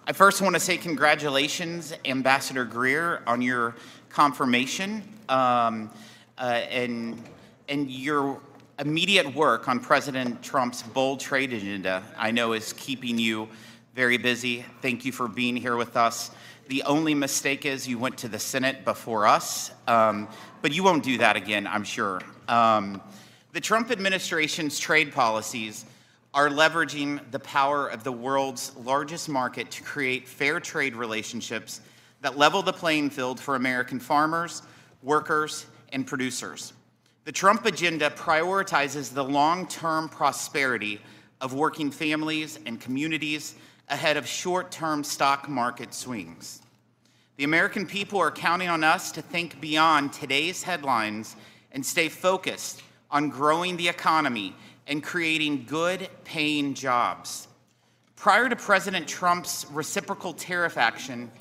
I first want to say congratulations, Ambassador Greer, on your confirmation and your immediate work on President Trump's bold trade agenda. I know is keeping you very busy. Thank you for being here with us. The only mistake is you went to the Senate before us, but you won't do that again, I'm sure. The Trump administration's trade policies are leveraging the power of the world's largest market to create fair trade relationships that level the playing field for American farmers, workers, and producers. The Trump agenda prioritizes the long-term prosperity of working families and communities ahead of short-term stock market swings. The American people are counting on us to think beyond today's headlines and stay focused on growing the economy and creating good-paying jobs. Prior to President Trump's reciprocal tariff action,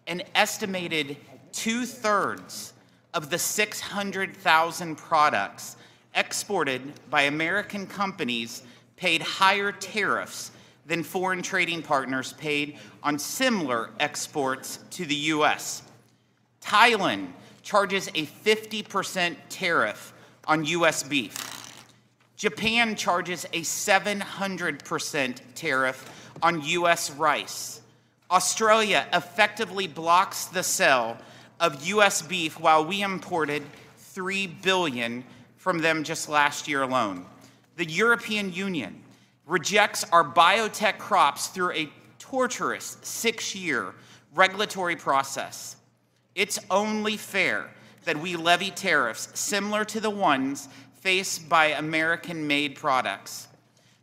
an estimated 2/3 of the 600,000 products exported by American companies paid higher tariffs than foreign trading partners paid on similar exports to the U.S. Thailand charges a 50% tariff on U.S. beef. Japan charges a 700% tariff on U.S. rice. Australia effectively blocks the sale of U.S. beef while we imported $3 billion from them just last year alone. The European Union rejects our biotech crops through a torturous 6-year regulatory process. It's only fair that we levy tariffs similar to the ones faced by American-made products.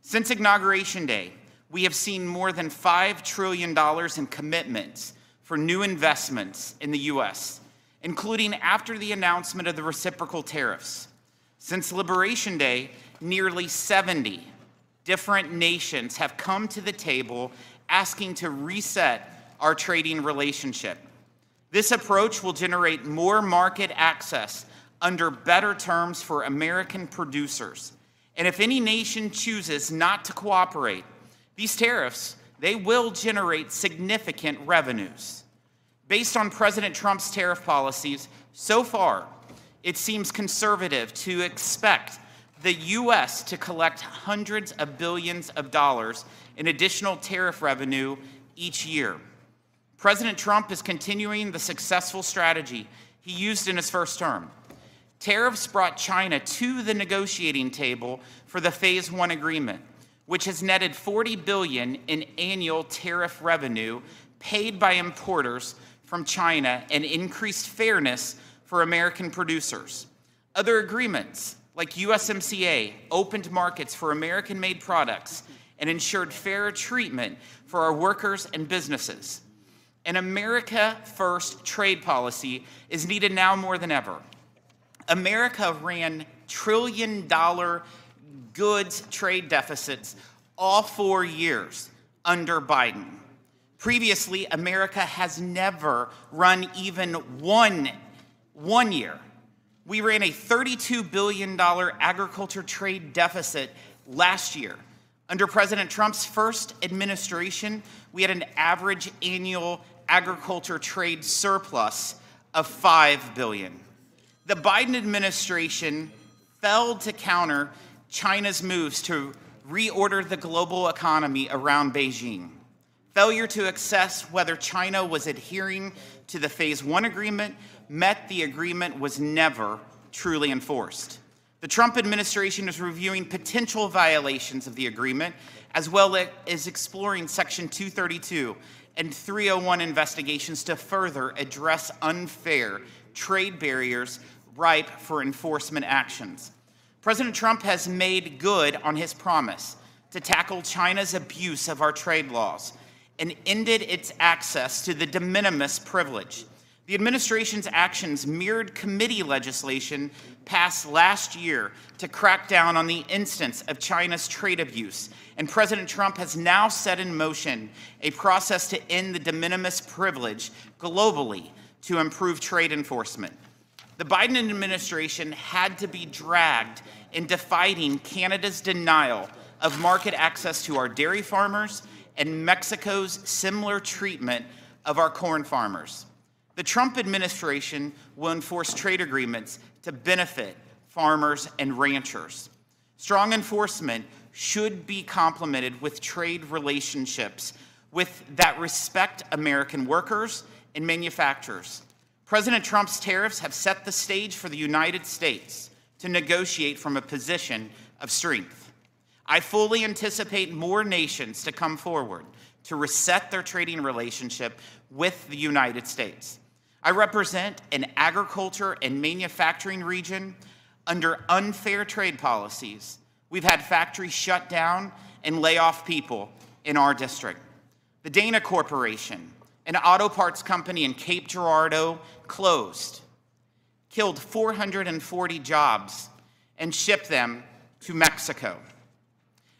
Since Inauguration Day, we have seen more than $5 trillion in commitments for new investments in the U.S., including after the announcement of the reciprocal tariffs. Since Liberation Day, nearly 70 different nations have come to the table asking to reset our trading relationship. This approach will generate more market access under better terms for American producers. And if any nation chooses not to cooperate, these tariffs, they will generate significant revenues. Based on President Trump's tariff policies, so far, it seems conservative to expect the U.S. to collect hundreds of billions of dollars in additional tariff revenue each year. President Trump is continuing the successful strategy he used in his first term. Tariffs brought China to the negotiating table for the Phase 1 agreement, which has netted $40 billion in annual tariff revenue paid by importers from China and increased fairness for American producers. Other agreements, like USMCA, opened markets for American-made products and ensured fair treatment for our workers and businesses. An America First trade policy is needed now more than ever. America ran trillion-dollar goods trade deficits all 4 years under Biden. Previously, America has never run even one year. We ran a $32 billion agriculture trade deficit last year. Under President Trump's first administration, we had an average annual agriculture trade surplus of $5 billion. The Biden administration failed to counter China's moves to reorder the global economy around Beijing. Failure to assess whether China was adhering to the Phase 1 agreement meant the agreement was never truly enforced. The Trump administration is reviewing potential violations of the agreement, as well as exploring Section 232 and 301 investigations to further address unfair trade barriers ripe for enforcement actions. President Trump has made good on his promise to tackle China's abuse of our trade laws and ended its access to the de minimis privilege. The administration's actions mirrored committee legislation passed last year to crack down on the instance of China's trade abuse, and President Trump has now set in motion a process to end the de minimis privilege globally to improve trade enforcement. The Biden administration had to be dragged into fighting Canada's denial of market access to our dairy farmers and Mexico's similar treatment of our corn farmers. The Trump administration will enforce trade agreements to benefit farmers and ranchers. Strong enforcement should be complemented with trade relationships that respect American workers and manufacturers. President Trump's tariffs have set the stage for the United States to negotiate from a position of strength. I fully anticipate more nations to come forward to reset their trading relationship with the United States. I represent an agriculture and manufacturing region under unfair trade policies. We've had factories shut down and lay off people in our district. The Dana Corporation, an auto parts company in Cape Girardeau, closed, killed 440 jobs, and shipped them to Mexico.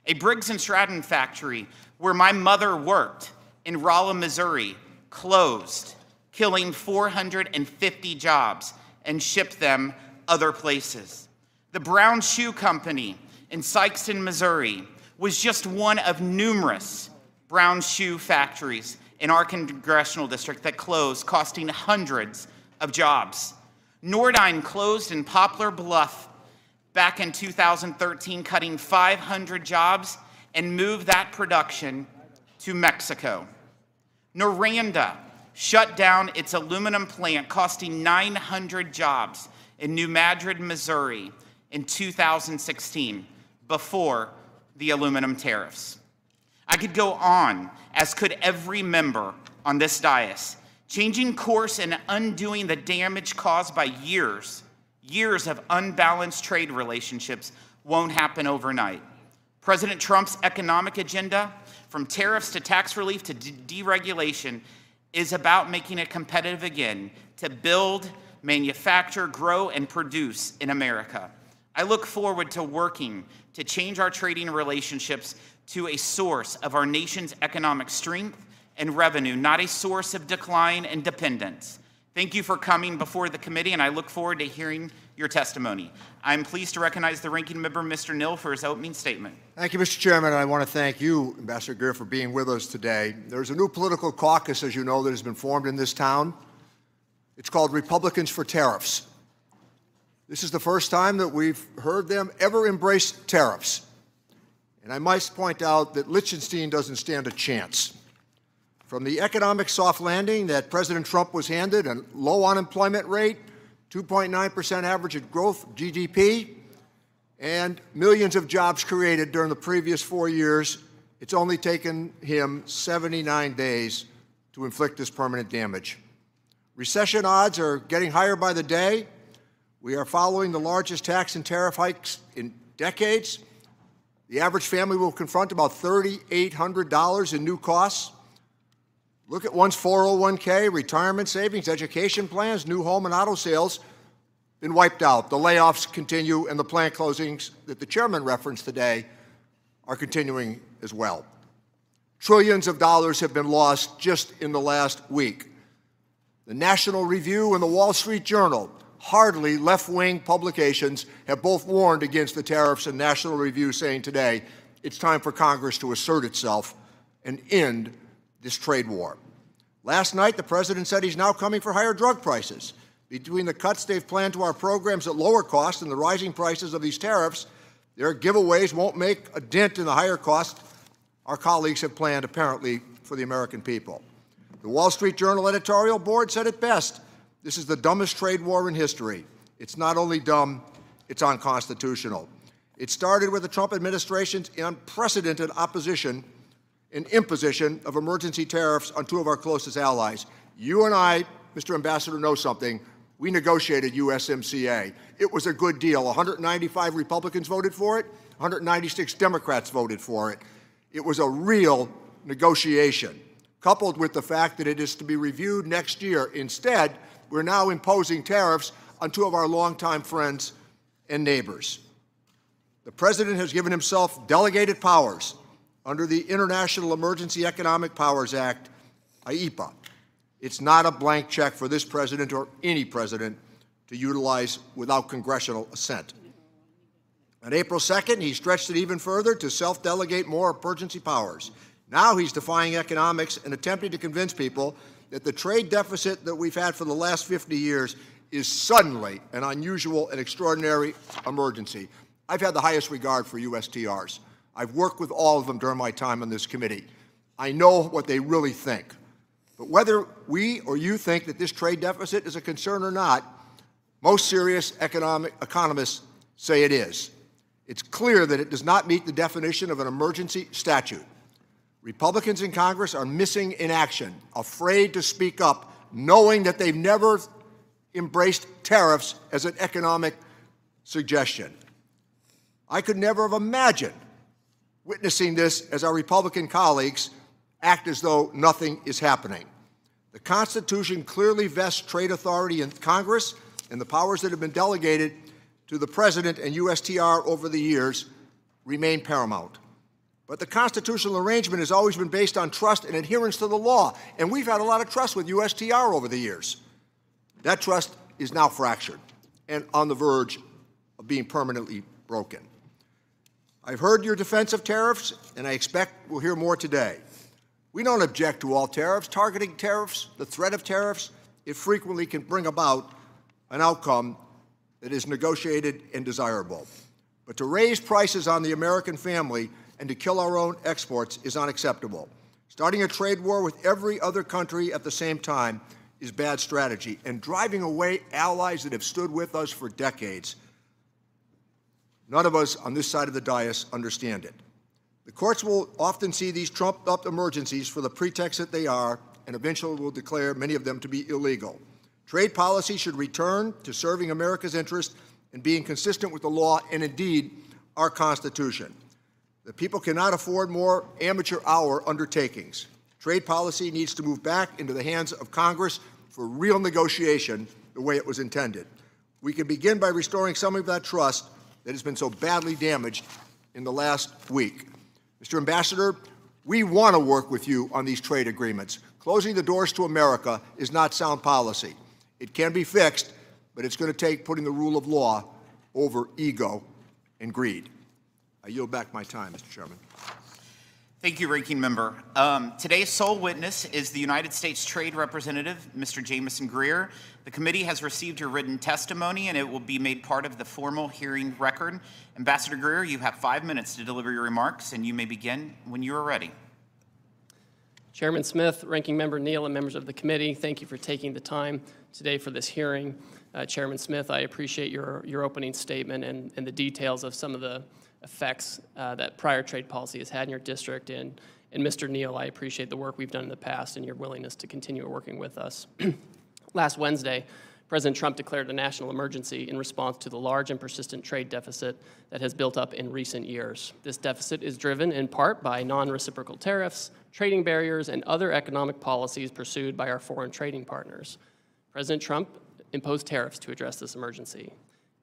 A Briggs & Stratton factory where my mother worked in Rolla, Missouri, closed, killing 450 jobs, and shipped them other places. The Brown Shoe Company in Sikeston, Missouri, was just one of numerous brown shoe factories in our congressional district that closed, costing hundreds of jobs. Nordine closed in Poplar Bluff back in 2013, cutting 500 jobs and moved that production to Mexico. Noranda shut down its aluminum plant, costing 900 jobs in New Madrid, Missouri in 2016, before the aluminum tariffs. I could go on, as could every member on this dais, changing course and undoing the damage caused by years of unbalanced trade relationships won't happen overnight. President Trump's economic agenda, from tariffs to tax relief to deregulation, is about making it competitive again to build, manufacture, grow, and produce in America. I look forward to working to change our trading relationships to a source of our nation's economic strength and revenue, not a source of decline and dependence. Thank you for coming before the committee, and I look forward to hearing your testimony. I'm pleased to recognize the ranking member, Mr. Nill, for his opening statement. Thank you, Mr. Chairman, and I want to thank you, Ambassador Greer, for being with us today. There's a new political caucus, as you know, that has been formed in this town. It's called Republicans for Tariffs. This is the first time that we've heard them ever embrace tariffs. And I must point out that Liechtenstein doesn't stand a chance. From the economic soft landing that President Trump was handed, a low unemployment rate, 2.9% average growth GDP, and millions of jobs created during the previous 4 years, it's only taken him 79 days to inflict this permanent damage. Recession odds are getting higher by the day. We are following the largest tax and tariff hikes in decades. The average family will confront about $3,800 in new costs. Look at one's 401k, retirement savings, education plans, new home and auto sales been wiped out. The layoffs continue, and the plant closings that the chairman referenced today are continuing as well. Trillions of dollars have been lost just in the last week. The National Review and the Wall Street Journal, hardly left-wing publications, have both warned against the tariffs, and National Review saying today it's time for Congress to assert itself and end this trade war. Last night, the president said he's now coming for higher drug prices. Between the cuts they've planned to our programs at lower cost and the rising prices of these tariffs, their giveaways won't make a dent in the higher cost our colleagues have planned, apparently, for the American people. The Wall Street Journal editorial board said it best. This is the dumbest trade war in history. It's not only dumb, it's unconstitutional. It started with the Trump administration's unprecedented opposition and imposition of emergency tariffs on two of our closest allies. You and I, Mr. Ambassador, know something. We negotiated USMCA. It was a good deal. 195 Republicans voted for it. 196 Democrats voted for it. It was a real negotiation, coupled with the fact that it is to be reviewed next year. Instead, we're now imposing tariffs on two of our longtime friends and neighbors. The president has given himself delegated powers under the International Emergency Economic Powers Act, IEPA. It's not a blank check for this president or any president to utilize without congressional assent. On April 2nd, he stretched it even further to self-delegate more emergency powers. Now he's defying economics and attempting to convince people that the trade deficit that we've had for the last 50 years is suddenly an unusual and extraordinary emergency. I've had the highest regard for USTRs. I've worked with all of them during my time on this committee. I know what they really think. But whether we or you think that this trade deficit is a concern or not, most serious economists say it is. It's clear that it does not meet the definition of an emergency statute. Republicans in Congress are missing in action, afraid to speak up, knowing that they've never embraced tariffs as an economic suggestion. I could never have imagined witnessing this as our Republican colleagues act as though nothing is happening. The Constitution clearly vests trade authority in Congress, and the powers that have been delegated to the President and USTR over the years remain paramount. But the constitutional arrangement has always been based on trust and adherence to the law, and we've had a lot of trust with USTR over the years. That trust is now fractured and on the verge of being permanently broken. I've heard your defense of tariffs, and I expect we'll hear more today. We don't object to all tariffs. Targeting tariffs, the threat of tariffs, it frequently can bring about an outcome that is negotiated and desirable. But to raise prices on the American family and to kill our own exports is unacceptable. Starting a trade war with every other country at the same time is bad strategy, and driving away allies that have stood with us for decades. None of us on this side of the dais understand it. The courts will often see these trumped-up emergencies for the pretext that they are, and eventually will declare many of them to be illegal. Trade policy should return to serving America's interests and being consistent with the law and, indeed, our Constitution. The people cannot afford more amateur-hour undertakings. Trade policy needs to move back into the hands of Congress for real negotiation the way it was intended. We can begin by restoring some of that trust that has been so badly damaged in the last week. Mr. Ambassador, we want to work with you on these trade agreements. Closing the doors to America is not sound policy. It can be fixed, but it's going to take putting the rule of law over ego and greed. I yield back my time, Mr. Chairman. Thank you, Ranking Member. Today's sole witness is the United States Trade Representative, Mr. Jamieson Greer. The committee has received your written testimony, and it will be made part of the formal hearing record. Ambassador Greer, you have 5 minutes to deliver your remarks, and you may begin when you are ready. Chairman Smith, Ranking Member Neal, and members of the committee, thank you for taking the time today for this hearing. Chairman Smith, I appreciate your opening statement and the details of some of the effects that prior trade policy has had in your district. And Mr. Neal, I appreciate the work we've done in the past and your willingness to continue working with us. Last Wednesday, President Trump declared a national emergency in response to the large and persistent trade deficit that has built up in recent years. This deficit is driven in part by non-reciprocal tariffs, trading barriers, and other economic policies pursued by our foreign trading partners. President Trump imposed tariffs to address this emergency.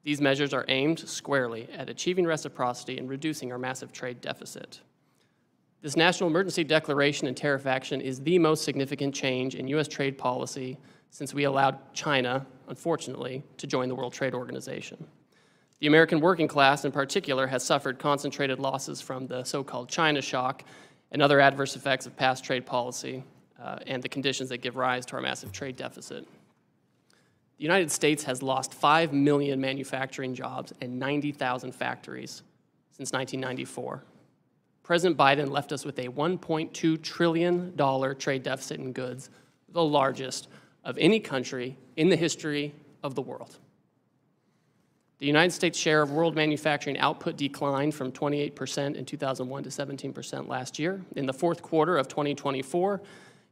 These measures are aimed squarely at achieving reciprocity and reducing our massive trade deficit. This national emergency declaration and tariff action is the most significant change in U.S. trade policy since we allowed China, unfortunately, to join the World Trade Organization. The American working class, in particular, has suffered concentrated losses from the so-called China shock and other adverse effects of past trade policy and the conditions that give rise to our massive trade deficit. The United States has lost 5 million manufacturing jobs and 90,000 factories since 1994. President Biden left us with a $1.2 trillion trade deficit in goods, the largest of any country in the history of the world. The United States share of world manufacturing output declined from 28% in 2001 to 17% last year. In the fourth quarter of 2024,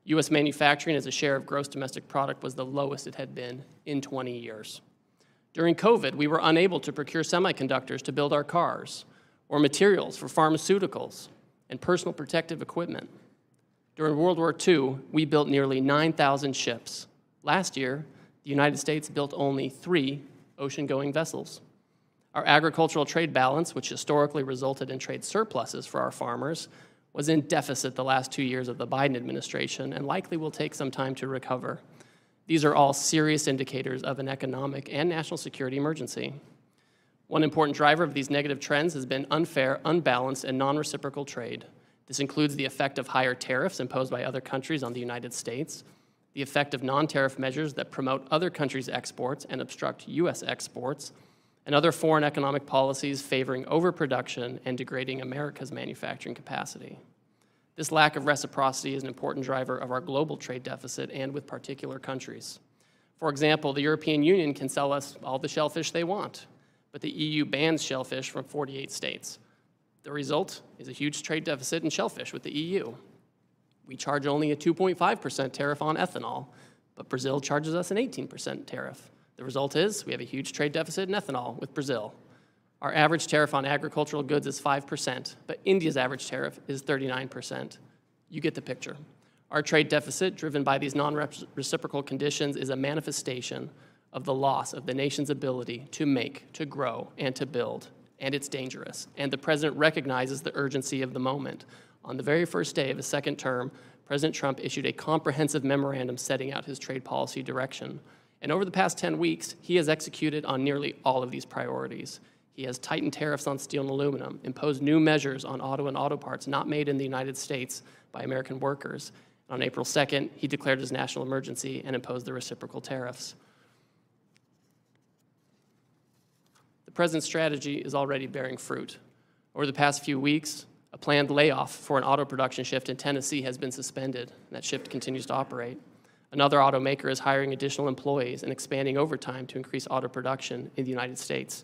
U.S. manufacturing as a share of gross domestic product was the lowest it had been in 20 years. During COVID, we were unable to procure semiconductors to build our cars or materials for pharmaceuticals and personal protective equipment. During World War II, we built nearly 9,000 ships. Last year, the United States built only 3 ocean-going vessels. Our agricultural trade balance, which historically resulted in trade surpluses for our farmers, was in deficit the last 2 years of the Biden administration and likely will take some time to recover. These are all serious indicators of an economic and national security emergency. One important driver of these negative trends has been unfair, unbalanced, and non-reciprocal trade. This includes the effect of higher tariffs imposed by other countries on the United States, the effect of non-tariff measures that promote other countries' exports and obstruct U.S. exports, and other foreign economic policies favoring overproduction and degrading America's manufacturing capacity. This lack of reciprocity is an important driver of our global trade deficit and with particular countries. For example, the European Union can sell us all the shellfish they want, but the EU bans shellfish from 48 states. The result is a huge trade deficit in shellfish with the EU. We charge only a 2.5% tariff on ethanol, but Brazil charges us an 18% tariff. The result is we have a huge trade deficit in ethanol with Brazil. Our average tariff on agricultural goods is 5%, but India's average tariff is 39%. You get the picture. Our trade deficit, driven by these non-reciprocal conditions, is a manifestation of the loss of the nation's ability to make, to grow, and to build. And it's dangerous. And the president recognizes the urgency of the moment. On the very first day of his second term, President Trump issued a comprehensive memorandum setting out his trade policy direction. And over the past 10 weeks, he has executed on nearly all of these priorities. He has tightened tariffs on steel and aluminum, imposed new measures on auto and auto parts not made in the United States by American workers. On April 2nd, he declared his national emergency and imposed the reciprocal tariffs. The president's strategy is already bearing fruit. Over the past few weeks, a planned layoff for an auto production shift in Tennessee has been suspended. That shift continues to operate. Another automaker is hiring additional employees and expanding overtime to increase auto production in the United States.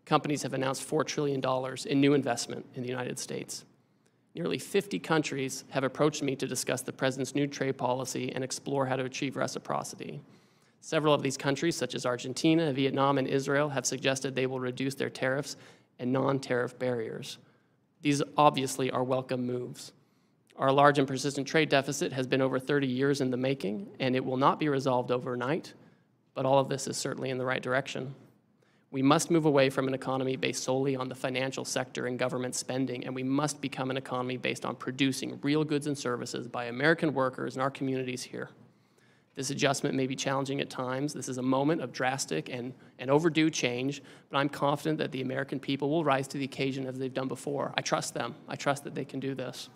Companies have announced $4 trillion in new investment in the United States. Nearly 50 countries have approached me to discuss the president's new trade policy and explore how to achieve reciprocity. Several of these countries, such as Argentina, Vietnam, and Israel, have suggested they will reduce their tariffs and non-tariff barriers. These obviously are welcome moves. Our large and persistent trade deficit has been over 30 years in the making, and it will not be resolved overnight, but all of this is certainly in the right direction. We must move away from an economy based solely on the financial sector and government spending, and we must become an economy based on producing real goods and services by American workers in our communities here. This adjustment may be challenging at times. This is a moment of drastic and overdue change, but I'm confident that the American people will rise to the occasion as they've done before. I trust them. I trust that they can do this.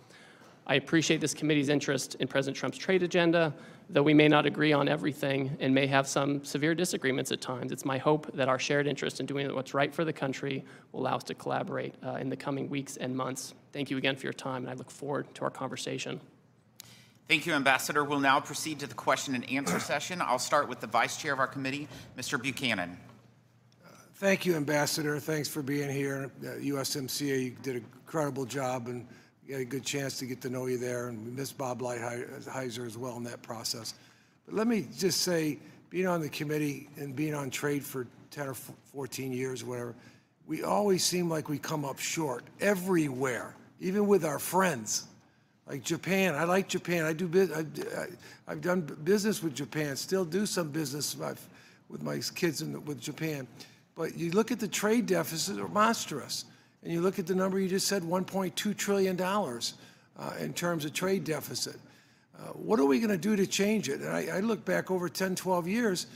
I appreciate this committee's interest in President Trump's trade agenda, though we may not agree on everything and may have some severe disagreements at times. It's my hope that our shared interest in doing what's right for the country will allow us to collaborate in the coming weeks and months. Thank you again for your time, and I look forward to our conversation. Thank you, Ambassador. We'll now proceed to the question and answer session. I'll start with the Vice Chair of our committee, Mr. Buchanan. Thank you, Ambassador. Thanks for being here. USMCA, you did an incredible job, and we had a good chance to get to know you there, and we miss Bob Lighthizer as well in that process. But let me just say, being on the committee and being on trade for 10 or 14 years, whatever, we always seem like we come up short everywhere, even with our friends. Like Japan, I like Japan. I've done business with Japan, still do some business with my kids with Japan. But you look at the trade deficit, they're monstrous. And you look at the number you just said, $1.2 trillion in terms of trade deficit. What are we going to do to change it? And I look back over 10, 12 years,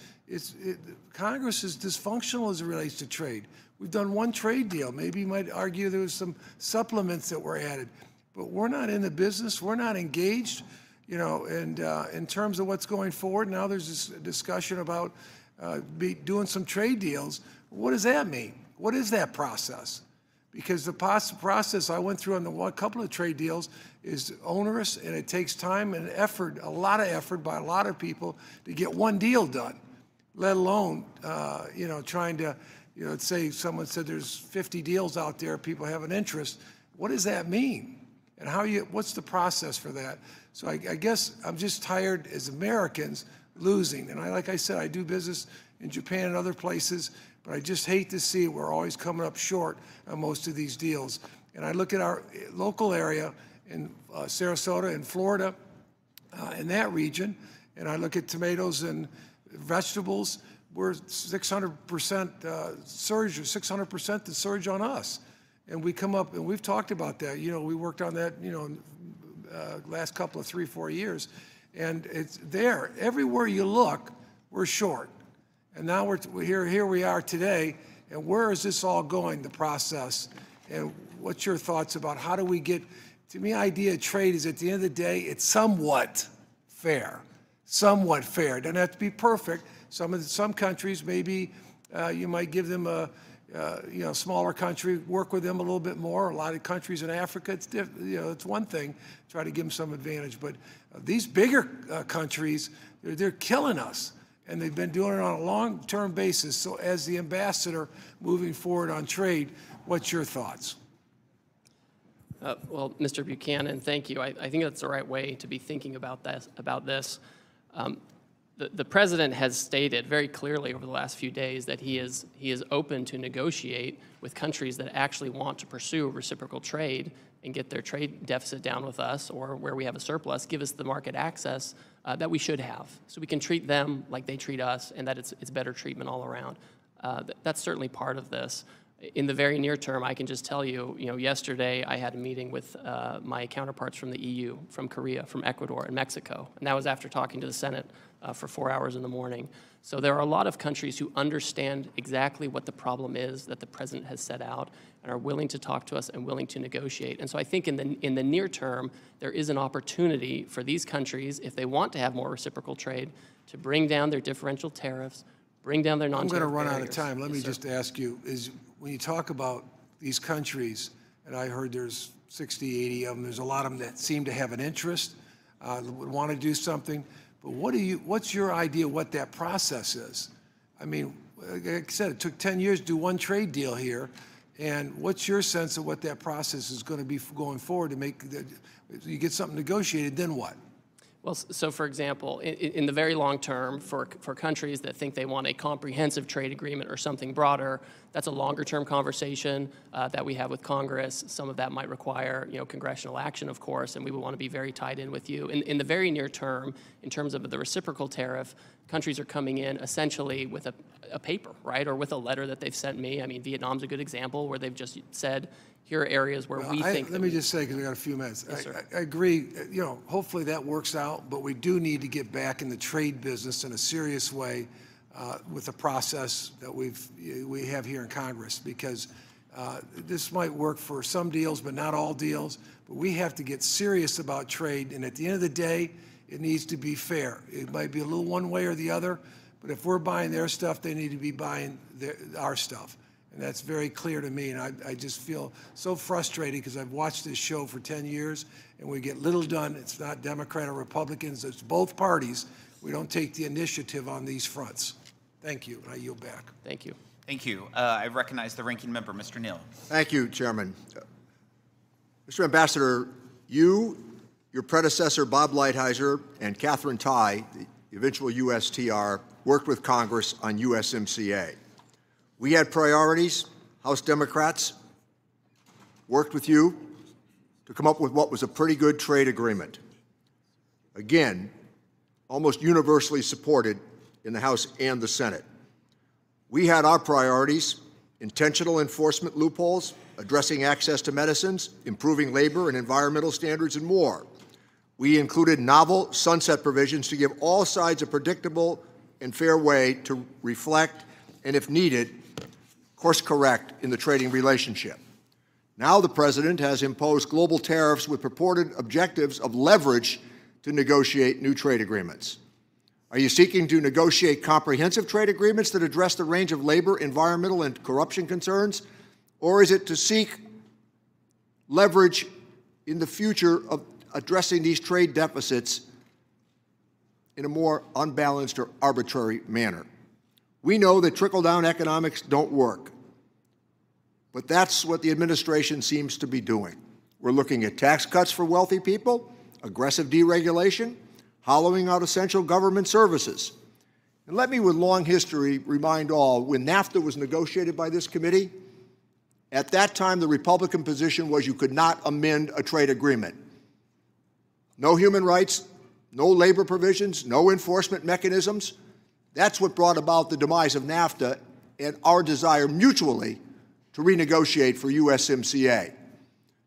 Congress is dysfunctional as it relates to trade. We've done one trade deal. Maybe you might argue there was some supplements that were added. But we're not in the business. We're not engaged, you know, and in terms of what's going forward. Now there's this discussion about doing some trade deals. What does that mean? What is that process? Because the process I went through on a couple of trade deals is onerous, and it takes time and effort, a lot of effort by a lot of people to get one deal done, let alone, you know, trying to, you know, let's say someone said there's 50 deals out there, people have an interest. What does that mean? And what's the process for that? So I guess I'm just tired as Americans losing. And like I said, I do business in Japan and other places, but I just hate to see we're always coming up short on most of these deals. And I look at our local area in Sarasota and Florida, in that region, and I look at tomatoes and vegetables, we're 600% surge, or 600% the surge on us. And we come up, and we've talked about that. You know, we worked on that, you know, last couple of 3-4 years. And it's there. Everywhere you look, we're short. And now here we are today. And where is this all going, the process? And what's your thoughts about how do we get To me, idea of trade is at the end of the day, it's somewhat fair. Somewhat fair. It doesn't have to be perfect. Some countries, maybe you might give them a smaller country, work with them a little bit more. A lot of countries in Africa, it's one thing, try to give them some advantage. But these bigger countries, they're killing us. And they've been doing it on a long-term basis. So as the ambassador moving forward on trade, what's your thoughts? Well, Mr. Buchanan, thank you. I think that's the right way to be thinking about this. The president has stated very clearly over the last few days that he is open to negotiate with countries that actually want to pursue reciprocal trade and get their trade deficit down with us, or where we have a surplus, give us the market access that we should have, so we can treat them like they treat us, and that it's better treatment all around. That's certainly part of this. In the very near term, I can just tell you, yesterday I had a meeting with my counterparts from the EU, from Korea, from Ecuador, and Mexico, and that was after talking to the Senate for 4 hours in the morning. So there are a lot of countries who understand exactly what the problem is that the president has set out and are willing to talk to us and willing to negotiate. And so I think in the near term, there is an opportunity for these countries, if they want to have more reciprocal trade, to bring down their differential tariffs, bring down their non-tariff I'm going to run barriers. out of time. Let me just ask you, when you talk about these countries, and I heard there's 60, 80 of them, there's a lot of them that seem to have an interest, would want to do something. But what's your idea what that process is? I mean, like I said, it took 10 years to do one trade deal here. And what's your sense of what that process is going to be going forward to make you get something negotiated, then what? Well, so for example, in the very long term, for countries that think they want a comprehensive trade agreement or something broader, that's a longer term conversation that we have with Congress. Some of that might require, congressional action, of course, and we would want to be very tied in with you. In the very near term, in terms of the reciprocal tariff, countries are coming in essentially with a paper, right, or with a letter that they've sent me. I mean, Vietnam's a good example where they've just said, here are areas where we think. Let me just say, because we got a few minutes. Yes, I agree. Hopefully that works out, but we do need to get back in the trade business in a serious way with the process that we have here in Congress, because this might work for some deals, but not all deals. But we have to get serious about trade, and at the end of the day, it needs to be fair. It might be a little one way or the other, but if we're buying their stuff, they need to be buying our stuff. And that's very clear to me, and I just feel so frustrated because I've watched this show for 10 years, and we get little done. It's not Democrat or Republicans. It's both parties. We don't take the initiative on these fronts. Thank you, and I yield back. Thank you. Thank you. I recognize the ranking member, Mr. Neal. Thank you, Chairman. Mr. Ambassador, you, your predecessor, Bob Lighthizer, and Catherine Tai, the eventual USTR, worked with Congress on USMCA. We had priorities. House Democrats worked with you to come up with what was a pretty good trade agreement. Again, almost universally supported in the House and the Senate. We had our priorities: intentional enforcement loopholes, addressing access to medicines, improving labor and environmental standards, and more. We included novel sunset provisions to give all sides a predictable and fair way to reflect and, if needed, course correct in the trading relationship. Now the president has imposed global tariffs with purported objectives of leverage to negotiate new trade agreements. Are you seeking to negotiate comprehensive trade agreements that address the range of labor, environmental, and corruption concerns? Or is it to seek leverage in the future of addressing these trade deficits in a more unbalanced or arbitrary manner? We know that trickle-down economics don't work, but that's what the administration seems to be doing. We're looking at tax cuts for wealthy people, aggressive deregulation, hollowing out essential government services. And let me, with long history, remind all, when NAFTA was negotiated by this committee, at that time the Republican position was you could not amend a trade agreement. No human rights, no labor provisions, no enforcement mechanisms. That's what brought about the demise of NAFTA and our desire mutually to renegotiate for USMCA.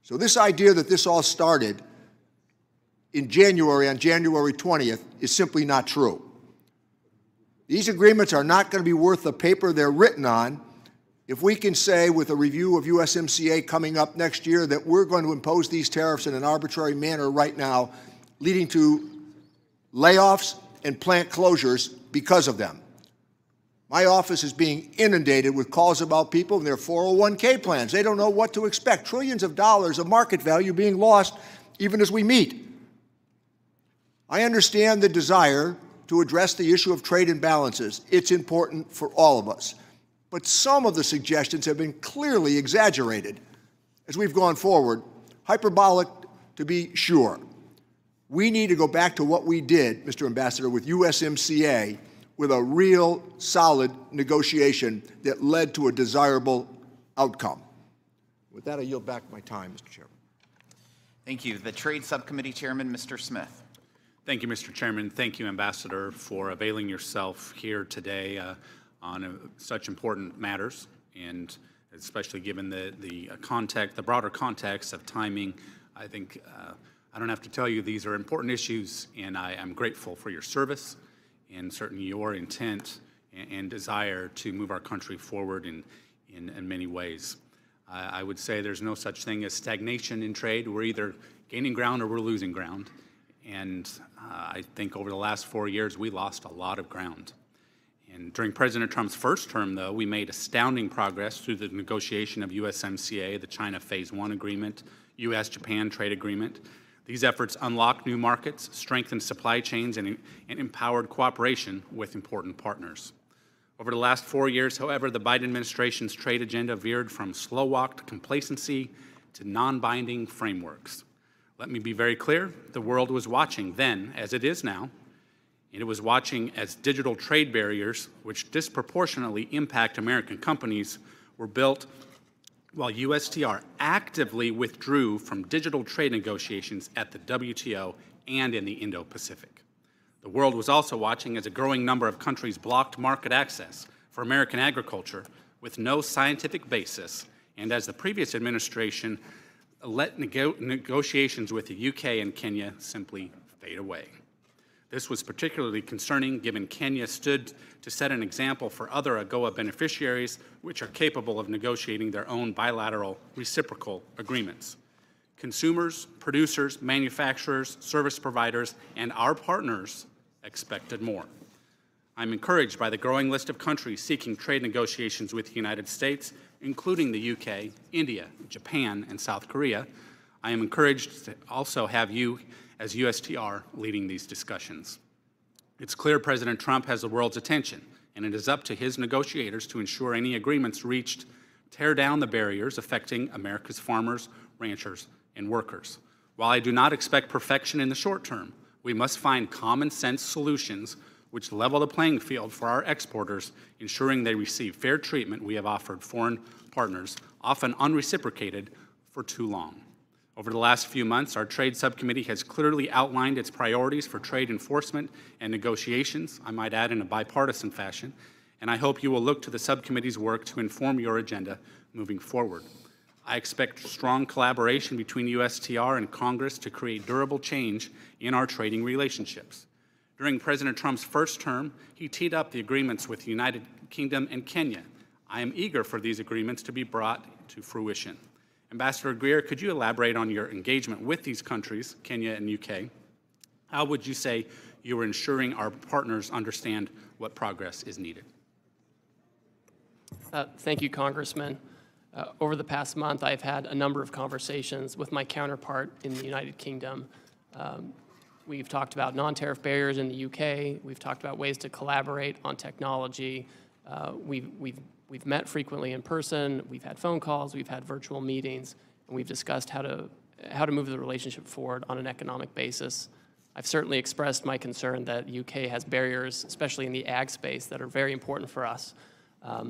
So this idea that this all started in January, on January 20th, is simply not true. These agreements are not going to be worth the paper they're written on if we can say with a review of USMCA coming up next year that we're going to impose these tariffs in an arbitrary manner right now, leading to layoffs and plant closures because of them. My office is being inundated with calls about people and their 401k plans. They don't know what to expect. Trillions of dollars of market value being lost even as we meet. I understand the desire to address the issue of trade imbalances. It's important for all of us. But some of the suggestions have been clearly exaggerated as we've gone forward, hyperbolic to be sure. We need to go back to what we did, Mr. Ambassador, with USMCA, with a real solid negotiation that led to a desirable outcome. With that, I yield back my time, Mr. Chairman. Thank you. The Trade Subcommittee Chairman, Mr. Smith. Thank you, Mr. Chairman. Thank you, Ambassador, for availing yourself here today on such important matters, and especially given the context, the broader context of timing. I think I don't have to tell you these are important issues, and I am grateful for your service and certainly your intent and desire to move our country forward in many ways. I would say there's no such thing as stagnation in trade. We're either gaining ground or we're losing ground. And I think over the last 4 years, we lost a lot of ground. And during President Trump's first term, though, we made astounding progress through the negotiation of USMCA, the China Phase 1 agreement, U.S.-Japan trade agreement. These efforts unlocked new markets, strengthened supply chains, and empowered cooperation with important partners. Over the last 4 years, however, the Biden administration's trade agenda veered from slow-walked complacency to non-binding frameworks. Let me be very clear, the world was watching then, as it is now, and it was watching as digital trade barriers, which disproportionately impact American companies, were built while USTR actively withdrew from digital trade negotiations at the WTO and in the Indo-Pacific. The world was also watching as a growing number of countries blocked market access for American agriculture with no scientific basis, and as the previous administration let negotiations with the UK and Kenya simply fade away. This was particularly concerning given Kenya stood to set an example for other AGOA beneficiaries which are capable of negotiating their own bilateral reciprocal agreements. Consumers, producers, manufacturers, service providers, and our partners expected more. I'm encouraged by the growing list of countries seeking trade negotiations with the United States, including the UK, India, Japan, and South Korea. I am encouraged to also have you as USTR leading these discussions. It's clear President Trump has the world's attention, and it is up to his negotiators to ensure any agreements reached tear down the barriers affecting America's farmers, ranchers, and workers. While I do not expect perfection in the short term, we must find common sense solutions which level the playing field for our exporters, ensuring they receive fair treatment we have offered foreign partners, often unreciprocated, for too long. Over the last few months, our Trade Subcommittee has clearly outlined its priorities for trade enforcement and negotiations, I might add in a bipartisan fashion, and I hope you will look to the subcommittee's work to inform your agenda moving forward. I expect strong collaboration between USTR and Congress to create durable change in our trading relationships. During President Trump's first term, he teed up the agreements with the United Kingdom and Kenya. I am eager for these agreements to be brought to fruition. Ambassador Greer, could you elaborate on your engagement with these countries, Kenya and UK? How would you say you are ensuring our partners understand what progress is needed? Thank you, Congressman. Over the past month, I've had a number of conversations with my counterpart in the United Kingdom. We've talked about non-tariff barriers in the UK. We've talked about ways to collaborate on technology. We've met frequently in person. We've had phone calls. We've had virtual meetings, and we've discussed how to move the relationship forward on an economic basis. I've certainly expressed my concern that the UK has barriers, especially in the ag space, that are very important for us.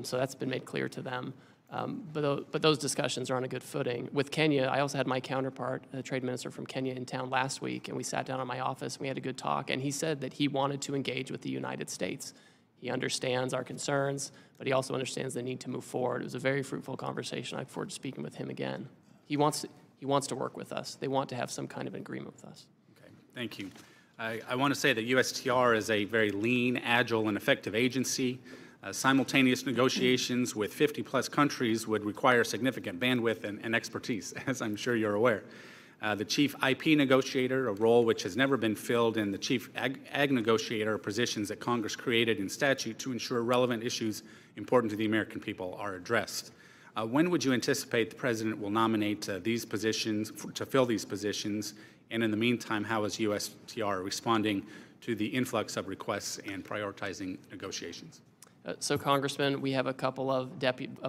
So that's been made clear to them. But those discussions are on a good footing. With Kenya, I also had my counterpart, the trade minister from Kenya, in town last week, and we sat down in my office, and we had a good talk, and he said that he wanted to engage with the United States. He understands our concerns, but he also understands the need to move forward. It was a very fruitful conversation. I look forward to speaking with him again. He wants to work with us. They want to have some kind of agreement with us. Okay, thank you. I want to say that USTR is a very lean, agile, and effective agency. Simultaneous negotiations with 50-plus countries would require significant bandwidth and expertise, as I'm sure you're aware. The chief IP negotiator, a role which has never been filled, and the chief ag negotiator are positions that Congress created in statute to ensure relevant issues important to the American people are addressed. When would you anticipate the President will nominate these positions, to fill these positions? And in the meantime, how is USTR responding to the influx of requests and prioritizing negotiations? So, Congressman, we have a couple of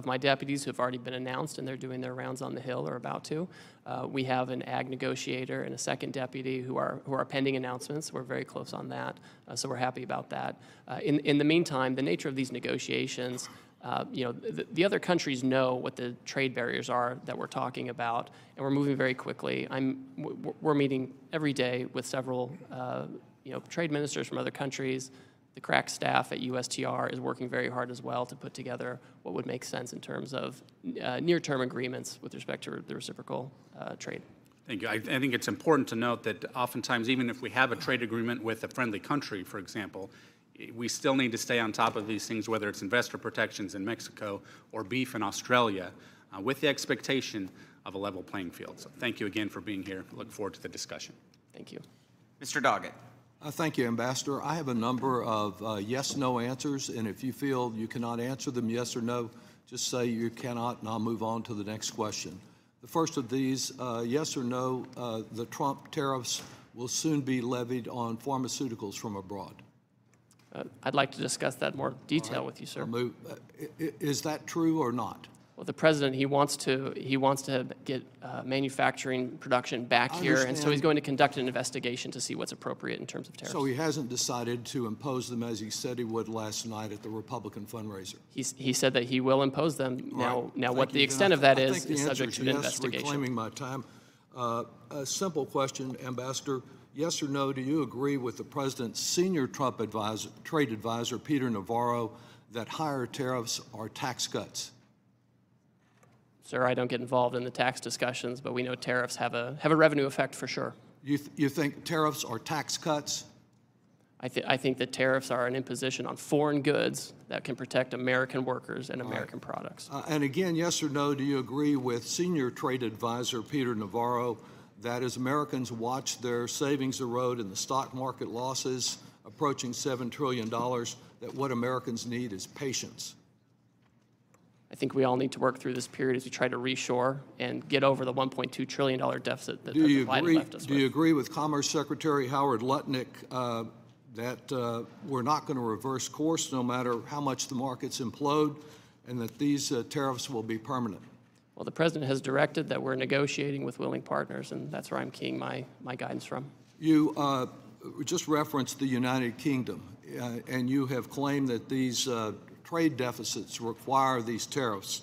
my deputies who have already been announced, and they're doing their rounds on the Hill or about to. We have an ag negotiator and a second deputy who are pending announcements. We're very close on that, so we're happy about that. In the meantime, the nature of these negotiations, the other countries know what the trade barriers are that we're talking about, and we're moving very quickly. We're meeting every day with several trade ministers from other countries. The crack staff at USTR is working very hard as well to put together what would make sense in terms of near-term agreements with respect to the reciprocal trade. Thank you. I think it's important to note that oftentimes, even if we have a trade agreement with a friendly country, for example, we still need to stay on top of these things, whether it's investor protections in Mexico or beef in Australia, with the expectation of a level playing field. So thank you again for being here. Look forward to the discussion. Thank you. Mr. Doggett. Thank you, Ambassador. I have a number of yes-no answers, and if you feel you cannot answer them yes or no, just say you cannot, and I'll move on to the next question. The first of these, yes or no, the Trump tariffs will soon be levied on pharmaceuticals from abroad. I'd like to discuss that in more detail with you, sir. Is that true or not? Well, the president, he wants to get manufacturing production back here, and so he's going to conduct an investigation to see what's appropriate in terms of tariffs. So he hasn't decided to impose them as he said he would last night at the Republican fundraiser. He said that he will impose them. Now Thank what the you. extent Then of that I is think the subject answer to an yes, investigation. Reclaiming my time. A simple question, Ambassador. Yes or no, do you agree with the president's senior Trump trade advisor, Peter Navarro, that higher tariffs are tax cuts? Sir, I don't get involved in the tax discussions, but we know tariffs have a revenue effect for sure. You think tariffs are tax cuts? I think that tariffs are an imposition on foreign goods that can protect American workers and American products. And again, yes or no, do you agree with senior trade advisor Peter Navarro that as Americans watch their savings erode and the stock market losses approaching $7 trillion, that what Americans need is patience? I think we all need to work through this period as we try to reshore and get over the $1.2 trillion deficit that President Biden left us with. Do you agree with Commerce Secretary Howard Lutnick that we're not going to reverse course no matter how much the markets implode, and that these tariffs will be permanent? Well, the president has directed that we're negotiating with willing partners, and that's where I'm keying my guidance from. You just referenced the United Kingdom, and you have claimed that these trade deficits require these tariffs.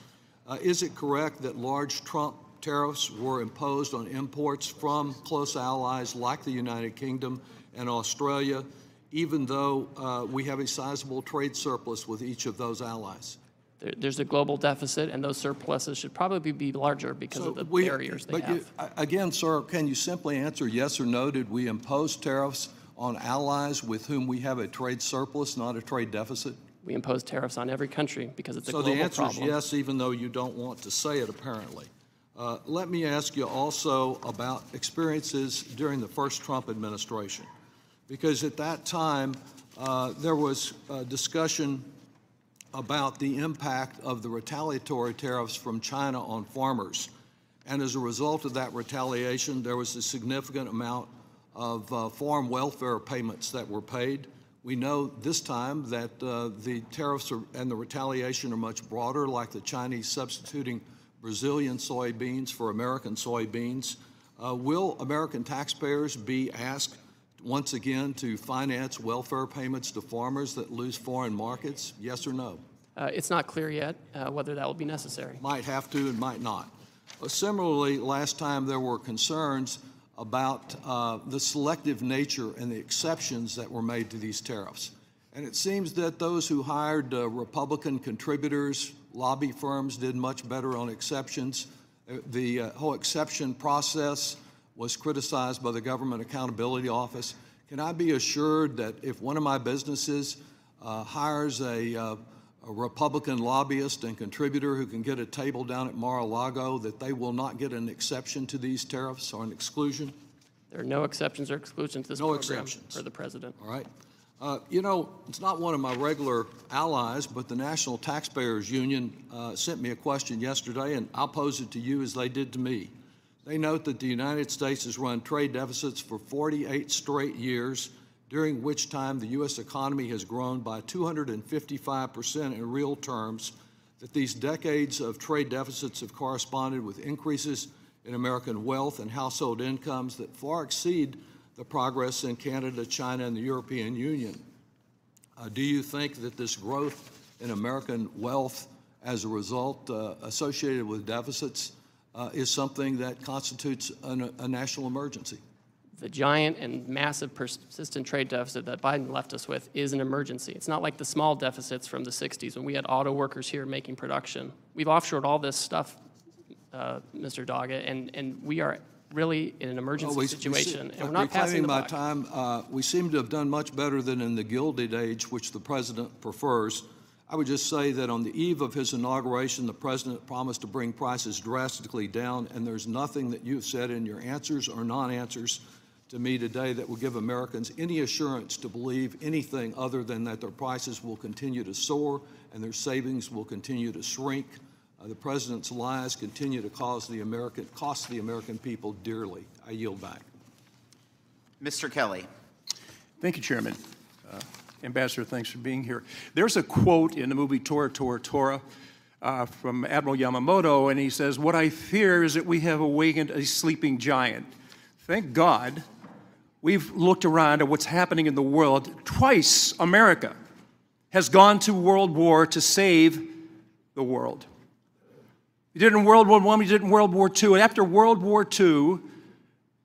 Is it correct that large Trump tariffs were imposed on imports from close allies like the United Kingdom and Australia, even though we have a sizable trade surplus with each of those allies? There's a global deficit, and those surpluses should probably be larger because of the barriers they have. Again, sir, can you simply answer yes or no? Did we impose tariffs on allies with whom we have a trade surplus, not a trade deficit? We impose tariffs on every country because it's a global problem. So the answer is yes, even though you don't want to say it, apparently. Let me ask you also about experiences during the first Trump administration, because at that time there was discussion about the impact of the retaliatory tariffs from China on farmers. And as a result of that retaliation, there was a significant amount of farm welfare payments that were paid. We know this time that the tariffs and the retaliation are much broader, like the Chinese substituting Brazilian soybeans for American soybeans. Will American taxpayers be asked once again to finance welfare payments to farmers that lose foreign markets? Yes or no? It's not clear yet whether that will be necessary. Might have to and might not. Similarly, last time there were concerns about the selective nature and the exceptions that were made to these tariffs. And it seems that those who hired Republican contributors, lobby firms, did much better on exceptions. The whole exception process was criticized by the Government Accountability Office. Can I be assured that if one of my businesses hires a a Republican lobbyist and contributor who can get a table down at Mar-a-Lago that they will not get an exception to these tariffs or an exclusion? There are no exceptions or exclusions to this No program exceptions. for the president. All right. You know, it's not one of my regular allies, but the National Taxpayers Union sent me a question yesterday, and I'll pose it to you as they did to me. They note that the United States has run trade deficits for 48 straight years, during which time the U.S. economy has grown by 255% in real terms, that these decades of trade deficits have corresponded with increases in American wealth and household incomes that far exceed the progress in Canada, China, and the European Union. Do you think that this growth in American wealth as a result associated with deficits is something that constitutes a national emergency? The giant and massive persistent trade deficit that Biden left us with is an emergency. It's not like the small deficits from the 60s when we had auto workers here making production. We've offshored all this stuff, Mr. Doggett, and we are really in an emergency situation, and we're not passing the buck. Reclaiming my time, we seem to have done much better than in the Gilded Age, which the president prefers. I would just say that on the eve of his inauguration, the president promised to bring prices drastically down, and there's nothing that you've said in your answers or non-answers to me today that will give Americans any assurance to believe anything other than that their prices will continue to soar and their savings will continue to shrink. The president's lies continue to cost the American people dearly. I yield back. Mr. Kelly. Thank you, Chairman. Ambassador, thanks for being here. There's a quote in the movie Tora, Tora, Tora from Admiral Yamamoto, and he says, "What I fear is that we have awakened a sleeping giant." Thank God we've looked around at what's happening in the world. Twice America has gone to world war to save the world. We did it in World War I, we did it in World War II, and after World War II,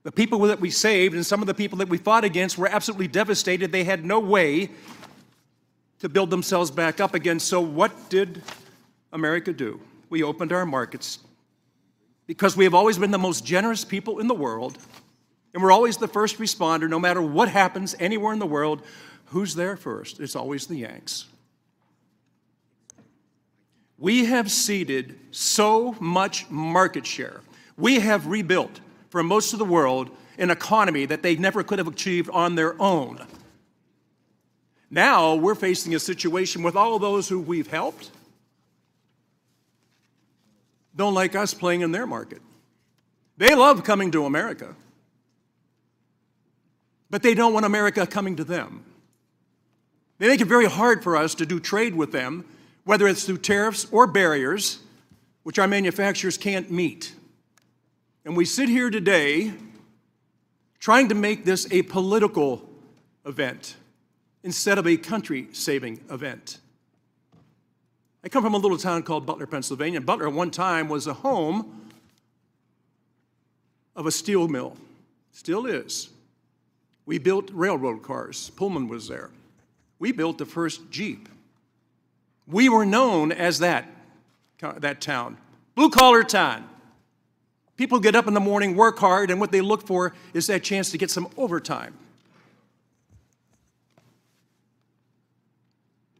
the people that we saved and some of the people that we fought against were absolutely devastated. They had no way to build themselves back up again. So what did America do? We opened our markets because we have always been the most generous people in the world, and we're always the first responder. No matter what happens anywhere in the world, who's there first? It's always the Yanks. We have ceded so much market share. We have rebuilt, for most of the world, an economy that they never could have achieved on their own. Now we're facing a situation with all those who we've helped don't like us playing in their market. They love coming to America, but they don't want America coming to them. They make it very hard for us to do trade with them, whether it's through tariffs or barriers, which our manufacturers can't meet. And we sit here today trying to make this a political event instead of a country-saving event. I come from a little town called Butler, Pennsylvania. Butler at one time was a home of a steel mill, still is. We built railroad cars. Pullman was there. We built the first Jeep. We were known as that town, blue-collar town. People get up in the morning, work hard, and what they look for is that chance to get some overtime.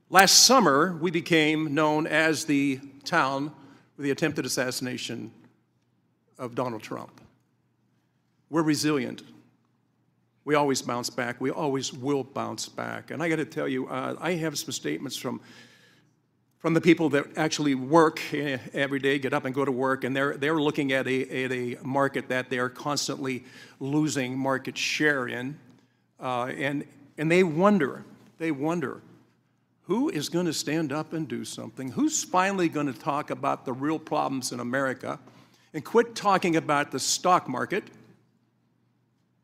Last summer, we became known as the town with the attempted assassination of Donald Trump. We're resilient. We always bounce back. We always will bounce back. And I got to tell you, I have some statements from the people that actually work every day, get up and go to work, and they're looking at a market that they're constantly losing market share in, and they wonder, who is going to stand up and do something? Who's finally going to talk about the real problems in America and quit talking about the stock market?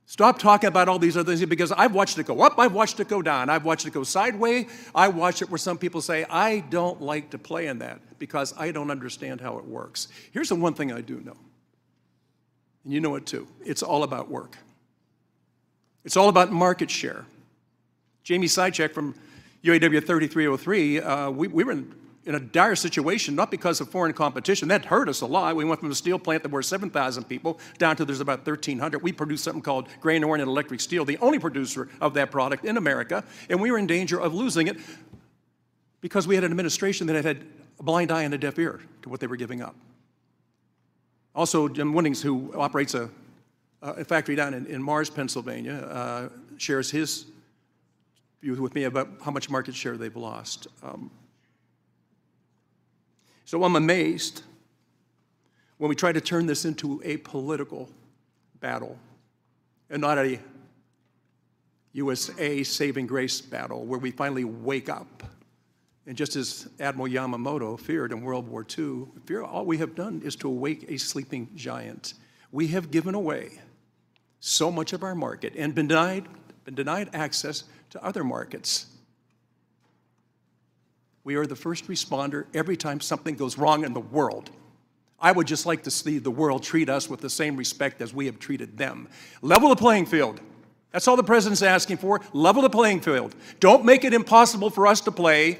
Stop talking about all these other things, because I've watched it go up, I've watched it go down, I've watched it go sideways, I watched it where some people say, I don't like to play in that because I don't understand how it works. Here's the one thing I do know, and you know it too. It's all about work. It's all about market share. Jamie Sychek from UAW 3303, we were in a dire situation, not because of foreign competition. That hurt us a lot. We went from a steel plant that were 7,000 people down to there's about 1,300. We produced something called grain oriented electric steel, the only producer of that product in America, and we were in danger of losing it because we had an administration that had a blind eye and a deaf ear to what they were giving up. Also, Jim Winnings, who operates a factory down in Mars, Pennsylvania, shares his view with me about how much market share they've lost. So I'm amazed when we try to turn this into a political battle and not a USA saving grace battle where we finally wake up. And just as Admiral Yamamoto feared in World War II, all we have done is to awake a sleeping giant. We have given away so much of our market and been denied access to other markets. We are the first responder every time something goes wrong in the world. I would just like to see the world treat us with the same respect as we have treated them. Level the playing field. That's all the president's asking for. Level the playing field. Don't make it impossible for us to play.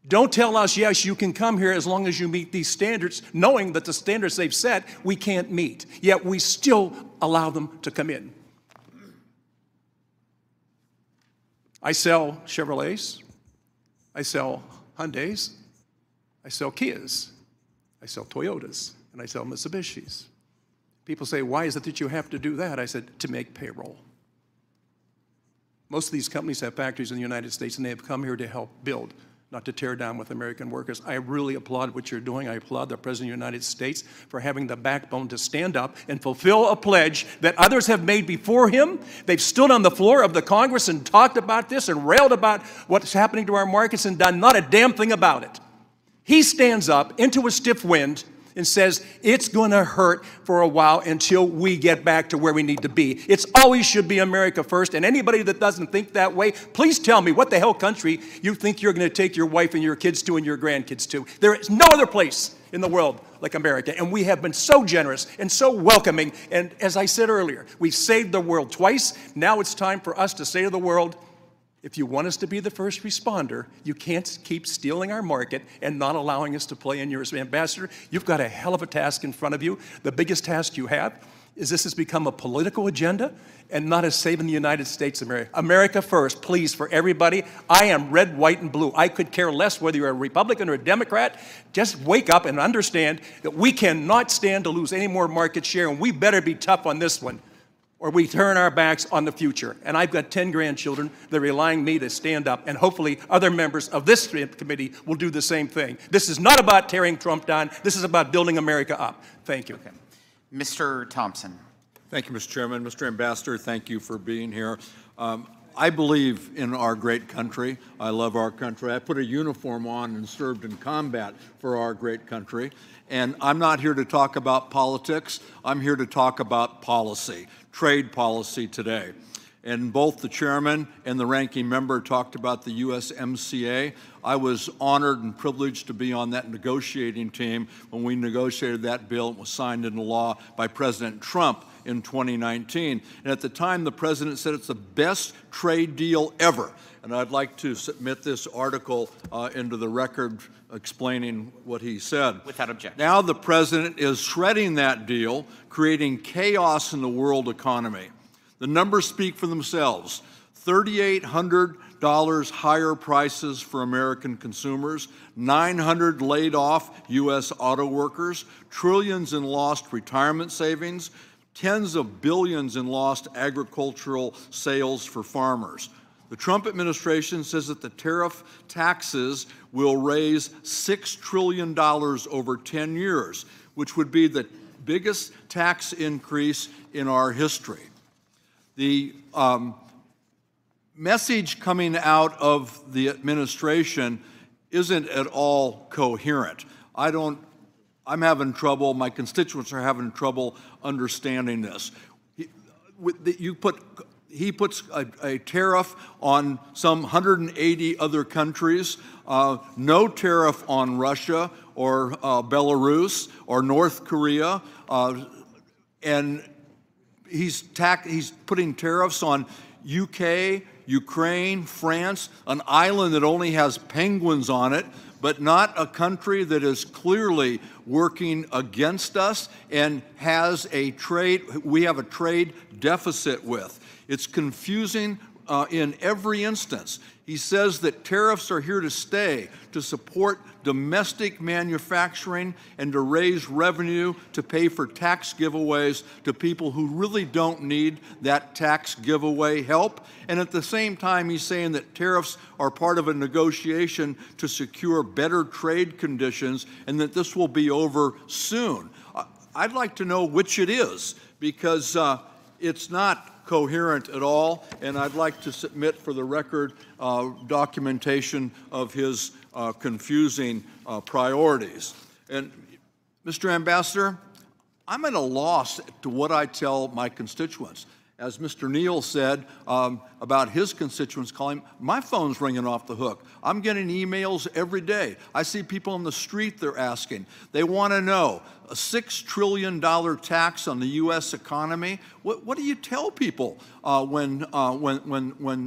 Don't tell us, yes, you can come here as long as you meet these standards, knowing that the standards they've set we can't meet. Yet we still allow them to come in. I sell Chevrolets. I sell Hyundais. I sell Kias. I sell Toyotas. And I sell Mitsubishis. People say, why is it that you have to do that? I said, to make payroll. Most of these companies have factories in the United States, and they have come here to help build, not to tear down with American workers. I really applaud what you're doing. I applaud the President of the United States for having the backbone to stand up and fulfill a pledge that others have made before him. They've stood on the floor of the Congress and talked about this and railed about what's happening to our markets and done not a damn thing about it. He stands up into a stiff wind and says, it's going to hurt for a while until we get back to where we need to be. It's always should be America first, and anybody that doesn't think that way, please tell me what the hell country you think you're going to take your wife and your kids to and your grandkids to. There is no other place in the world like America, and we have been so generous and so welcoming, and as I said earlier, we've saved the world twice. Now it's time for us to say to the world, if you want us to be the first responder, you can't keep stealing our market and not allowing us to play in yours. Ambassador, you've got a hell of a task in front of you. The biggest task you have is this has become a political agenda and not a saving the United States of America. America first, please, for everybody. I am red, white, and blue. I could care less whether you're a Republican or a Democrat. Just wake up and understand that we cannot stand to lose any more market share, and we better be tough on this one, or we turn our backs on the future. And I've got 10 grandchildren that are relying on me to stand up, and hopefully other members of this committee will do the same thing. This is not about tearing Trump down. This is about building America up. Thank you. Okay. Mr. Thompson. Thank you, Mr. Chairman. Mr. Ambassador, thank you for being here. I believe in our great country. I love our country. I put a uniform on and served in combat for our great country. And I'm not here to talk about politics. I'm here to talk about policy, trade policy today. And both the chairman and the ranking member talked about the USMCA. I was honored and privileged to be on that negotiating team when we negotiated that bill and was signed into law by President Trump in 2019. And at the time, the president said it's the best trade deal ever. And I'd like to submit this article into the record explaining what he said. Without objection. Now the president is shredding that deal, creating chaos in the world economy. The numbers speak for themselves. $3,800 higher prices for American consumers, 900 laid off U.S. auto workers, trillions in lost retirement savings, tens of billions in lost agricultural sales for farmers. The Trump administration says that the tariff taxes will raise $6 trillion over 10 years, which would be the biggest tax increase in our history. The message coming out of the administration isn't at all coherent. I'm having trouble, my constituents are having trouble understanding this. He puts a tariff on some 180 other countries, no tariff on Russia or Belarus or North Korea, and he's putting tariffs on UK, Ukraine, France, an island that only has penguins on it, but not a country that is clearly working against us and we have a trade deficit with. It's confusing in every instance. He says that tariffs are here to stay, to support domestic manufacturing and to raise revenue to pay for tax giveaways to people who really don't need that tax giveaway help. And at the same time, he's saying that tariffs are part of a negotiation to secure better trade conditions and that this will be over soon. I'd like to know which it is, because it's not coherent at all, and I'd like to submit for the record documentation of his confusing priorities. And Mr. Ambassador, I'm at a loss to what I tell my constituents. As Mr. Neal said about his constituents calling, my phone's ringing off the hook. I'm getting emails every day. I see people on the street, they're asking. They want to know, a $6 trillion tax on the U.S. economy? What do you tell people when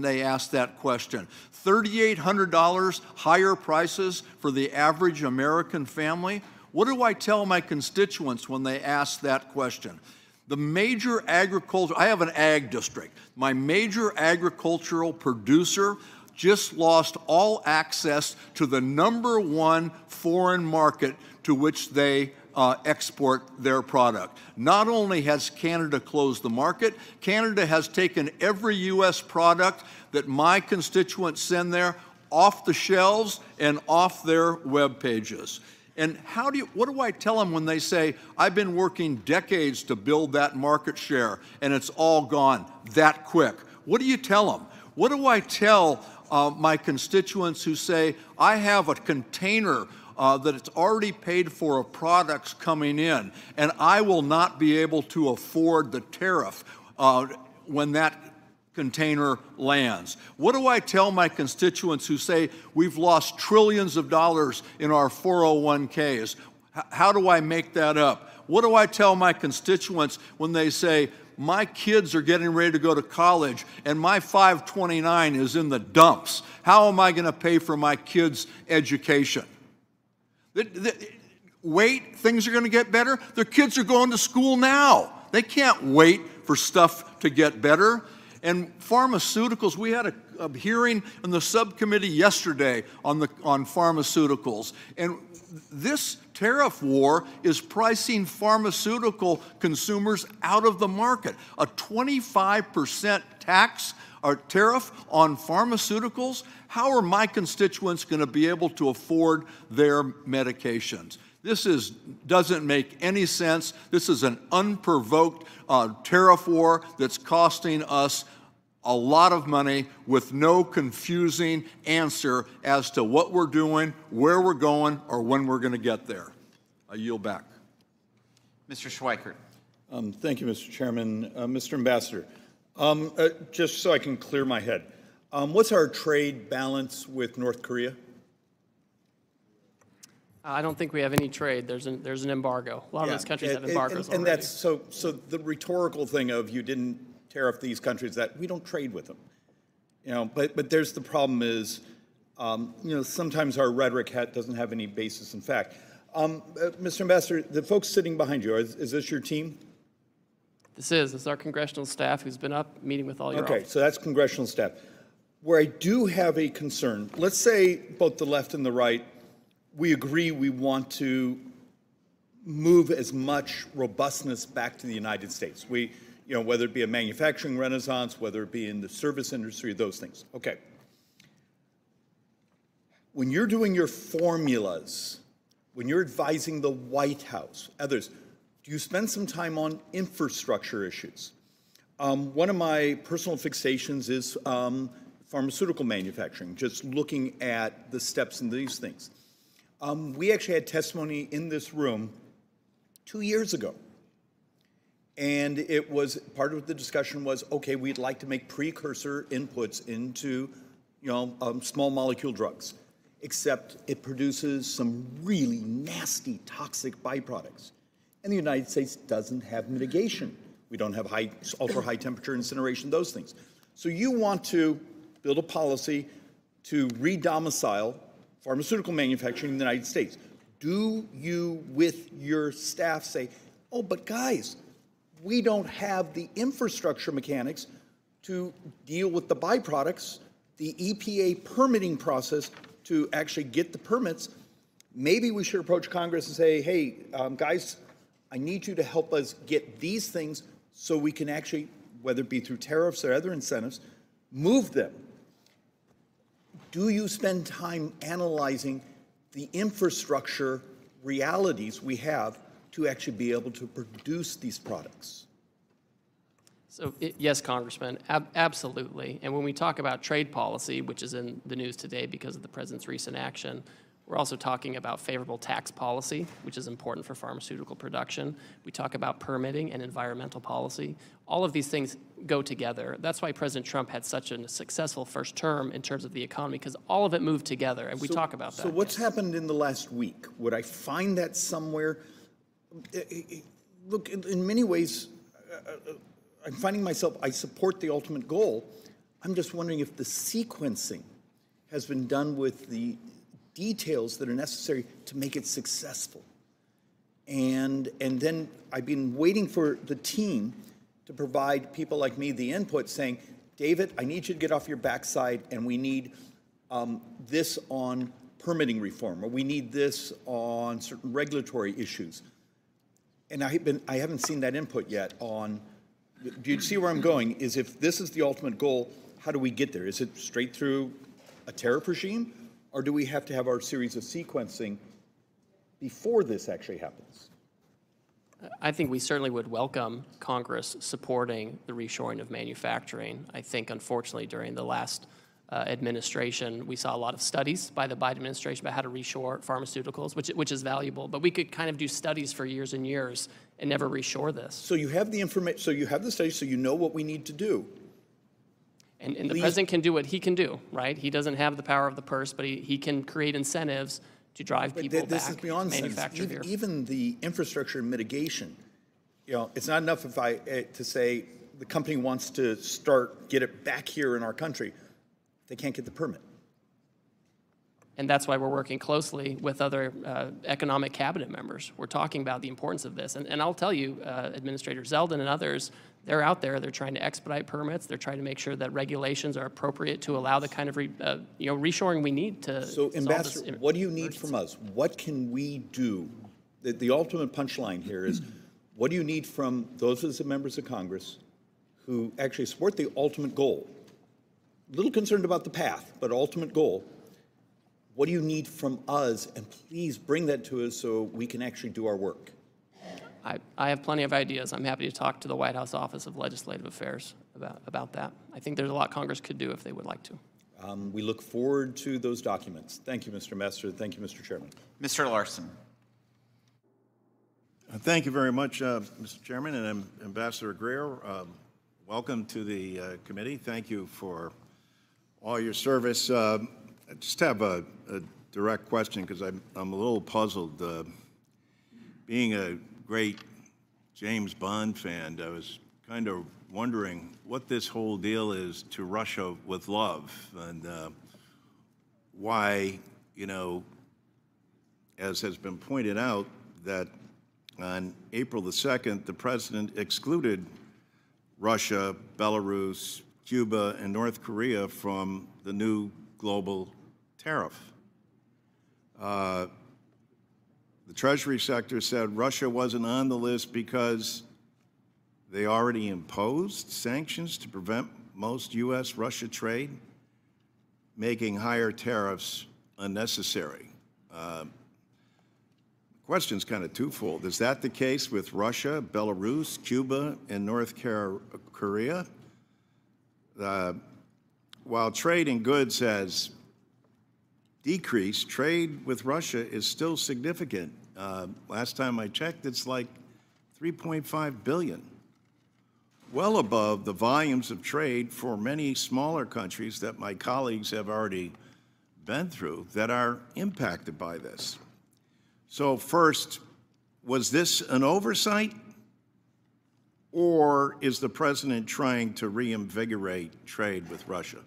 they ask that question? $3,800 higher prices for the average American family? What do I tell my constituents when they ask that question? The major agriculture, I have an ag district. My major agricultural producer just lost all access to the #1 foreign market to which they export their product. Not only has Canada closed the market, Canada has taken every U.S. product that my constituents send there off the shelves and off their web pages. And what do I tell them when they say, I've been working decades to build that market share and it's all gone that quick? What do you tell them? What do I tell my constituents who say, I have a container that it's already paid for of products coming in, and I will not be able to afford the tariff when that container lands? What do I tell my constituents who say we've lost trillions of dollars in our 401ks? How do I make that up? What do I tell my constituents when they say my kids are getting ready to go to college and my 529 is in the dumps? How am I going to pay for my kids' education? Wait, things are going to get better? Their kids are going to school now. They can't wait for stuff to get better. And pharmaceuticals, we had a hearing in the subcommittee yesterday on pharmaceuticals. And this tariff war is pricing pharmaceutical consumers out of the market. A 25% tax or tariff on pharmaceuticals? How are my constituents going to be able to afford their medications? This doesn't make any sense. This is an unprovoked tariff war that's costing us a lot of money with no confusing answer as to what we're doing, where we're going, or when we're going to get there. I yield back. Mr. Schweikert. Thank you, Mr. Chairman. Mr. Ambassador, just so I can clear my head, what's our trade balance with North Korea? I don't think we have any trade. There's an embargo. A lot of those countries have embargoes already. And that's so the rhetorical thing of you didn't tariff these countries, that we don't trade with them. You know, but there's the problem is, you know, sometimes our rhetoric doesn't have any basis in fact. Mr. Ambassador, the folks sitting behind you, is this your team? This is our congressional staff who's been up meeting with all your Okay, so that's congressional staff. Where I do have a concern, let's say both the left and the right, we agree we want to move as much robustness back to the United States. We, you know, whether it be a manufacturing renaissance, whether it be in the service industry, those things. Okay. When you're doing your formulas, when you're advising the White House, others, do you spend some time on infrastructure issues? One of my personal fixations is pharmaceutical manufacturing, just looking at the steps in these things. We actually had testimony in this room 2 years ago. And it was, part of the discussion was, okay, we'd like to make precursor inputs into, you know, small molecule drugs, except it produces some really nasty toxic byproducts. And the United States doesn't have mitigation. We don't have ultra high temperature incineration, those things. So you want to build a policy to re-domicile pharmaceutical manufacturing in the United States. Do you, with your staff, say, oh, but guys, we don't have the infrastructure mechanics to deal with the byproducts, the EPA permitting process to actually get the permits. Maybe we should approach Congress and say, hey, guys, I need you to help us get these things so we can actually, whether it be through tariffs or other incentives, move them. Do you spend time analyzing the infrastructure realities we have to actually be able to produce these products? So, yes, Congressman, absolutely. And when we talk about trade policy, which is in the news today because of the president's recent action, we're also talking about favorable tax policy, which is important for pharmaceutical production. We talk about permitting and environmental policy. All of these things go together. That's why President Trump had such a successful first term in terms of the economy, because all of it moved together, and we talk about that. So what's happened in the last week? Would I find that somewhere? Look, in many ways, I'm finding myself, I support the ultimate goal. I'm just wondering if the sequencing has been done with the details that are necessary to make it successful. And then I've been waiting for the team to provide people like me the input saying, David, I need you to get off your backside, and we need this on permitting reform, or we need this on certain regulatory issues. And I haven't seen that input yet on, do you see where I'm going? Is if this is the ultimate goal, how do we get there? Is it straight through a tariff regime? Or do we have to have our series of sequencing before this actually happens? I think we certainly would welcome Congress supporting the reshoring of manufacturing. I think, unfortunately, during the last administration, we saw a lot of studies by the Biden administration about how to reshore pharmaceuticals, which is valuable. But we could kind of do studies for years and years and never reshore this. So you have the information, so you have the studies, so you know what we need to do. And the president can do what he can do, right? He doesn't have the power of the purse, but he can create incentives to drive people This back is beyond to manufacture here. Even the infrastructure mitigation, it's not enough to say the company wants to get it back here in our country. They can't get the permit. And that's why we're working closely with other economic cabinet members. We're talking about the importance of this. And I'll tell you, Administrator Zeldin and others, they're out there. They're trying to expedite permits. They're trying to make sure that regulations are appropriate to allow the kind of reshoring we need to So, Ambassador, what do you need from us? What can we do? The ultimate punchline here is, what do you need from those of the members of Congress who actually support the ultimate goal? A little concerned about the path, but ultimate goal. What do you need from us? And please bring that to us so we can actually do our work. I have plenty of ideas. I'm happy to talk to the White House Office of Legislative Affairs about that. I think there's a lot Congress could do if they would like to. We look forward to those documents. Thank you, Mr. Ambassador. Thank you, Mr. Chairman. Mr. Larson. Thank you very much, Mr. Chairman, and Ambassador Greer. Welcome to the committee. Thank you for all your service. I just have a direct question because I'm a little puzzled. Being a great James Bond fan, I was kind of wondering what this whole deal is to Russia with love, and why, as has been pointed out, that on April the 2nd, the president excluded Russia, Belarus, Cuba, and North Korea from the new global tariff. The Treasury sector said Russia wasn't on the list because they already imposed sanctions to prevent most U.S.-Russia trade, making higher tariffs unnecessary. The question's kind of twofold. Is that the case with Russia, Belarus, Cuba, and North Korea? While trade in goods has decreased, trade with Russia is still significant. Last time I checked, it's like $3.5 billion, well above the volumes of trade for many smaller countries that my colleagues have already been through that are impacted by this. So first, was this an oversight, or is the president trying to reinvigorate trade with Russia?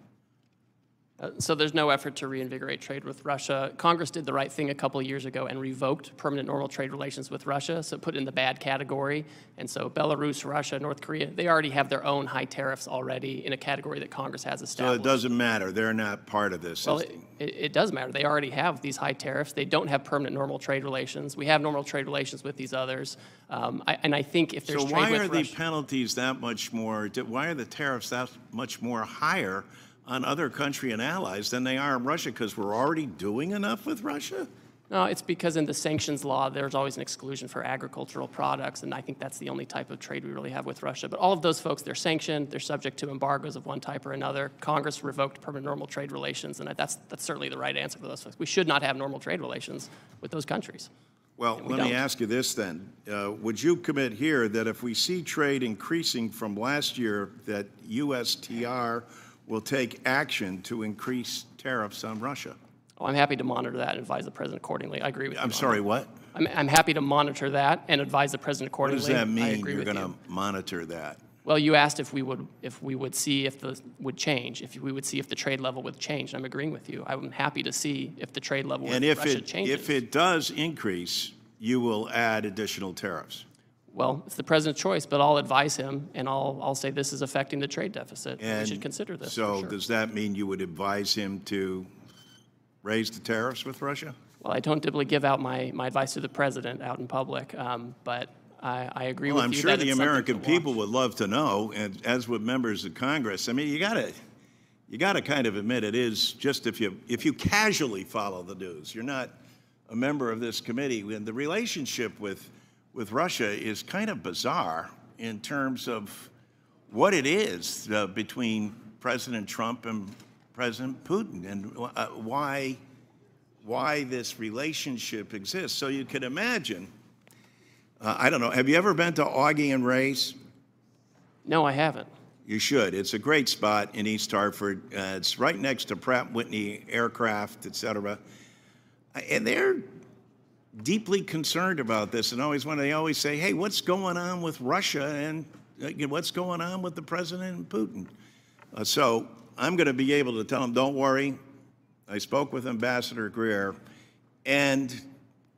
So there's no effort to reinvigorate trade with Russia. Congress did the right thing a couple of years ago and revoked permanent normal trade relations with Russia, so put it in the bad category. And so Belarus, Russia, North Korea, they already have their own high tariffs already in a category that Congress has So established. it doesn't matter. They're not part of this Well, system. it does matter. They already have these high tariffs. They don't have permanent normal trade relations. We have normal trade relations with these others. And I think if there's So trade why with are the Russia, penalties that much more, why are the tariffs that much more higher on other country and allies than they are in Russia? Because we're already doing enough with Russia? No, it's because in the sanctions law, there's always an exclusion for agricultural products, and I think that's the only type of trade we really have with Russia. But all of those folks, they're sanctioned, they're subject to embargoes of one type or another. Congress revoked permanent normal trade relations, and that's certainly the right answer for those folks. We should not have normal trade relations with those countries. Well, let me ask you this then. Would you commit here that if we see trade increasing from last year, that USTR will take action to increase tariffs on Russia? Oh, I'm happy to monitor that and advise the president accordingly. I agree with you. I'm sorry, what? I'm happy to monitor that and advise the president What accordingly. does that I mean, agree you're with going you. to monitor that? Well, you asked if we would see if the would change, if we would see if the trade level would change. I'm agreeing with you. I'm happy to see if the trade level with Russia changes. if it does increase, you will add additional tariffs. Well, it's the president's choice, but I'll advise him, and I'll say this is affecting the trade deficit. We should consider this. So for sure. does that mean you would advise him to raise the tariffs with Russia? Well, I don't typically give out my advice to the president out in public, but I agree Well, with I'm you sure that the it's something American to watch. people would love to know, and as would members of Congress. I mean, you gotta kind of admit it is just if you casually follow the news, you're not a member of this committee, and the relationship with Russia is kind of bizarre in terms of what it is between President Trump and President Putin, and why this relationship exists. So you can imagine, I don't know, have you ever been to Augie and Ray's? No, I haven't. You should. It's a great spot in East Hartford. It's right next to Pratt & Whitney Aircraft, et cetera. And they're deeply concerned about this, and they always say, hey, what's going on with Russia, and what's going on with the president and Putin? So I'm going to be able to tell them, don't worry. I spoke with Ambassador Greer, and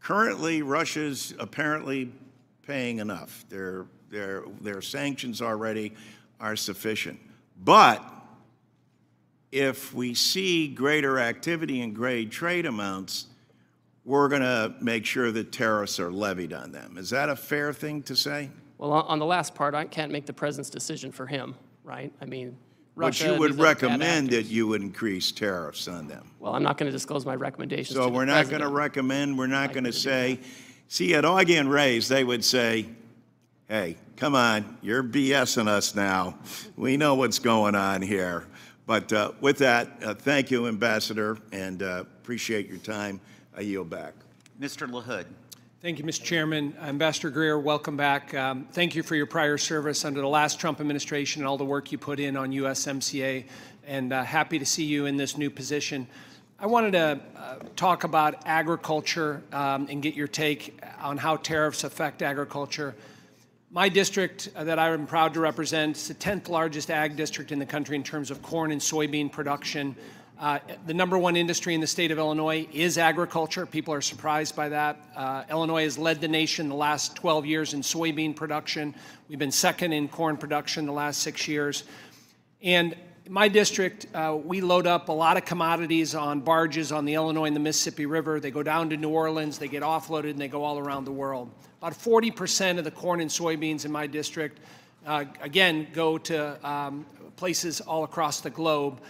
currently Russia's apparently paying enough. Their sanctions already are sufficient. But if we see greater activity and great trade amounts, we're going to make sure that tariffs are levied on them. Is that a fair thing to say? Well, on the last part, I can't make the president's decision for him, right? I mean, Russia. But you would these other bad recommend that actors. you would increase tariffs on them. Well, I'm not going to disclose my recommendations. So to the we're not going to president. recommend, we're not I going to can do say, see, at Augie and Ray's, they would say, hey, come on, you're BSing us now. We know what's going on here. But with that, thank you, Ambassador, and appreciate your time. I yield back. Mr. LaHood. Thank you, Mr. Chairman. Ambassador Greer, welcome back. Thank you for your prior service under the last Trump administration and all the work you put in on USMCA, and happy to see you in this new position. I wanted to talk about agriculture and get your take on how tariffs affect agriculture. My district that I am proud to represent is the 10th largest ag district in the country in terms of corn and soybean production. The #1 industry in the state of Illinois is agriculture. People are surprised by that. Illinois has led the nation the last 12 years in soybean production. We've been second in corn production the last 6 years. And in my district, we load up a lot of commodities on barges on the Illinois and the Mississippi River. They go down to New Orleans, they get offloaded, and they go all around the world. About 40% of the corn and soybeans in my district, again, go to places all across the globe.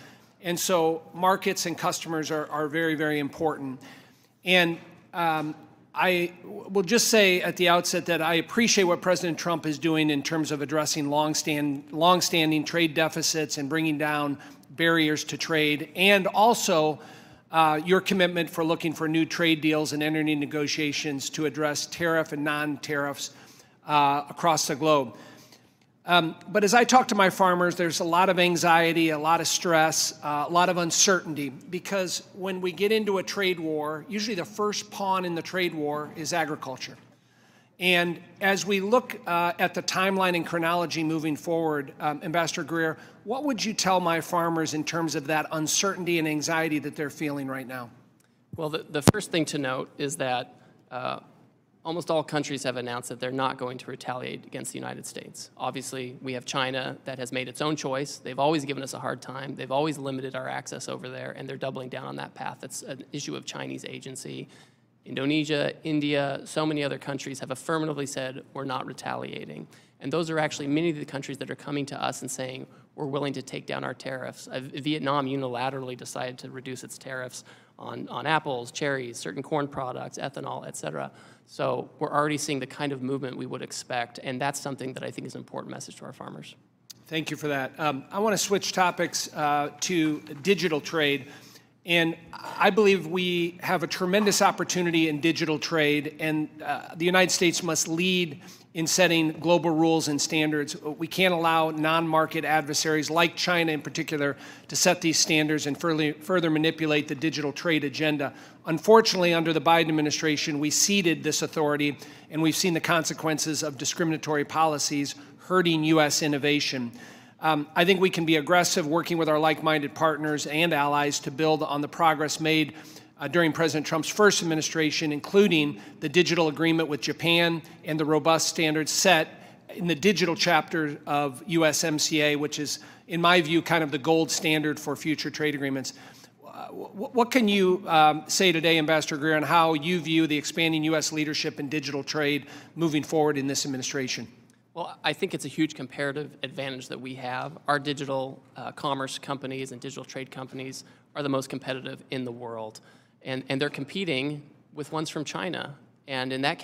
And so markets and customers are very, very important. And I will just say at the outset that I appreciate what President Trump is doing in terms of addressing long-standing trade deficits and bringing down barriers to trade, and also your commitment for looking for new trade deals and entering negotiations to address tariff and non-tariffs across the globe. But as I talk to my farmers, there's a lot of anxiety, a lot of stress, a lot of uncertainty, because when we get into a trade war, usually the first pawn in the trade war is agriculture. And as we look at the timeline and chronology moving forward, Ambassador Greer, what would you tell my farmers in terms of that uncertainty and anxiety that they're feeling right now? Well, the first thing to note is that almost all countries have announced that they're not going to retaliate against the United States. Obviously, we have China that has made its own choice. They've always given us a hard time. They've always limited our access over there, and they're doubling down on that path. It's an issue of Chinese agency. Indonesia, India, so many other countries have affirmatively said we're not retaliating. And those are actually many of the countries that are coming to us and saying we're willing to take down our tariffs. Vietnam unilaterally decided to reduce its tariffs on apples, cherries, certain corn products, ethanol, et cetera. So we're already seeing the kind of movement we would expect, and that's something that I think is an important message to our farmers. Thank you for that. I want to switch topics to digital trade. And I believe we have a tremendous opportunity in digital trade, and the United States must lead in setting global rules and standards. We can't allow non-market adversaries like China in particular to set these standards and further manipulate the digital trade agenda. Unfortunately, under the Biden administration, we ceded this authority, and we've seen the consequences of discriminatory policies hurting U.S. innovation. I think we can be aggressive working with our like-minded partners and allies to build on the progress made during President Trump's first administration, including the digital agreement with Japan and the robust standards set in the digital chapter of USMCA, which is, in my view, kind of the gold standard for future trade agreements. What can you say today, Ambassador Greer, on how you view the expanding U.S. leadership in digital trade moving forward in this administration? Well, I think it's a huge comparative advantage that we have. Our digital commerce companies and digital trade companies are the most competitive in the world. And they're competing with ones from China. And in that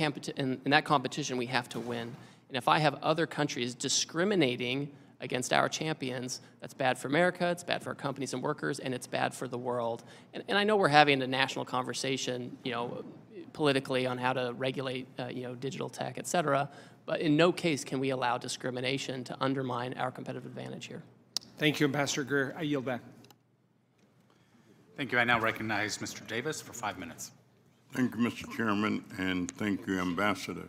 competition, we have to win. And if I have other countries discriminating against our champions, that's bad for America, it's bad for our companies and workers, and it's bad for the world. And I know we're having a national conversation, politically on how to regulate, digital tech, et cetera. But in no case can we allow discrimination to undermine our competitive advantage here. Thank you, Ambassador Greer. I yield back. Thank you. I now recognize Mr. Davis for 5 minutes. Thank you, Mr. Chairman, and thank you, Ambassador.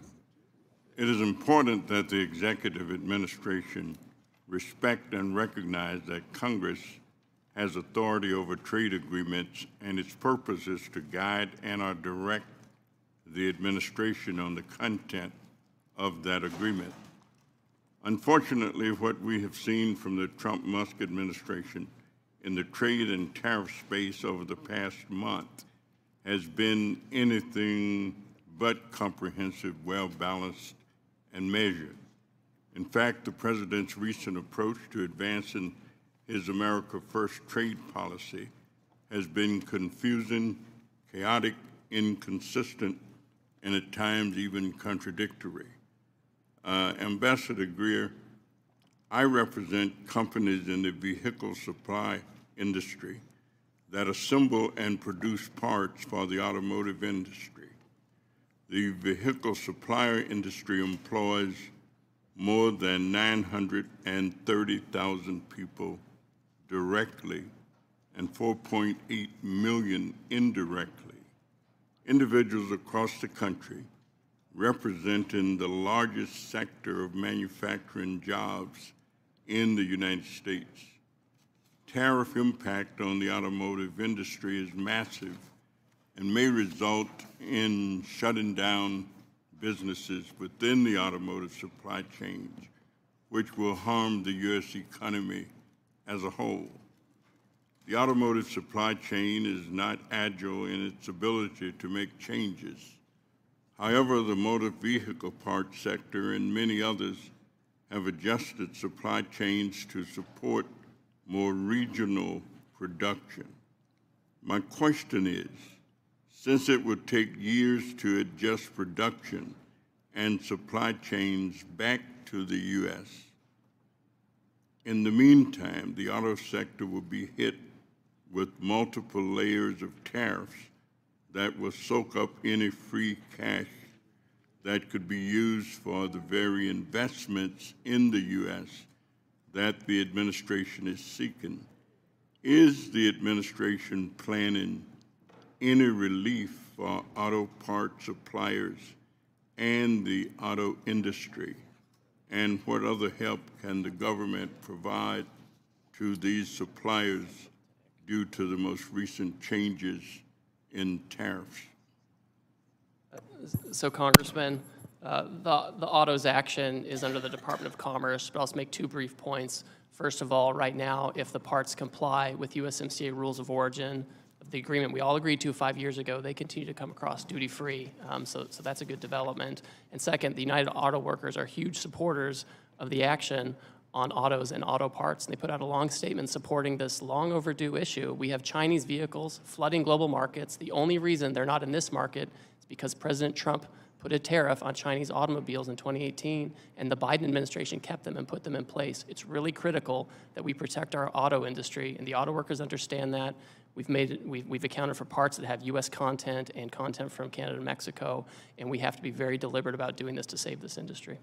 It is important that the executive administration respect and recognize that Congress has authority over trade agreements, and its purpose is to guide and/or direct the administration on the content of that agreement. Unfortunately, what we have seen from the Trump-Musk administration in the trade and tariff space over the past month has been anything but comprehensive, well-balanced, and measured. In fact, the president's recent approach to advancing his America First trade policy has been confusing, chaotic, inconsistent, and at times even contradictory. Ambassador Greer, I represent companies in the vehicle supply industry that assemble and produce parts for the automotive industry. The vehicle supplier industry employs more than 930,000 people directly and 4.8 million indirectly. Individuals across the country representing the largest sector of manufacturing jobs in the United States. Tariff impact on the automotive industry is massive and may result in shutting down businesses within the automotive supply chains, which will harm the U.S. economy as a whole. The automotive supply chain is not agile in its ability to make changes. However, the motor vehicle parts sector and many others have adjusted supply chains to support more regional production. My question is, since it would take years to adjust production and supply chains back to the U.S., in the meantime, the auto sector will be hit with multiple layers of tariffs that will soak up any free cash that could be used for the very investments in the U.S. that the administration is seeking. Is the administration planning any relief for auto part suppliers and the auto industry? And what other help can the government provide to these suppliers due to the most recent changes in tariffs? So, Congressman, the autos action is under the Department of Commerce, but I'll just make two brief points. First of all, right now, if the parts comply with USMCA rules of origin, the agreement we all agreed to 5 years ago, they continue to come across duty-free. So that's a good development. And second, the United Auto Workers are huge supporters of the action on autos and auto parts. And they put out a long statement supporting this long overdue issue. We have Chinese vehicles flooding global markets. The only reason they're not in this market is because President Trump put a tariff on Chinese automobiles in 2018, and the Biden administration kept them and put them in place. It's really critical that we protect our auto industry, and the auto workers understand that. We've accounted for parts that have U.S. content and content from Canada and Mexico, and we have to be very deliberate about doing this to save this industry.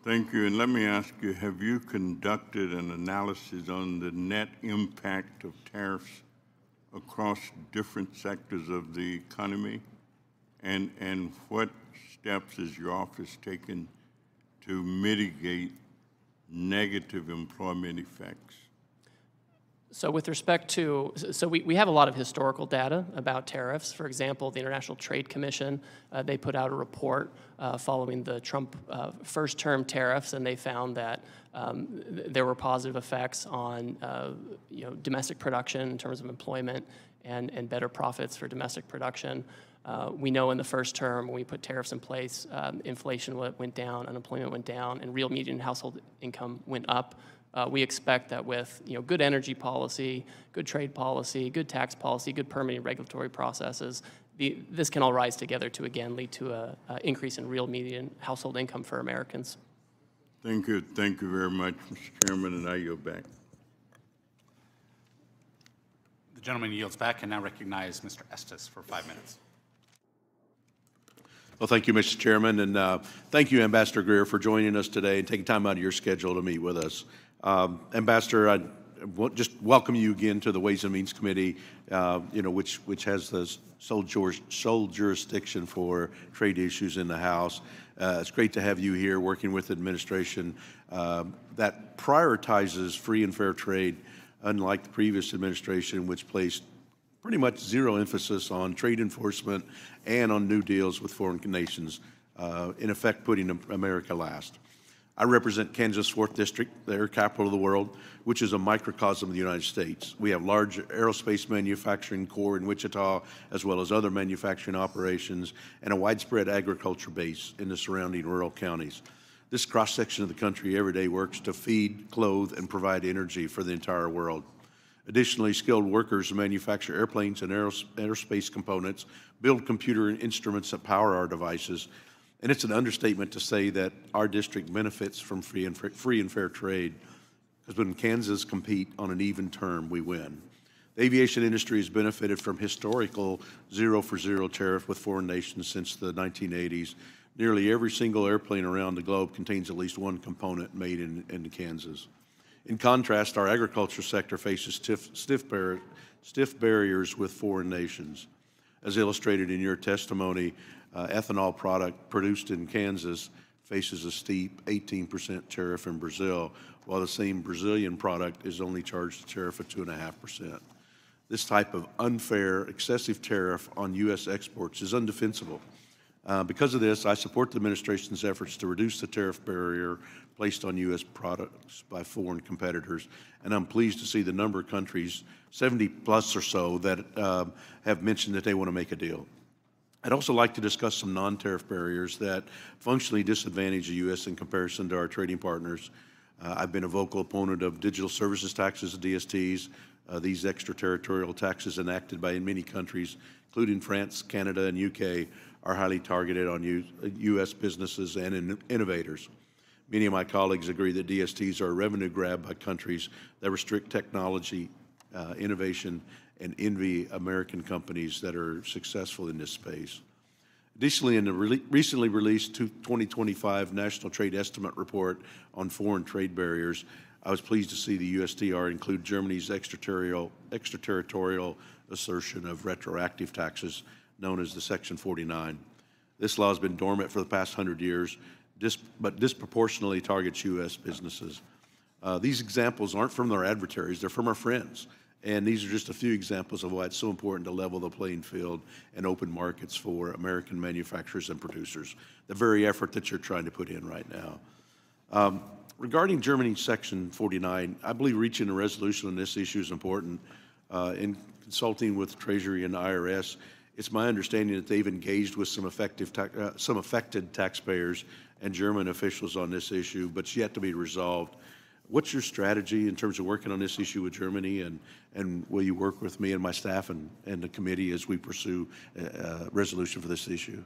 Thank you. And let me ask you, have you conducted an analysis on the net impact of tariffs across different sectors of the economy? And what steps is your office taking to mitigate negative employment effects? So with respect to, we have a lot of historical data about tariffs. For example, the International Trade Commission, they put out a report following the Trump first-term tariffs, and they found that there were positive effects on domestic production in terms of employment and better profits for domestic production. We know in the first term, when we put tariffs in place, inflation went down, unemployment went down, and real median household income went up. We expect that with good energy policy, good trade policy, good tax policy, good permitting regulatory processes, this can all rise together to again lead to an increase in real median household income for Americans. Thank you very much, Mr. Chairman, and I yield back. The gentleman yields back and now recognize Mr. Estes for 5 minutes. Well, thank you, Mr. Chairman, and thank you, Ambassador Greer, for joining us today and taking time out of your schedule to meet with us. Ambassador, I just welcome you again to the Ways and Means Committee, which has the sole jurisdiction for trade issues in the House. It's great to have you here working with the administration that prioritizes free and fair trade, unlike the previous administration, which placed pretty much zero emphasis on trade enforcement and on new deals with foreign nations, in effect putting America last. I represent Kansas 4th District, the capital of the world, which is a microcosm of the United States. We have large aerospace manufacturing core in Wichita, as well as other manufacturing operations, and a widespread agriculture base in the surrounding rural counties. This cross-section of the country every day works to feed, clothe, and provide energy for the entire world. Additionally, skilled workers manufacture airplanes and aerospace components, build computer instruments that power our devices, and it's an understatement to say that our district benefits from free and fair trade, because when Kansas compete on an even term, we win. The aviation industry has benefited from historical zero-for-zero tariff with foreign nations since the 1980s. Nearly every single airplane around the globe contains at least one component made in Kansas. In contrast, our agriculture sector faces stiff barriers with foreign nations. As illustrated in your testimony, ethanol product produced in Kansas faces a steep 18% tariff in Brazil, while the same Brazilian product is only charged a tariff of 2.5%. This type of unfair, excessive tariff on U.S. exports is undefensible. Because of this, I support the administration's efforts to reduce the tariff barrier placed on U.S. products by foreign competitors, and I'm pleased to see the number of countries, 70 plus or so, that have mentioned that they want to make a deal. I'd also like to discuss some non-tariff barriers that functionally disadvantage the U.S. in comparison to our trading partners. I've been a vocal opponent of digital services taxes, DSTs. These extraterritorial taxes enacted by many countries, including France, Canada, and UK, are highly targeted on U.S. businesses and innovators. Many of my colleagues agree that DSTs are a revenue grab by countries that restrict technology, innovation, and envy American companies that are successful in this space. Additionally, in the recently released 2025 National Trade Estimate Report on foreign trade barriers, I was pleased to see the USTR include Germany's extraterritorial assertion of retroactive taxes, known as the Section 49. This law has been dormant for the past 100 years, but disproportionately targets U.S. businesses. These examples aren't from our adversaries, they're from our friends. And these are just a few examples of why it's so important to level the playing field and open markets for American manufacturers and producers, the very effort that you're trying to put in right now. Regarding Germany's Section 49, I believe reaching a resolution on this issue is important. In consulting with Treasury and IRS, it's my understanding that they've engaged with some affected taxpayers and German officials on this issue, but it's yet to be resolved. What's your strategy in terms of working on this issue with Germany, and will you work with me and my staff and the committee as we pursue a resolution for this issue?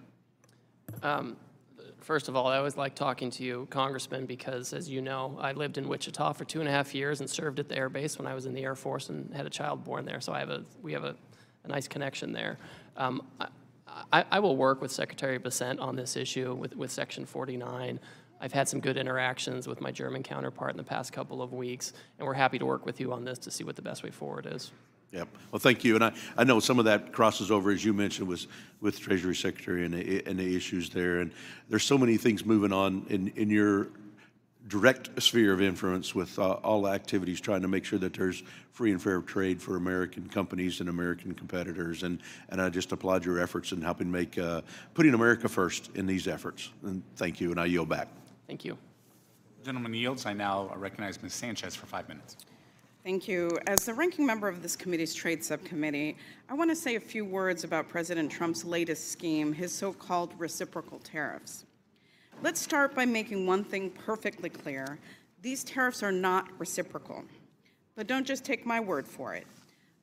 First of all, I always like talking to you, Congressman, because as you know, I lived in Wichita for 2.5 years and served at the Air Base when I was in the Air Force and had a child born there, so we have a nice connection there. I will work with Secretary Bessent on this issue with Section 49. I've had some good interactions with my German counterpart in the past couple of weeks, and we're happy to work with you on this to see what the best way forward is. Yep. Well, thank you. And I know some of that crosses over, as you mentioned, with Treasury Secretary and the issues there. And there's so many things moving on in your direct sphere of influence with all the activities trying to make sure that there's free and fair trade for American companies and American competitors. And I just applaud your efforts in helping make putting America first in these efforts. And thank you. And I yield back. Thank you. Gentleman yields. I now recognize Ms. Sanchez for 5 minutes. Thank you. As the ranking member of this committee's Trade Subcommittee, I want to say a few words about President Trump's latest scheme, his so-called reciprocal tariffs. Let's start by making one thing perfectly clear. These tariffs are not reciprocal. But don't just take my word for it.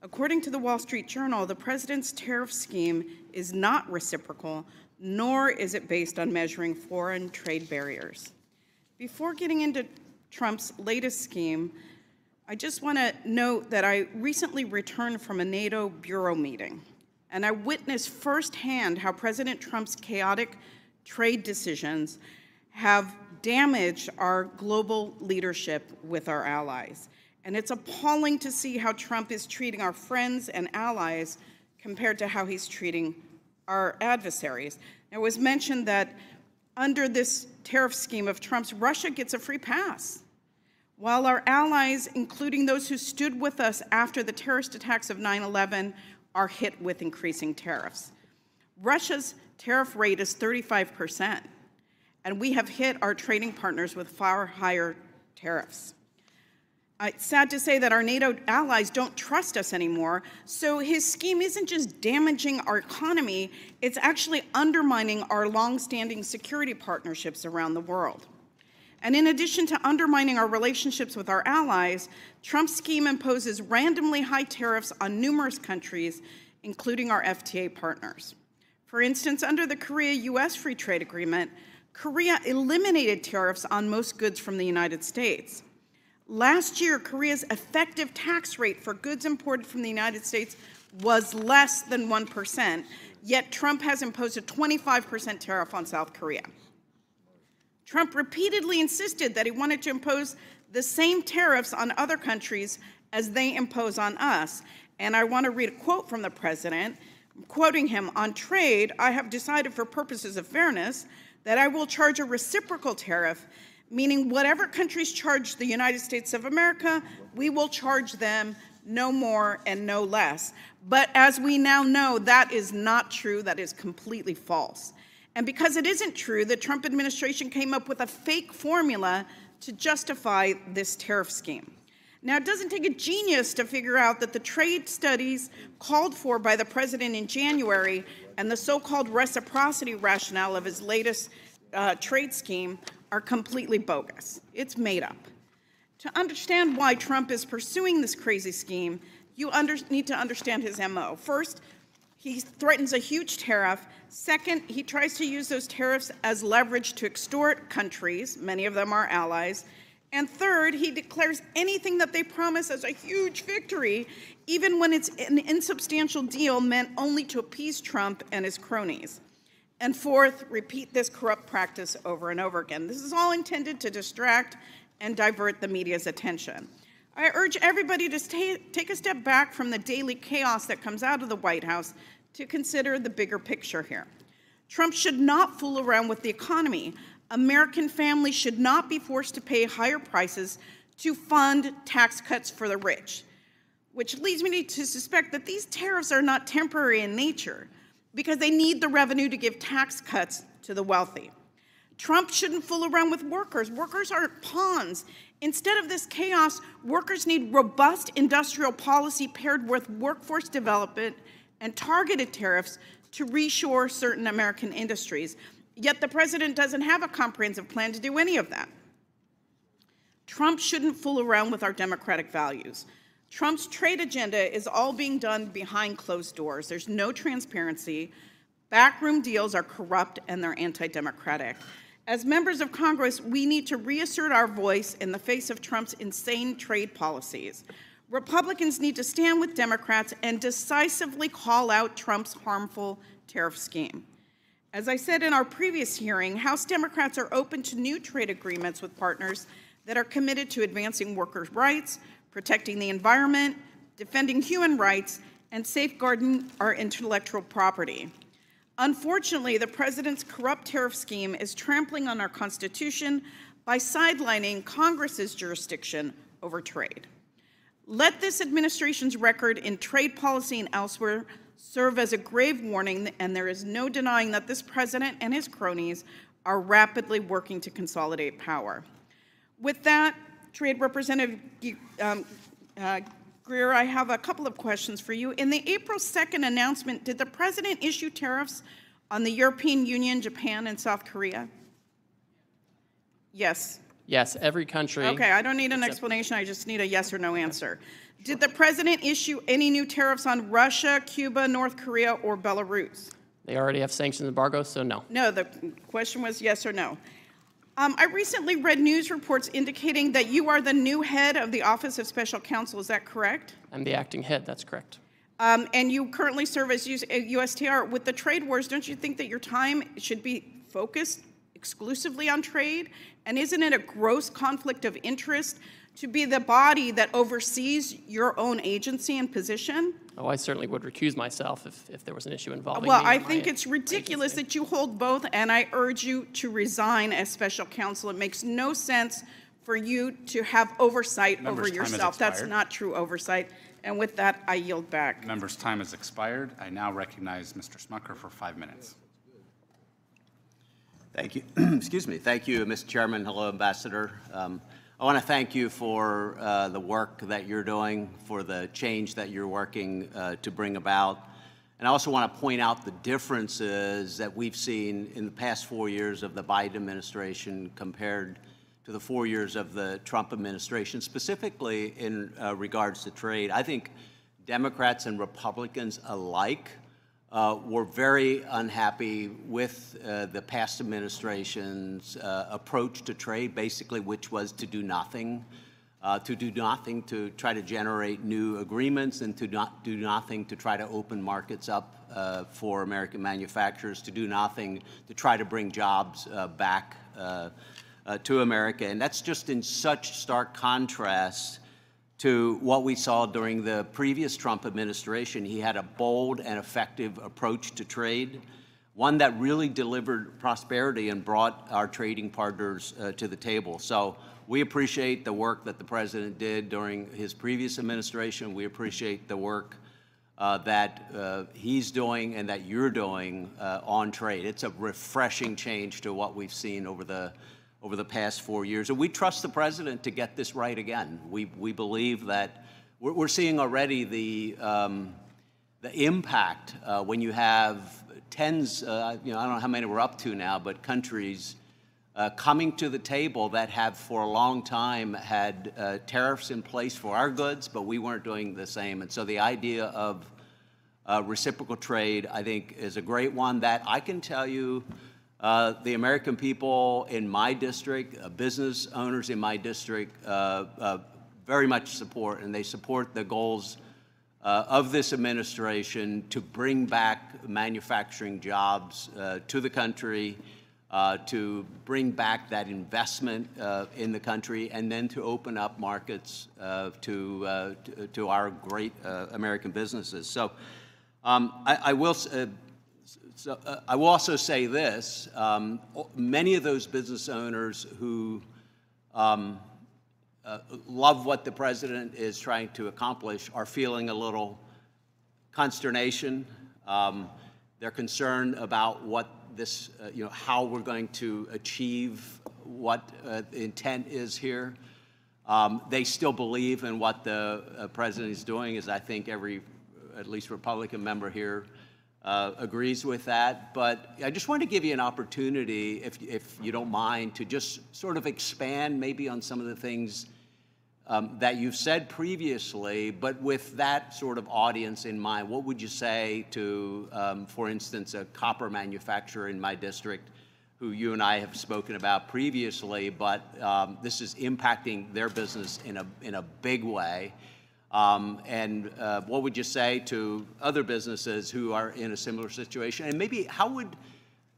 According to the Wall Street Journal, the president's tariff scheme is not reciprocal, nor is it based on measuring foreign trade barriers. Before getting into Trump's latest scheme, I just want to note that I recently returned from a NATO bureau meeting, and I witnessed firsthand how President Trump's chaotic trade decisions have damaged our global leadership with our allies. And it's appalling to see how Trump is treating our friends and allies compared to how he's treating our adversaries. It was mentioned that under this tariff scheme of Trump's, Russia gets a free pass, while our allies, including those who stood with us after the terrorist attacks of 9/11, are hit with increasing tariffs. Russia's tariff rate is 35%, and we have hit our trading partners with far higher tariffs. It's sad to say that our NATO allies don't trust us anymore, so his scheme isn't just damaging our economy, it's actually undermining our long-standing security partnerships around the world. And in addition to undermining our relationships with our allies, Trump's scheme imposes randomly high tariffs on numerous countries, including our FTA partners. For instance, under the Korea-US Free Trade Agreement, Korea eliminated tariffs on most goods from the United States. Last year, Korea's effective tax rate for goods imported from the United States was less than 1%, yet Trump has imposed a 25% tariff on South Korea. Trump repeatedly insisted that he wanted to impose the same tariffs on other countries as they impose on us. And I want to read a quote from the president, quoting him, "On trade, I have decided for purposes of fairness that I will charge a reciprocal tariff, meaning whatever countries charge the United States of America, we will charge them no more and no less." But as we now know, that is not true. That is completely false. And because it isn't true, the Trump administration came up with a fake formula to justify this tariff scheme. Now, it doesn't take a genius to figure out that the trade studies called for by the president in January and the so-called reciprocity rationale of his latest trade scheme are completely bogus. It's made up. To understand why Trump is pursuing this crazy scheme, you need to understand his MO. First, he threatens a huge tariff. Second, he tries to use those tariffs as leverage to extort countries, many of them are allies. And third, he declares anything that they promise as a huge victory, even when it's an insubstantial deal meant only to appease Trump and his cronies. And fourth, repeat this corrupt practice over and over again. This is all intended to distract and divert the media's attention. I urge everybody to take a step back from the daily chaos that comes out of the White House to consider the bigger picture here. Trump should not fool around with the economy. American families should not be forced to pay higher prices to fund tax cuts for the rich, which leads me to suspect that these tariffs are not temporary in nature because they need the revenue to give tax cuts to the wealthy. Trump shouldn't fool around with workers. Workers are pawns. Instead of this chaos, workers need robust industrial policy paired with workforce development and targeted tariffs to reshore certain American industries. Yet the president doesn't have a comprehensive plan to do any of that. Trump shouldn't fool around with our democratic values. Trump's trade agenda is all being done behind closed doors. There's no transparency. Backroom deals are corrupt and they're anti-democratic. As members of Congress, we need to reassert our voice in the face of Trump's insane trade policies. Republicans need to stand with Democrats and decisively call out Trump's harmful tariff scheme. As I said in our previous hearing, House Democrats are open to new trade agreements with partners that are committed to advancing workers' rights, protecting the environment, defending human rights, and safeguarding our intellectual property. Unfortunately, the president's corrupt tariff scheme is trampling on our Constitution by sidelining Congress's jurisdiction over trade. Let this administration's record in trade policy and elsewhere serve as a grave warning, and there is no denying that this president and his cronies are rapidly working to consolidate power. With that, Trade Representative Greer, I have a couple of questions for you. In the April 2nd announcement, did the president issue tariffs on the European Union, Japan, and South Korea? Yes. Yes, every country. Okay, I don't need an explanation. I just need a yes or no answer. Did the president issue any new tariffs on Russia, Cuba, North Korea, or Belarus? They already have sanctions embargoes, so no. No, the question was yes or no. I recently read news reports indicating that you are the new head of the Office of Special Counsel. Is that correct? I'm the acting head, that's correct. And you currently serve as USTR. With the trade wars, don't you think that your time should be focused exclusively on trade? And isn't it a gross conflict of interest to be the body that oversees your own agency and position? Oh, I certainly would recuse myself if there was an issue involving Well, me. I think it's ridiculous that you hold both, and I urge you to resign as special counsel. It makes no sense for you to have oversight over yourself. That's not true oversight. And with that, I yield back. Members' time has expired. I now recognize Mr. Smucker for 5 minutes. Thank you. Excuse me. Thank you, Mr. Chairman. Hello, Ambassador. I want to thank you for the work that you're doing, for the change that you're working to bring about. And I also want to point out the differences that we've seen in the past 4 years of the Biden administration compared to the 4 years of the Trump administration, specifically in regards to trade. I think Democrats and Republicans alike were very unhappy with the past administration's approach to trade, basically, which was to do nothing, to try to generate new agreements, and to not do nothing to try to open markets up for American manufacturers, to do nothing to try to bring jobs back to America. And that's just in such stark contrast to what we saw during the previous Trump administration. He had a bold and effective approach to trade, one that really delivered prosperity and brought our trading partners to the table. So we appreciate the work that the president did during his previous administration. We appreciate the work that he's doing and that you're doing on trade. It's a refreshing change to what we've seen over the past 4 years. And we trust the president to get this right again. We believe that we're seeing already the impact when you have tens, I don't know how many we're up to now, but countries coming to the table that have for a long time had tariffs in place for our goods, but we weren't doing the same. And so the idea of reciprocal trade, I think, is a great one that I can tell you the American people in my district, business owners in my district, very much support, and they support the goals of this administration to bring back manufacturing jobs to the country, to bring back that investment in the country, and then to open up markets to our great American businesses. So I will So I will also say this, many of those business owners who love what the president is trying to accomplish are feeling a little consternation. They're concerned about what this, how we're going to achieve what the intent is here. They still believe in what the president is doing, as I think every, at least Republican member here, agrees with that. But I just want to give you an opportunity, if you don't mind, to just sort of expand maybe on some of the things that you've said previously, but with that sort of audience in mind. What would you say to, for instance, a copper manufacturer in my district who you and I have spoken about previously, but this is impacting their business in a big way? And what would you say to other businesses who are in a similar situation? And maybe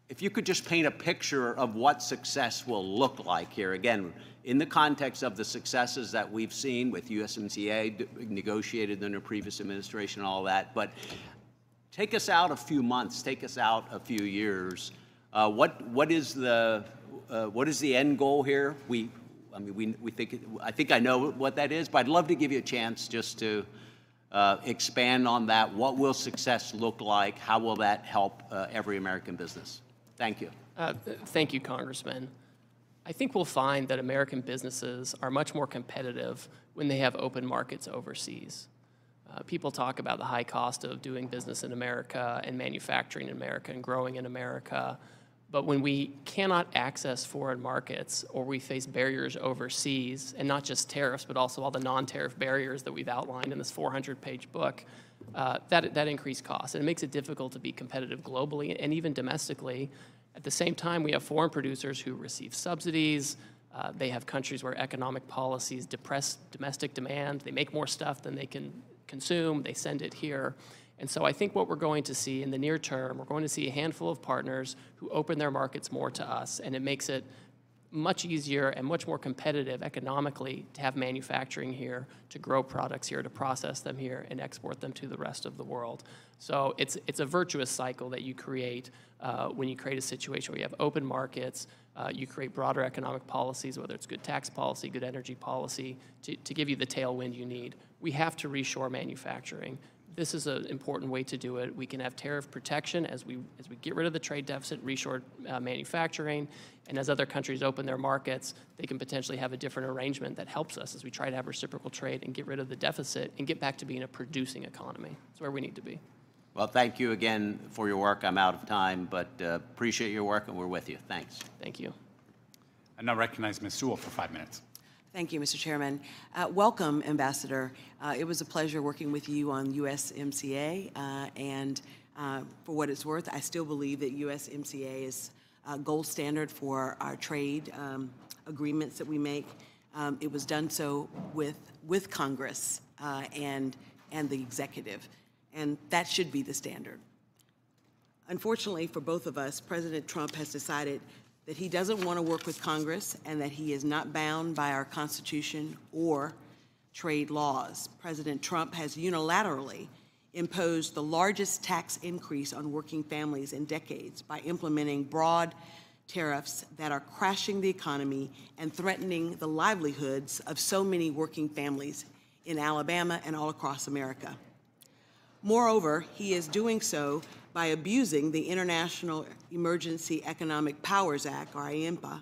if you could just paint a picture of what success will look like here, again, in the context of the successes that we've seen with USMCA, negotiated under previous administration and all that, but take us out a few months, take us out a few years. What is the end goal here? I think I know what that is, but I'd love to give you a chance just to expand on that. What will success look like? How will that help every American business? Thank you. Thank you, Congressman. I think we'll find that American businesses are much more competitive when they have open markets overseas. People talk about the high cost of doing business in America and manufacturing in America and growing in America. But when we cannot access foreign markets or we face barriers overseas, and not just tariffs, but also all the non-tariff barriers that we've outlined in this 400-page book, that increased costs. And it makes it difficult to be competitive globally and even domestically. At the same time, we have foreign producers who receive subsidies. They have countries where economic policies depress domestic demand. They make more stuff than they can consume. They send it here. And so I think what we're going to see in the near term, we're going to see a handful of partners who open their markets more to us, and it makes it much easier and much more competitive economically to have manufacturing here, to grow products here, to process them here, and export them to the rest of the world. So it's a virtuous cycle that you create when you create a situation where you have open markets, you create broader economic policies, whether it's good tax policy, good energy policy, to give you the tailwind you need. We have to reshore manufacturing. This is an important way to do it. We can have tariff protection as we get rid of the trade deficit, reshore manufacturing, and as other countries open their markets, they can potentially have a different arrangement that helps us as we try to have reciprocal trade and get rid of the deficit and get back to being a producing economy. That's where we need to be. Well, thank you again for your work. I'm out of time, but appreciate your work, and we're with you. Thanks. Thank you. I now recognize Ms. Sewell for 5 minutes. Thank you, Mr. Chairman. Welcome, Ambassador. It was a pleasure working with you on USMCA, and for what it's worth, I still believe that USMCA is a gold standard for our trade agreements that we make. It was done so with Congress and the executive, and that should be the standard. Unfortunately for both of us, President Trump has decided that he doesn't want to work with Congress and that he is not bound by our Constitution or trade laws. President Trump has unilaterally imposed the largest tax increase on working families in decades by implementing broad tariffs that are crashing the economy and threatening the livelihoods of so many working families in Alabama and all across America. Moreover, he is doing so by abusing the International Emergency Economic Powers Act, or IEMPA,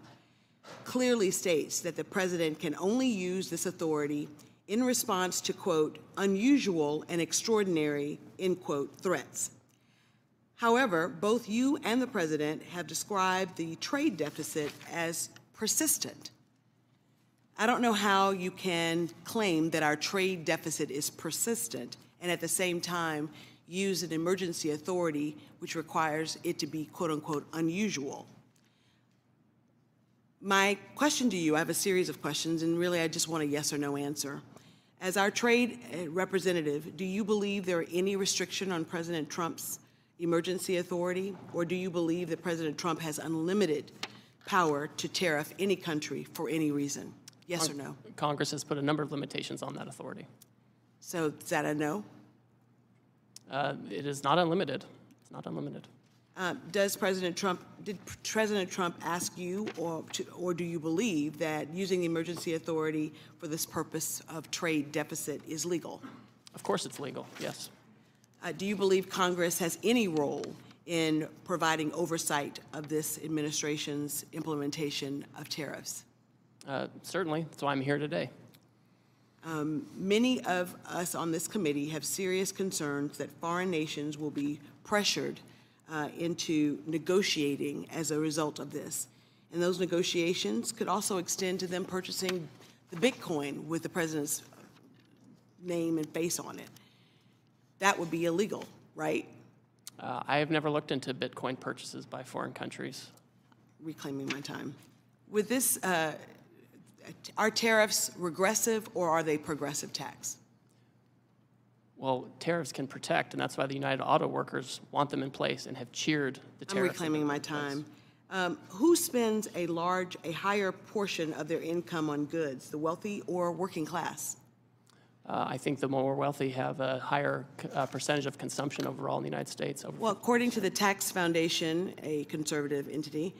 clearly states that the president can only use this authority in response to, quote, unusual and extraordinary, end quote, threats. However, both you and the president have described the trade deficit as persistent. I don't know how you can claim that our trade deficit is persistent and at the same time use an emergency authority which requires it to be, quote unquote, unusual. My question to you, I have a series of questions, and really I just want a yes or no answer. As our trade representative, do you believe there are any restriction on President Trump's emergency authority, or do you believe that President Trump has unlimited power to tariff any country for any reason? Yes or no? Congress has put a number of limitations on that authority. So is that a no? It is not unlimited. It's not unlimited. Did President Trump ask you, or do you believe that using the emergency authority for this purpose of trade deficit is legal? Of course it's legal, yes. Do you believe Congress has any role in providing oversight of this administration's implementation of tariffs? Certainly, that's why I'm here today. Many of us on this committee have serious concerns that foreign nations will be pressured into negotiating as a result of this. And those negotiations could also extend to them purchasing the Bitcoin with the president's name and face on it. That would be illegal, right? I have never looked into Bitcoin purchases by foreign countries. Reclaiming my time. With this, are tariffs regressive or are they progressive tax? Well, tariffs can protect, and that's why the United Auto Workers want them in place and have cheered the tariffs. I'm reclaiming my time. Who spends a higher portion of their income on goods, the wealthy or working class? I think the more wealthy have a higher percentage of consumption overall in the United States. Well, according to the Tax Foundation, a conservative entity,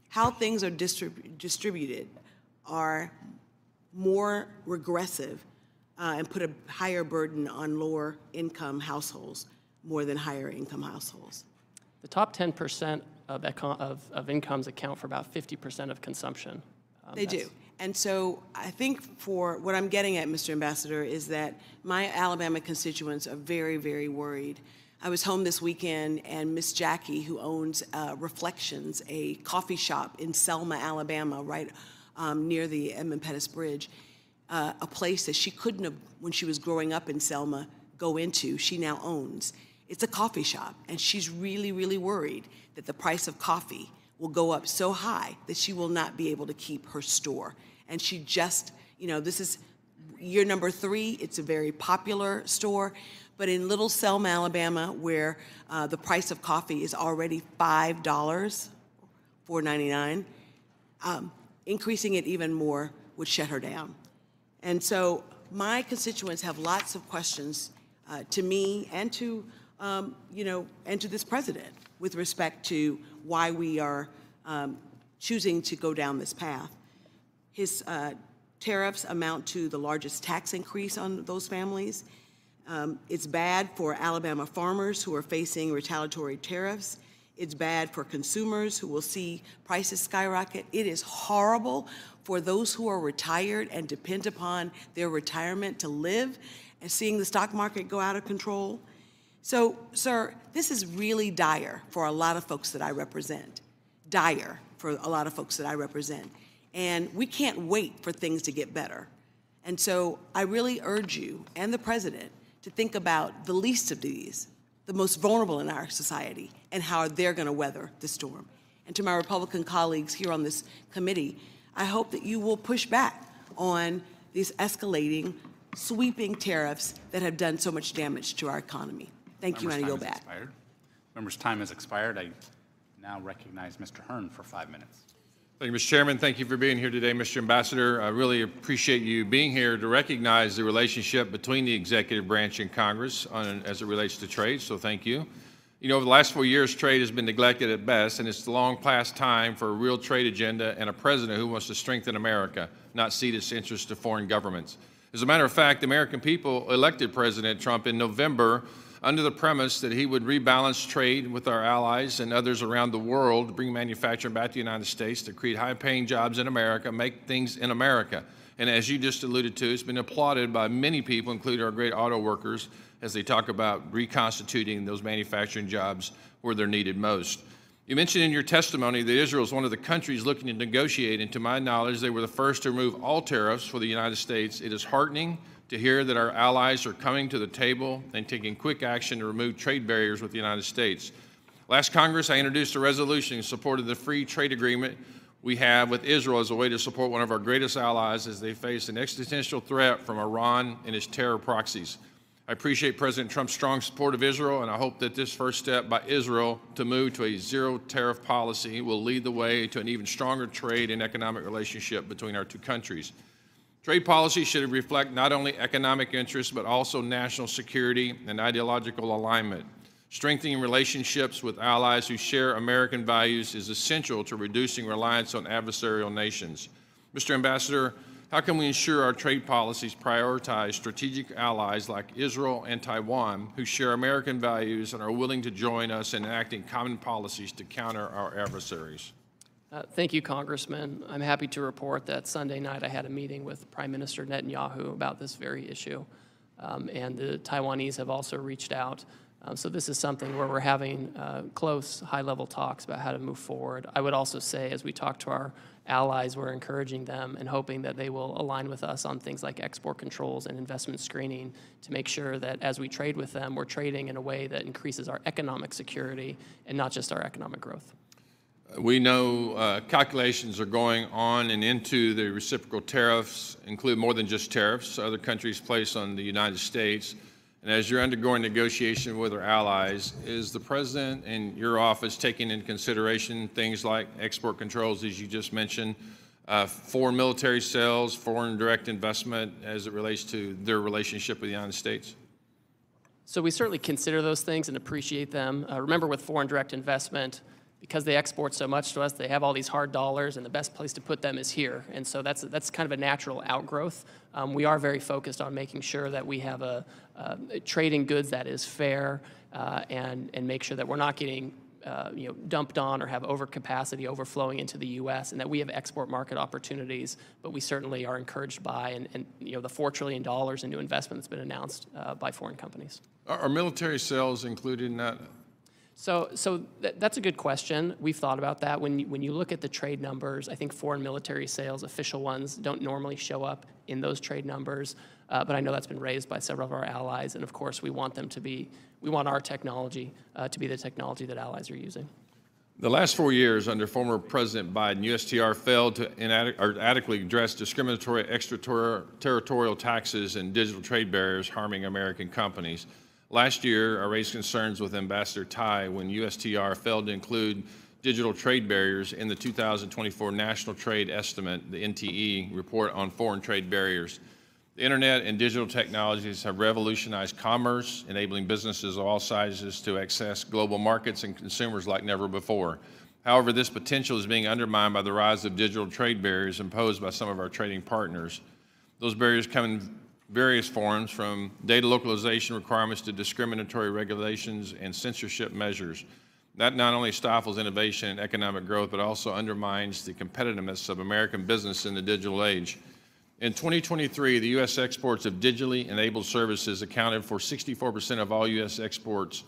how things are distributed are more regressive and put a higher burden on lower income households more than higher income households. The top 10% of incomes account for about 50% of consumption. They do. And so I think for what I'm getting at, Mr. Ambassador, is that my Alabama constituents are very, very worried. I was home this weekend, and Miss Jackie, who owns Reflections, a coffee shop in Selma, Alabama, right near the Edmund Pettus Bridge, a place that she couldn't have, when she was growing up in Selma, go into, she now owns. It's a coffee shop, and she's really, really worried that the price of coffee will go up so high that she will not be able to keep her store. And she just, this is year number 3. It's a very popular store. But in Little Selma, Alabama, where the price of coffee is already $5, $4.99, increasing it even more would shut her down. And so my constituents have lots of questions to me and to, and to this president with respect to why we are choosing to go down this path. His tariffs amount to the largest tax increase on those families. It's bad for Alabama farmers who are facing retaliatory tariffs. It's bad for consumers who will see prices skyrocket. It is horrible for those who are retired and depend upon their retirement to live, and seeing the stock market go out of control. So, sir, this is really dire for a lot of folks that I represent. Dire for a lot of folks that I represent. And we can't wait for things to get better. And so I really urge you and the president to think about the least of these, the most vulnerable in our society, and how they're going to weather the storm. And to my Republican colleagues here on this committee, I hope that you will push back on these escalating, sweeping tariffs that have done so much damage to our economy. Thank you, and I yield back. Members' time has expired. I now recognize Mr. Hearn for 5 minutes. Thank you, Mr. Chairman. Thank you for being here today, Mr. Ambassador. I really appreciate you being here to recognize the relationship between the executive branch and Congress as it relates to trade, so thank you. Over the last 4 years, trade has been neglected at best, and it's the long past time for a real trade agenda and a president who wants to strengthen America, not cede its interests to foreign governments. As a matter of fact, the American people elected President Trump in November under the premise that he would rebalance trade with our allies and others around the world to bring manufacturing back to the United States, to create high-paying jobs in America, make things in America. And as you just alluded to, it's been applauded by many people, including our great auto workers, as they talk about reconstituting those manufacturing jobs where they're needed most. You mentioned in your testimony that Israel is one of the countries looking to negotiate, and to my knowledge, they were the first to remove all tariffs for the United States. It is heartening to hear that our allies are coming to the table and taking quick action to remove trade barriers with the United States. Last Congress, I introduced a resolution in support of the free trade agreement we have with Israel as a way to support one of our greatest allies as they face an existential threat from Iran and its terror proxies. I appreciate President Trump's strong support of Israel, and I hope that this first step by Israel to move to a zero-tariff policy will lead the way to an even stronger trade and economic relationship between our two countries. Trade policy should reflect not only economic interests, but also national security and ideological alignment. Strengthening relationships with allies who share American values is essential to reducing reliance on adversarial nations. Mr. Ambassador, how can we ensure our trade policies prioritize strategic allies like Israel and Taiwan who share American values and are willing to join us in enacting common policies to counter our adversaries? Thank you, Congressman. I'm happy to report that Sunday night I had a meeting with Prime Minister Netanyahu about this very issue, and the Taiwanese have also reached out. So this is something where we're having close, high-level talks about how to move forward. I would also say, as we talk to our allies, we're encouraging them and hoping that they will align with us on things like export controls and investment screening to make sure that as we trade with them, we're trading in a way that increases our economic security and not just our economic growth. We know calculations are going on and into the reciprocal tariffs, include more than just tariffs other countries place on the United States. And as you're undergoing negotiation with our allies, is the President and your office taking into consideration things like export controls, as you just mentioned, foreign military sales, foreign direct investment as it relates to their relationship with the United States? So we certainly consider those things and appreciate them. Remember, with foreign direct investment, because they export so much to us, they have all these hard dollars, and the best place to put them is here. And so that's kind of a natural outgrowth. We are very focused on making sure that we have a trading goods that is fair and make sure that we're not getting dumped on or have overcapacity overflowing into the U.S. and that we have export market opportunities. But we certainly are encouraged by and the $4 trillion in new investment that's been announced by foreign companies. Are military sales included in that? So that's a good question. We've thought about that. When you look at the trade numbers, I think foreign military sales, official ones, don't normally show up in those trade numbers. But I know that's been raised by several of our allies. And of course, we want our technology to be the technology that allies are using. The last 4 years under former President Biden, USTR failed to adequately address discriminatory extraterritorial taxes and digital trade barriers harming American companies. Last year, I raised concerns with Ambassador Tai when USTR failed to include digital trade barriers in the 2024 National Trade Estimate, the NTE, report on foreign trade barriers. The internet and digital technologies have revolutionized commerce, enabling businesses of all sizes to access global markets and consumers like never before. However, this potential is being undermined by the rise of digital trade barriers imposed by some of our trading partners. Those barriers come in various forms, from data localization requirements to discriminatory regulations and censorship measures. That not only stifles innovation and economic growth, but also undermines the competitiveness of American business in the digital age. In 2023, the U.S. exports of digitally enabled services accounted for 64% of all U.S. exports,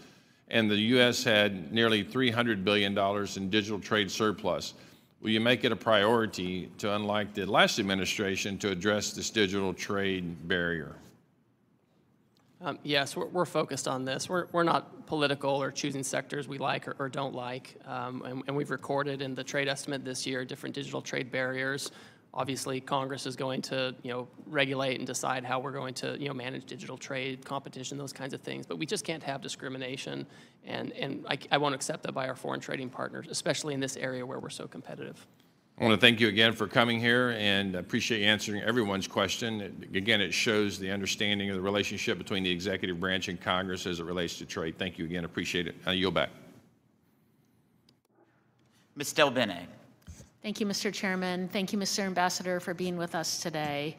and the U.S. had nearly $300 billion in digital trade surplus. Will you make it a priority to, unlike the last administration, to address this digital trade barrier? Yes, we're focused on this. We're not political or choosing sectors we like or don't like. And we've recorded in the trade estimate this year different digital trade barriers. Obviously, Congress is going to regulate and decide how we're going to manage digital trade, competition, those kinds of things. But we just can't have discrimination, and I won't accept that by our foreign trading partners, especially in this area where we're so competitive. I want to thank you again for coming here, and I appreciate you answering everyone's question. Again, it shows the understanding of the relationship between the executive branch and Congress as it relates to trade. Thank you again. Appreciate it. I yield back. Ms. Del Bene. Thank you, Mr. Chairman. Thank you, Mr. Ambassador, for being with us today.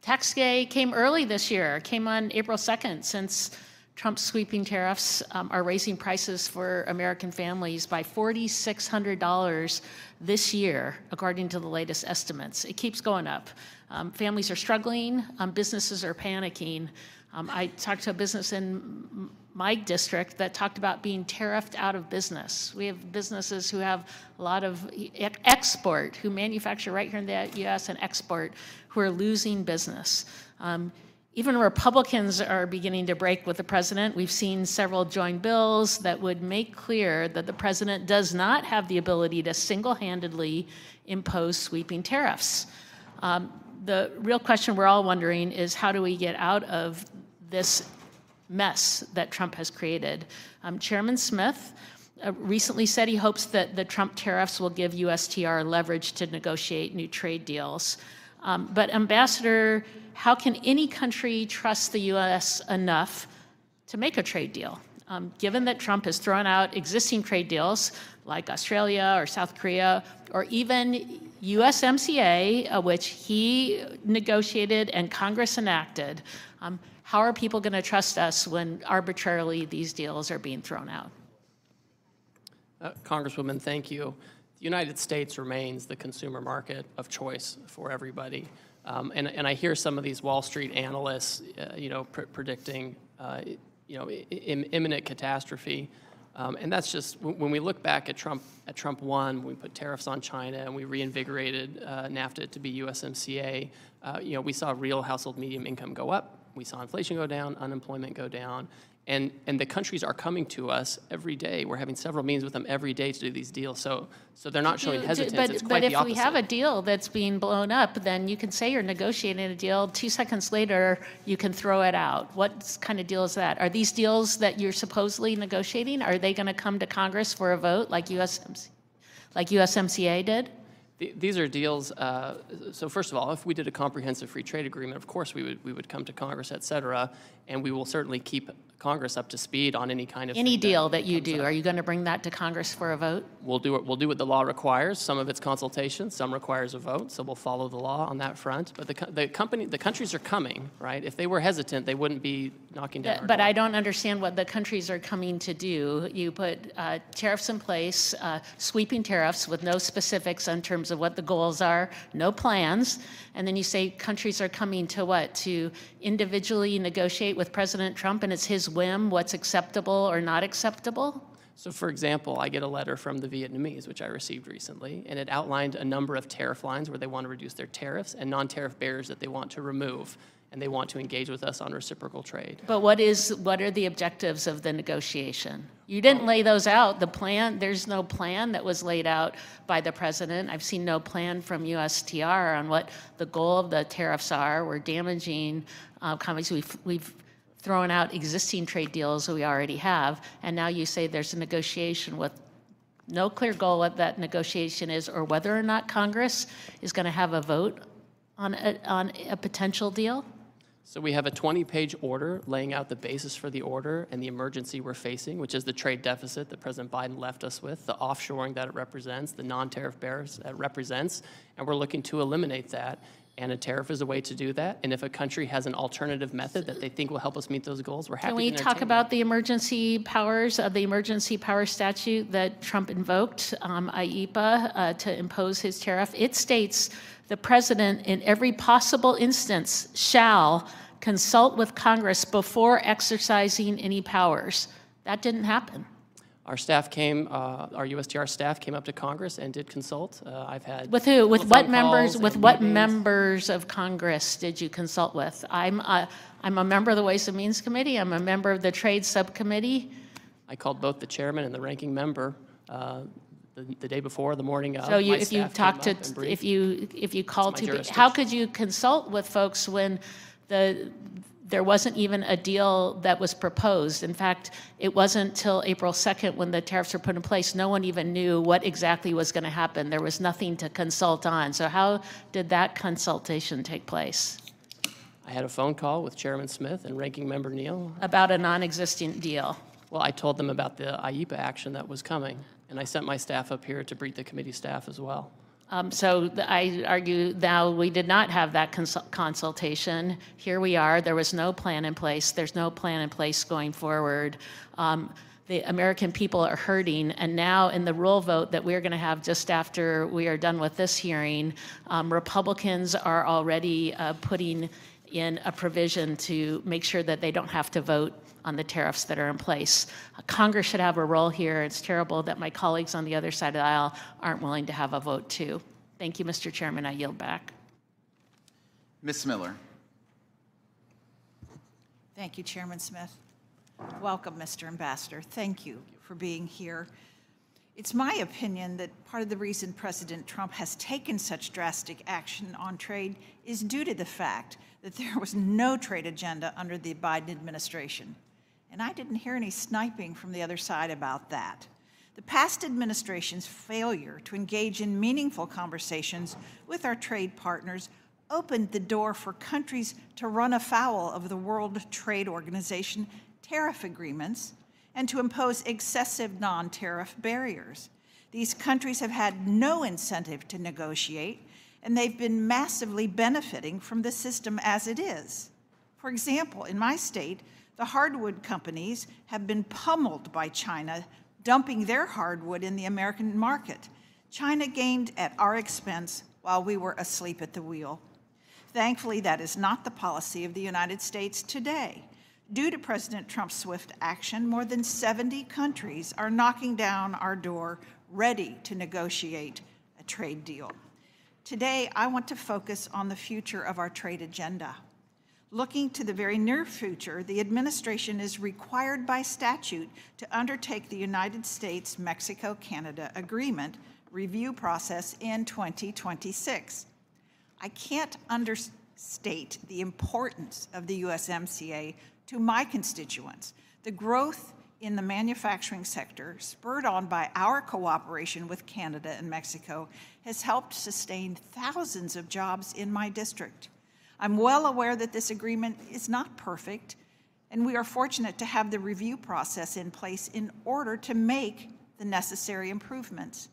Tax day came early this year, came on April 2nd, since Trump's sweeping tariffs are raising prices for American families by $4,600 this year, according to the latest estimates. It keeps going up. Families are struggling, businesses are panicking. I talked to a business in my district that talked about being tariffed out of business. We have businesses who have a lot of export, who manufacture right here in the U.S. and export, who are losing business. Even Republicans are beginning to break with the president. We've seen several joint bills that would make clear that the president does not have the ability to single-handedly impose sweeping tariffs. The real question we're all wondering is, how do we get out of this mess that Trump has created? Chairman Smith recently said he hopes that the Trump tariffs will give USTR leverage to negotiate new trade deals. But Ambassador, how can any country trust the U.S. enough to make a trade deal? Given that Trump has thrown out existing trade deals like Australia or South Korea, or even USMCA, which he negotiated and Congress enacted, how are people going to trust us when arbitrarily these deals are being thrown out? Congresswoman, thank you. The United States remains the consumer market of choice for everybody. And I hear some of these Wall Street analysts, predicting, imminent catastrophe. And that's just, when we look back at Trump 1, we put tariffs on China and we reinvigorated NAFTA to be USMCA, we saw real household medium income go up. We saw inflation go down, unemployment go down. And the countries are coming to us every day. We're having several meetings with them every day to do these deals. So they're not showing hesitance. It's quite the opposite. But if we have a deal that's being blown up, then you can say you're negotiating a deal. 2 seconds later, you can throw it out. What kind of deal is that? Are these deals that you're supposedly negotiating, are they going to come to Congress for a vote like USMCA did? These are deals, so first of all, if we did a comprehensive free trade agreement, of course we would come to Congress, et cetera, and we will certainly keep Congress up to speed on any kind of any deal that you do. Are you going to bring that to Congress for a vote? We'll do what the law requires. Some of it's consultation, some requires a vote, so we'll follow the law on that front. But the countries are coming, right? If they were hesitant, they wouldn't be knocking down our But door. I don't understand what the countries are coming to do. You put tariffs in place, sweeping tariffs with no specifics in terms of what the goals are, no plans, and then you say countries are coming to what? To individually negotiate with President Trump, and it's his whim what's acceptable or not acceptable? So for example, I get a letter from the Vietnamese, which I received recently, and it outlined a number of tariff lines where they want to reduce their tariffs and non-tariff barriers that they want to remove, and they want to engage with us on reciprocal trade. But what are the objectives of the negotiation? You didn't lay those out. The plan, there's no plan that was laid out by the president. I've seen no plan from USTR on what the goal of the tariffs are. We're damaging companies. We've thrown out existing trade deals that we already have, and now you say there's a negotiation with no clear goal what that negotiation is or whether or not Congress is going to have a vote on a potential deal? So we have a 20-page order laying out the basis for the order and the emergency we're facing, which is the trade deficit that President Biden left us with, the offshoring that it represents, the non-tariff barriers it represents, and we're looking to eliminate that. And a tariff is a way to do that. And if a country has an alternative method that they think will help us meet those goals, we're happy to entertain. Can we talk about the emergency powers of the emergency power statute that Trump invoked, IEPA, to impose his tariff? It states the president, in every possible instance, shall consult with Congress before exercising any powers. That didn't happen. Our staff came, our USTR staff came up to Congress and did consult. I've had with who? With what members? With what meetings. Members of Congress did you consult with? I'm a member of the Ways and Means Committee. I'm a member of the Trade Subcommittee. I called both the chairman and the ranking member the day before, the morning of. So if you called to, how could you consult with folks when there wasn't even a deal that was proposed? In fact, it wasn't till April 2nd when the tariffs were put in place. No one even knew what exactly was going to happen. There was nothing to consult on. So how did that consultation take place? I had a phone call with Chairman Smith and Ranking Member Neal. About a non-existent deal? Well, I told them about the IEPA action that was coming, and I sent my staff up here to brief the committee staff as well. So I argue now we did not have that consultation. Here we are. There was no plan in place. There's no plan in place going forward. The American people are hurting, and now in the rule vote that we're going to have just after we are done with this hearing, Republicans are already putting in a provision to make sure that they don't have to vote on the tariffs that are in place. Congress should have a role here. It's terrible that my colleagues on the other side of the aisle aren't willing to have a vote too. Thank you, Mr. Chairman. I yield back. Ms. Miller. Thank you, Chairman Smith. Welcome, Mr. Ambassador. Thank you for being here. It's my opinion that part of the reason President Trump has taken such drastic action on trade is due to the fact that there was no trade agenda under the Biden administration. And I didn't hear any sniping from the other side about that. The past administration's failure to engage in meaningful conversations with our trade partners opened the door for countries to run afoul of the World Trade Organization tariff agreements and to impose excessive non-tariff barriers. These countries have had no incentive to negotiate, and they've been massively benefiting from the system as it is. For example, in my state, the hardwood companies have been pummeled by China, dumping their hardwood in the American market. China gained at our expense while we were asleep at the wheel. Thankfully, that is not the policy of the United States today. Due to President Trump's swift action, more than 70 countries are knocking down our door, ready to negotiate a trade deal. Today, I want to focus on the future of our trade agenda. Looking to the very near future, the administration is required by statute to undertake the United States-Mexico-Canada Agreement review process in 2026. I can't understate the importance of the USMCA to my constituents. The growth in the manufacturing sector, spurred on by our cooperation with Canada and Mexico, has helped sustain thousands of jobs in my district. I'm well aware that this agreement is not perfect, and we are fortunate to have the review process in place in order to make the necessary improvements.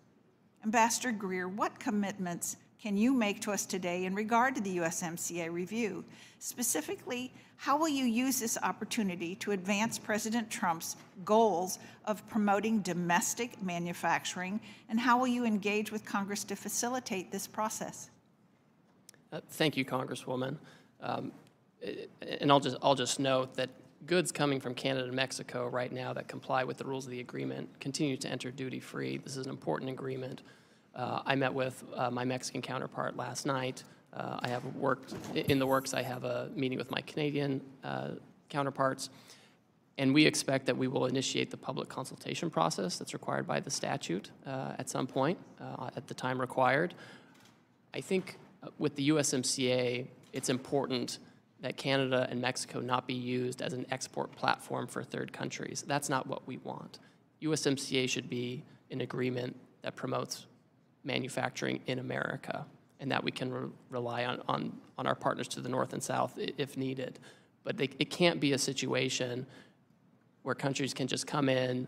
Ambassador Greer, what commitments can you make to us today in regard to the USMCA review? Specifically, how will you use this opportunity to advance President Trump's goals of promoting domestic manufacturing, and how will you engage with Congress to facilitate this process? Thank you, Congresswoman. And I'll just note that goods coming from Canada and Mexico right now that comply with the rules of the agreement continue to enter duty-free. This is an important agreement. I met with my Mexican counterpart last night. I have worked in the works. I have a meeting with my Canadian counterparts, and we expect that we will initiate the public consultation process that's required by the statute at some point at the time required. I think with the USMCA, it's important that Canada and Mexico not be used as an export platform for third countries. That's not what we want. USMCA should be an agreement that promotes manufacturing in America, and that we can rely on our partners to the north and south if needed. But it can't be a situation where countries can just come in,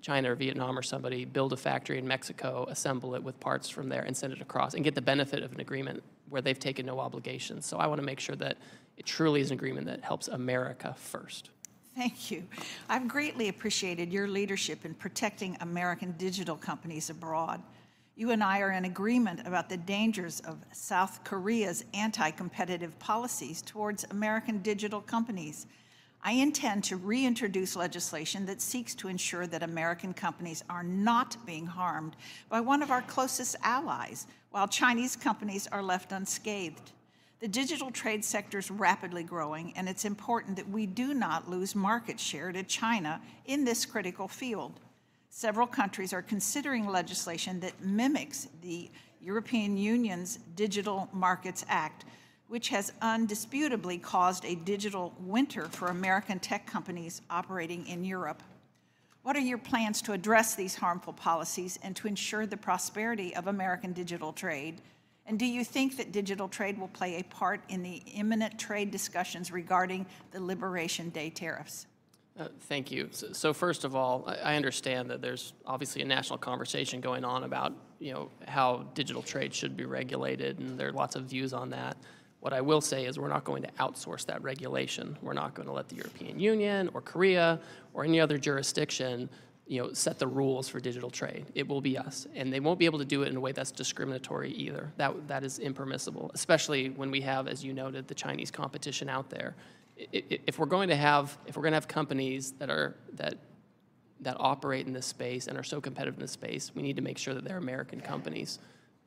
China or Vietnam or somebody, build a factory in Mexico, assemble it with parts from there, and send it across, and get the benefit of an agreement where they've taken no obligations. So I want to make sure that it truly is an agreement that helps America first. Thank you. I've greatly appreciated your leadership in protecting American digital companies abroad. You and I are in agreement about the dangers of South Korea's anti-competitive policies towards American digital companies. I intend to reintroduce legislation that seeks to ensure that American companies are not being harmed by one of our closest allies, while Chinese companies are left unscathed. The digital trade sector is rapidly growing, and it's important that we do not lose market share to China in this critical field. Several countries are considering legislation that mimics the European Union's Digital Markets Act, which has undisputably caused a digital winter for American tech companies operating in Europe. What are your plans to address these harmful policies and to ensure the prosperity of American digital trade? And do you think that digital trade will play a part in the imminent trade discussions regarding the Liberation Day tariffs? Thank you. So first of all, I understand that there's obviously a national conversation going on about how digital trade should be regulated, and there are lots of views on that. What I will say is we're not going to outsource that regulation. We're not going to let the European Union or Korea or any other jurisdiction set the rules for digital trade. It will be us, and they won't be able to do it in a way that's discriminatory either. That is impermissible, especially when we have, as you noted, the Chinese competition out there. If we're going to have companies that operate in this space and are so competitive in this space, we need to make sure that they're American companies,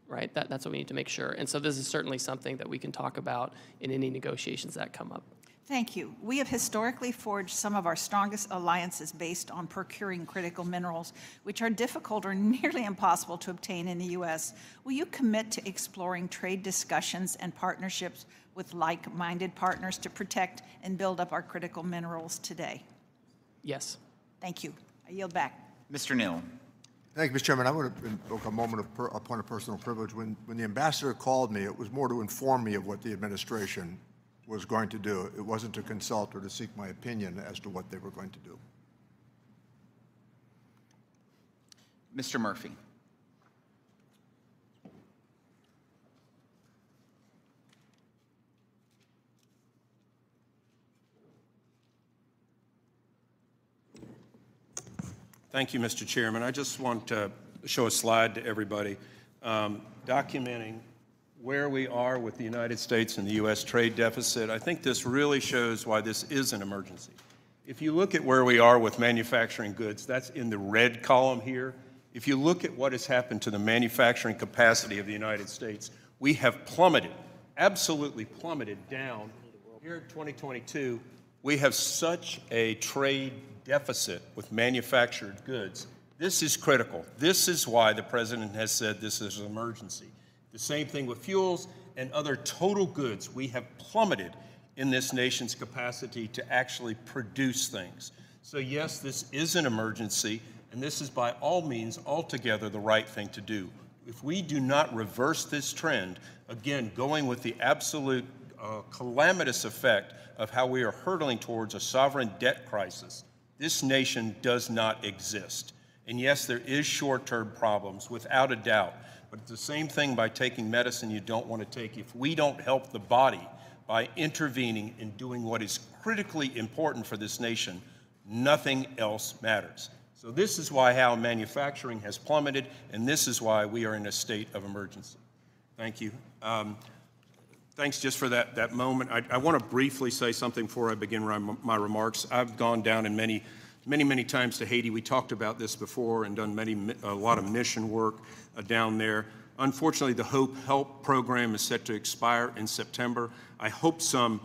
right? That's what we need to make sure. And so this is certainly something that we can talk about in any negotiations that come up. Thank you. We have historically forged some of our strongest alliances based on procuring critical minerals, which are difficult or nearly impossible to obtain in the U.S. Will you commit to exploring trade discussions and partnerships with like-minded partners to protect and build up our critical minerals today? Yes. Thank you. I yield back. Mr. Neal. Thank you, Mr. Chairman. I would have invoke a moment of a point of personal privilege. When the ambassador called me, it was more to inform me of what the administration was going to do. It wasn't to consult or to seek my opinion as to what they were going to do. Mr. Murphy. Thank you, Mr. Chairman. I just want to show a slide to everybody documenting where we are with the United States and the U.S. trade deficit. I think this really shows why this is an emergency. If you look at where we are with manufacturing goods, that's in the red column here. If you look at what has happened to the manufacturing capacity of the United States, we have plummeted, absolutely plummeted down. Here in 2022, we have such a trade deficit with manufactured goods. This is critical. This is why the President has said this is an emergency. The same thing with fuels and other total goods. We have plummeted in this nation's capacity to actually produce things. So yes, this is an emergency, and this is by all means altogether the right thing to do. If we do not reverse this trend, again, going with the absolute calamitous effect of how we are hurtling towards a sovereign debt crisis, this nation does not exist. And yes, there is short-term problems, without a doubt. But it's the same thing by taking medicine you don't want to take. If we don't help the body by intervening and doing what is critically important for this nation, nothing else matters. So this is why how manufacturing has plummeted, and this is why we are in a state of emergency. Thank you. Thanks just for that moment. I want to briefly say something before I begin my remarks. I've gone down in many times to Haiti. We talked about this before and done a lot of mission work down there. Unfortunately, the Hope Help program is set to expire in September. I hope some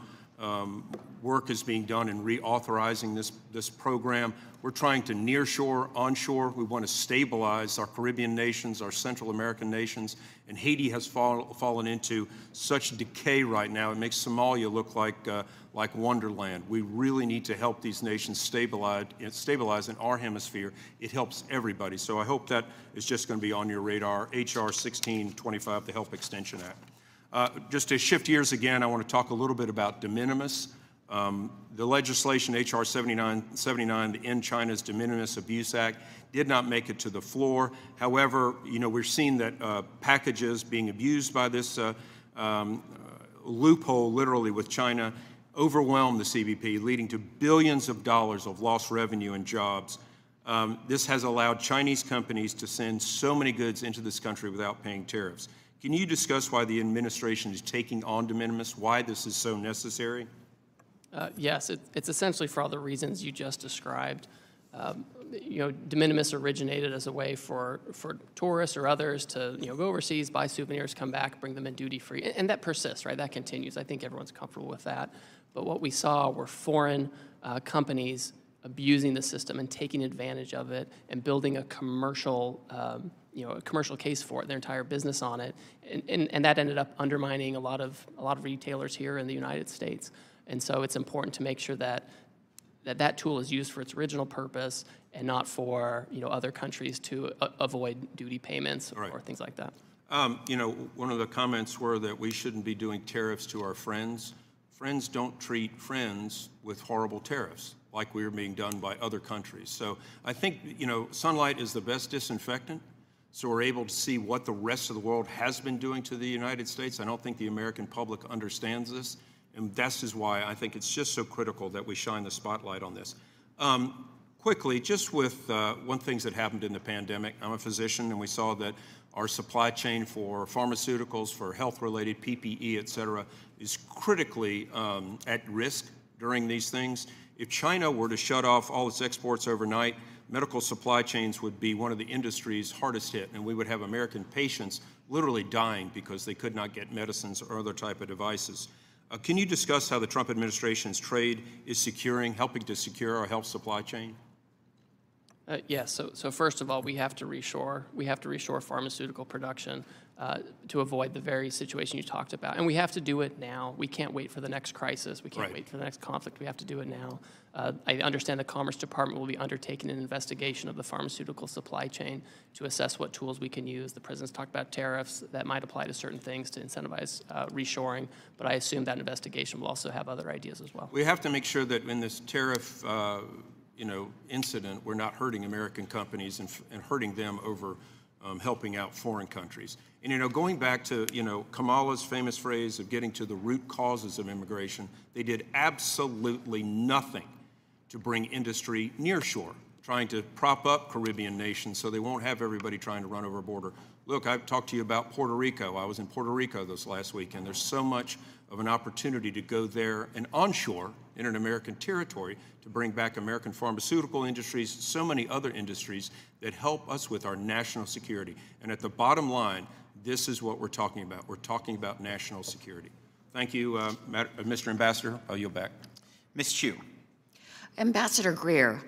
work is being done in reauthorizing this program. We're trying to nearshore, onshore. We want to stabilize our Caribbean nations, our Central American nations, and Haiti has fallen into such decay right now. It makes Somalia look like Wonderland. We really need to help these nations stabilize in our hemisphere. It helps everybody. So I hope that is just going to be on your radar. HR 1625, the Help Extension Act. Just to shift gears again, I want to talk a little bit about de minimis. The legislation, HR 7979, the End China's De Minimis Abuse Act, did not make it to the floor. However, we're seeing that packages being abused by this loophole, literally with China, overwhelm the CBP, leading to billions of dollars of lost revenue and jobs. This has allowed Chinese companies to send so many goods into this country without paying tariffs. Can you discuss why the administration is taking on de minimis, why this is so necessary? Yes, it's essentially for all the reasons you just described. De minimis originated as a way for tourists or others to go overseas, buy souvenirs, come back, bring them in duty-free, and that persists, right? That continues. I think everyone's comfortable with that. But what we saw were foreign companies abusing the system and taking advantage of it and building a commercial case for it, their entire business on it, and that ended up undermining a lot of retailers here in the United States. And so it's important to make sure that tool is used for its original purpose and not for other countries to avoid duty payments or things like that. One of the comments were that we shouldn't be doing tariffs to our friends. Friends don't treat friends with horrible tariffs like we are being done by other countries. So I think sunlight is the best disinfectant. So we're able to see what the rest of the world has been doing to the United States. I don't think the American public understands this. And this is why I think it's just so critical that we shine the spotlight on this. Quickly, just with one thing that happened in the pandemic, I'm a physician, and we saw that our supply chain for pharmaceuticals, for health-related PPE, et cetera, is critically at risk during these things. If China were to shut off all its exports overnight, medical supply chains would be one of the industries hardest hit, and we would have American patients literally dying because they could not get medicines or other type of devices. Can you discuss how the Trump administration's trade is helping to secure our health supply chain? Yes. So first of all, we have to reshore. We have to reshore pharmaceutical production to avoid the very situation you talked about, and we have to do it now. We can't wait for the next crisis. We can't wait for the next conflict. We have to do it now. I understand the Commerce Department will be undertaking an investigation of the pharmaceutical supply chain to assess what tools we can use. The President's talked about tariffs that might apply to certain things to incentivize reshoring, but I assume that investigation will also have other ideas as well. We have to make sure that in this tariff incident, we're not hurting American companies and hurting them over helping out foreign countries. And, going back to, Kamala's famous phrase of getting to the root causes of immigration, they did absolutely nothing to bring industry near shore, trying to prop up Caribbean nations so they won't have everybody trying to run over a border. Look, I've talked to you about Puerto Rico. I was in Puerto Rico this last week, and there's so much of an opportunity to go there and onshore in an American territory to bring back American pharmaceutical industries, so many other industries that help us with our national security. And at the bottom line, this is what we're talking about. We're talking about national security. Thank you, Mr. Ambassador. I'll yield back. Ms. Chu. Ambassador Greer,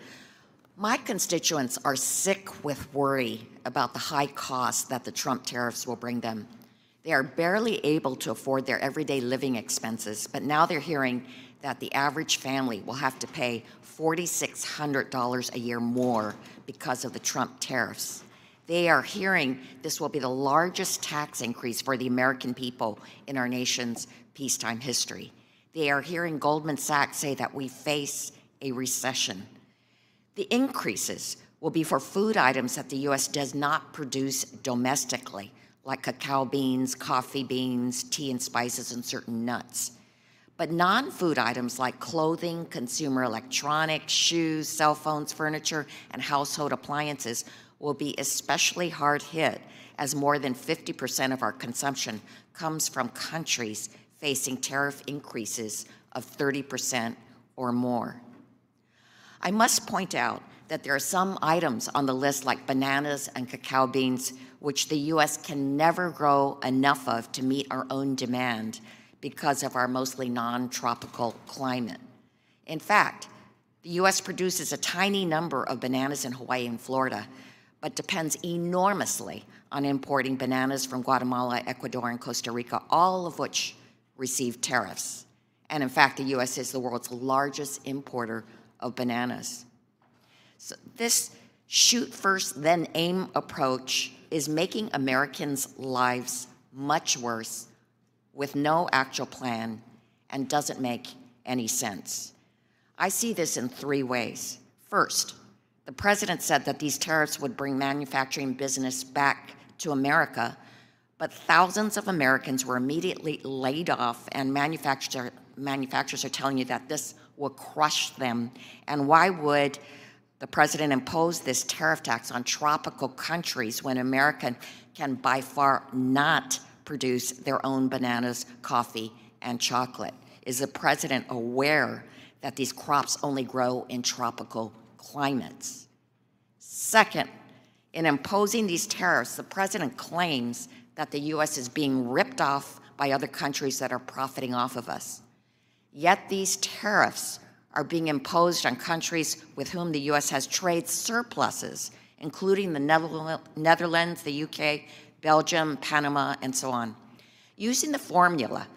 my constituents are sick with worry about the high costs that the Trump tariffs will bring them. They are barely able to afford their everyday living expenses, but now they're hearing that the average family will have to pay $4,600 a year more because of the Trump tariffs. They are hearing this will be the largest tax increase for the American people in our nation's peacetime history. They are hearing Goldman Sachs say that we face a recession. The increases will be for food items that the U.S. does not produce domestically, like cacao beans, coffee beans, tea and spices, and certain nuts. But non-food items like clothing, consumer electronics, shoes, cell phones, furniture, and household appliances will be especially hard hit, as more than 50% of our consumption comes from countries facing tariff increases of 30% or more. I must point out that there are some items on the list, like bananas and cacao beans, which the U.S. can never grow enough of to meet our own demand because of our mostly non-tropical climate. In fact, the U.S. produces a tiny number of bananas in Hawaii and Florida, but depends enormously on importing bananas from Guatemala, Ecuador, and Costa Rica, all of which receive tariffs. And in fact, the U.S. is the world's largest importer of bananas. So this shoot first, then aim approach is making Americans' lives much worse with no actual plan and doesn't make any sense. I see this in three ways. First, the president said that these tariffs would bring manufacturing business back to America, but thousands of Americans were immediately laid off, and manufacturers are telling you that this will crush them. And why would the president impose this tariff tax on tropical countries when America can by far not produce their own bananas, coffee, and chocolate? Is the president aware that these crops only grow in tropical climates? Second, in imposing these tariffs, the president claims that the U.S. is being ripped off by other countries that are profiting off of us. Yet these tariffs are being imposed on countries with whom the U.S. has trade surpluses, including the Netherlands, the UK, Belgium, Panama, and so on. Using the formula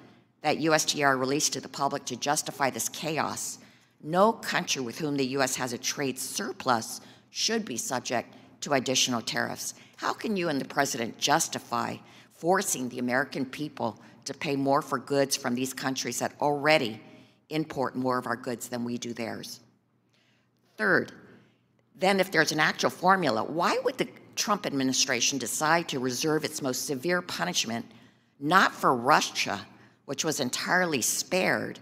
that USTR released to the public to justify this chaos, no country with whom the U.S. has a trade surplus should be subject to additional tariffs. How can you and the president justify forcing the American people to pay more for goods from these countries that already import more of our goods than we do theirs? Third, then if there's an actual formula, why would the Trump administration decide to reserve its most severe punishment not for Russia, which was entirely spared,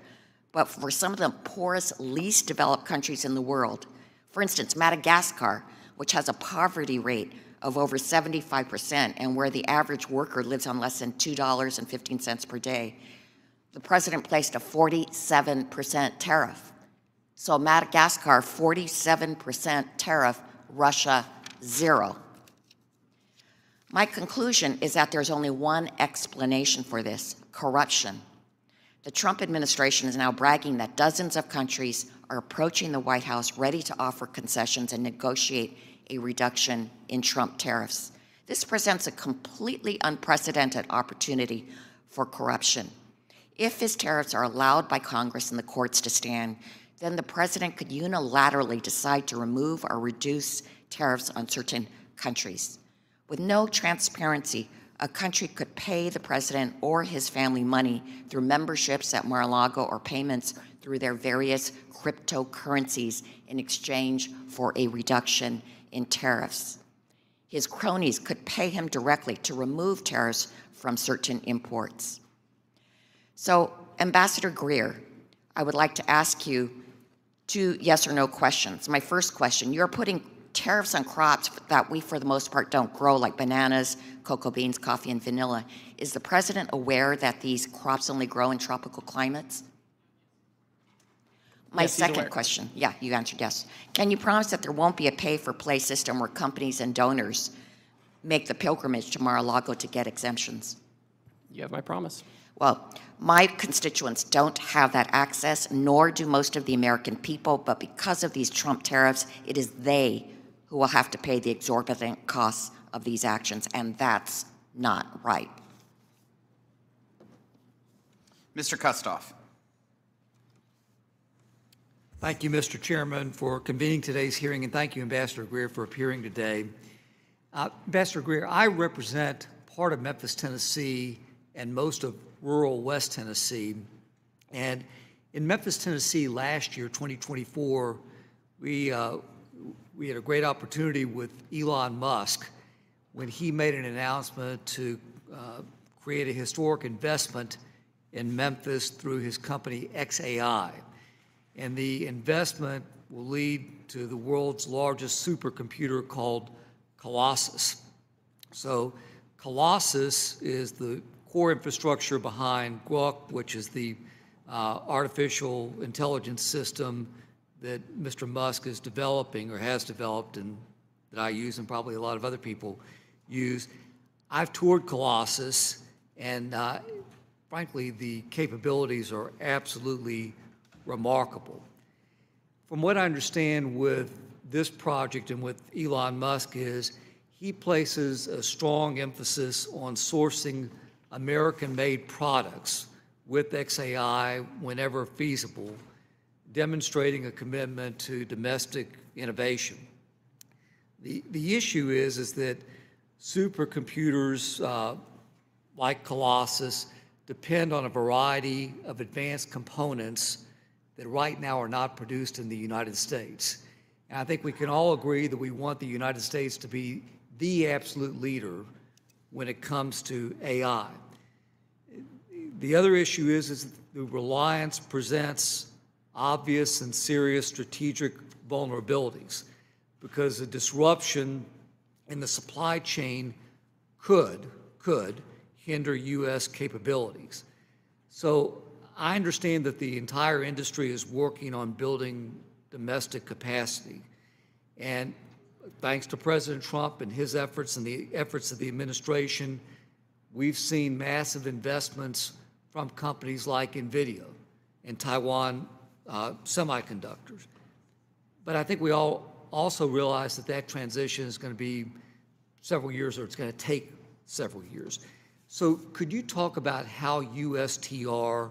but for some of the poorest, least developed countries in the world? For instance, Madagascar, which has a poverty rate of over 75% and where the average worker lives on less than $2.15 per day. The president placed a 47% tariff. So Madagascar, 47% tariff, Russia, 0. My conclusion is that there's only one explanation for this: corruption. The Trump administration is now bragging that dozens of countries are approaching the White House ready to offer concessions and negotiate a reduction in Trump tariffs. This presents a completely unprecedented opportunity for corruption. If his tariffs are allowed by Congress and the courts to stand, then the president could unilaterally decide to remove or reduce tariffs on certain countries. With no transparency, a country could pay the president or his family money through memberships at Mar-a-Lago or payments through their various cryptocurrencies in exchange for a reduction in tariffs. His cronies could pay him directly to remove tariffs from certain imports. So, Ambassador Greer, I would like to ask you 2 yes or no questions. My first question, you're putting tariffs on crops that we, for the most part, don't grow, like bananas, cocoa beans, coffee, and vanilla. Is the president aware that these crops only grow in tropical climates? My Yes, he's second aware. question, yeah, you answered yes. Can you promise that there won't be a pay-for-play system where companies and donors make the pilgrimage to Mar-a-Lago to get exemptions? You have my promise. Well, my constituents don't have that access, nor do most of the American people, but because of these Trump tariffs, it is they who will have to pay the exorbitant costs of these actions, and that's not right. Mr. Kustoff. Thank you, Mr. Chairman, for convening today's hearing, and thank you, Ambassador Greer, for appearing today. Ambassador Greer, I represent part of Memphis, Tennessee, and most of rural West Tennessee. And in Memphis, Tennessee, last year, 2024, we had a great opportunity with Elon Musk when he made an announcement to create a historic investment in Memphis through his company XAI. And the investment will lead to the world's largest supercomputer called Colossus. So Colossus is the core infrastructure behind Grok, which is the artificial intelligence system that Mr. Musk is developing or has developed and that I use and probably a lot of other people use. I've toured Colossus, and frankly, the capabilities are absolutely remarkable. From what I understand with this project and with Elon Musk is he places a strong emphasis on sourcing American-made products with XAI whenever feasible, demonstrating a commitment to domestic innovation. The issue is that supercomputers like Colossus depend on a variety of advanced components that right now are not produced in the United States. And I think we can all agree that we want the United States to be the absolute leader when it comes to AI. The other issue is the reliance presents obvious and serious strategic vulnerabilities because a disruption in the supply chain could hinder U.S. capabilities. So I understand that the entire industry is working on building domestic capacity. And thanks to President Trump and his efforts and the efforts of the administration, we've seen massive investments from companies like NVIDIA and Taiwan Semiconductors. But I think we all also realize that that transition is going to be several years, or it's going to take several years. So could you talk about how USTR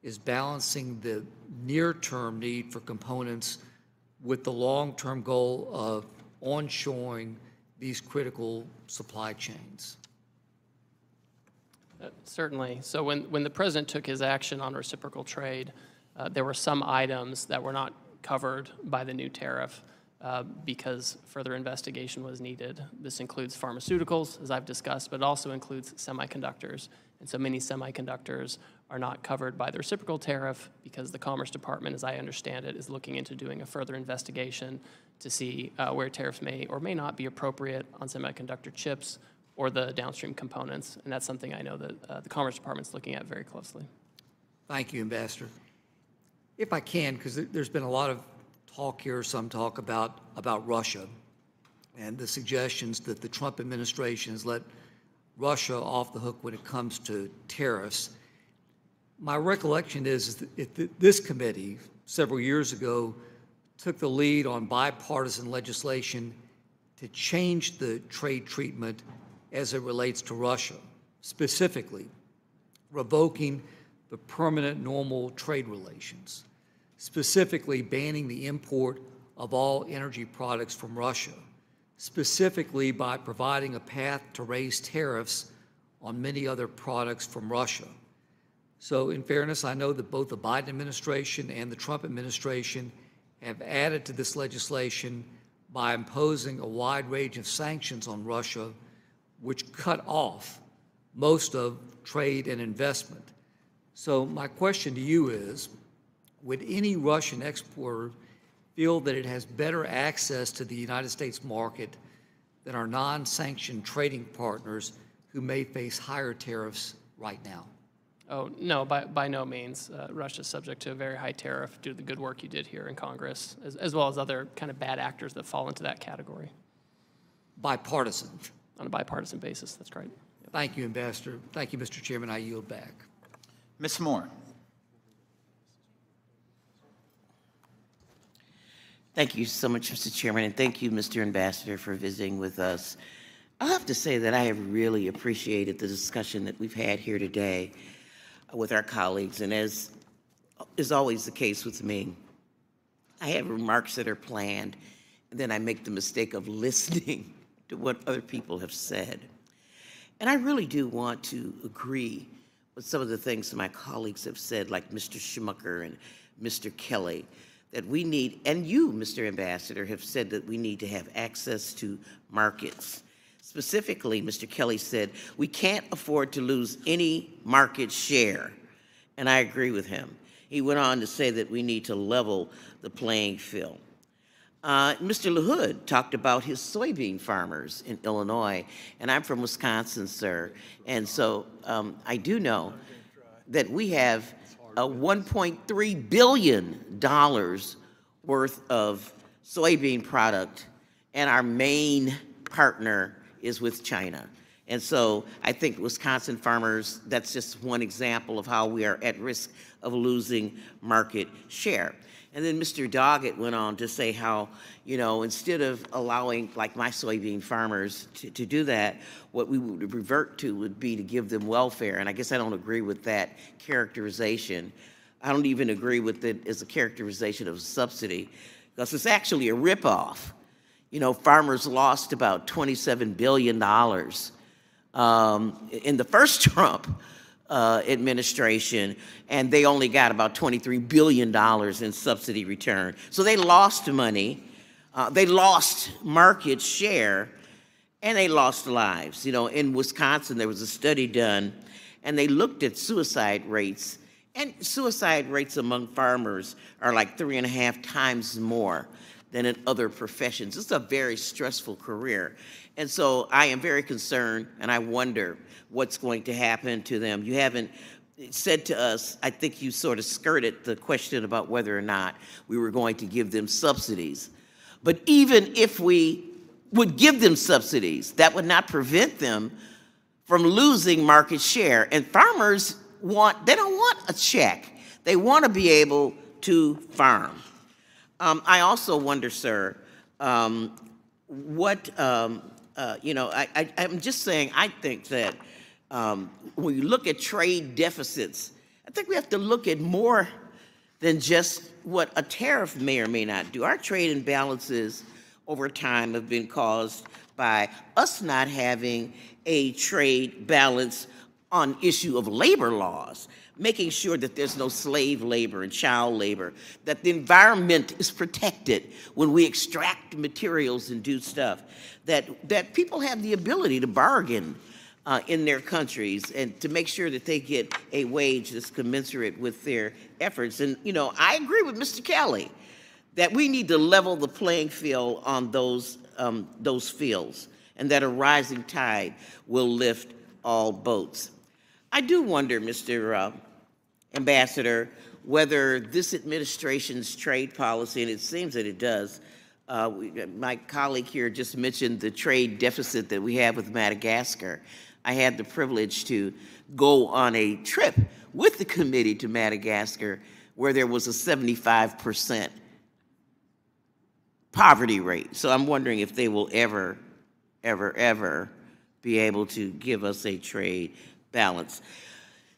is balancing the near-term need for components with the long-term goal of onshoring these critical supply chains? Certainly. So when the president took his action on reciprocal trade, there were some items that were not covered by the new tariff because further investigation was needed. This includes pharmaceuticals, as I've discussed, but it also includes semiconductors. And so many semiconductors are not covered by the reciprocal tariff because the Commerce Department, as I understand it, is looking into doing a further investigation to see where tariffs may or may not be appropriate on semiconductor chips or the downstream components. And that's something I know that the Commerce Department is looking at very closely. Thank you, Ambassador. If I can, because there's been a lot of talk here, some talk about Russia and the suggestions that the Trump administration has let Russia off the hook when it comes to tariffs. My recollection is that this committee, several years ago, took the lead on bipartisan legislation to change the trade treatment as it relates to Russia, specifically revoking the permanent normal trade relations, specifically banning the import of all energy products from Russia, specifically by providing a path to raise tariffs on many other products from Russia. So in fairness, I know that both the Biden administration and the Trump administration have added to this legislation by imposing a wide range of sanctions on Russia, which cut off most of trade and investment. So my question to you is, would any Russian exporter feel that it has better access to the United States market than our non-sanctioned trading partners who may face higher tariffs right now? Oh, no, by no means. Russia's subject to a very high tariff due to the good work you did here in Congress, as well as other kind of bad actors that fall into that category. Bipartisan. On a bipartisan basis, that's right. Yep. Thank you, Ambassador. Thank you, Mr. Chairman. I yield back. Ms. Moore. Thank you so much, Mr. Chairman, and thank you, Mr. Ambassador, for visiting with us. I'll have to say that I have really appreciated the discussion that we've had here today with our colleagues, and as is always the case with me, I have remarks that are planned, and then I make the mistake of listening to what other people have said. And I really do want to agree with some of the things that my colleagues have said, like Mr. Schmucker and Mr. Kelly, that we need, and you, Mr. Ambassador, have said that we need to have access to markets. Specifically, Mr. Kelly said, we can't afford to lose any market share, and I agree with him. He went on to say that we need to level the playing field. Mr. LaHood talked about his soybean farmers in Illinois, and I'm from Wisconsin, sir, and so I do know that we have $1.3 billion worth of soybean product, and our main partner is with China. And so I think Wisconsin farmers, that's just one example of how we are at risk of losing market share. And then Mr. Doggett went on to say how, you know, instead of allowing, like my soybean farmers to do that, what we would revert to would be to give them welfare. And I guess I don't agree with that characterization. I don't even agree with it as a characterization of a subsidy, because it's actually a ripoff. You know, farmers lost about $27 billion in the first Trump administration, and they only got about $23 billion in subsidy return. So they lost money, they lost market share, and they lost lives. You know, in Wisconsin, there was a study done, and they looked at suicide rates, and suicide rates among farmers are like 3.5 times more than in other professions. It's a very stressful career. And so I am very concerned, and I wonder what's going to happen to them. You haven't said to us, I think you sort of skirted the question about whether or not we were going to give them subsidies. But even if we would give them subsidies, that would not prevent them from losing market share. And farmers they don't want a check. They want to be able to farm. I also wonder, sir, I'm just saying, I think that when you look at trade deficits, I think we have to look at more than just what a tariff may or may not do. Our trade imbalances over time have been caused by us not having a trade balance on issue of labor laws, making sure that there's no slave labor and child labor, that the environment is protected when we extract materials and do stuff, that people have the ability to bargain in their countries and to make sure that they get a wage that's commensurate with their efforts. And, you know, I agree with Mr. Kelly that we need to level the playing field on those fields, and that a rising tide will lift all boats. I do wonder, Mr. Ambassador, whether this administration's trade policy, and it seems that it does, my colleague here just mentioned the trade deficit that we have with Madagascar. I had the privilege to go on a trip with the committee to Madagascar where there was a 75% poverty rate. So I'm wondering if they will ever be able to give us a trade balance.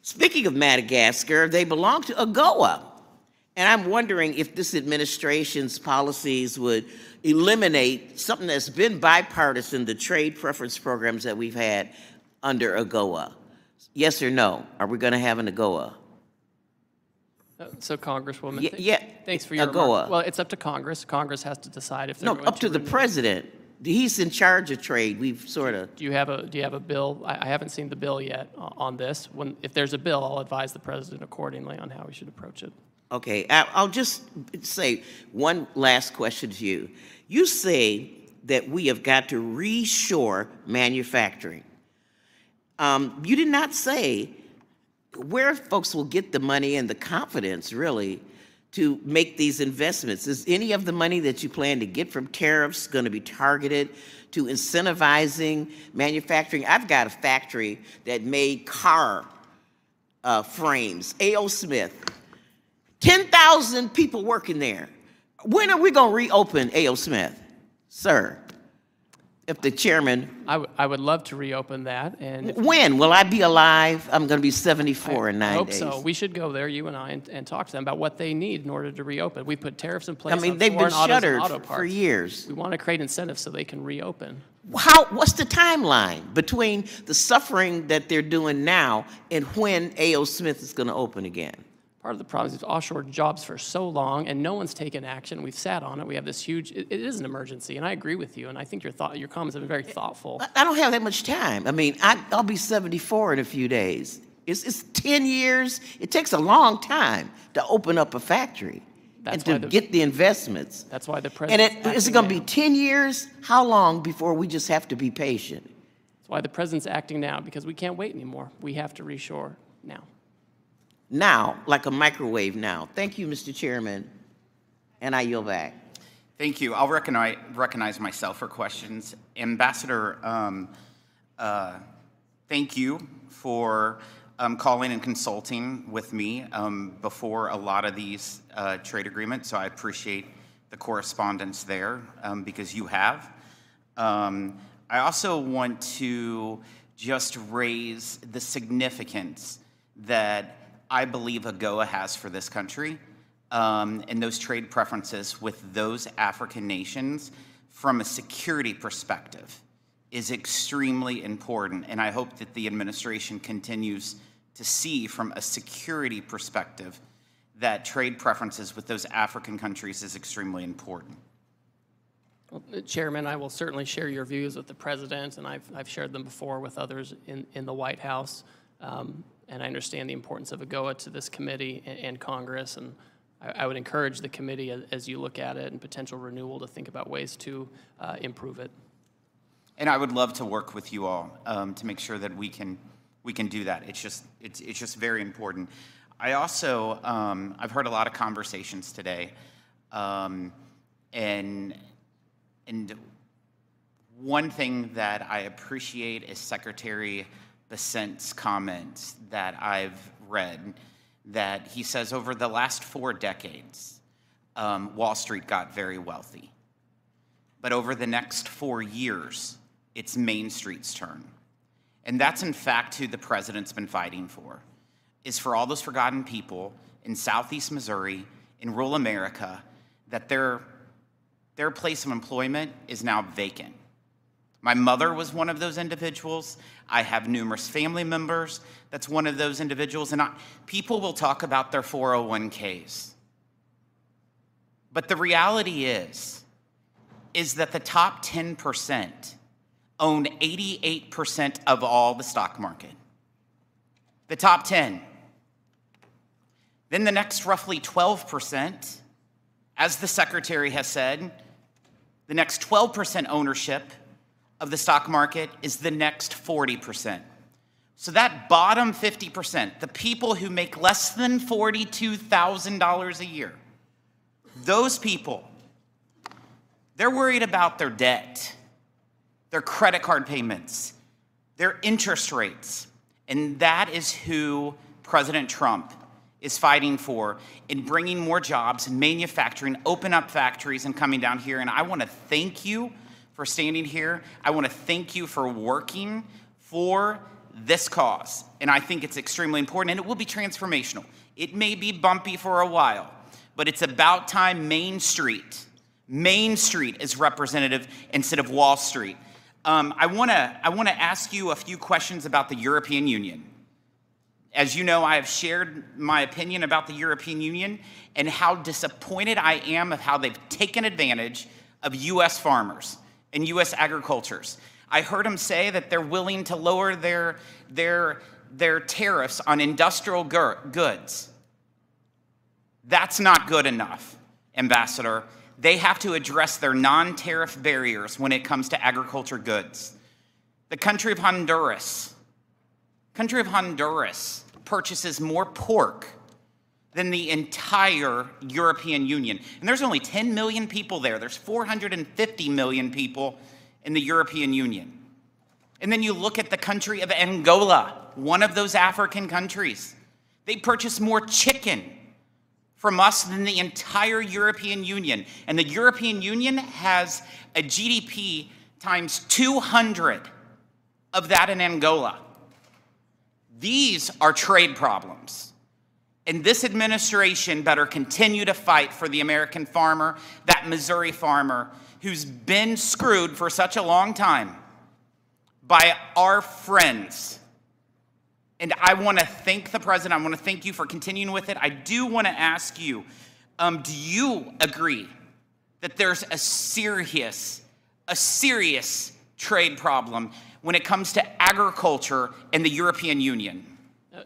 Speaking of Madagascar, they belong to AGOA. And I'm wondering if this administration's policies would eliminate something that's been bipartisan, the trade preference programs that we've had under AGOA. Yes or no? Are we going to have an AGOA? So, Congresswoman, Yeah, thanks for your AGOA. remarks. Well, it's up to Congress. Congress has to decide if they're No, going up to the renew. president. He's in charge of trade. We've sort of. Do you have a bill? I haven't seen the bill yet on this. If there's a bill, I'll advise the president accordingly on how we should approach it. Okay, I'll just say one last question to you. You say that we have got to reshore manufacturing. You did not say where folks will get the money and the confidence, really, to make these investments. Is any of the money that you plan to get from tariffs going to be targeted to incentivizing manufacturing? I've got a factory that made car frames, A.O. Smith. 10,000 people working there. When are we going to reopen A.O. Smith, sir? If the chairman. I would love to reopen that. And when? Will I be alive? I'm going to be 74 in 9 days. I hope so. We should go there, you and I, and talk to them about what they need in order to reopen. We put tariffs in place. I mean, on they've been foreign autos and shuttered auto for parts. years. We want to create incentives so they can reopen. What's the timeline between the suffering that they're doing now and when A.O. Smith is going to open again? Part of the problem is we've offshored jobs for so long, and no one's taken action. We've sat on it. We have this huge. It is an emergency, and I agree with you. And I think your comments have been very thoughtful. I don't have that much time. I mean, I'll be 74 in a few days. It's 10 years. It takes a long time to open up a factory and to get the investments. That's why the president. And is it going to be 10 years? How long before we just have to be patient? That's why the president's acting now, because we can't wait anymore. We have to reshore now. Now, like a microwave now. Thank you, Mr. Chairman, and I yield back. Thank you. I'll recognize myself for questions. Ambassador, thank you for calling and consulting with me before a lot of these trade agreements, so I appreciate the correspondence there because you have. I also want to just raise the significance that I believe AGOA has for this country and those trade preferences with those African nations from a security perspective is extremely important. And I hope that the administration continues to see from a security perspective that trade preferences with those African countries is extremely important. Well, Chairman, I will certainly share your views with the president, and I've shared them before with others in the White House. And I understand the importance of AGOA to this committee and Congress, and I would encourage the committee, as you look at it and potential renewal, to think about ways to improve it. And I would love to work with you all to make sure that we can do that. It's just very important. I also I've heard a lot of conversations today, and one thing that I appreciate is Secretary Bessent's comments that I've read, that he says over the last 4 decades, Wall Street got very wealthy. But over the next 4 years, it's Main Street's turn. And that's in fact who the president's been fighting for, is for all those forgotten people in Southeast Missouri, in rural America, that their place of employment is now vacant. My mother was one of those individuals. I have numerous family members that's one of those individuals. And people will talk about their 401ks. But the reality is that the top 10% own 88% of all the stock market. The top 10. Then the next roughly 12%, as the secretary has said, the next 12% ownership of the stock market is the next 40%. So that bottom 50%, the people who make less than $42,000 a year, those people, they're worried about their debt, their credit card payments, Their interest rates. And that is who President Trump is fighting for in bringing more jobs and manufacturing, open up factories and coming down here. And I want to thank you for standing here. I want to thank you for working for this cause. And I think it's extremely important, and it will be transformational. It may be bumpy for a while, but it's about time Main Street is representative instead of Wall Street. I want to ask you a few questions about the European Union. As you know, I have shared my opinion about the European Union and how disappointed I am of how they've taken advantage of U.S. farmers and U.S. agricultures. I heard him say that they're willing to lower their tariffs on industrial goods. That's not good enough, Ambassador. They have to address their non-tariff barriers when it comes to agriculture goods. The country of Honduras purchases more pork than the entire European Union. And there's only 10 million people there. There's 450 million people in the European Union. And then you look at the country of Angola, one of those African countries. They purchase more chicken from us than the entire European Union. And the European Union has a GDP times 200 of that in Angola. These are trade problems. And this administration better continue to fight for the American farmer, that Missouri farmer who's been screwed for such a long time by our friends. And I want to thank the president. I want to thank you for continuing with it. I do want to ask you, do you agree that there's a serious trade problem when it comes to agriculture in the European Union?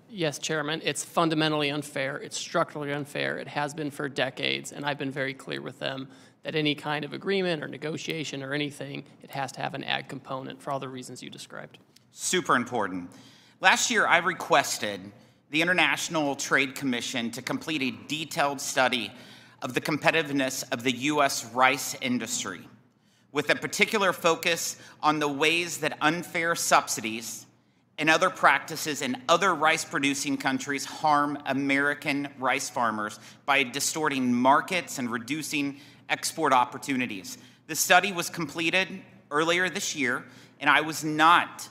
Yes, Chairman. It's fundamentally unfair. It's structurally unfair. It has been for decades, and I've been very clear with them that any kind of agreement or negotiation or anything, it has to have an ag component for all the reasons you described. Super important. Last year, I requested the International Trade Commission to complete a detailed study of the competitiveness of the U.S. rice industry, with a particular focus on the ways that unfair subsidies and other practices in other rice-producing countries harm American rice farmers by distorting markets and reducing export opportunities. The study was completed earlier this year, and I was not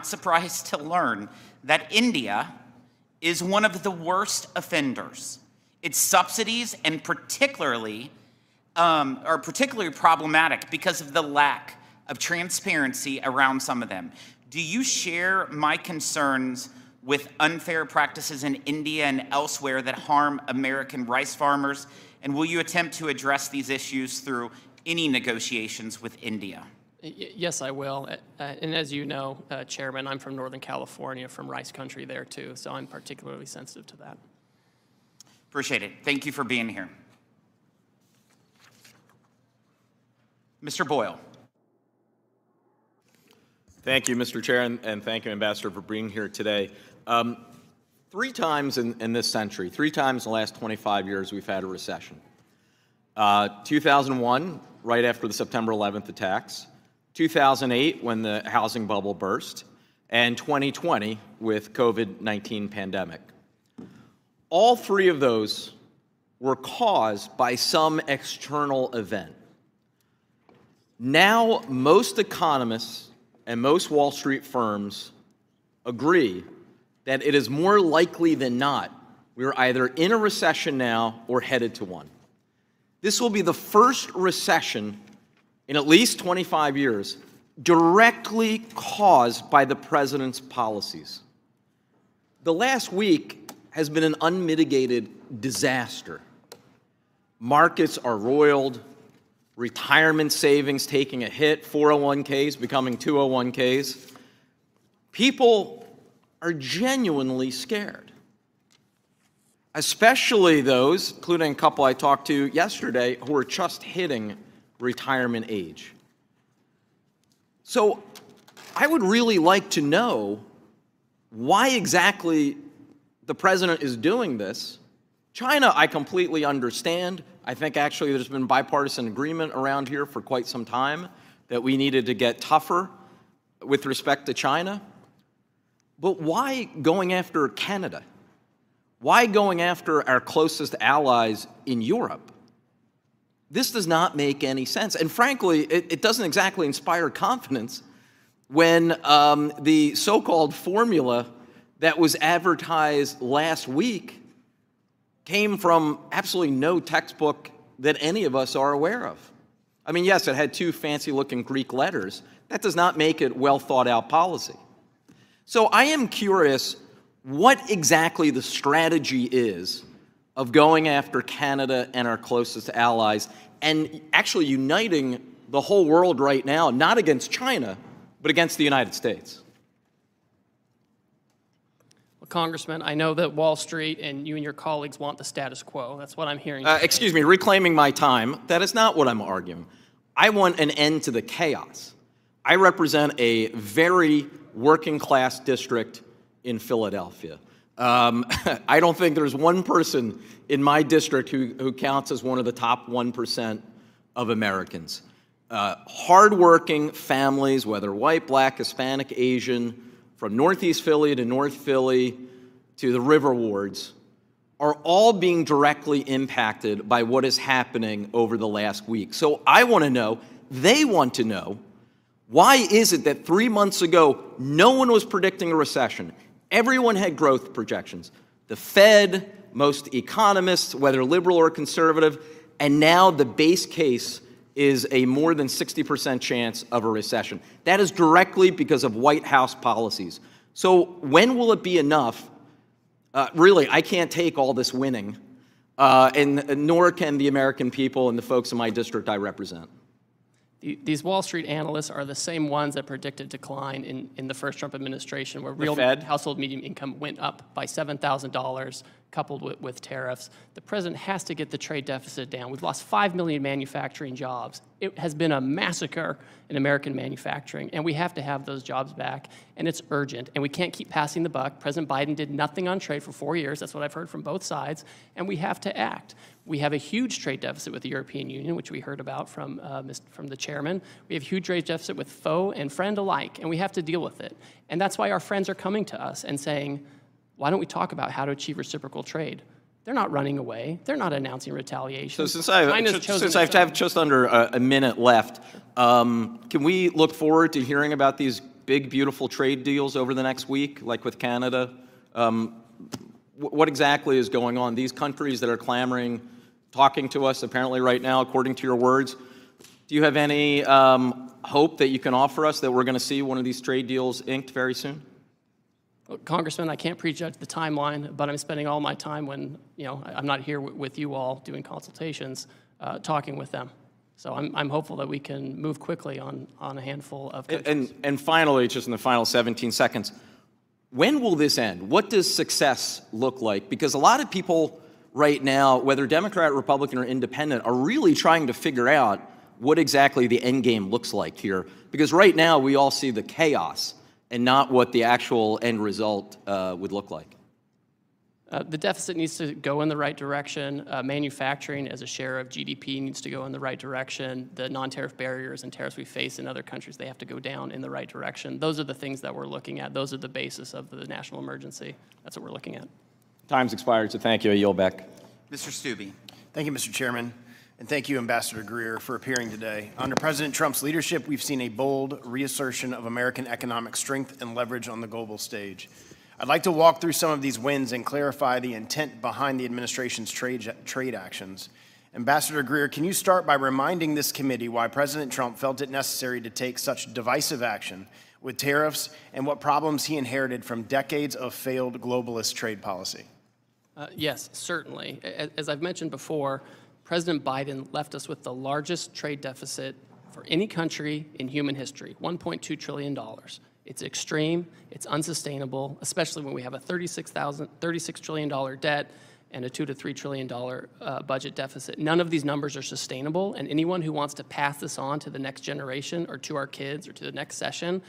surprised to learn that India is one of the worst offenders. Its subsidies and particularly are particularly problematic because of the lack of transparency around some of them. Do you share my concerns with unfair practices in India and elsewhere that harm American rice farmers? And will you attempt to address these issues through any negotiations with India? Yes, I will. And as you know, Chairman, I'm from Northern California, from rice country there too, so I'm particularly sensitive to that. Appreciate it. Thank you for being here. Mr. Boyle. Thank you, Mr. Chair, and thank you, Ambassador, for being here today. 3 times in this century, 3 times in the last 25 years, we've had a recession. 2001, right after the September 11th attacks, 2008, when the housing bubble burst, and 2020 with COVID-19 pandemic. All 3 of those were caused by some external event. Now, most economists and most Wall Street firms agree that it is more likely than not we're either in a recession now or headed to one. This will be the first recession in at least 25 years directly caused by the president's policies. The last week has been an unmitigated disaster. Markets are roiled, retirement savings taking a hit, 401ks becoming 201ks. People are genuinely scared, especially those, including a couple I talked to yesterday, who are just hitting retirement age. So I would really like to know why exactly the president is doing this. China, I completely understand. I think actually there's been bipartisan agreement around here for quite some time that we needed to get tougher with respect to China. But why going after Canada? Why going after our closest allies in Europe? This does not make any sense. And frankly, it doesn't exactly inspire confidence when the so-called formula that was advertised last week came from absolutely no textbook that any of us are aware of. I mean, yes, it had 2 fancy-looking Greek letters. That does not make it well-thought-out policy. So I am curious what exactly the strategy is of going after Canada and our closest allies and actually uniting the whole world right now, not against China, but against the United States. Well, Congressman, I know that Wall Street and you and your colleagues want the status quo. That's what I'm hearing. Excuse me, reclaiming my time. That is not what I'm arguing. I want an end to the chaos. I represent a very working-class district in Philadelphia. I don't think there's one person in my district who counts as one of the top 1% of Americans. Hardworking families, whether white, black, Hispanic, Asian, from Northeast Philly to North Philly to the River Wards, are all being directly impacted by what is happening over the last week. So I want to know, they want to know, why is it that 3 months ago, no one was predicting a recession? Everyone had growth projections. The Fed, most economists, whether liberal or conservative, and now the base case is a more than 60% chance of a recession. That is directly because of White House policies. So when will it be enough? Really, I can't take all this winning, and nor can the American people and the folks in my district I represent. These Wall Street analysts are the same ones that predicted decline in the first Trump administration, where real household median income went up by $7,000, coupled with tariffs. The president has to get the trade deficit down. We've lost 5 million manufacturing jobs. It has been a massacre in American manufacturing, and we have to have those jobs back, and it's urgent, and we can't keep passing the buck. President Biden did nothing on trade for 4 years. That's what I've heard from both sides, and we have to act. We have a huge trade deficit with the European Union, which we heard about from the chairman. We have a huge trade deficit with foe and friend alike, and we have to deal with it. And that's why our friends are coming to us and saying, why don't we talk about how to achieve reciprocal trade? They're not running away. They're not announcing retaliation. So since I have just under a minute left, can we look forward to hearing about these big, beautiful trade deals over the next week, like with Canada? What exactly is going on? These countries that are clamoring, talking to us apparently right now, according to your words, do you have any hope that you can offer us that we're going to see one of these trade deals inked very soon? Well, Congressman, I can't prejudge the timeline, but I'm spending all my time when I'm not here with you all doing consultations, talking with them. So I'm hopeful that we can move quickly on a handful of countries. And finally, just in the final 17 seconds, when will this end? What does success look like? Because a lot of people right now, whether Democrat, Republican, or Independent, are really trying to figure out what exactly the end game looks like here. Because right now, we all see the chaos and not what the actual end result would look like. The deficit needs to go in the right direction. Manufacturing as a share of GDP needs to go in the right direction. The non-tariff barriers and tariffs we face in other countries, they have to go down in the right direction. Those are the things that we're looking at. Those are the basis of the national emergency. That's what we're looking at. Time's expired, so thank you. I yield back. Mr. Stubbe. Thank you, Mr. Chairman. And thank you, Ambassador Greer, for appearing today. Under President Trump's leadership, we've seen a bold reassertion of American economic strength and leverage on the global stage. I'd like to walk through some of these wins and clarify the intent behind the administration's trade actions. Ambassador Greer, can you start by reminding this committee why President Trump felt it necessary to take such divisive action with tariffs and what problems he inherited from decades of failed globalist trade policy? Yes, certainly. As I've mentioned before, President Biden left us with the largest trade deficit for any country in human history, $1.2 trillion. It's extreme, it's unsustainable, especially when we have a $36 trillion debt and a $2 to $3 trillion budget deficit. None of these numbers are sustainable, and anyone who wants to pass this on to the next generation or to our kids or to the next session,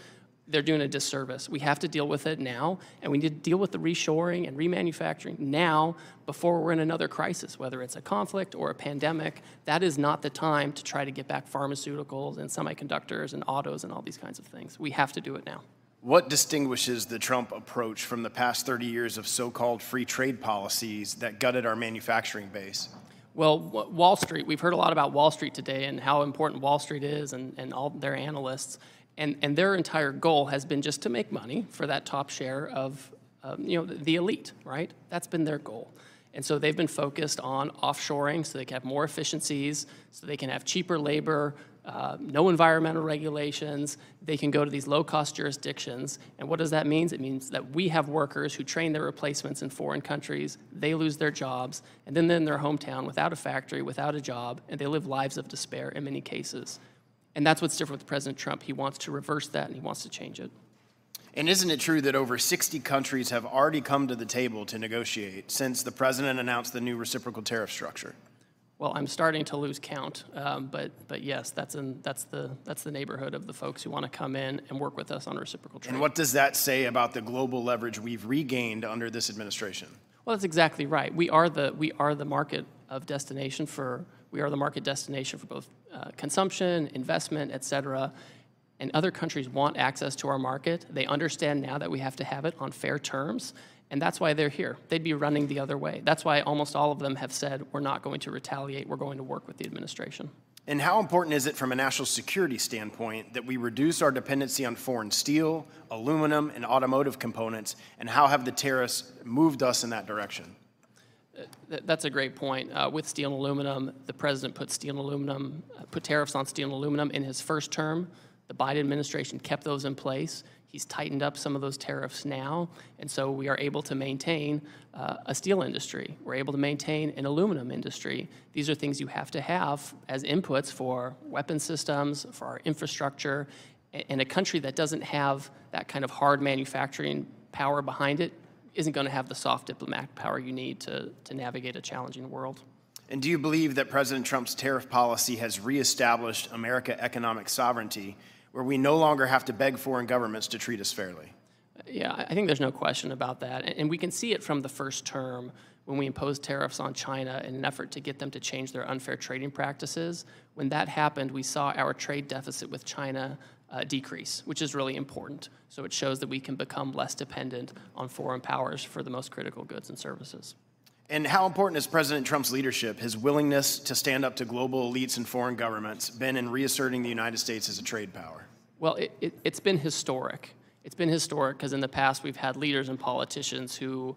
they're doing a disservice. We have to deal with it now, and we need to deal with the reshoring and remanufacturing now before we're in another crisis, whether it's a conflict or a pandemic. That is not the time to try to get back pharmaceuticals and semiconductors and autos and all these kinds of things. We have to do it now. What distinguishes the Trump approach from the past 30 years of so-called free trade policies that gutted our manufacturing base? Well, Wall Street, we've heard a lot about Wall Street today and how important Wall Street is and all their analysts. And their entire goal has been just to make money for that top share of the elite, right? That's been their goal. And so they've been focused on offshoring so they can have more efficiencies, so they can have cheaper labor, no environmental regulations. They can go to these low-cost jurisdictions. And what does that mean? It means that we have workers who train their replacements in foreign countries. They lose their jobs, and then they're in their hometown without a factory, without a job, and they live lives of despair in many cases. And that's what's different with President Trump. He wants to reverse that, and he wants to change it. And isn't it true that over 60 countries have already come to the table to negotiate since the president announced the new reciprocal tariff structure? Well, I'm starting to lose count, but yes, that's the neighborhood of the folks who want to come in and work with us on reciprocal trade. And what does that say about the global leverage we've regained under this administration? Well, that's exactly right. We are the market destination for both consumption, investment, et cetera. And other countries want access to our market. They understand now that we have to have it on fair terms, and that's why they're here. They'd be running the other way. That's why almost all of them have said, we're not going to retaliate, we're going to work with the administration. And how important is it from a national security standpoint that we reduce our dependency on foreign steel, aluminum, and automotive components, and how have the tariffs moved us in that direction? That's a great point. With steel and aluminum, the president put tariffs on steel and aluminum in his first term. The Biden administration kept those in place. He's tightened up some of those tariffs now, and so we are able to maintain a steel industry. We're able to maintain an aluminum industry. These are things you have to have as inputs for weapon systems, for our infrastructure, and a country that doesn't have that kind of hard manufacturing power behind it isn't going to have the soft diplomatic power you need to navigate a challenging world. And do you believe that President Trump's tariff policy has reestablished American economic sovereignty, where we no longer have to beg foreign governments to treat us fairly? Yeah, I think there's no question about that. And we can see it from the first term when we imposed tariffs on China in an effort to get them to change their unfair trading practices. When that happened, we saw our trade deficit with China decrease, which is really important. So it shows that we can become less dependent on foreign powers for the most critical goods and services. And how important has President Trump's leadership, his willingness to stand up to global elites and foreign governments, been in reasserting the United States as a trade power? Well, it's been historic. It's been historic because in the past we've had leaders and politicians who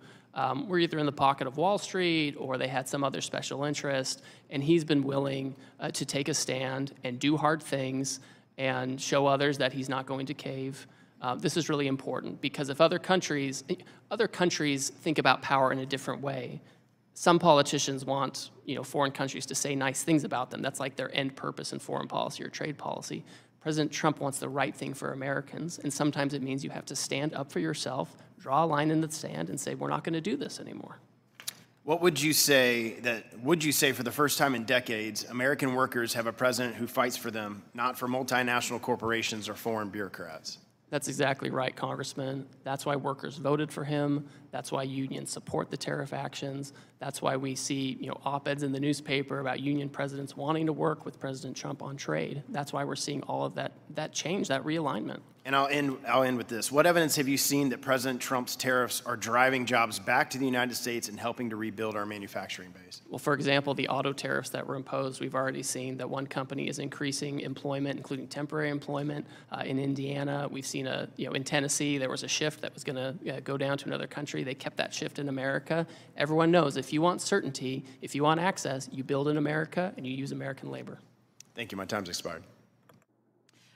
were either in the pocket of Wall Street or they had some other special interest, and he's been willing to take a stand and do hard things and show others that he's not going to cave. This is really important because if other countries think about power in a different way. Some politicians want, foreign countries to say nice things about them. That's like their end purpose in foreign policy or trade policy. President Trump wants the right thing for Americans, and sometimes it means you have to stand up for yourself, draw a line in the sand, and say, we're not going to do this anymore. What would you say for the first time in decades, American workers have a president who fights for them, not for multinational corporations or foreign bureaucrats? That's exactly right, Congressman. That's why workers voted for him. That's why unions support the tariff actions. That's why we see, op-eds in the newspaper about union presidents wanting to work with President Trump on trade. That's why we're seeing all of that change, that realignment. And I'll end with this. What evidence have you seen that President Trump's tariffs are driving jobs back to the United States and helping to rebuild our manufacturing base? Well, for example, the auto tariffs that were imposed, we've already seen that one company is increasing employment, including temporary employment. In Indiana, we've seen in Tennessee, there was a shift that was going to go down to another country. They kept that shift in America. Everyone knows if you want certainty, if you want access, you build in America and you use American labor. Thank you. My time's expired.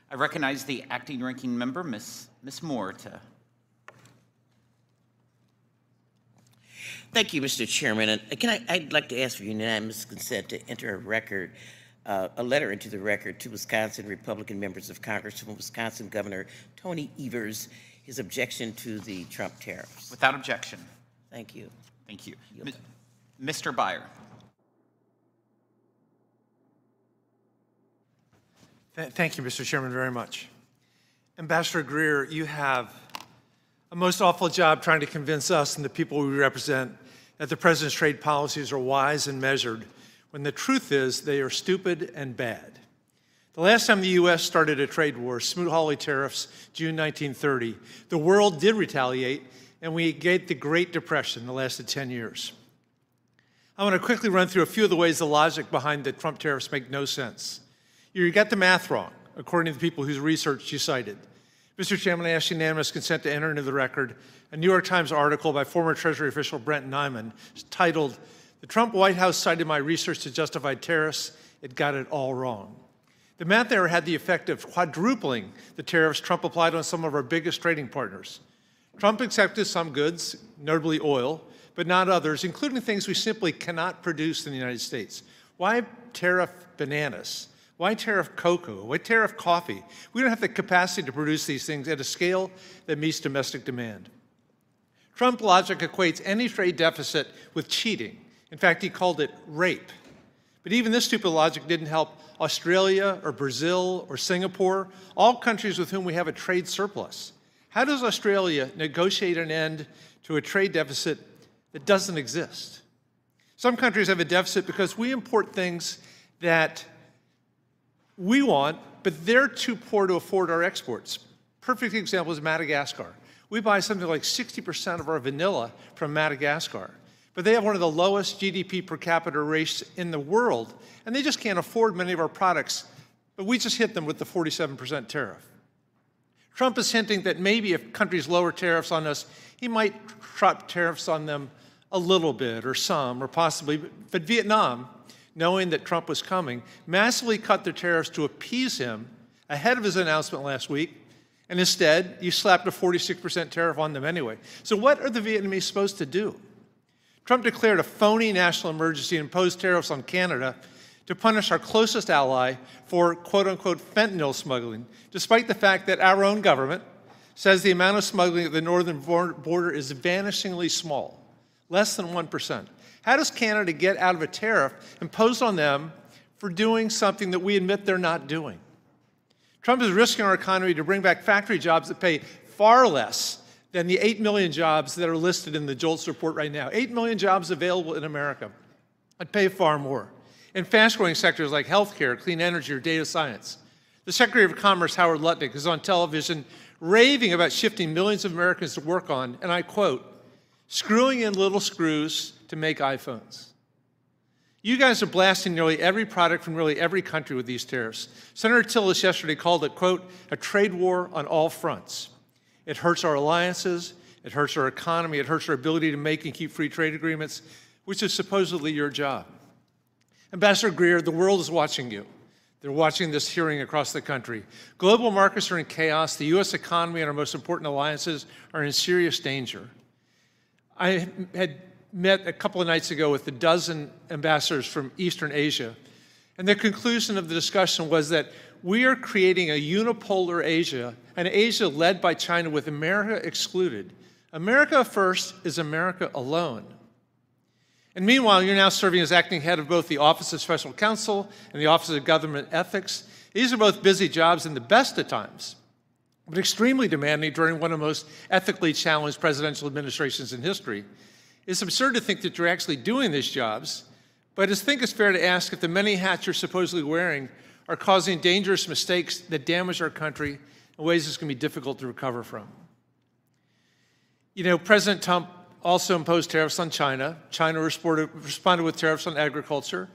I recognize the acting ranking member, Ms. Moore. Thank you, Mr. Chairman. And I'd like to ask for unanimous consent to enter a letter into the record to Wisconsin Republican members of Congress from Wisconsin Governor Tony Evers, his objection to the Trump tariffs. Without objection. Thank you. Thank you. Mr. Byer. Thank you, Mr. Chairman, very much. Ambassador Greer, you have a most awful job trying to convince us and the people we represent that the president's trade policies are wise and measured, when the truth is they are stupid and bad. The last time the U.S. started a trade war, Smoot-Hawley tariffs, June 1930, the world did retaliate, and we get the Great Depression that lasted 10 years. I want to quickly run through a few of the ways the logic behind the Trump tariffs make no sense. You got the math wrong, according to the people whose research you cited. Mr. Chairman, I ask unanimous consent to enter into the record a New York Times article by former Treasury official Brent Nyman titled, "The Trump White House cited my research to justify tariffs. It got it all wrong." The math error had the effect of quadrupling the tariffs Trump applied on some of our biggest trading partners. Trump accepted some goods, notably oil, but not others, including things we simply cannot produce in the United States. Why tariff bananas? Why tariff cocoa? Why tariff coffee? We don't have the capacity to produce these things at a scale that meets domestic demand. Trump logic equates any trade deficit with cheating. In fact, he called it rape. But even this stupid logic didn't help Australia or Brazil or Singapore, all countries with whom we have a trade surplus. How does Australia negotiate an end to a trade deficit that doesn't exist? Some countries have a deficit because we import things that we want, but they're too poor to afford our exports. Perfect example is Madagascar. We buy something like 60% of our vanilla from Madagascar, but they have one of the lowest GDP per capita rates in the world, and they just can't afford many of our products, but we just hit them with the 47% tariff. Trump is hinting that maybe if countries lower tariffs on us, he might drop tariffs on them a little bit or some or possibly, but Vietnam, knowing that Trump was coming, massively cut their tariffs to appease him ahead of his announcement last week, and instead, you slapped a 46% tariff on them anyway. So what are the Vietnamese supposed to do? Trump declared a phony national emergency and imposed tariffs on Canada to punish our closest ally for quote-unquote fentanyl smuggling, despite the fact that our own government says the amount of smuggling at the northern border is vanishingly small, less than 1%. How does Canada get out of a tariff imposed on them for doing something that we admit they're not doing? Trump is risking our economy to bring back factory jobs that pay far less than the 8 million jobs that are listed in the JOLTS report right now. 8 million jobs available in America that pay far more in fast-growing sectors like healthcare, clean energy, or data science. The Secretary of Commerce, Howard Lutnick, is on television raving about shifting millions of Americans to work on, and I quote, screwing in little screws to make iPhones. You guys are blasting nearly every product from nearly every country with these tariffs. Senator Tillis yesterday called it, quote, a trade war on all fronts. It hurts our alliances, it hurts our economy, it hurts our ability to make and keep free trade agreements, which is supposedly your job. Ambassador Greer, the world is watching you. They're watching this hearing across the country. Global markets are in chaos. The U.S. economy and our most important alliances are in serious danger. I had met a couple of nights ago with a dozen ambassadors from Eastern Asia, and the conclusion of the discussion was that we are creating a unipolar Asia, an Asia led by China with America excluded. America first is America alone. And meanwhile, you're now serving as acting head of both the Office of Special Counsel and the Office of Government Ethics. These are both busy jobs in the best of times, but extremely demanding during one of the most ethically challenged presidential administrations in history. It's absurd to think that you're actually doing these jobs, but I think it's fair to ask if the many hats you're supposedly wearing are causing dangerous mistakes that damage our country in ways that's going to be difficult to recover from. You know, President Trump also imposed tariffs on China. China responded with tariffs on agriculture.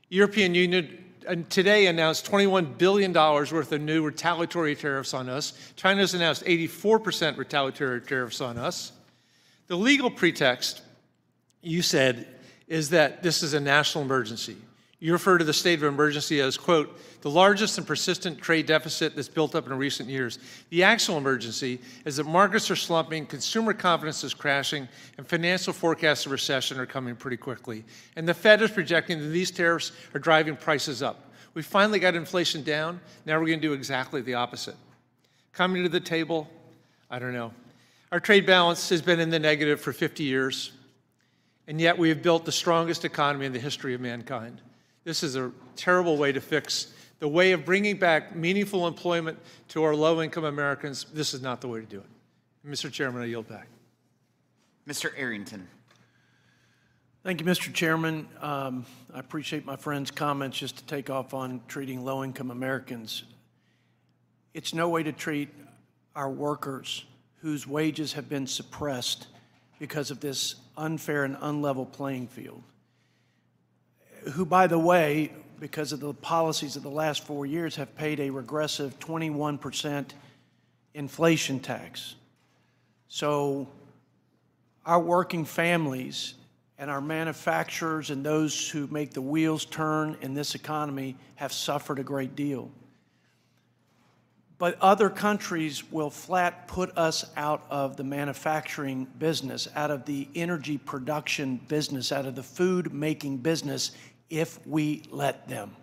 European Union today announced $21 billion worth of new retaliatory tariffs on us. China's announced 84% retaliatory tariffs on us. The legal pretext, you said, is that this is a national emergency. You refer to the state of emergency as, quote, the largest and persistent trade deficit that's built up in recent years. The actual emergency is that markets are slumping, consumer confidence is crashing, and financial forecasts of recession are coming pretty quickly. And the Fed is projecting that these tariffs are driving prices up. We finally got inflation down. Now we're going to do exactly the opposite. Coming to the table, I don't know. Our trade balance has been in the negative for 50 years, and yet we have built the strongest economy in the history of mankind. This is a terrible way to fix the way of bringing back meaningful employment to our low-income Americans. This is not the way to do it. Mr. Chairman, I yield back. Mr. Arrington. Thank you, Mr. Chairman. I appreciate my friend's comments just to take off on treating low-income Americans. It's no way to treat our workers whose wages have been suppressed because of this unfair and unlevel playing field, who, by the way, because of the policies of the last 4 years, have paid a regressive 21% inflation tax. So our working families and our manufacturers and those who make the wheels turn in this economy have suffered a great deal. But other countries will flat put us out of the manufacturing business, out of the energy production business, out of the food making business if we let them.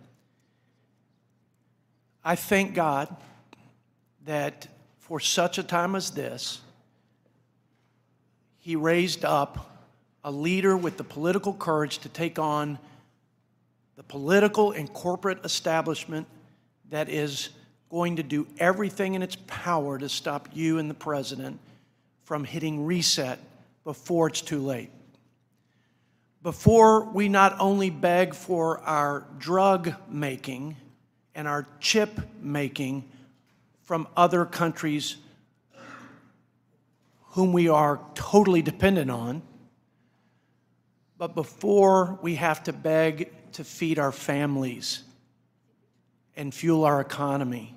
I thank God that for such a time as this, He raised up a leader with the political courage to take on the political and corporate establishment that is going to do everything in its power to stop you and the president from hitting reset before it's too late. Before we not only beg for our drug making and our chip making from other countries whom we are totally dependent on, but before we have to beg to feed our families and fuel our economy.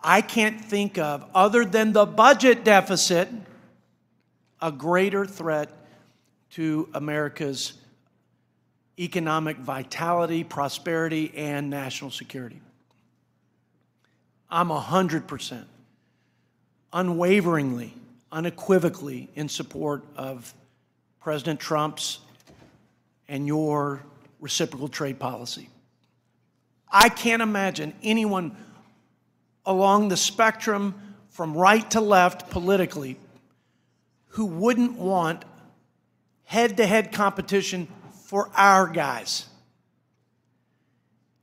I can't think of, other than the budget deficit, a greater threat to America's economic vitality, prosperity, and national security. I'm 100%, unwaveringly, unequivocally in support of President Trump's and your reciprocal trade policy. I can't imagine anyone along the spectrum from right to left politically who wouldn't want head-to-head competition for our guys.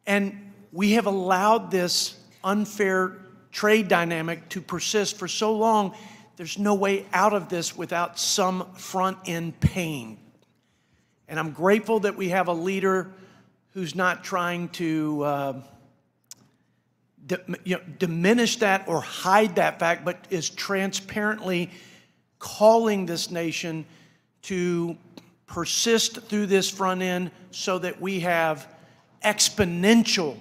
And we have allowed this unfair trade dynamic to persist for so long, there's no way out of this without some front-end pain. And I'm grateful that we have a leader who's not trying to diminish that or hide that fact, but is transparently calling this nation to persist through this front end so that we have exponential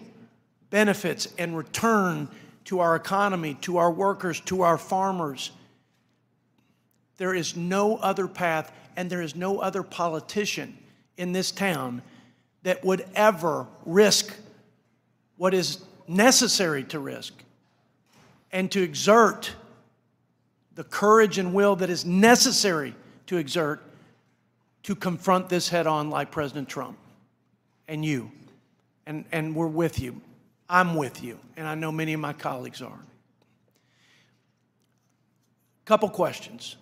benefits and return to our economy, to our workers, to our farmers. There is no other path, and there is no other politician in this town that would ever risk what is necessary to risk and to exert the courage and will that is necessary to exert to confront this head on like President Trump and you. And we're with you. I'm with you, and I know many of my colleagues are. Couple questions.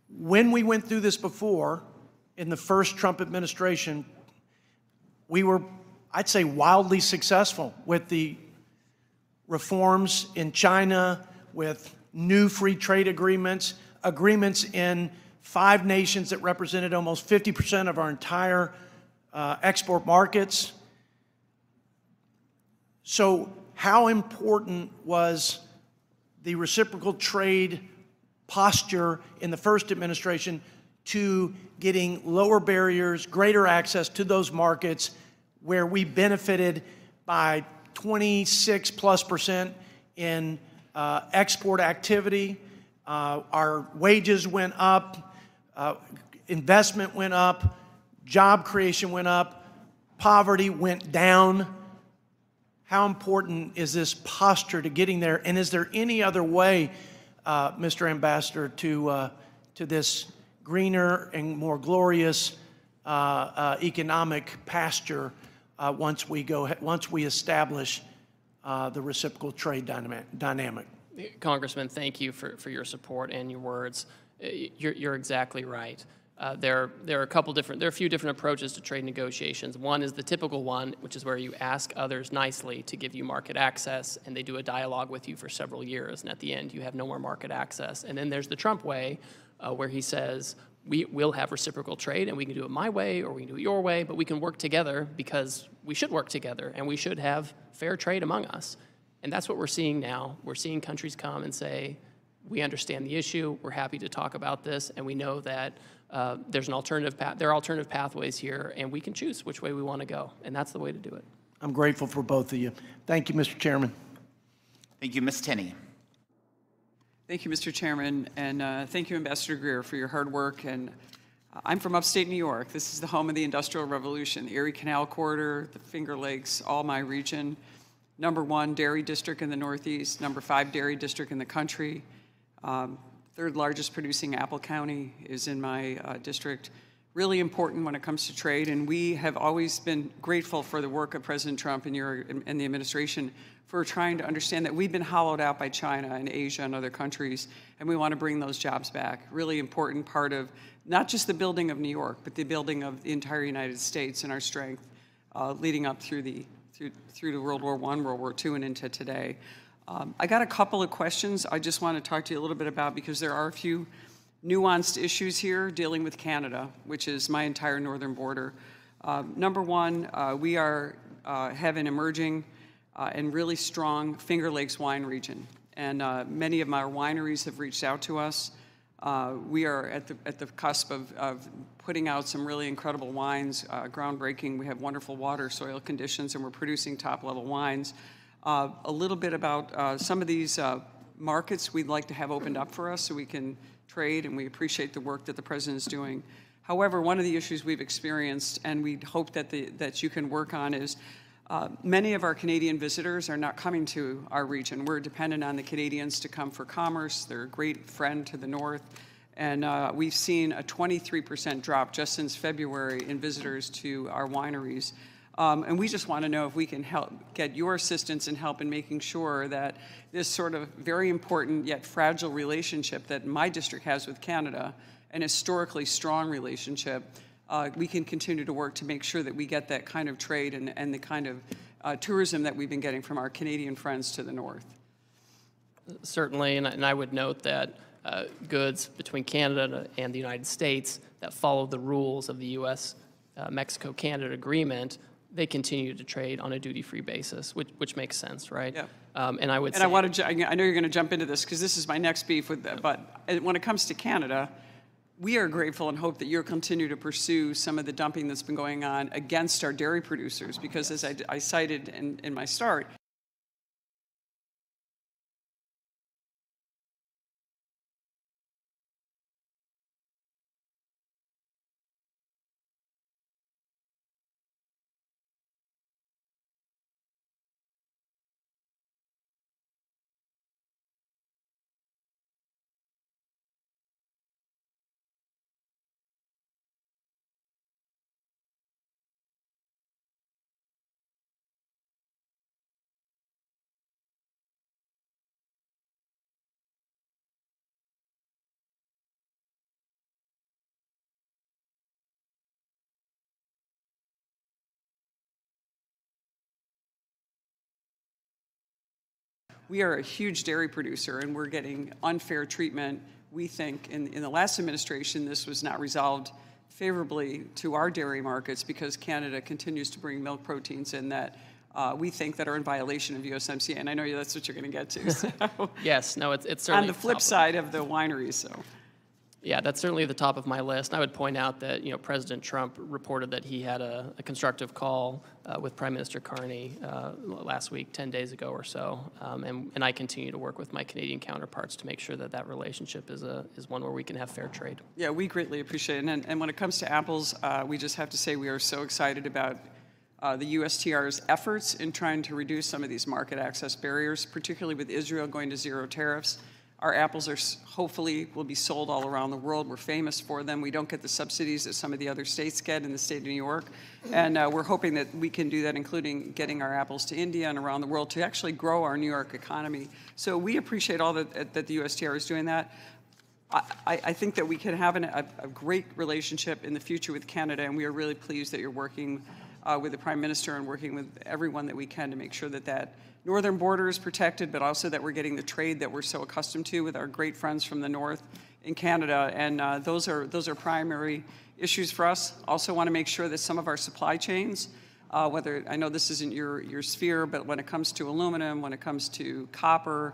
When we went through this before, in the first Trump administration, we were, I'd say, wildly successful with the reforms in China, with new free trade agreements, agreements in 5 nations that represented almost 50% of our entire export markets. So how important was the reciprocal trade posture in the first administration to getting lower barriers, greater access to those markets where we benefited by 26+% in export activity? Our wages went up, investment went up, job creation went up, poverty went down. How important is this posture to getting there? And is there any other way, Mr. Ambassador, to this greener and more glorious economic pasture once we establish the reciprocal trade dynamic? Congressman, thank you for your support and your words. You're exactly right. There are a few different approaches to trade negotiations. One is the typical one, which is where you ask others nicely to give you market access, and they do a dialogue with you for several years, and at the end you have no more market access. And then there's the Trump way where he says, we will have reciprocal trade and we can do it my way or we can do it your way, but we can work together because we should work together and we should have fair trade among us. And that's what we're seeing now. We're seeing countries come and say, we understand the issue, we're happy to talk about this, and we know that there are alternative pathways here, and we can choose which way we want to go, and that's the way to do it. I'm grateful for both of you. Thank you, Mr. Chairman. Thank you, Ms. Tenney. Thank you, Mr. Chairman, and thank you, Ambassador Greer, for your hard work. And I'm from upstate New York. This is the home of the Industrial Revolution, the Erie Canal Corridor, the Finger Lakes, all my region. #1 dairy district in the Northeast, #5 dairy district in the country. Third largest producing apple county is in my district. Really important when it comes to trade, and we have always been grateful for the work of President Trump and the administration for trying to understand that we've been hollowed out by China and Asia and other countries, and we want to bring those jobs back. Really important part of not just the building of New York, but the building of the entire United States and our strength leading up through to World War I, World War II, and into today. I got a couple of questions I just want to talk to you a little bit about because there are a few nuanced issues here dealing with Canada, which is my entire northern border. #1, we have an emerging and really strong Finger Lakes wine region, and many of our wineries have reached out to us. We are at the cusp of putting out some really incredible wines, groundbreaking. We have wonderful water, soil conditions, and we're producing top-level wines. A little bit about some of these markets we'd like to have opened up for us so we can trade, and we appreciate the work that the President is doing. However, one of the issues we've experienced, and we hope that you can work on, is many of our Canadian visitors are not coming to our region. We're dependent on the Canadians to come for commerce. They're a great friend to the north. And we've seen a 23% drop just since February in visitors to our wineries. And we just want to know if we can help get your assistance and help in making sure that this sort of very important yet fragile relationship that my district has with Canada, an historically strong relationship, we can continue to work to make sure that we get that kind of trade and the kind of tourism that we've been getting from our Canadian friends to the north. Certainly, and I would note that goods between Canada and the United States that follow the rules of the U.S.-Mexico Canada agreement, they continue to trade on a duty-free basis, which makes sense, right? Yeah. And I would say, I know you're going to jump into this because this is my next beef with that. But when it comes to Canada, we are grateful and hope that you'll continue to pursue some of the dumping that's been going on against our dairy producers, because as I cited in my start, we are a huge dairy producer, and we're getting unfair treatment. We think in the last administration, this was not resolved favorably to our dairy markets because Canada continues to bring milk proteins in that we think that are in violation of USMCA, and I know that's what you're going to get to. So. Yes, no, it's certainly on the flip side of the wineries. So. Yeah, that's certainly the top of my list. I would point out that President Trump reported that he had a constructive call with Prime Minister Carney last week, 10 days ago or so, and I continue to work with my Canadian counterparts to make sure that that relationship is one where we can have fair trade. Yeah, we greatly appreciate it. And when it comes to apples, we just have to say we are so excited about the USTR's efforts in trying to reduce some of these market access barriers, particularly with Israel going to zero tariffs. Our apples hopefully will be sold all around the world. We're famous for them. We don't get the subsidies that some of the other states get in the state of New York. And we're hoping that we can do that, including getting our apples to India and around the world to actually grow our New York economy. So we appreciate all that the USTR is doing that. I think that we can have a great relationship in the future with Canada, and we are really pleased that you're working with the Prime Minister and working with everyone that we can to make sure that that northern border is protected, but also that we're getting the trade that we're so accustomed to with our great friends from the north. in Canada, and those are primary issues for us. Also want to make sure that some of our supply chains, whether, I know this isn't your sphere, but when it comes to aluminum, when it comes to copper,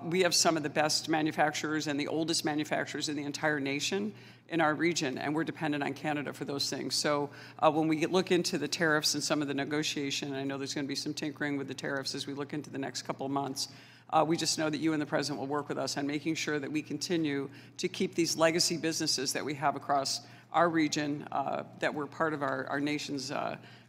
we have some of the best manufacturers and the oldest manufacturers in the entire nation in our region, and we're dependent on Canada for those things. So when we look into the tariffs and some of the negotiation, I know there's going to be some tinkering with the tariffs as we look into the next couple of months. We just know that you and the President will work with us on making sure that we continue to keep these legacy businesses that we have across our region, that were part of our nation's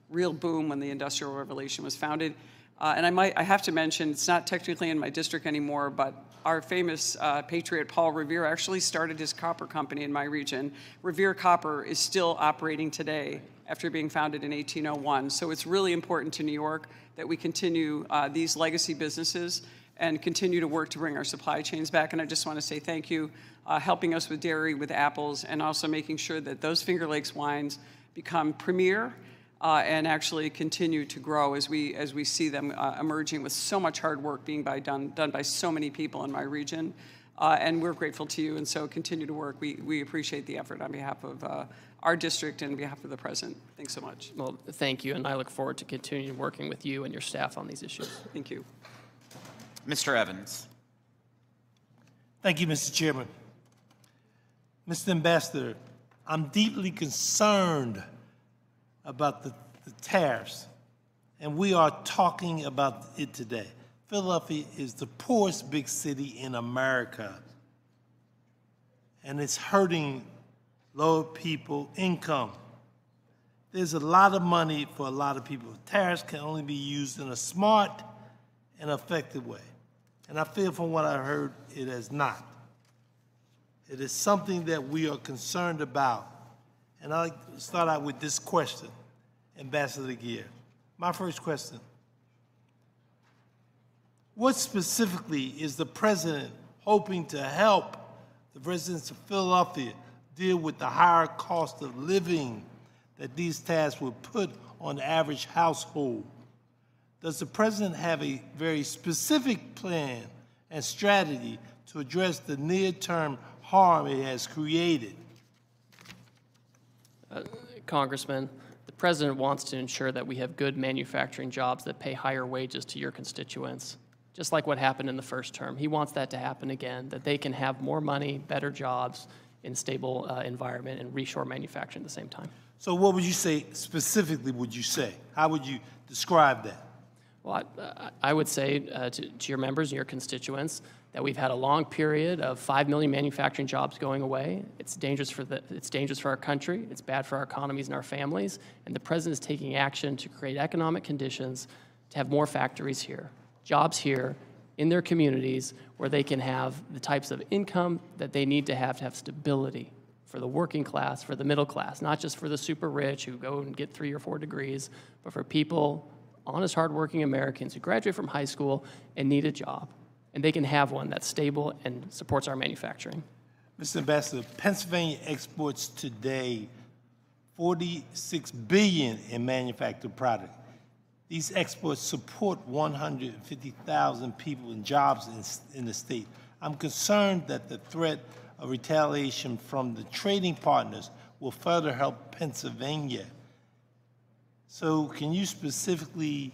real boom when the Industrial Revolution was founded. And I have to mention, it's not technically in my district anymore, but our famous patriot Paul Revere actually started his copper company in my region. Revere Copper is still operating today after being founded in 1801. So it's really important to New York that we continue these legacy businesses and continue to work to bring our supply chains back. And I just want to say thank you, helping us with dairy, with apples, and also making sure that those Finger Lakes wines become premier and actually continue to grow as we see them emerging with so much hard work being done by so many people in my region. And we're grateful to you, and so continue to work. We appreciate the effort on behalf of our district and on behalf of the President. Thanks so much. Well, thank you, and I look forward to continuing working with you and your staff on these issues. Thank you. Mr. Evans. Thank you, Mr. Chairman. Mr. Ambassador, I'm deeply concerned about the tariffs, and we are talking about it today. Philadelphia is the poorest big city in America, and it's hurting lower people income. There's a lot of money for a lot of people. Tariffs can only be used in a smart and effective way, and I feel from what I heard it is not. It is something that we are concerned about. And I'd like to start out with this question, Ambassador Greer. My first question, what specifically is the President hoping to help the residents of Philadelphia deal with the higher cost of living that these tariffs will put on the average household? Does the President have a very specific plan and strategy to address the near-term harm it has created? Congressman, the President wants to ensure that we have good manufacturing jobs that pay higher wages to your constituents, just like what happened in the first term. He wants that to happen again, that they can have more money, better jobs in stable environment and reshore manufacturing at the same time. So what would you say specifically would you say? How would you describe that? Well, I would say to your members and your constituents that we've had a long period of 5 million manufacturing jobs going away. It's dangerous for our country. It's bad for our economies and our families. And the President is taking action to create economic conditions to have more factories here, jobs here in their communities where they can have the types of income that they need to have stability for the working class, for the middle class, not just for the super rich who go and get 3 or 4 degrees, but for people, honest, hardworking Americans who graduate from high school and need a job. And they can have one that's stable and supports our manufacturing. Mr. Ambassador, Pennsylvania exports today $46 billion in manufactured product. These exports support 150,000 people and jobs in the state. I'm concerned that the threat of retaliation from the trading partners will further help Pennsylvania. So can you specifically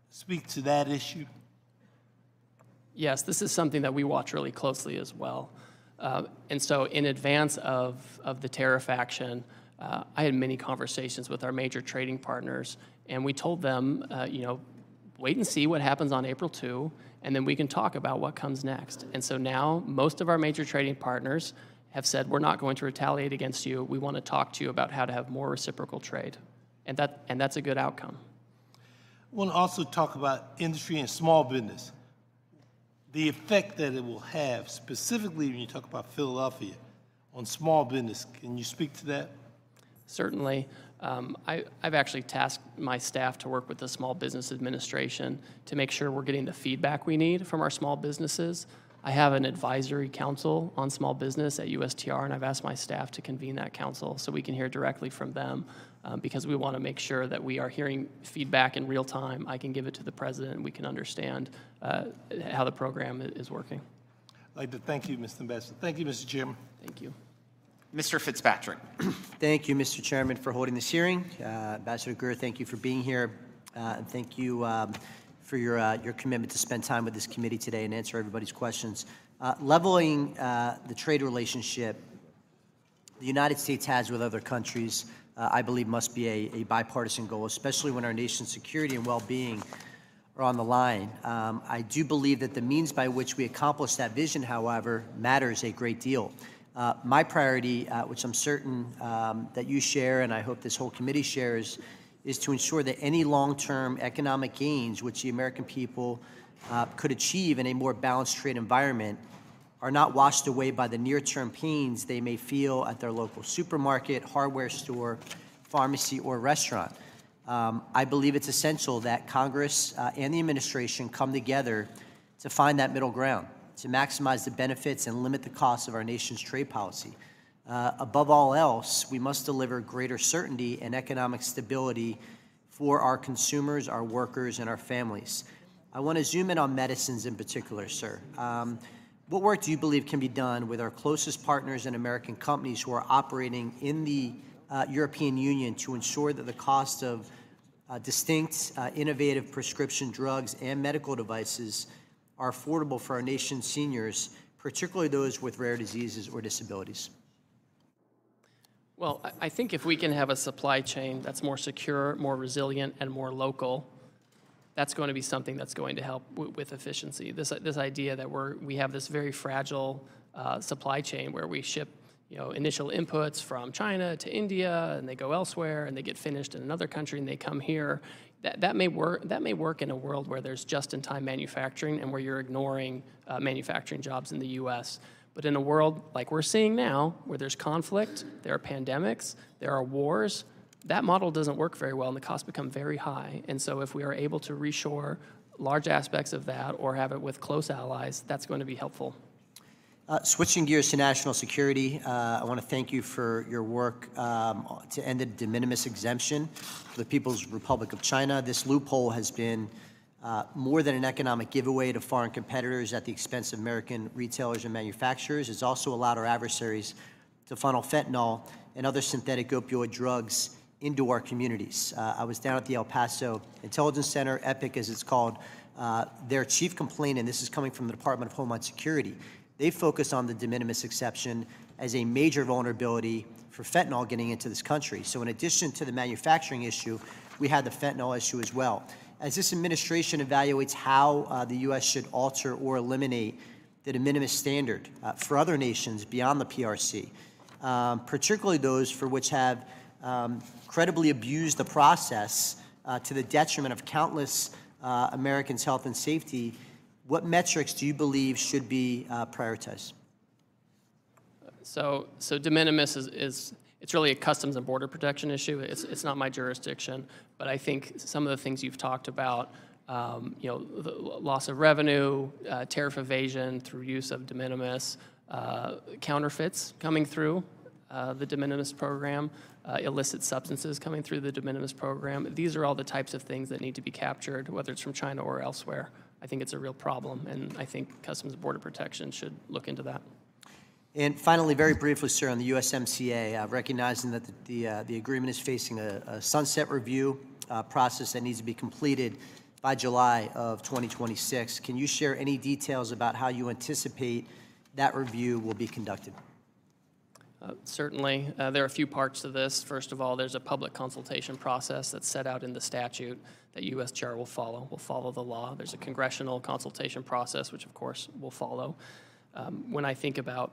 speak to that issue? Yes, this is something that we watch really closely as well. And so in advance of the tariff action, I had many conversations with our major trading partners, and we told them, wait and see what happens on April 2, and then we can talk about what comes next. And so now most of our major trading partners have said, we're not going to retaliate against you. We want to talk to you about how to have more reciprocal trade. And that's a good outcome. I want to also talk about industry and small business. The effect that it will have, specifically when you talk about Philadelphia, on small business. Can you speak to that? Certainly. I've actually tasked my staff to work with the Small Business Administration to make sure we're getting the feedback we need from our small businesses. I have an advisory council on small business at USTR, and I've asked my staff to convene that council so we can hear directly from them because we want to make sure that we are hearing feedback in real time. I can give it to the President, and we can understand how the program is working. I'd I'd like to thank you, Mr. Ambassador. Thank you, Mr. Chairman. Thank you. Mr. Fitzpatrick. Thank you, Mr. Chairman, for holding this hearing. Ambassador Greer, thank you for being here. And thank you for your commitment to spend time with this committee today and answer everybody's questions. Leveling the trade relationship the United States has with other countries, I believe must be a bipartisan goal, especially when our nation's security and well-being are on the line. I do believe that the means by which we accomplish that vision, however, matters a great deal. My priority, which I'm certain that you share and I hope this whole committee shares, is to ensure that any long-term economic gains which the American people could achieve in a more balanced trade environment are not washed away by the near-term pains they may feel at their local supermarket, hardware store, pharmacy, or restaurant. I believe it's essential that Congress and the administration come together to find that middle ground, to maximize the benefits and limit the costs of our nation's trade policy. Above all else, we must deliver greater certainty and economic stability for our consumers, our workers, and our families. I want to zoom in on medicines in particular, sir. What work do you believe can be done with our closest partners and American companies who are operating in the European Union to ensure that the cost of distinct, innovative prescription drugs and medical devices are affordable for our nation's seniors, particularly those with rare diseases or disabilities? Well, I think if we can have a supply chain that's more secure, more resilient, and more local, that's going to be something that's going to help with efficiency. This idea that we have this very fragile supply chain where we ship initial inputs from China to India, and they go elsewhere, and they get finished in another country, and they come here. That may work in a world where there's just-in-time manufacturing and where you're ignoring manufacturing jobs in the U.S. But in a world like we're seeing now, where there's conflict, there are pandemics, there are wars, that model doesn't work very well, and the costs become very high. And so if we are able to reshore large aspects of that or have it with close allies, that's going to be helpful. Switching gears to national security, I want to thank you for your work to end the de minimis exemption for the People's Republic of China. This loophole has been more than an economic giveaway to foreign competitors at the expense of American retailers and manufacturers. It's also allowed our adversaries to funnel fentanyl and other synthetic opioid drugs into our communities. I was down at the El Paso Intelligence Center, EPIC as it's called. Their chief complaint, and this is coming from the Department of Homeland Security, they focus on the de minimis exception as a major vulnerability for fentanyl getting into this country. So in addition to the manufacturing issue, we had the fentanyl issue as well. As this administration evaluates how the U.S. should alter or eliminate the de minimis standard for other nations beyond the PRC, particularly those for which have credibly abused the process to the detriment of countless Americans' health and safety, what metrics do you believe should be prioritized? So de minimis it's really a customs and border protection issue. It's not my jurisdiction, but I think some of the things you've talked about, the loss of revenue, tariff evasion through use of de minimis, counterfeits coming through the de minimis program, illicit substances coming through the de minimis program. These are all the types of things that need to be captured, whether it's from China or elsewhere. I think it's a real problem, and I think Customs and Border Protection should look into that. And finally, very briefly, sir, on the USMCA, recognizing that the agreement is facing a sunset review process that needs to be completed by July of 2026, can you share any details about how you anticipate that review will be conducted? Certainly. There are a few parts to this. First of all, there's a public consultation process that's set out in the statute that USTR will follow the law. There's a congressional consultation process, which of course will follow. When I think about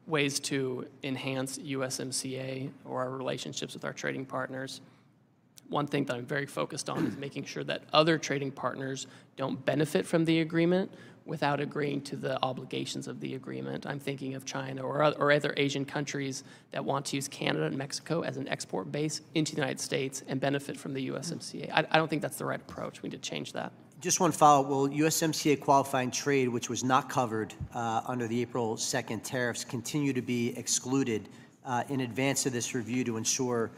ways to enhance USMCA or our relationships with our trading partners, one thing that I'm very focused on is making sure that other trading partners don't benefit from the agreement without agreeing to the obligations of the agreement. I'm thinking of China or other Asian countries that want to use Canada and Mexico as an export base into the United States and benefit from the USMCA. I don't think that's the right approach. We need to change that. Just one follow-up. Will USMCA qualifying trade, which was not covered under the April 2nd tariffs, continue to be excluded in advance of this review to ensure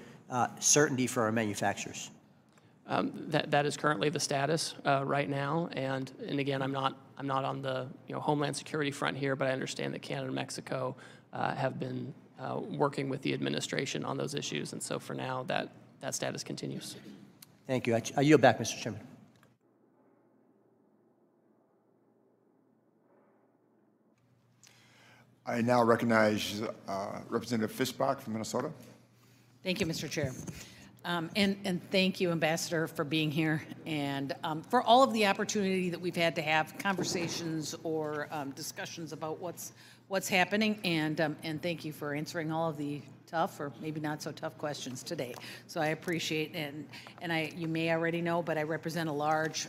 certainty for our manufacturers? That is currently the status right now, and again, I'm not I'm not on the Homeland Security front here, but I understand that Canada and Mexico have been working with the administration on those issues, and so for now, that status continues. Thank you. I yield back, Mr. Chairman. I now recognize Representative Fischbach from Minnesota. Thank you, Mr. Chair. And thank you, Ambassador, for being here and for all of the opportunity that we've had to have conversations or discussions about what's happening. And thank you for answering all of the tough or maybe not so tough questions today. So I appreciate it. And you may already know, but I represent a large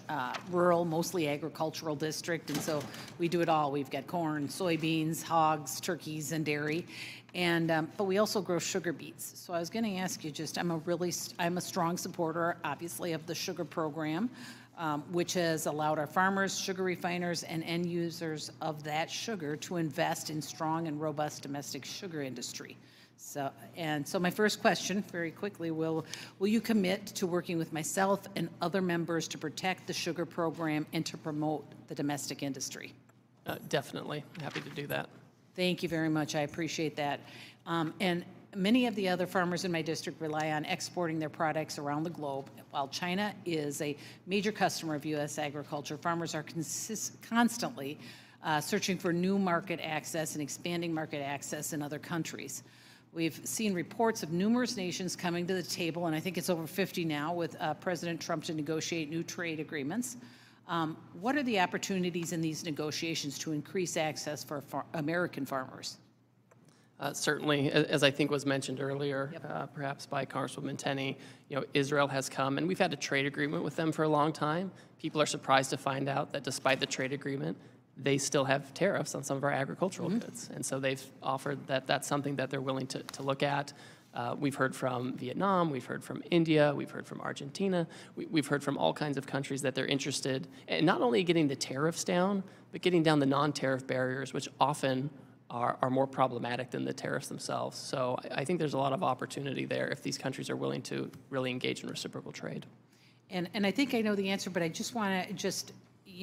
rural, mostly agricultural district. And so we do it all. We've got corn, soybeans, hogs, turkeys, and dairy. And but we also grow sugar beets. So I was going to ask you I'm a strong supporter, obviously, of the sugar program, which has allowed our farmers, sugar refiners, and end users of that sugar to invest in strong and robust domestic sugar industry. So my first question, very quickly, will you commit to working with myself and other members to protect the sugar program and to promote the domestic industry? Definitely. Happy to do that. Thank you very much. I appreciate that. And many of the other farmers in my district rely on exporting their products around the globe. While China is a major customer of U.S. agriculture, farmers are constantly searching for new market access and expanding market access in other countries. We've seen reports of numerous nations coming to the table, and I think it's over 50 now, with President Trump to negotiate new trade agreements. What are the opportunities in these negotiations to increase access for American farmers? Certainly, as I think was mentioned earlier, perhaps by Congresswoman Tenney, Israel has come, and we've had a trade agreement with them for a long time. People are surprised to find out that despite the trade agreement, they still have tariffs on some of our agricultural goods. And so they've offered that that's something that they're willing to look at. We've heard from Vietnam, we've heard from India, we've heard from Argentina, we've heard from all kinds of countries that they're interested in not only getting the tariffs down, but getting down the non-tariff barriers, which often are more problematic than the tariffs themselves. So I think there's a lot of opportunity there if these countries are willing to really engage in reciprocal trade. And I think I know the answer, but I just want to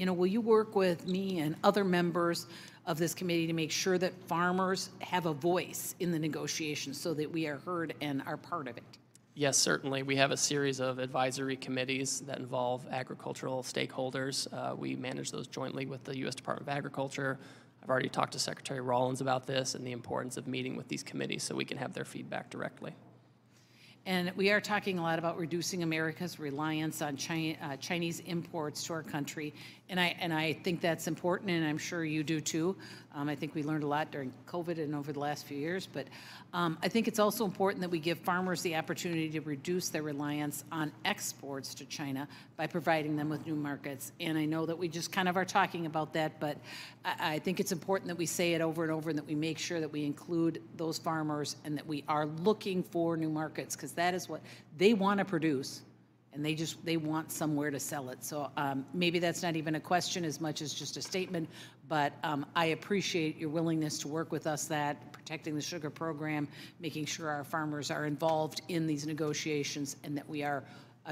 will you work with me and other members of this committee to make sure that farmers have a voice in the negotiations so that we are heard and are part of it? Yes, certainly. We have a series of advisory committees that involve agricultural stakeholders. We manage those jointly with the U.S. Department of Agriculture. I've already talked to Secretary Rollins about this and the importance of meeting with these committees so we can have their feedback directly. And we are talking a lot about reducing America's reliance on Chinese imports to our country, and I think that's important, and I'm sure you do too. I think we learned a lot during COVID and over the last few years, but I think it's also important that we give farmers the opportunity to reduce their reliance on exports to China by providing them with new markets. And I know that we just kind of are talking about that, but I think it's important that we say it over and over and that we make sure that we include those farmers and that we are looking for new markets, because that is what they want to produce, and they want somewhere to sell it. So maybe that's not even a question as much as just a statement, but I appreciate your willingness to work with us protecting the sugar program, making sure our farmers are involved in these negotiations, and that we are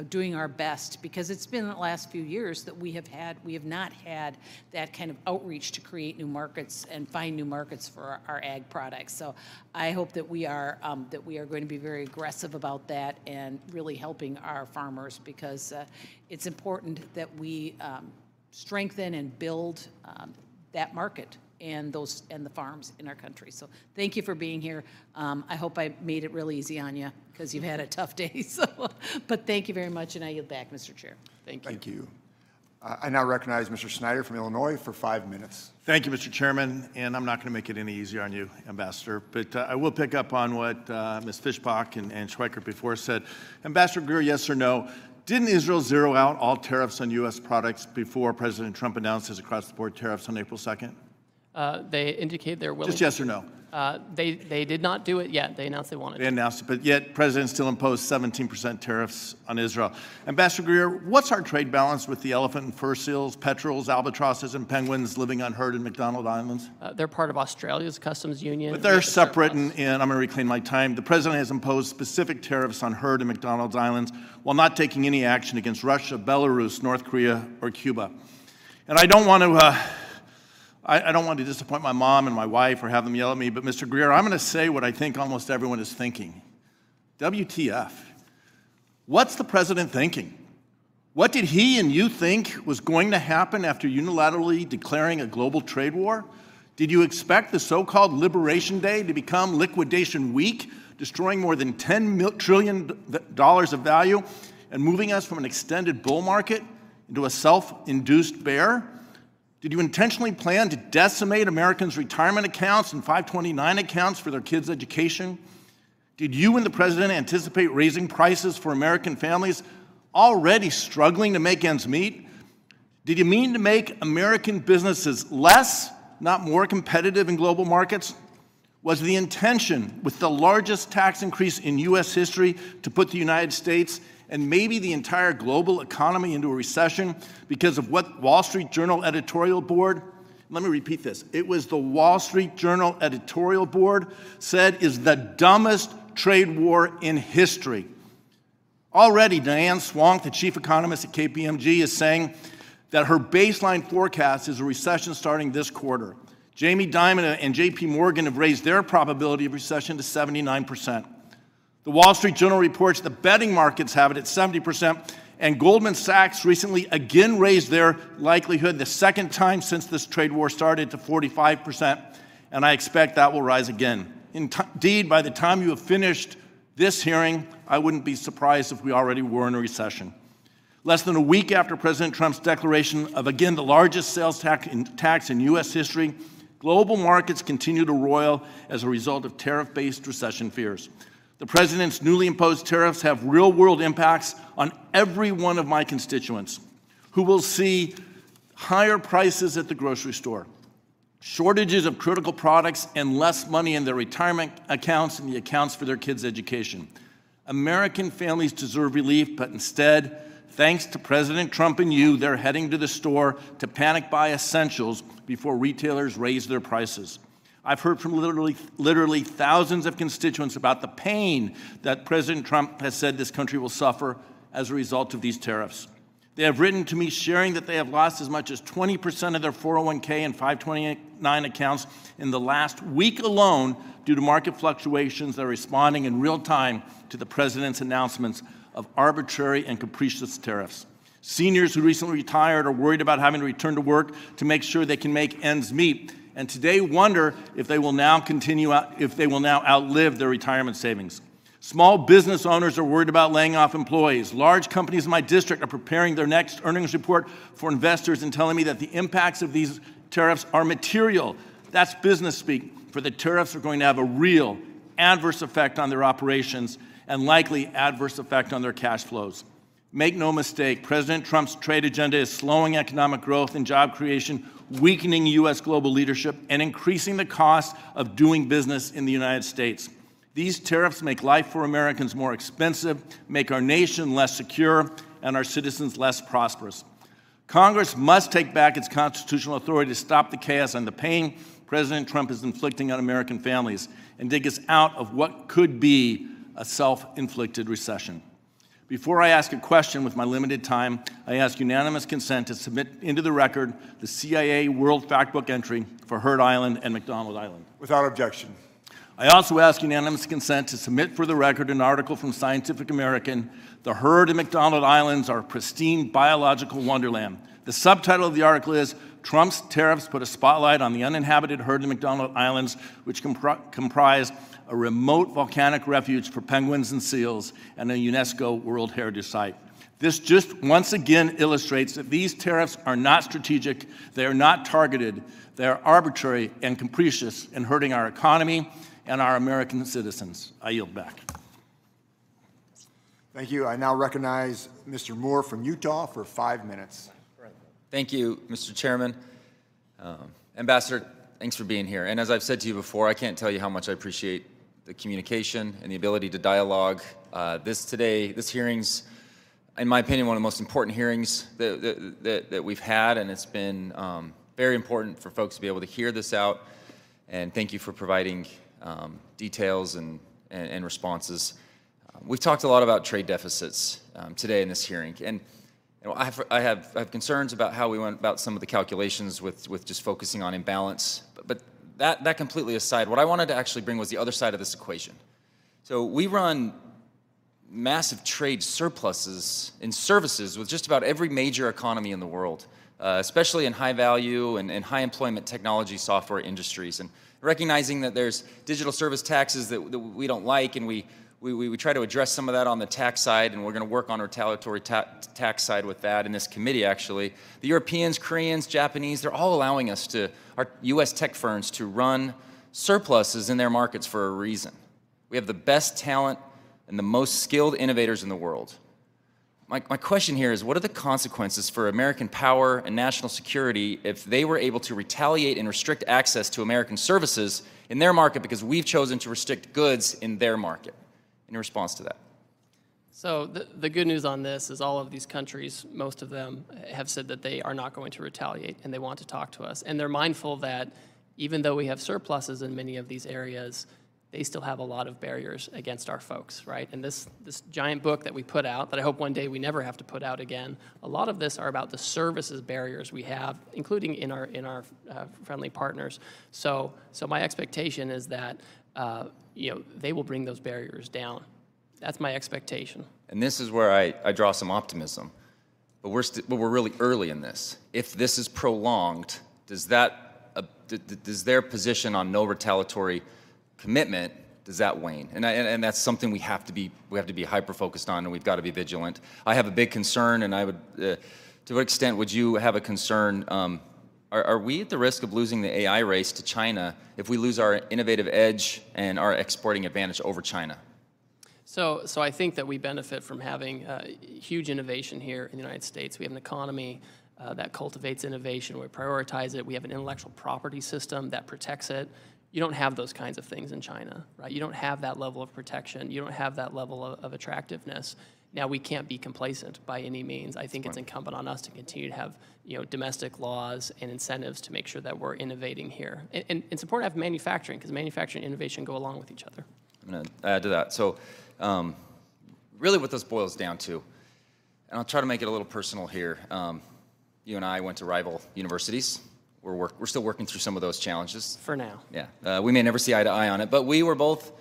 doing our best, because it's been the last few years that we have not had that kind of outreach to create new markets and find new markets for our ag products. So I hope that we are going to be very aggressive about that and really helping our farmers, because it's important that we strengthen and build that market and the farms in our country. So thank you for being here. I hope I made it really easy on you, because you've had a tough day. But thank you very much, and I yield back, Mr. Chair. Thank you. Thank you. I now recognize Mr. Snyder from Illinois for 5 minutes. Thank you, Mr. Chairman, and I'm not going to make it any easier on you, Ambassador, but I will pick up on what Ms. Fischbach and Schweikert before said. Ambassador Greer, yes or no, didn't Israel zero out all tariffs on U.S. products before President Trump announced his across-the-board tariffs on April 2nd? They indicate they're willing. Just yes or no? They did not do it yet. They announced they wanted to. They announced it, but yet President still imposed 17% tariffs on Israel. Ambassador Greer, what's our trade balance with the elephant and fur seals, petrels, albatrosses, and penguins living unheard in McDonald Islands? They're part of Australia's customs union. But they're separate, and I'm going to reclaim my time. The President has imposed specific tariffs on herd and McDonald Islands while not taking any action against Russia, Belarus, North Korea, or Cuba. And I don't want to I don't want to disappoint my mom and my wife or have them yell at me, but Mr. Greer, I'm going to say what I think almost everyone is thinking. WTF? What's the president thinking? What did he and you think was going to happen after unilaterally declaring a global trade war? Did you expect the so-called Liberation Day to become Liquidation Week, destroying more than $10 trillion of value and moving us from an extended bull market into a self-induced bear? Did you intentionally plan to decimate Americans' retirement accounts and 529 accounts for their kids' education? Did you and the president anticipate raising prices for American families already struggling to make ends meet? Did you mean to make American businesses less, not more competitive in global markets? Was the intention, with the largest tax increase in U.S. history, to put the United States and maybe the entire global economy into a recession because of what Wall Street Journal editorial board, let me repeat this, it was the Wall Street Journal editorial board said is the dumbest trade war in history. Already, Diane Swank, the chief economist at KPMG, is saying that her baseline forecast is a recession starting this quarter. Jamie Dimon and JP Morgan have raised their probability of recession to 79%. The Wall Street Journal reports the betting markets have it at 70%, and Goldman Sachs recently again raised their likelihood the second time since this trade war started to 45%, and I expect that will rise again. Indeed, by the time you have finished this hearing, I wouldn't be surprised if we already were in a recession. Less than a week after President Trump's declaration of, again, the largest sales tax in U.S. history, global markets continue to roil as a result of tariff-based recession fears. The president's newly imposed tariffs have real-world impacts on every one of my constituents who will see higher prices at the grocery store, shortages of critical products, and less money in their retirement accounts and the accounts for their kids' education. American families deserve relief, but instead, thanks to President Trump and you, they're heading to the store to panic buy essentials before retailers raise their prices. I've heard from literally thousands of constituents about the pain that President Trump has said this country will suffer as a result of these tariffs. They have written to me sharing that they have lost as much as 20% of their 401k and 529 accounts in the last week alone due to market fluctuations that are responding in real time to the president's announcements of arbitrary and capricious tariffs. Seniors who recently retired are worried about having to return to work to make sure they can make ends meet, and today wonder if they will now outlive their retirement savings. Small business owners are worried about laying off employees. Large companies in my district are preparing their next earnings report for investors and telling me that the impacts of these tariffs are material. That's business speak, for the tariffs are going to have a real adverse effect on their operations and likely adverse effect on their cash flows. Make no mistake, President Trump's trade agenda is slowing economic growth and job creation, weakening U.S. global leadership, and increasing the cost of doing business in the United States. These tariffs make life for Americans more expensive, make our nation less secure, and our citizens less prosperous. Congress must take back its constitutional authority to stop the chaos and the pain President Trump is inflicting on American families and dig us out of what could be a self-inflicted recession. Before I ask a question with my limited time, I ask unanimous consent to submit into the record the CIA World Factbook entry for Heard Island and McDonald Island. Without objection. I also ask unanimous consent to submit for the record an article from Scientific American, The Heard and McDonald Islands Are Pristine Biological Wonderland. The subtitle of the article is Trump's Tariffs Put a Spotlight on the Uninhabited Heard and McDonald Islands, which comprise a remote volcanic refuge for penguins and seals and a UNESCO World Heritage Site. This just once again illustrates that these tariffs are not strategic, they are not targeted, they are arbitrary and capricious in hurting our economy and our American citizens. I yield back. Thank you. I now recognize Mr. Moore from Utah for 5 minutes. Thank you, Mr. Chairman. Ambassador, thanks for being here. And as I've said to you before, I can't tell you how much I appreciate the communication and the ability to dialogue. This hearing's, in my opinion, one of the most important hearings that we've had, and it's been very important for folks to be able to hear this out. And thank you for providing details and responses. We've talked a lot about trade deficits today in this hearing, and I have concerns about how we went about some of the calculations with just focusing on imbalance. But that completely aside, what I wanted to actually bring was the other side of this equation. So we run massive trade surpluses in services with just about every major economy in the world, especially in high value and high employment technology software industries. And recognizing that there's digital service taxes that we don't like, and we try to address some of that on the tax side, and we're going to work on a retaliatory tax side with that in this committee, actually. The Europeans, Koreans, Japanese, they're all allowing us our U.S. tech firms to run surpluses in their markets for a reason. We have the best talent and the most skilled innovators in the world. My question here is, what are the consequences for American power and national security if they were able to retaliate and restrict access to American services in their market because we've chosen to restrict goods in their market? In response to that. So the good news on this is all of these countries, most of them have said that they are not going to retaliate and they want to talk to us. And they're mindful that even though we have surpluses in many of these areas, they still have a lot of barriers against our folks, right? And this giant book that we put out, that I hope one day we never have to put out again, a lot of this are about the services barriers we have, including in our friendly partners. So my expectation is that they will bring those barriers down. That's my expectation. And this is where I draw some optimism. But we're really early in this. If this is prolonged, does their position on no retaliatory commitment, does that wane? And that's something we have to be hyper focused on, and we've got to be vigilant. I have a big concern, and I would, to what extent would you have a concern? Are we at the risk of losing the AI race to China if we lose our innovative edge and our exporting advantage over China? So I think that we benefit from having huge innovation here in the United States. We have an economy that cultivates innovation. We prioritize it. We have an intellectual property system that protects it. You don't have those kinds of things in China, right? You don't have that level of protection. You don't have that level of attractiveness. Now, we can't be complacent by any means. I think it's incumbent on us to continue to have domestic laws and incentives to make sure that we're innovating here. And it's important to have manufacturing, because manufacturing and innovation go along with each other. I'm going to add to that. So really what this boils down to, and I'll try to make it a little personal here. You and I went to rival universities. We're still working through some of those challenges. For now. Yeah. We may never see eye to eye on it, but we were both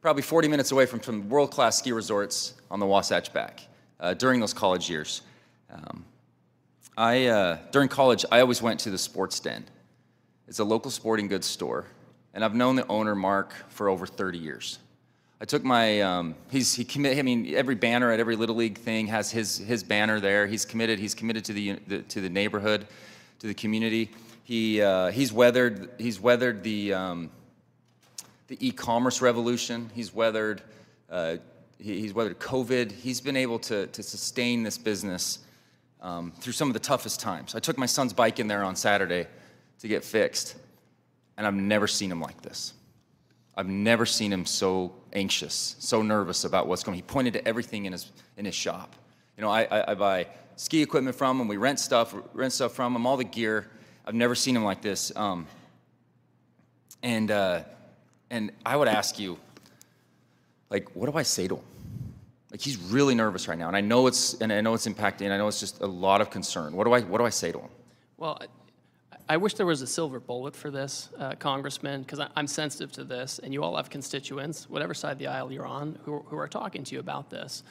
probably 40 minutes away from some world-class ski resorts on the Wasatch Back during those college years. During college, I always went to the Sports Den. It's a local sporting goods store, and I've known the owner, Mark, for over 30 years. I took my, every banner at every Little League thing has his banner there. He's committed to the neighborhood, to the community. He's weathered the e-commerce revolution. He's weathered COVID. He's been able to sustain this business through some of the toughest times. I took my son's bike in there on Saturday to get fixed, and I've never seen him like this. I've never seen him so anxious, so nervous about what's going on. He pointed to everything in his shop. I buy ski equipment from him. We rent stuff from him, all the gear. I've never seen him like this. And I would ask you, what do I say to him? He's really nervous right now, and I know it's impacting. I know it's just a lot of concern. What do I say to him? Well, I wish there was a silver bullet for this, Congressman, because I'm sensitive to this, and you all have constituents, whatever side of the aisle you're on, who are talking to you about this.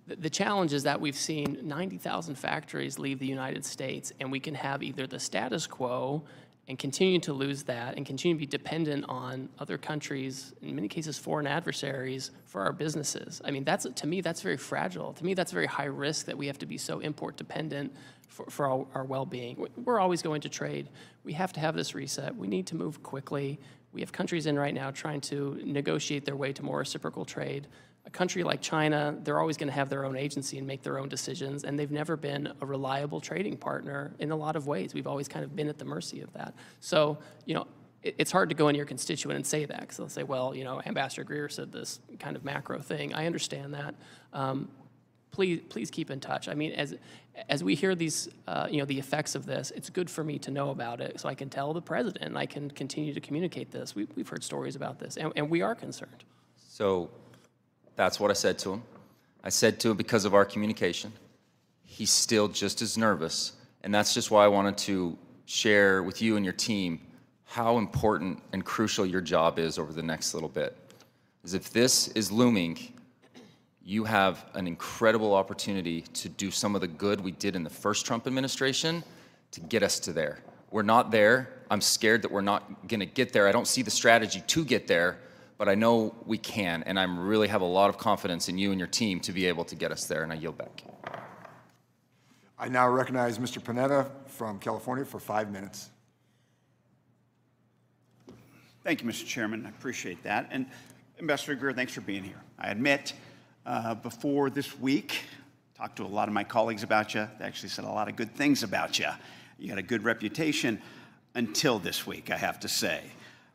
The challenge is that we've seen 90,000 factories leave the United States, and we can have either the status quo and continue to lose that and continue to be dependent on other countries, in many cases foreign adversaries, for our businesses. I mean, to me, that's very fragile. To me, that's very high risk that we have to be so import dependent for our well-being. We're always going to trade. We have to have this reset. We need to move quickly. We have countries in right now trying to negotiate their way to more reciprocal trade. A country like China, they're always going to have their own agency and make their own decisions, and they've never been a reliable trading partner in a lot of ways. We've always kind of been at the mercy of that. So, it's hard to go into your constituent and say that, because they'll say, well, Ambassador Greer said this kind of macro thing. I understand that. Please keep in touch. I mean, as we hear these, the effects of this, it's good for me to know about it so I can tell the president and I can continue to communicate this. We've heard stories about this, and we are concerned. So that's what I said to him. I said to him, because of our communication, he's still just as nervous. And that's just why I wanted to share with you and your team how important and crucial your job is over the next little bit. Is if this is looming, you have an incredible opportunity to do some of the good we did in the first Trump administration to get us to there. We're not there. I'm scared that we're not going to get there. I don't see the strategy to get there, but I know we can, and I really have a lot of confidence in you and your team to be able to get us there, and I yield back. I now recognize Mr. Panetta from California for 5 minutes. Thank you, Mr. Chairman. I appreciate that. And Ambassador Greer, thanks for being here. I admit, before this week, talked to a lot of my colleagues about you. They actually said a lot of good things about you. You got a good reputation until this week, I have to say,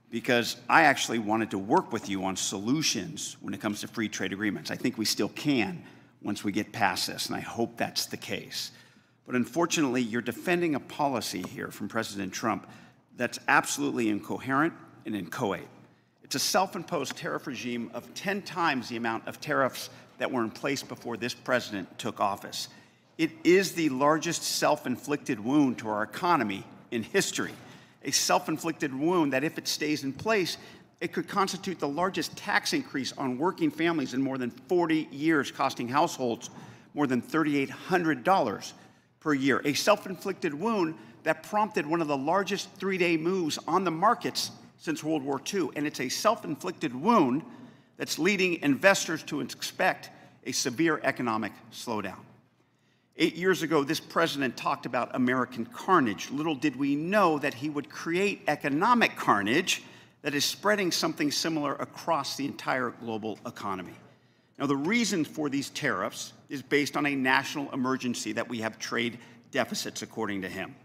because I actually wanted to work with you on solutions when it comes to free trade agreements. I think we still can once we get past this, and I hope that's the case. But unfortunately, you're defending a policy here from President Trump that's absolutely incoherent and inchoate. It's a self-imposed tariff regime of 10 times the amount of tariffs that were in place before this president took office. It is the largest self-inflicted wound to our economy in history, a self-inflicted wound that if it stays in place, it could constitute the largest tax increase on working families in more than 40 years, costing households more than $3,800 per year, a self-inflicted wound that prompted one of the largest three-day moves on the markets since World War II, and it's a self-inflicted wound that's leading investors to expect a severe economic slowdown. 8 years ago, this president talked about American carnage. Little did we know that he would create economic carnage that is spreading something similar across the entire global economy. Now, the reason for these tariffs is based on a national emergency that we have trade deficits, according to him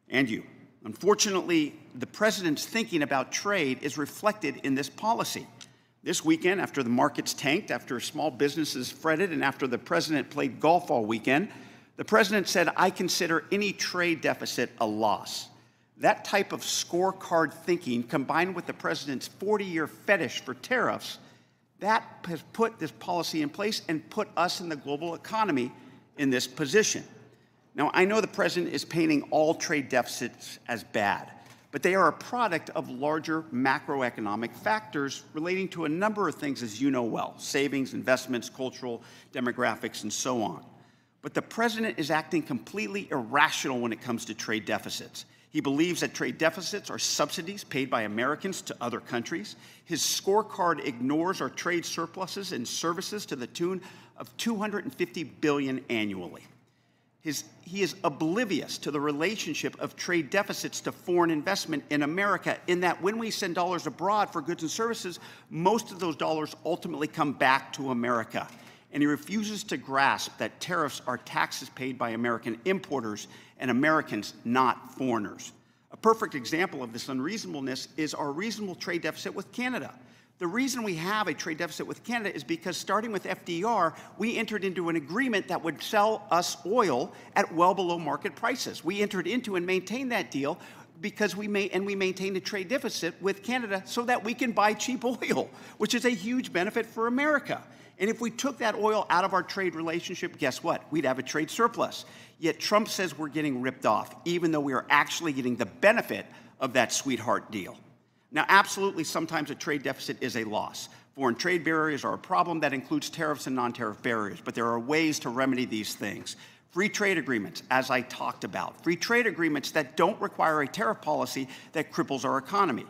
and you. Unfortunately, the president's thinking about trade is reflected in this policy. This weekend, after the markets tanked, after small businesses fretted, and after the president played golf all weekend, the president said, "I consider any trade deficit a loss." That type of scorecard thinking, combined with the president's 40-year fetish for tariffs, that has put this policy in place and put us in the global economy in this position. Now, I know the president is painting all trade deficits as bad, but they are a product of larger macroeconomic factors relating to a number of things, as you know well: savings, investments, cultural, demographics, and so on. But the president is acting completely irrational when it comes to trade deficits. He believes that trade deficits are subsidies paid by Americans to other countries. His scorecard ignores our trade surpluses and services to the tune of $250 billion annually. He is oblivious to the relationship of trade deficits to foreign investment in America, in that when we send dollars abroad for goods and services, most of those dollars ultimately come back to America. And he refuses to grasp that tariffs are taxes paid by American importers and Americans, not foreigners. A perfect example of this unreasonableness is our reasonable trade deficit with Canada. The reason we have a trade deficit with Canada is because, starting with FDR, we entered into an agreement that would sell us oil at well below market prices. We entered into and maintained that deal because we maintained a trade deficit with Canada so that we can buy cheap oil, which is a huge benefit for America. And if we took that oil out of our trade relationship, guess what? We'd have a trade surplus. Yet Trump says we're getting ripped off, even though we are actually getting the benefit of that sweetheart deal. Now, absolutely, sometimes a trade deficit is a loss. Foreign trade barriers are a problem. That includes tariffs and non-tariff barriers, but there are ways to remedy these things. Free trade agreements, as I talked about. Free trade agreements that don't require a tariff policy that cripples our economy.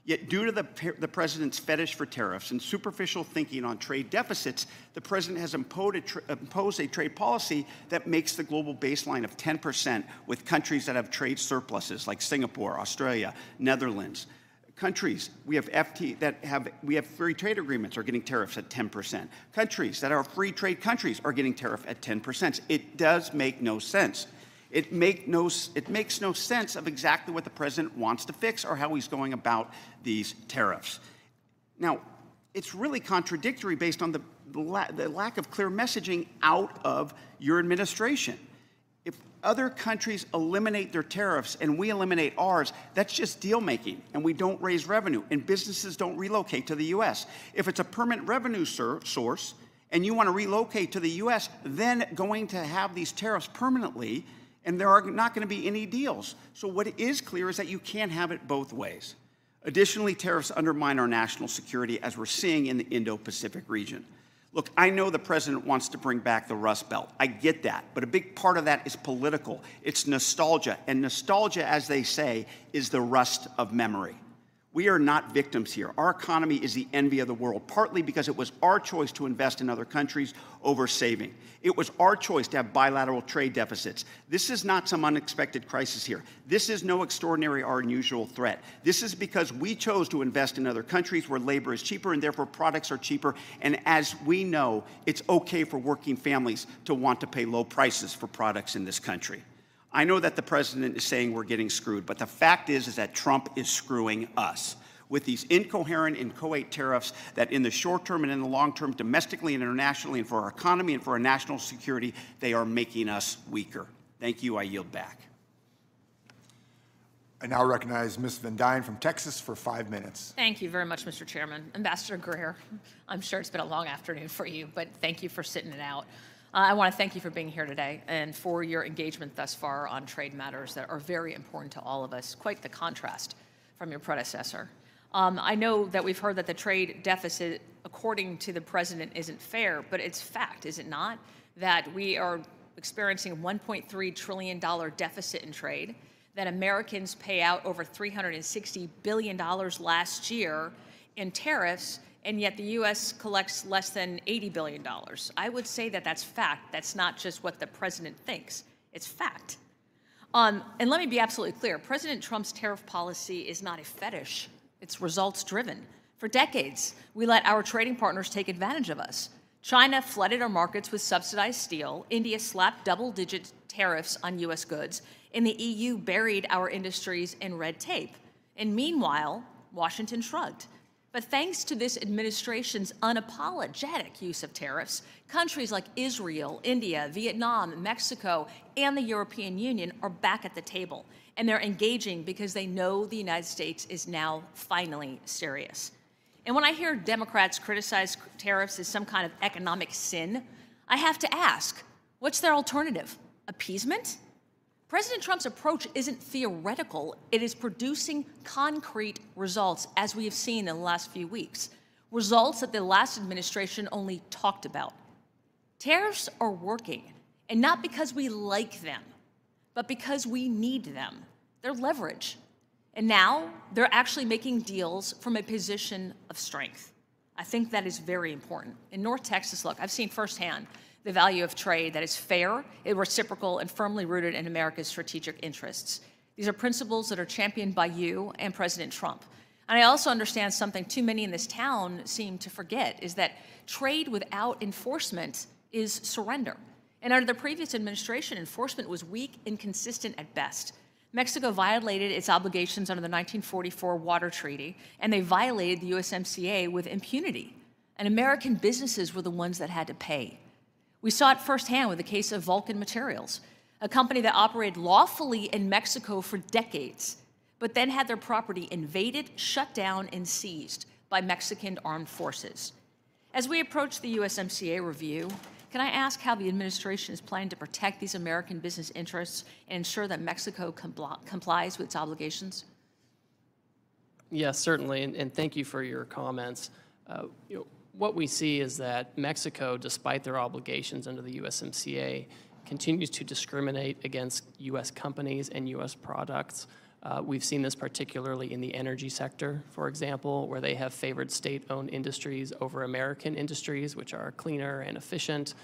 Yet, due to the president's fetish for tariffs and superficial thinking on trade deficits, the president has imposed a trade policy that makes the global baseline of 10% with countries that have trade surpluses like Singapore, Australia, Netherlands. Countries we have free trade agreements are getting tariffs at 10%. Countries that are free trade countries are getting tariff at 10%. It does make no sense. It makes no sense of exactly what the president wants to fix or how he's going about these tariffs. Now, it's really contradictory based on the lack of clear messaging out of your administration. If other countries eliminate their tariffs and we eliminate ours, that's just deal making, and we don't raise revenue, and businesses don't relocate to the U.S. If it's a permanent revenue source and you want to relocate to the U.S., then going to have these tariffs permanently, and there are not going to be any deals. So what is clear is that you can't have it both ways. Additionally, tariffs undermine our national security, as we're seeing in the Indo-Pacific region. Look, I know the president wants to bring back the Rust Belt. I get that. But a big part of that is political. It's nostalgia. And nostalgia, as they say, is the rust of memory. We are not victims here. Our economy is the envy of the world, partly because it was our choice to invest in other countries over saving. It was our choice to have bilateral trade deficits. This is not some unexpected crisis here. This is no extraordinary or unusual threat. This is because we chose to invest in other countries where labor is cheaper and therefore products are cheaper. And as we know, it's okay for working families to want to pay low prices for products in this country. I know that the president is saying we're getting screwed, but the fact is that Trump is screwing us with these incoherent, inchoate tariffs that in the short term and in the long term, domestically and internationally, and for our economy and for our national security, they are making us weaker. Thank you. I yield back. I now recognize Ms. Van Dyne from Texas for 5 minutes. Thank you very much, Mr. Chairman. Ambassador Greer, I'm sure it's been a long afternoon for you, but thank you for sitting it out. I want to thank you for being here today and for your engagement thus far on trade matters that are very important to all of us. Quite the contrast from your predecessor. I know that we've heard that the trade deficit, according to the president, isn't fair, but it's fact, is it not? That we are experiencing a $1.3 trillion deficit in trade, that Americans pay out over $360 billion last year in tariffs, and yet the U.S. collects less than $80 billion. I would say that that's fact. That's not just what the president thinks. It's fact. And let me be absolutely clear. President Trump's tariff policy is not a fetish. It's results-driven. For decades, we let our trading partners take advantage of us. China flooded our markets with subsidized steel. India slapped double-digit tariffs on U.S. goods. And the EU buried our industries in red tape. And meanwhile, Washington shrugged. But thanks to this administration's unapologetic use of tariffs, countries like Israel, India, Vietnam, Mexico, and the European Union are back at the table. And they're engaging because they know the United States is now finally serious. And when I hear Democrats criticize tariffs as some kind of economic sin, I have to ask, what's their alternative? Appeasement? President Trump's approach isn't theoretical. It is producing concrete results, as we have seen in the last few weeks, results that the last administration only talked about. Tariffs are working, and not because we like them, but because we need them. They're leverage. And now they're actually making deals from a position of strength. I think that is very important. In North Texas, look, I've seen firsthand the value of trade that is fair, reciprocal, and firmly rooted in America's strategic interests. These are principles that are championed by you and President Trump. And I also understand something too many in this town seem to forget, is that trade without enforcement is surrender. And under the previous administration, enforcement was weak, inconsistent at best. Mexico violated its obligations under the 1944 Water Treaty, and they violated the USMCA with impunity. And American businesses were the ones that had to pay. We saw it firsthand with the case of Vulcan Materials, a company that operated lawfully in Mexico for decades, but then had their property invaded, shut down, and seized by Mexican armed forces. As we approach the USMCA review, can I ask how the administration is planning to protect these American business interests and ensure that Mexico complies with its obligations? Yes, certainly, and thank you for your comments. What we see is that Mexico, despite their obligations under the USMCA, continues to discriminate against U.S. companies and U.S. products. We've seen this particularly in the energy sector, for example, where they have favored state-owned industries over American industries, which are cleaner and efficient.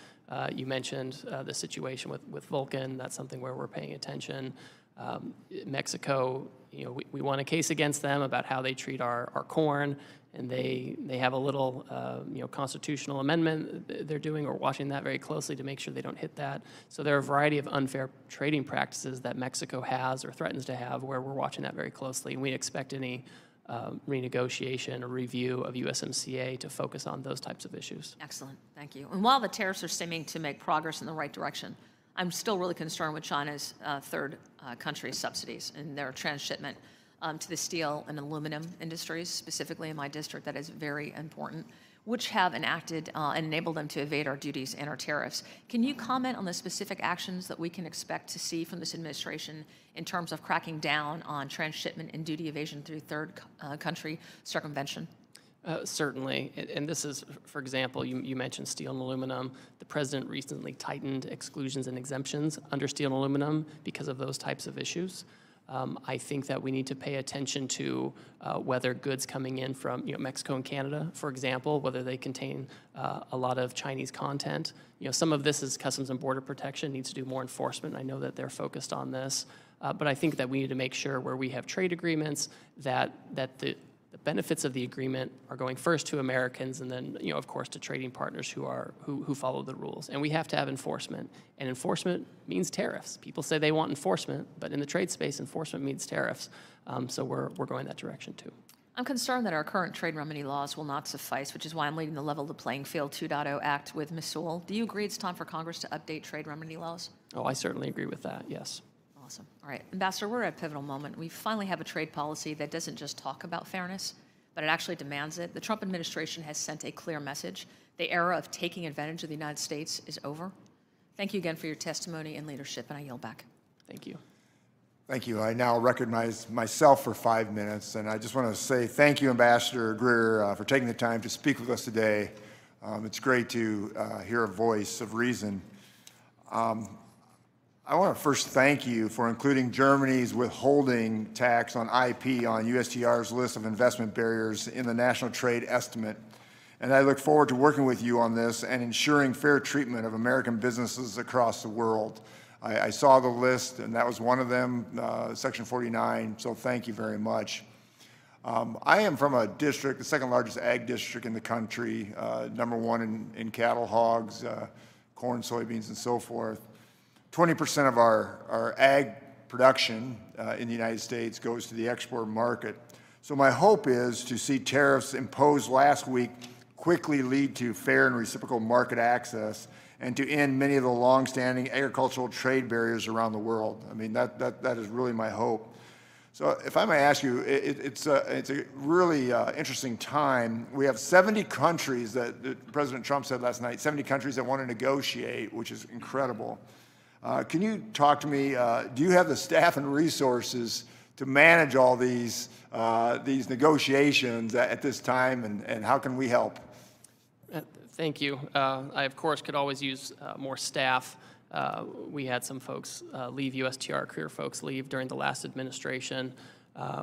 You mentioned the situation with Vulcan. That's something where we're paying attention. Mexico, we won a case against them about how they treat our corn, and they have a little constitutional amendment they're doing. We're watching that very closely to make sure they don't hit that. So there are a variety of unfair trading practices that Mexico has or threatens to have where we're watching that very closely. And we expect any renegotiation or review of USMCA to focus on those types of issues. Excellent, thank you. And while the tariffs are seeming to make progress in the right direction, I'm still really concerned with China's third country subsidies and their transshipment to the steel and aluminum industries, specifically in my district. That is very important. which have enacted and enabled them to evade our duties and our tariffs. Can you comment on the specific actions that we can expect to see from this administration in terms of cracking down on transshipment and duty evasion through third country circumvention? Certainly, and this is, for example, you mentioned steel and aluminum. The president recently tightened exclusions and exemptions under steel and aluminum because of those types of issues. I think that we need to pay attention to whether goods coming in from Mexico and Canada, for example, whether they contain a lot of Chinese content. Some of this is Customs and Border Protection needs to do more enforcement. I know that they're focused on this, but I think that we need to make sure where we have trade agreements that the benefits of the agreement are going first to Americans and then, of course, to trading partners who follow the rules. And we have to have enforcement. And enforcement means tariffs. People say they want enforcement, but in the trade space, enforcement means tariffs. So we're going that direction too. I'm concerned that our current trade remedy laws will not suffice, which is why I'm leading the Level the Playing Field 2.0 Act with Ms. Sewell. Do you agree it's time for Congress to update trade remedy laws? Oh, I certainly agree with that, yes. Awesome. All right, Ambassador, we're at a pivotal moment. We finally have a trade policy that doesn't just talk about fairness, but it actually demands it. The Trump administration has sent a clear message. The era of taking advantage of the United States is over. Thank you again for your testimony and leadership, and I yield back. Thank you. Thank you. I now recognize myself for 5 minutes, and I just want to say thank you, Ambassador Greer, for taking the time to speak with us today. It's great to hear a voice of reason. I want to first thank you for including Germany's withholding tax on IP on USTR's list of investment barriers in the National Trade Estimate. And I look forward to working with you on this and ensuring fair treatment of American businesses across the world. I saw the list, and that was one of them, Section 49, so thank you very much. I am from a district, the second largest ag district in the country, #1 in cattle, hogs, corn, soybeans, and so forth. 20% of our ag production in the United States goes to the export market. So my hope is to see tariffs imposed last week quickly lead to fair and reciprocal market access and to end many of the longstanding agricultural trade barriers around the world. I mean, that is really my hope. So if I may ask you, it's a really interesting time. We have 70 countries that President Trump said last night, 70 countries that want to negotiate, which is incredible. Can you talk to me, do you have the staff and resources to manage all these negotiations at this time, and how can we help? Thank you. I, of course, could always use more staff. We had some folks leave, USTR career folks leave during the last administration.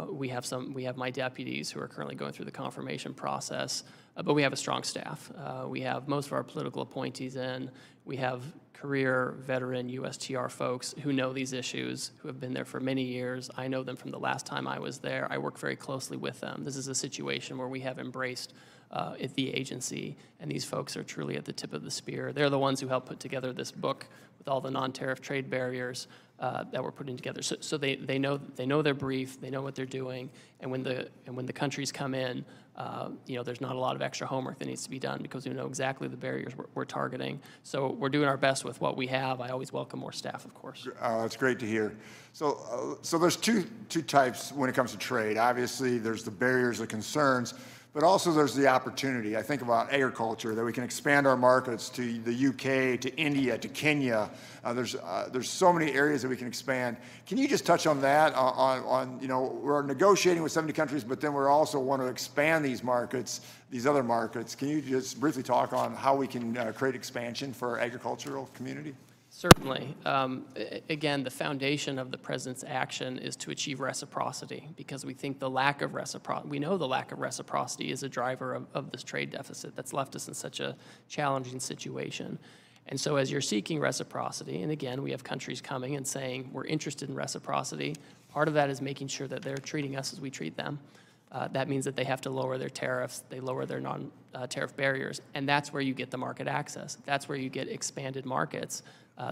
We have my deputies who are currently going through the confirmation process, but we have a strong staff. We have most of our political appointees in. We have career veteran USTR folks who know these issues, who have been there for many years. I know them from the last time I was there. I work very closely with them. This is a situation where we have embraced the agency, and these folks are truly at the tip of the spear. They're the ones who helped put together this book with all the non-tariff trade barriers that we're putting together. So they know their brief, they know what they're doing, and when the countries come in, there's not a lot of extra homework that needs to be done because we know exactly the barriers we're targeting. So we're doing our best with what we have. I always welcome more staff, of course. That's great to hear. So there's two types when it comes to trade. Obviously, there's the barriers, the concerns, but also there's the opportunity. I think about agriculture, that we can expand our markets to the UK, to India, to Kenya. There's so many areas that we can expand. Can you just touch on that? We're negotiating with 70 countries, but then we also want to expand these markets, these other markets. Can you just briefly talk on how we can create expansion for our agricultural community? Certainly. Again, the foundation of the president's action is to achieve reciprocity because we think the lack of reciprocity, we know the lack of reciprocity is a driver of this trade deficit that's left us in such a challenging situation. And so as you're seeking reciprocity, and again, we have countries coming and saying we're interested in reciprocity, part of that is making sure that they're treating us as we treat them. That means that they have to lower their tariffs, they lower their non-tariff barriers, and that's where you get the market access. That's where you get expanded markets.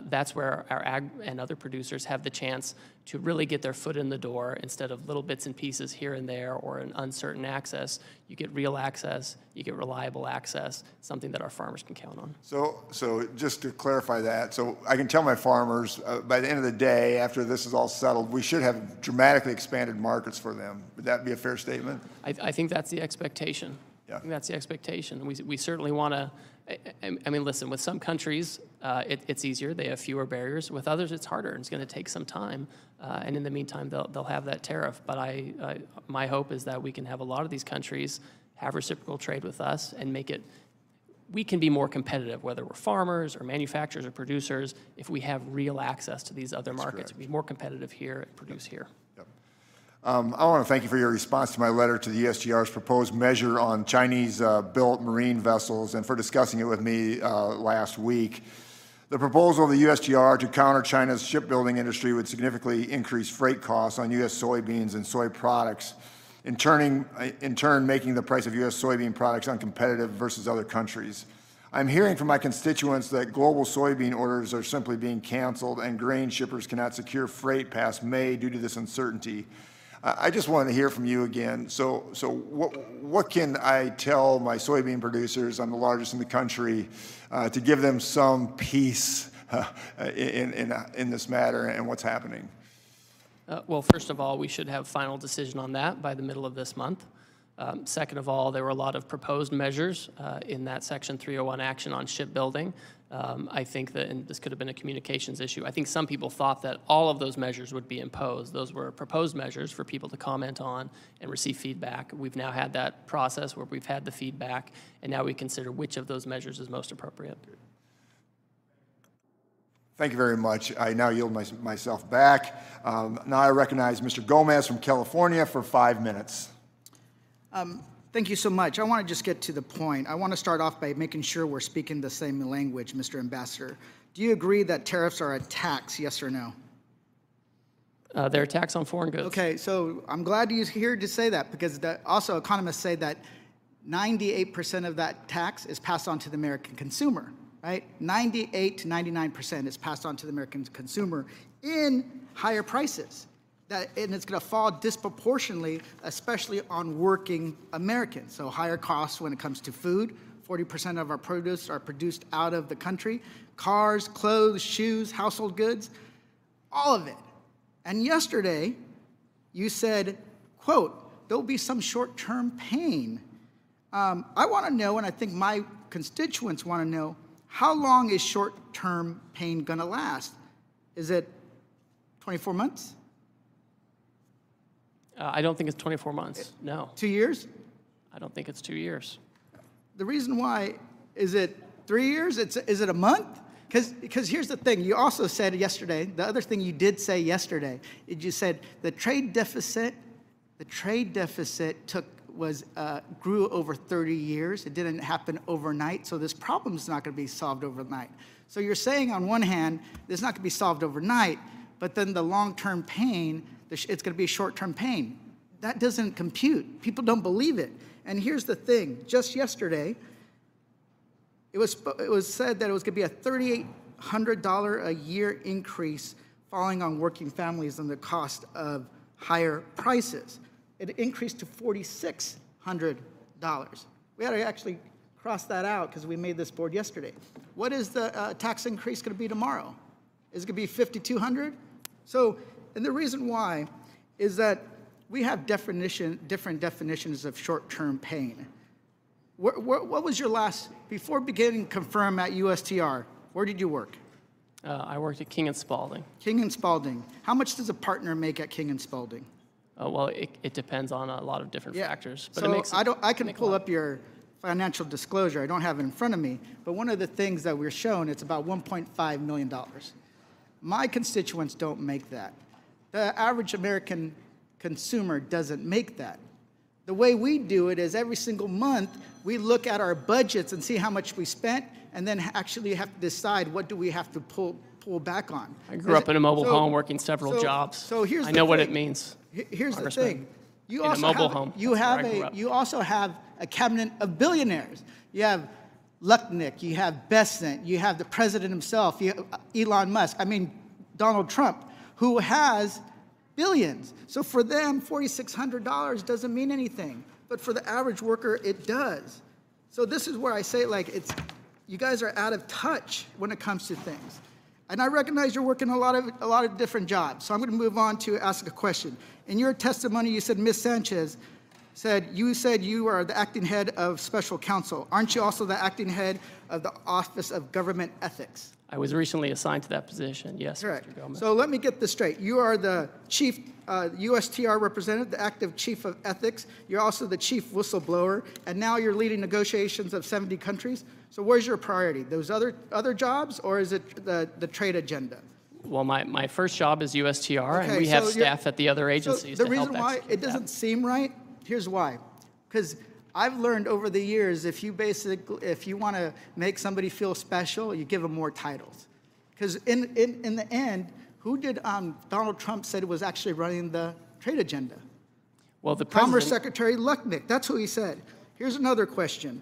That's where our ag and other producers have the chance to really get their foot in the door instead of little bits and pieces here and there or an uncertain access. You get real access, you get reliable access, something that our farmers can count on. So just to clarify that, so I can tell my farmers by the end of the day, after this is all settled, we should have dramatically expanded markets for them. Would that be a fair statement? I think that's the expectation. Yeah. I think that's the expectation. We certainly want to, I mean, listen, with some countries, it's easier. They have fewer barriers. With others, it's harder, and it's going to take some time. And in the meantime, they'll have that tariff. But my hope is that we can have a lot of these countries have reciprocal trade with us and make it, we can be more competitive, whether we're farmers or manufacturers or producers, if we have real access to these other markets. Be more competitive here and produce here. I want to thank you for your response to my letter to the USTR's proposed measure on Chinese-built marine vessels and for discussing it with me last week. The proposal of the USTR to counter China's shipbuilding industry would significantly increase freight costs on U.S. soybeans and soy products, in turn making the price of U.S. soybean products uncompetitive versus other countries. I'm hearing from my constituents that global soybean orders are simply being canceled and grain shippers cannot secure freight past May due to this uncertainty. I just wanted to hear from you again. So what can I tell my soybean producers, I'm the largest in the country, to give them some peace in this matter and what's happening? Well, first of all, we should have final decision on that by the middle of this month. Second of all, there were a lot of proposed measures in that Section 301 action on shipbuilding. I think that, and this could have been a communications issue, I think some people thought that all of those measures would be imposed. Those were proposed measures for people to comment on and receive feedback. We've now had that process where we've had the feedback, and now we consider which of those measures is most appropriate. Thank you very much. I now yield myself back. Now I recognize Mr. Gomez from California for 5 minutes. Thank you so much. I want to just get to the point. I want to start off by making sure we're speaking the same language, Mr. Ambassador. Do you agree that tariffs are a tax, yes or no? They're a tax on foreign goods. Okay, so I'm glad you're here to say that, because also economists say that 98% of that tax is passed on to the American consumer, right? 98 to 99% is passed on to the American consumer in higher prices. And it's going to fall disproportionately, especially on working Americans. So higher costs when it comes to food. 40% of our produce are produced out of the country. Cars, clothes, shoes, household goods, all of it. And yesterday, you said, quote, there'll be some short-term pain. I want to know, and I think my constituents want to know, how long is short-term pain going to last? Is it 24 months? I don't think it's 24 months, no. 2 years? I don't think it's 2 years. The reason why, is it 3 years? Is it a month? Because here's the thing, you also said yesterday, the other thing you did say yesterday, is you said the trade deficit grew over 30 years. It didn't happen overnight, so this problem is not going to be solved overnight. So you're saying on one hand, it's not going to be solved overnight, but then the long-term pain, it's going to be short-term pain. That doesn't compute. People don't believe it. And here's the thing. Just yesterday, it was said that it was going to be a $3,800 a year increase falling on working families and the cost of higher prices. It increased to $4,600. We had to actually cross that out because we made this board yesterday. What is the tax increase going to be tomorrow? Is it going to be $5,200? So, and the reason why is that we have different definitions of short-term pain. What was your last, before beginning confirm at USTR, where did you work? I worked at King & Spalding. King & Spalding. How much does a partner make at King & Spalding? Well, it depends on a lot of different factors. But so it makes I can pull up your financial disclosure. I don't have it in front of me. But one of the things that we're shown, it's about $1.5 million. My constituents don't make that. The average American consumer doesn't make that. The way we do it is every single month, we look at our budgets and see how much we spent, and then actually have to decide what do we have to pull back on. I grew up in a mobile home working several jobs. So here's I know what it means. Here's the thing. You in a mobile home. You also have a cabinet of billionaires. You have Lucknick, you have Besant, you have the president himself, you have Elon Musk, Donald Trump, who has billions. So for them, $4,600 doesn't mean anything. But for the average worker, it does. So this is where I say, you guys are out of touch when it comes to things. And I recognize you're working a lot of different jobs. So I'm going to move on to ask a question. In your testimony, you said, Ms. Sanchez, said you are the acting head of special counsel. Aren't you also the acting head of the Office of Government Ethics? I was recently assigned to that position, yes, Correct. Mr. Gomez. So let me get this straight. You are the chief USTR representative, the active chief of ethics. You're also the chief whistleblower, and now you're leading negotiations of 70 countries. So where's your priority? Those other jobs, or is it the trade agenda? Well, my first job is USTR, Okay, and we have so staff at the other agencies So to the help reason why execute it doesn't that. seem right, here's why. Because I've learned over the years, if you want to make somebody feel special, you give them more titles. Because in the end, who did Donald Trump said was actually running the trade agenda? Well, the Commerce president, Secretary Lucknick, that's who he said. Here's another question.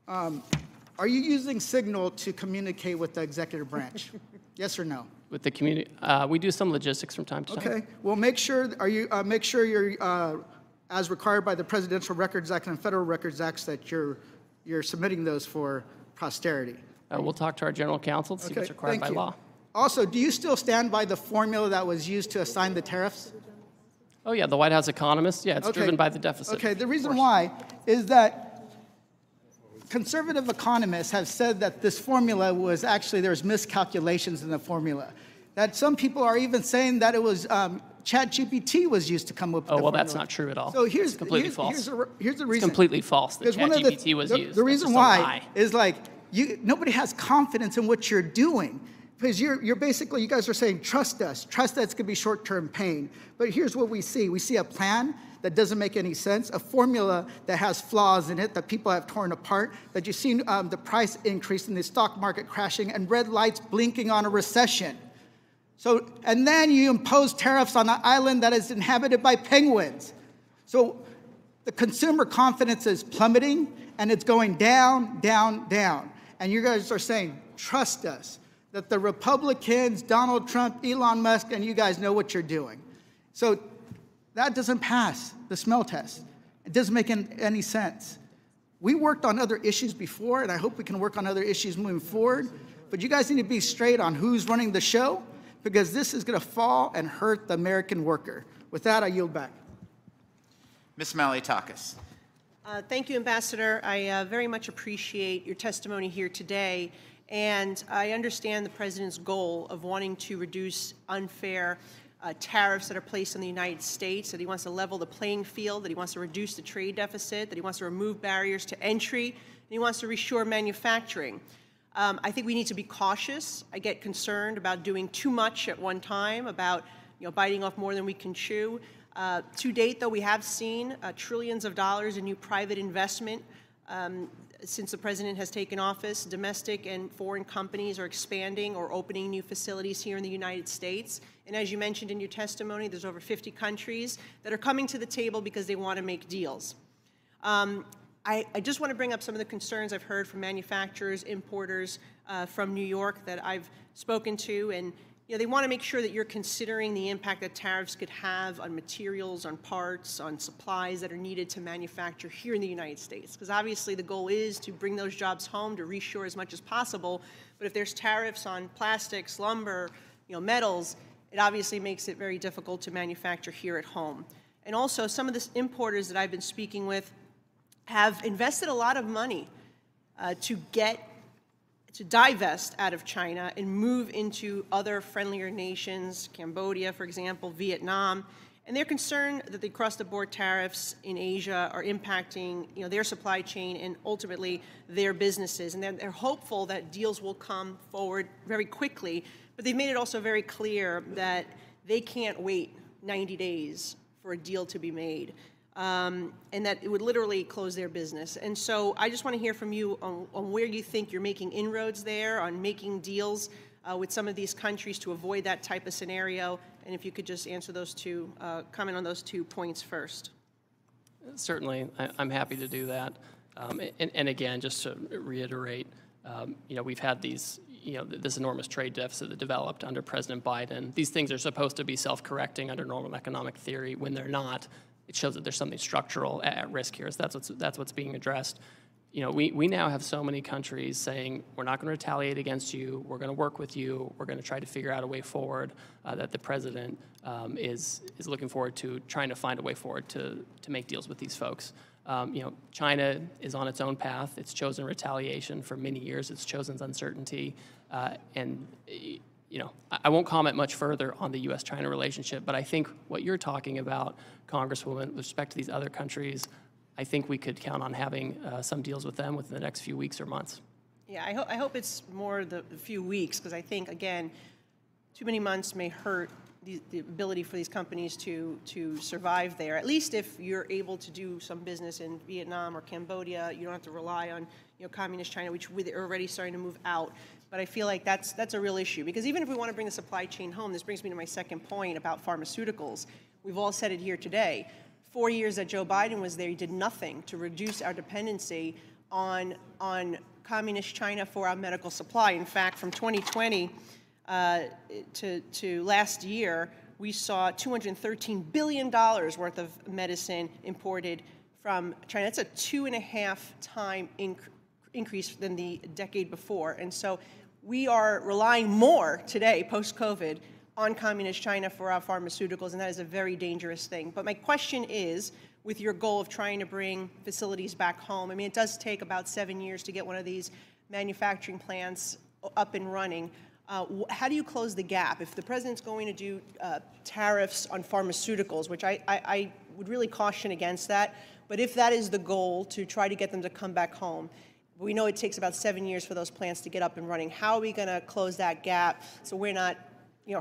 Are you using Signal to communicate with the executive branch? Yes or no? with the community, we do some logistics from time to time. Okay. Well, make sure you're as required by the Presidential Records Act and Federal Records Acts that you're submitting those for posterity. We'll talk to our general counsel to see what's required thank by you. law. Also, do you still stand by the formula that was used to assign the tariffs? Oh yeah, the White House economist. Yeah, it's driven by the deficit. Okay, the reason why is that conservative economists have said that this formula was actually, there's miscalculations in the formula. That some people are even saying that it was ChatGPT was used to come up with the well, formula. that's not true at all. So here's completely false. Here's the reason. It's completely false that 'Cause one of ChatGPT was used. The That's reason just a why lie. is like nobody has confidence in what you're doing. Because you're basically, you guys are saying, trust us. Trust that's going to be short-term pain. But here's what we see. We see a plan that doesn't make any sense, a formula that has flaws in it that people have torn apart, that you've seen the price increase in the stock market crashing and red lights blinking on a recession. So, and then you impose tariffs on an island that is inhabited by penguins. So the consumer confidence is plummeting and it's going down, down, down. And you guys are saying, trust us. That the Republicans, Donald Trump, Elon Musk, and you guys know what you're doing. So that doesn't pass the smell test. It doesn't make any sense. We worked on other issues before, and I hope we can work on other issues moving forward. But you guys need to be straight on who's running the show, because this is going to fall and hurt the American worker. With that, I yield back. Ms. Malliotakis. Thank you, Ambassador. I very much appreciate your testimony here today. And I understand the President's goal of wanting to reduce unfair tariffs that are placed on the United States, that he wants to level the playing field, that he wants to reduce the trade deficit, that he wants to remove barriers to entry, and he wants to reshore manufacturing. I think we need to be cautious. I get concerned about doing too much at one time, about biting off more than we can chew. To date, though, we have seen trillions of dollars in new private investment. Since the President has taken office, domestic and foreign companies are expanding or opening new facilities here in the United States. And as you mentioned in your testimony, there's over 50 countries that are coming to the table because they want to make deals. I just want to bring up some of the concerns I've heard from manufacturers, importers from New York that I've spoken to, and they want to make sure that you're considering the impact that tariffs could have on materials, on parts, on supplies that are needed to manufacture here in the United States. Because obviously the goal is to bring those jobs home, to reshore as much as possible. But if there's tariffs on plastics, lumber, metals, it obviously makes it very difficult to manufacture here at home. And also, some of the importers that I've been speaking with have invested a lot of money to divest out of China and move into other friendlier nations, Cambodia, for example, Vietnam. And they're concerned that the across-the-board tariffs in Asia are impacting their supply chain and ultimately their businesses. And they're hopeful that deals will come forward very quickly. But they've made it also very clear that they can't wait 90 days for a deal to be made. And that it would literally close their business. And so I just want to hear from you on where you think you're making inroads there, on making deals with some of these countries to avoid that type of scenario, and if you could just answer those two, comment on those 2 points first. Certainly, I'm happy to do that. And again, just to reiterate, we've had these, this enormous trade deficit that developed under President Biden. These things are supposed to be self-correcting under normal economic theory. When they're not, it shows that there's something structural at risk here. So that's what's being addressed. we now have so many countries saying, we're not going to retaliate against you, we're going to work with you, we're going to try to figure out a way forward, that the president is looking forward to trying to find a way forward to make deals with these folks. China is on its own path. It's chosen retaliation for many years. It's chosen uncertainty. I won't comment much further on the U.S.-China relationship, but I think what you're talking about, Congresswoman, with respect to these other countries, I think we could count on having some deals with them within the next few weeks or months. Yeah, I hope it's more the few weeks, because I think, again, too many months may hurt the ability for these companies to survive there. At least if you're able to do some business in Vietnam or Cambodia, you don't have to rely on communist China, which they're already starting to move out. But I feel like that's a real issue, because even if we want to bring the supply chain home, this brings me to my second point about pharmaceuticals. We've all said it here today. 4 years that Joe Biden was there, he did nothing to reduce our dependency on communist China for our medical supply. In fact, from 2020 to last year, we saw $213 billion worth of medicine imported from China. That's a 2.5-time increase than the decade before. And so we are relying more today, post-COVID, on communist China for our pharmaceuticals, and that is a very dangerous thing. But my question is, with your goal of trying to bring facilities back home, I mean, it does take about 7 years to get one of these manufacturing plants up and running. How do you close the gap? If the president's going to do tariffs on pharmaceuticals, which I would really caution against that, but if that is the goal, to try to get them to come back home, we know it takes about 7 years for those plants to get up and running. How are we going to close that gap so we're not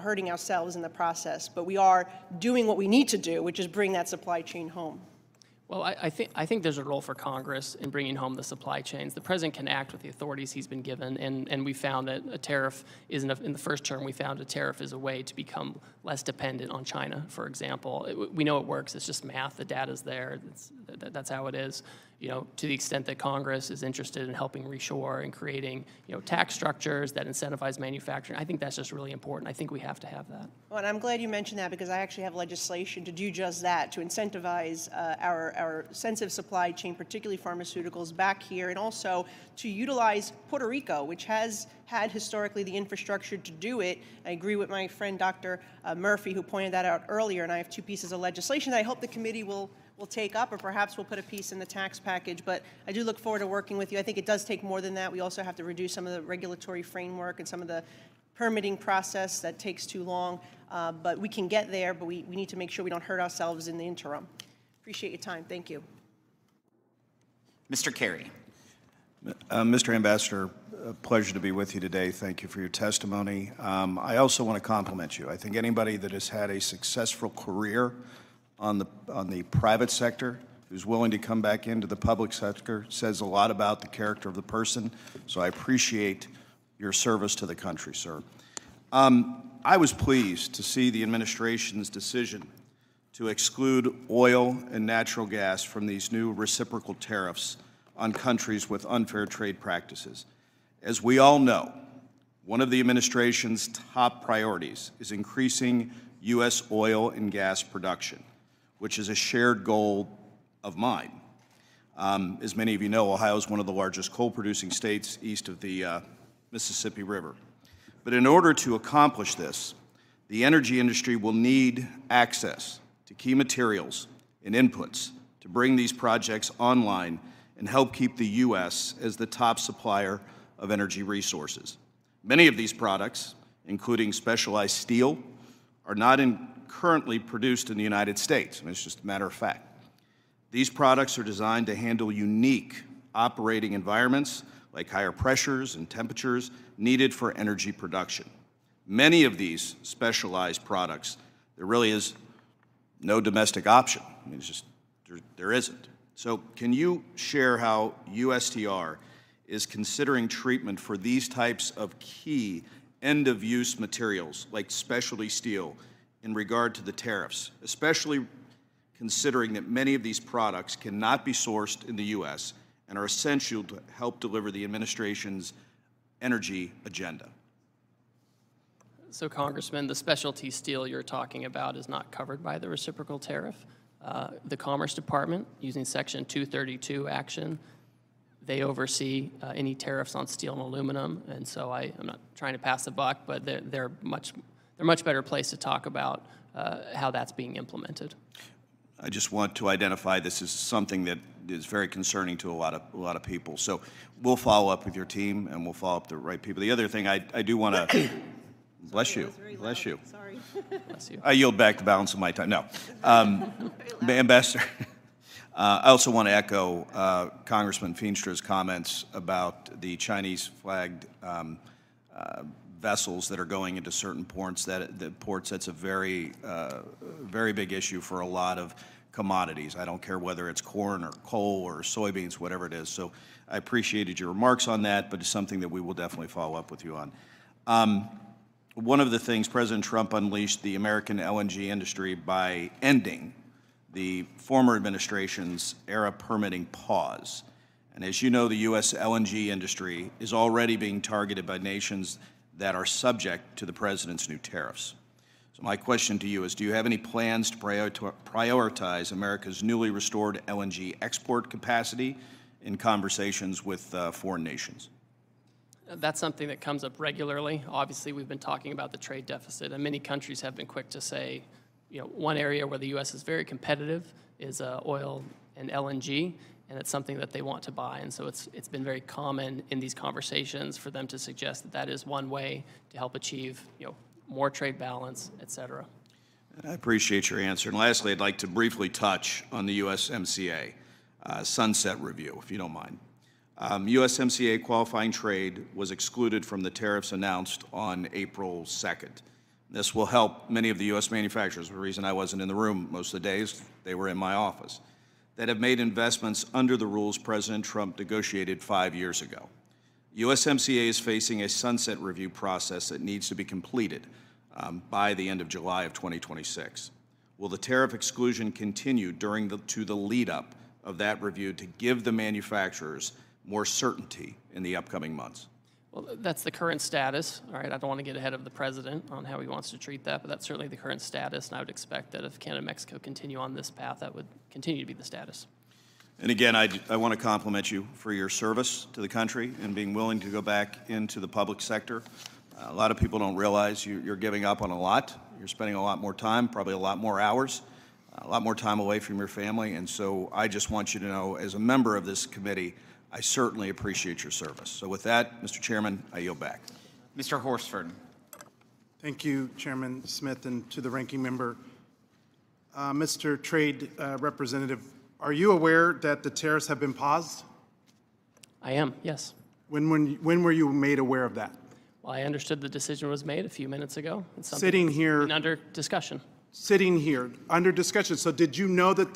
hurting ourselves in the process, but we are doing what we need to do, which is bring that supply chain home? Well, I think there's a role for Congress in bringing home the supply chains. The president can act with the authorities he's been given, and we found that a tariff in the first term, we found a tariff is a way to become less dependent on China, for example. We know it works. It's just math. The data's there. That's how it is. To the extent that Congress is interested in helping reshore and creating, tax structures that incentivize manufacturing, I think that's just really important. I think we have to have that. Well, and I'm glad you mentioned that, because I actually have legislation to do just that, to incentivize our sensitive supply chain, particularly pharmaceuticals, back here, and also to utilize Puerto Rico, which has had historically the infrastructure to do it. I agree with my friend Dr. Murphy, who pointed that out earlier, and I have 2 pieces of legislation that I hope the committee will take up, or perhaps we'll put a piece in the tax package. But I do look forward to working with you. I think it does take more than that. We also have to reduce some of the regulatory framework and some of the permitting process that takes too long. But we can get there, but we need to make sure we don't hurt ourselves in the interim. Appreciate your time. Thank you. Mr. Kerry. Mr. Ambassador, a pleasure to be with you today. Thank you for your testimony. I also want to compliment you. I think anybody that has had a successful career on the private sector, who's willing to come back into the public sector, says a lot about the character of the person. So I appreciate your service to the country, sir. I was pleased to see the administration's decision to exclude oil and natural gas from these new reciprocal tariffs on countries with unfair trade practices. As we all know, one of the administration's top priorities is increasing U.S. oil and gas production, which is a shared goal of mine. As many of you know, Ohio is one of the largest coal-producing states east of the Mississippi River. But in order to accomplish this, the energy industry will need access to key materials and inputs to bring these projects online and help keep the U.S. as the top supplier of energy resources. Many of these products, including specialized steel, are not currently produced in the United States, and it's just a matter of fact. These products are designed to handle unique operating environments like higher pressures and temperatures needed for energy production. Many of these specialized products, there really is no domestic option. I mean, it's just, there isn't. So can you share how USTR is considering treatment for these types of key end-of-use materials like specialty steel in regard to the tariffs, especially considering that many of these products cannot be sourced in the U.S. and are essential to help deliver the administration's energy agenda? So, Congressman, the specialty steel you're talking about is not covered by the reciprocal tariff. The Commerce Department, using Section 232 action, They oversee any tariffs on steel and aluminum, and so I'm not trying to pass the buck, but they're much better placed to talk about how that's being implemented. I just want to identify this as something that is very concerning to a lot of people. So we'll follow up with your team, and we'll follow up with the right people. The other thing I do want to bless you. Bless you. Sorry. Bless you. I yield back the balance of my time. No. Ambassador, I also want to echo Congressman Feenstra's comments about the Chinese-flagged vessels that are going into certain ports. That's a very, very big issue for a lot of commodities. I don't care whether it's corn or coal or soybeans, whatever it is. So I appreciated your remarks on that, but it's something that we will definitely follow up with you on. One of the things, President Trump unleashed the American LNG industry by ending the former administration's era permitting pause. And as you know, the U.S. LNG industry is already being targeted by nations that are subject to the president's new tariffs. So my question to you is, do you have any plans to prioritize America's newly restored LNG export capacity in conversations with foreign nations? That's something that comes up regularly. Obviously, we've been talking about the trade deficit, and many countries have been quick to say, one area where the U.S. is very competitive is oil and LNG, and it's something that they want to buy. And so it's been very common in these conversations for them to suggest that that is one way to help achieve, more trade balance, et cetera. I appreciate your answer. And lastly, I'd like to briefly touch on the USMCA sunset review, if you don't mind. USMCA qualifying trade was excluded from the tariffs announced on April 2nd. This will help many of the U.S. manufacturers. The reason I wasn't in the room most of the days, they were in my office, that have made investments under the rules President Trump negotiated 5 years ago. USMCA is facing a sunset review process that needs to be completed by the end of July of 2026. Will the tariff exclusion continue to the lead-up of that review to give the manufacturers more certainty in the upcoming months? Well, that's the current status. All right, I don't want to get ahead of the president on how he wants to treat that, but that's certainly the current status, and I would expect that if Canada and Mexico continue on this path, that would continue to be the status. And again, I want to compliment you for your service to the country and being willing to go back into the public sector. A lot of people don't realize you're giving up on a lot. You're spending a lot more time, probably a lot more hours, a lot more time away from your family, and so I just want you to know, as a member of this committee, I certainly appreciate your service. So with that, Mr. Chairman, I yield back. Mr. Horsford. Thank you, Chairman Smith, and to the ranking member. Mr. Trade Representative, are you aware that the tariffs have been paused? I am, yes. When were you made aware of that? Well, I understood the decision was made a few minutes ago. It's something Sitting here. been under discussion. Sitting here, under discussion. So did you know that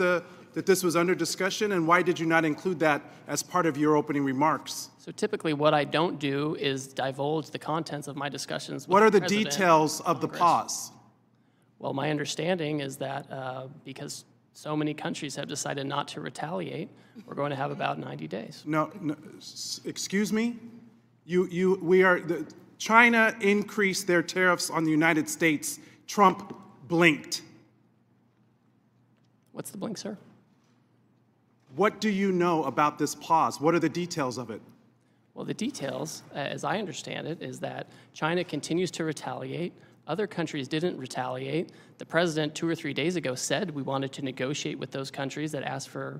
this was under discussion, and why did you not include that as part of your opening remarks? So typically what I don't do is divulge the contents of my discussions with What are the President details of the Congress. pause? Well, my understanding is that because so many countries have decided not to retaliate, we're going to have about 90 days. No, excuse me? China increased their tariffs on the United States. Trump blinked. What's the blink, sir? What do you know about this pause? What are the details of it? Well, the details, as I understand it, is that China continues to retaliate. Other countries didn't retaliate. The president 2 or 3 days ago said we wanted to negotiate with those countries that asked for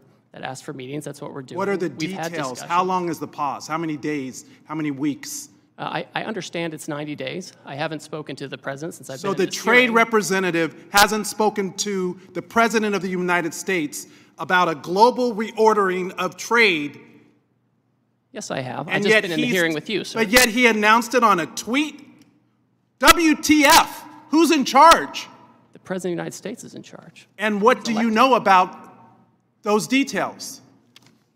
meetings. That's what we're doing. What are the We've had details? discussions. How long is the pause? How many days? How many weeks? I understand it's 90 days. I haven't spoken to the president since I've So been the in this trade hearing. representative hasn't spoken to the president of the United States about a global reordering of trade. Yes, I have. I've And just yet been in the he's- hearing with you, sir. But yet he announced it on a tweet? WTF? Who's in charge? The president of the United States is in charge. And what do you know about those details?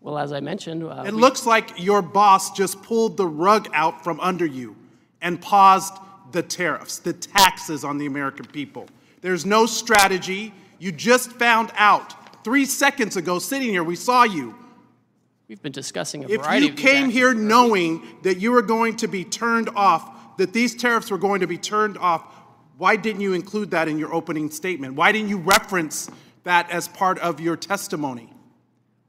Well, as I mentioned, It looks like your boss just pulled the rug out from under you and paused the tariffs, the taxes on the American people. There's no strategy. You just found out 3 seconds ago, sitting here, we saw you. we've been discussing a If variety you of came these here actions. knowing that you were going to be turned off, that these tariffs were going to be turned off, why didn't you include that in your opening statement? Why didn't you reference that as part of your testimony?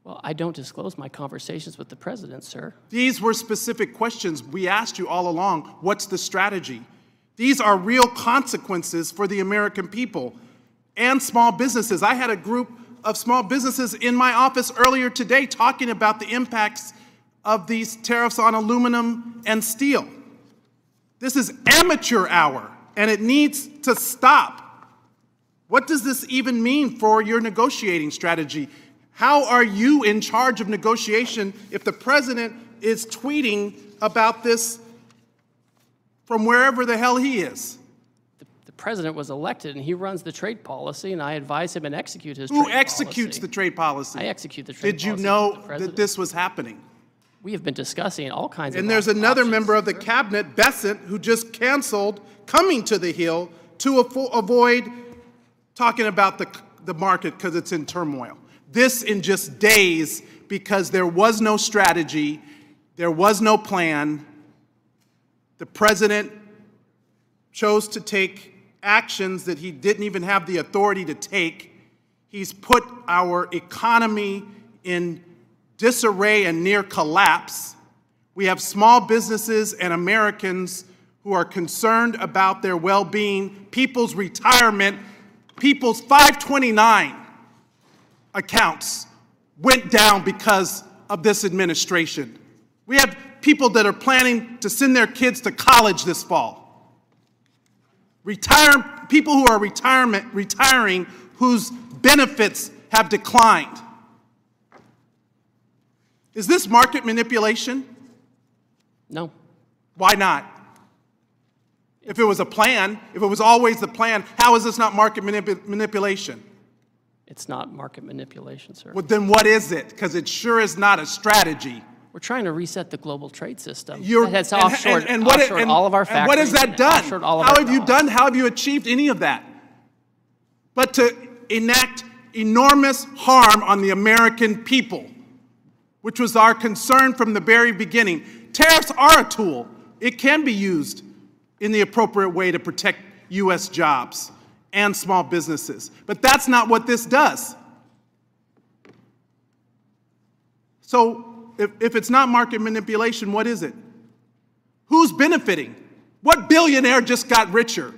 Well, I don't disclose my conversations with the president, sir. These were specific questions we asked you all along. What's the strategy? These are real consequences for the American people and small businesses. I had a group of small businesses in my office earlier today talking about the impacts of these tariffs on aluminum and steel. This is amateur hour, and it needs to stop. What does this even mean for your negotiating strategy? How are you in charge of negotiation if the president is tweeting about this from wherever the hell he is? The president was elected, and he runs the trade policy, and I advise him and execute his trade policy. Who executes the trade policy? I execute the trade policy. Did you know that this was happening? We have been discussing all kinds of And there's another options. member of the cabinet, Bessent, who just canceled coming to the Hill to avoid talking about the market because it's in turmoil. This in just days, because there was no strategy, there was no plan. The president chose to take actions that he didn't even have the authority to take. He's put our economy in disarray and near collapse. We have small businesses and Americans who are concerned about their well-being, people's retirement, people's 529 accounts went down because of this administration. We have people that are planning to send their kids to college this fall. People who are retiring whose benefits have declined. Is this market manipulation? No. Why not? If it was a plan, if it was always the plan, how is this not market manipulation? It's not market manipulation, sir. Well, then what is it? Because it sure is not a strategy. We're trying to reset the global trade system. You're, It has offshored all of our factories. And what has that done? Offshored all of How our have you jobs. done? How have you achieved any of that? But to enact enormous harm on the American people, which was our concern from the very beginning. Tariffs are a tool. It can be used in the appropriate way to protect U.S. jobs and small businesses. But that's not what this does. So if it's not market manipulation, what is it? Who's benefiting? What billionaire just got richer?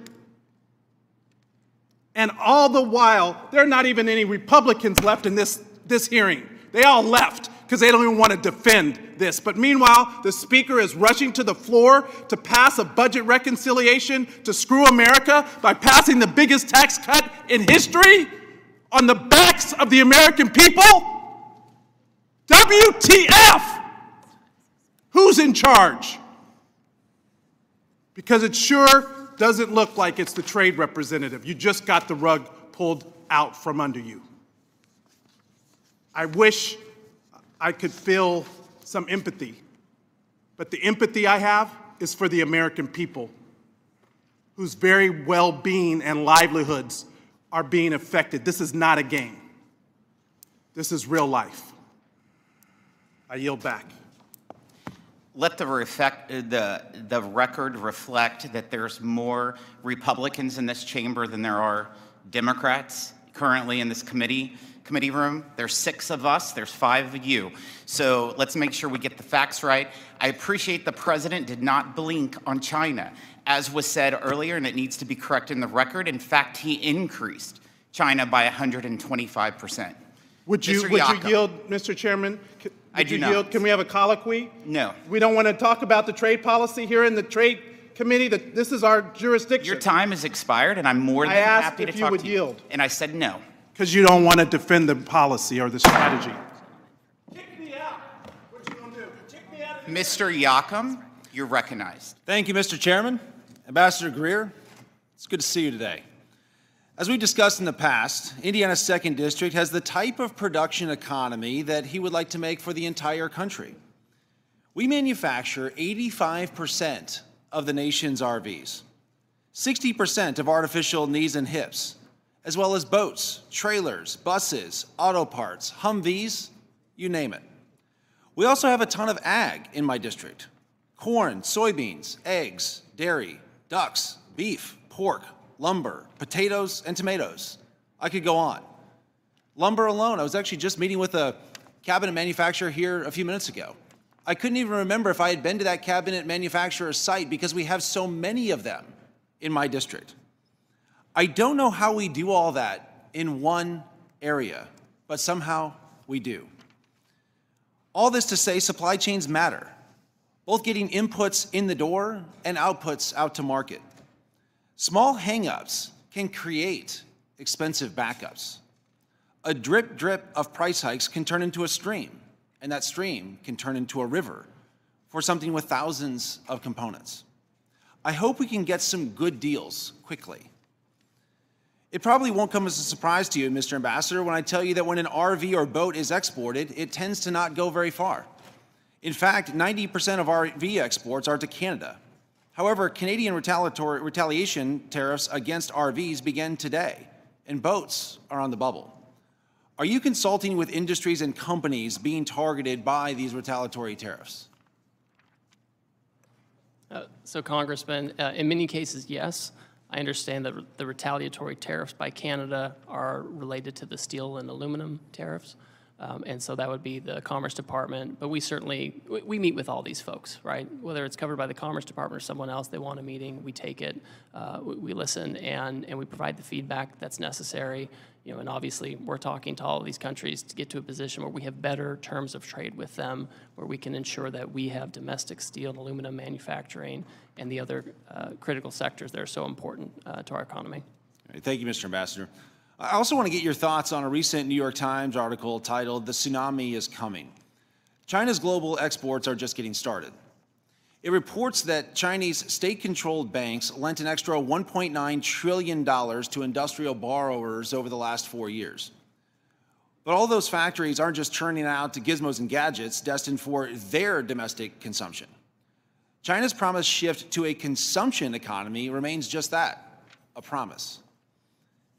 And all the while, there are not even any Republicans left in this hearing. They all left because they don't even want to defend this. But meanwhile, the speaker is rushing to the floor to pass a budget reconciliation to screw America by passing the biggest tax cut in history on the backs of the American people. WTF? Who's in charge? Because it sure doesn't look like it's the trade representative. You just got the rug pulled out from under you. I wish I could feel some empathy, but the empathy I have is for the American people whose very well-being and livelihoods are being affected. This is not a game. This is real life. I yield back. Let the record reflect that there's more Republicans in this chamber than there are Democrats currently in this committee room. There's 6 of us, there's 5 of you. So let's make sure we get the facts right. I appreciate the president did not blink on China, as was said earlier, and it needs to be corrected in the record. In fact, he increased China by 125%. Would you yield, Mr. Chairman? I do not. Can we have a colloquy? No. We don't want to talk about the trade policy here in the Trade Committee. This is our jurisdiction. Your time has expired, and I'm more than happy to talk to you. I asked if you would yield. And I said no. Because you don't want to defend the policy or the strategy. Kick me out. What you gonna do? Kick me out of Mr. Yocum, you're recognized. Thank you, Mr. Chairman. Ambassador Greer, it's good to see you today. As we discussed in the past, Indiana's 2nd District has the type of production economy that he would like to make for the entire country. We manufacture 85% of the nation's RVs, 60% of artificial knees and hips, as well as boats, trailers, buses, auto parts, Humvees, you name it. We also have a ton of ag in my district: corn, soybeans, eggs, dairy, ducks, beef, pork, lumber, potatoes, and tomatoes. I could go on. Lumber alone, I was actually just meeting with a cabinet manufacturer here a few minutes ago. I couldn't even remember if I had been to that cabinet manufacturer's site because we have so many of them in my district. I don't know how we do all that in one area, but somehow we do. All this to say, supply chains matter, both getting inputs in the door and outputs out to market. Small hangups can create expensive backups. A drip of price hikes can turn into a stream, and that stream can turn into a river for something with thousands of components. I hope we can get some good deals quickly. It probably won't come as a surprise to you, Mr. Ambassador, when I tell you that when an RV or boat is exported, it tends to not go very far. In fact, 90% of RV exports are to Canada. However, Canadian retaliation tariffs against RVs begin today, and boats are on the bubble. Are you consulting with industries and companies being targeted by these retaliatory tariffs? So, Congressman, in many cases, yes. I understand that the retaliatory tariffs by Canada are related to the steel and aluminum tariffs. And so that would be the Commerce Department. But we meet with all these folks, right? Whether it's covered by the Commerce Department or someone else, they want a meeting, we take it, we listen, and we provide the feedback that's necessary. You know, and obviously we're talking to all of these countries to get to a position where we have better terms of trade with them, where we can ensure that we have domestic steel and aluminum manufacturing and the other critical sectors that are so important to our economy. Thank you, Mr. Ambassador. I also want to get your thoughts on a recent New York Times article titled, "The Tsunami is Coming." China's global exports are just getting started. It reports that Chinese state-controlled banks lent an extra $1.9 trillion to industrial borrowers over the last 4 years. But all those factories aren't just churning out to gizmos and gadgets destined for their domestic consumption. China's promised shift to a consumption economy remains just that, a promise.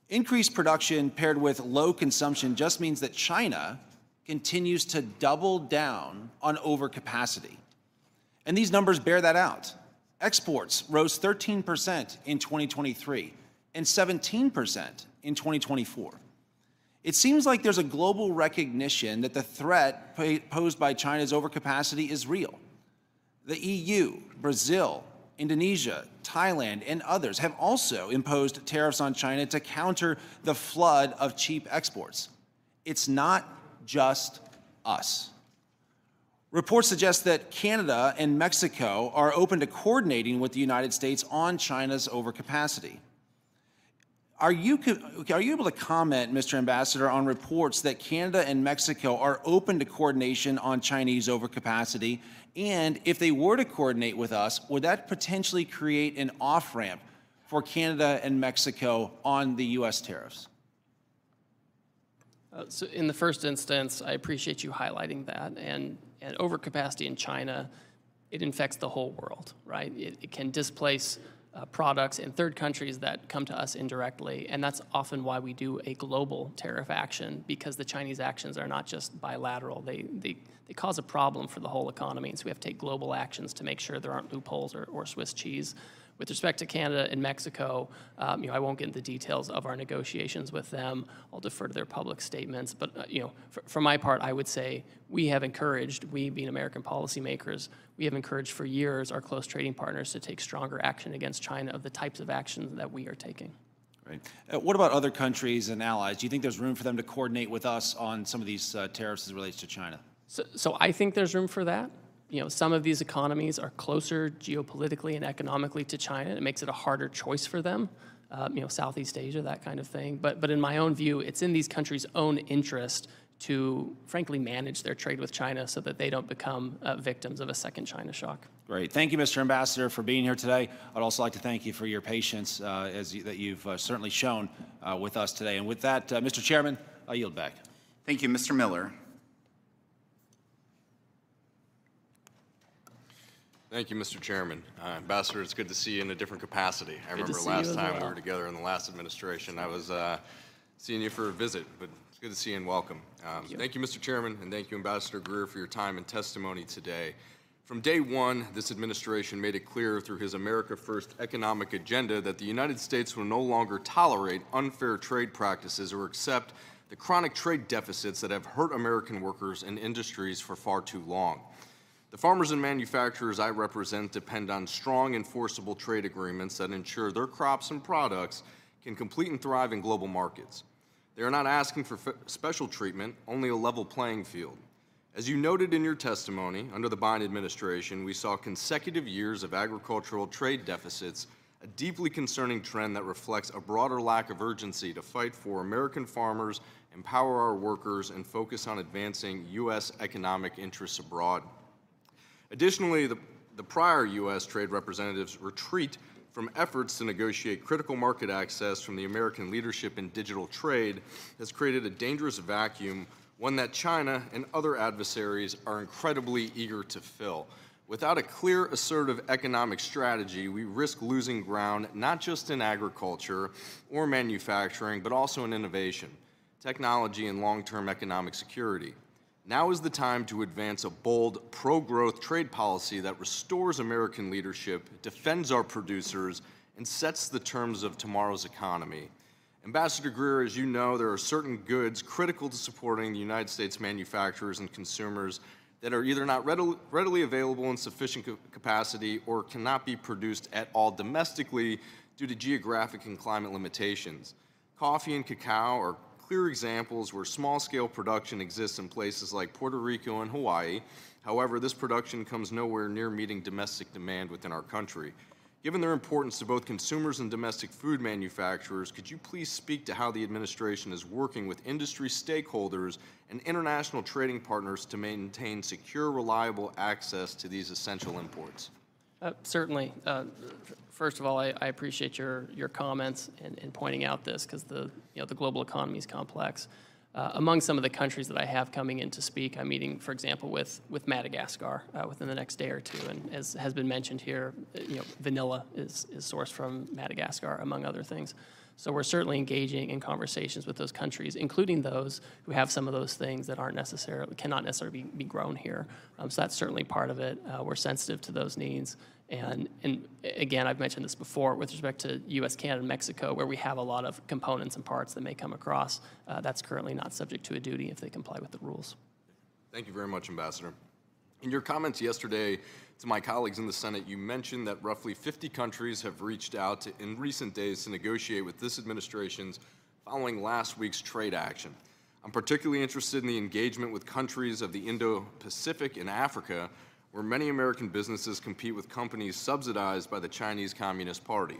Increased production paired with low consumption just means that China continues to double down on overcapacity. And these numbers bear that out. Exports rose 13% in 2023 and 17% in 2024. It seems like there's a global recognition that the threat posed by China's overcapacity is real. The EU, Brazil, Indonesia, Thailand, and others have also imposed tariffs on China to counter the flood of cheap exports. It's not just us. Reports suggest that Canada and Mexico are open to coordinating with the United States on China's overcapacity. Are you able to comment, Mr. Ambassador, on reports that Canada and Mexico are open to coordination on Chinese overcapacity? And if they were to coordinate with us, would that potentially create an off-ramp for Canada and Mexico on the U.S. tariffs? So in the first instance, I appreciate you highlighting that. And overcapacity in China, it infects the whole world, right? It can displace products in third countries that come to us indirectly. And that's often why we do a global tariff action, because the Chinese actions are not just bilateral. They cause a problem for the whole economy. And so we have to take global actions to make sure there aren't loopholes or Swiss cheese. With respect to Canada and Mexico, I won't get into the details of our negotiations with them. I'll defer to their public statements. But for my part, I would say we have encouraged, we being American policymakers, we have encouraged for years our close trading partners to take stronger action against China of the types of actions that we are taking. Right. What about other countries and allies? Do you think there's room for them to coordinate with us on some of these tariffs as it relates to China? So I think there's room for that. Some of these economies are closer geopolitically and economically to China. It makes it a harder choice for them, Southeast Asia, that kind of thing. But in my own view, it's in these countries' own interest to, frankly, manage their trade with China so that they don't become victims of a second China shock. Great. Thank you, Mr. Ambassador, for being here today. I'd also like to thank you for your patience that you've certainly shown with us today. And with that, Mr. Chairman, I yield back. Thank you, Mr. Miller. Thank you, Mr. Chairman. Ambassador, it's good to see you in a different capacity. I remember last time we were together in the last administration, I was seeing you for a visit, but it's good to see you and welcome. Thank you, Mr. Chairman, and thank you, Ambassador Greer, for your time and testimony today. From day one, this administration made it clear through his America First economic agenda that the United States will no longer tolerate unfair trade practices or accept the chronic trade deficits that have hurt American workers and industries for far too long. The farmers and manufacturers I represent depend on strong, enforceable trade agreements that ensure their crops and products can compete and thrive in global markets. They are not asking for special treatment, only a level playing field. As you noted in your testimony, under the Biden administration, we saw consecutive years of agricultural trade deficits, a deeply concerning trend that reflects a broader lack of urgency to fight for American farmers, empower our workers, and focus on advancing U.S. economic interests abroad. Additionally, the prior U.S. trade representatives' retreat from efforts to negotiate critical market access from the American leadership in digital trade has created a dangerous vacuum, one that China and other adversaries are incredibly eager to fill. Without a clear, assertive economic strategy, we risk losing ground not just in agriculture or manufacturing, but also in innovation, technology, and long-term economic security. Now is the time to advance a bold, pro-growth trade policy that restores American leadership, defends our producers, and sets the terms of tomorrow's economy. Ambassador Greer, as you know, there are certain goods critical to supporting the United States manufacturers and consumers that are either not readily available in sufficient capacity or cannot be produced at all domestically due to geographic and climate limitations. Coffee and cacao are clear examples where small-scale production exists in places like Puerto Rico and Hawaii. However, this production comes nowhere near meeting domestic demand within our country. Given their importance to both consumers and domestic food manufacturers, could you please speak to how the administration is working with industry stakeholders and international trading partners to maintain secure, reliable access to these essential imports? Certainly. First of all, I appreciate your comments and pointing out this, because the global economy is complex. Among some of the countries that I have coming in to speak, I'm meeting, for example, with Madagascar within the next day or two. And as has been mentioned here, vanilla is sourced from Madagascar, among other things. So we're certainly engaging in conversations with those countries, including those who have some of those things that cannot necessarily be grown here. So that's certainly part of it. We're sensitive to those needs. And again, I've mentioned this before with respect to U.S., Canada, and Mexico, where we have a lot of components and parts that may come across. That's currently not subject to a duty if they comply with the rules. Thank you very much, Ambassador. In your comments yesterday to my colleagues in the Senate, you mentioned that roughly 50 countries have reached out in recent days to negotiate with this administration following last week's trade action. I'm particularly interested in the engagement with countries of the Indo-Pacific and Africa, where many American businesses compete with companies subsidized by the Chinese Communist Party.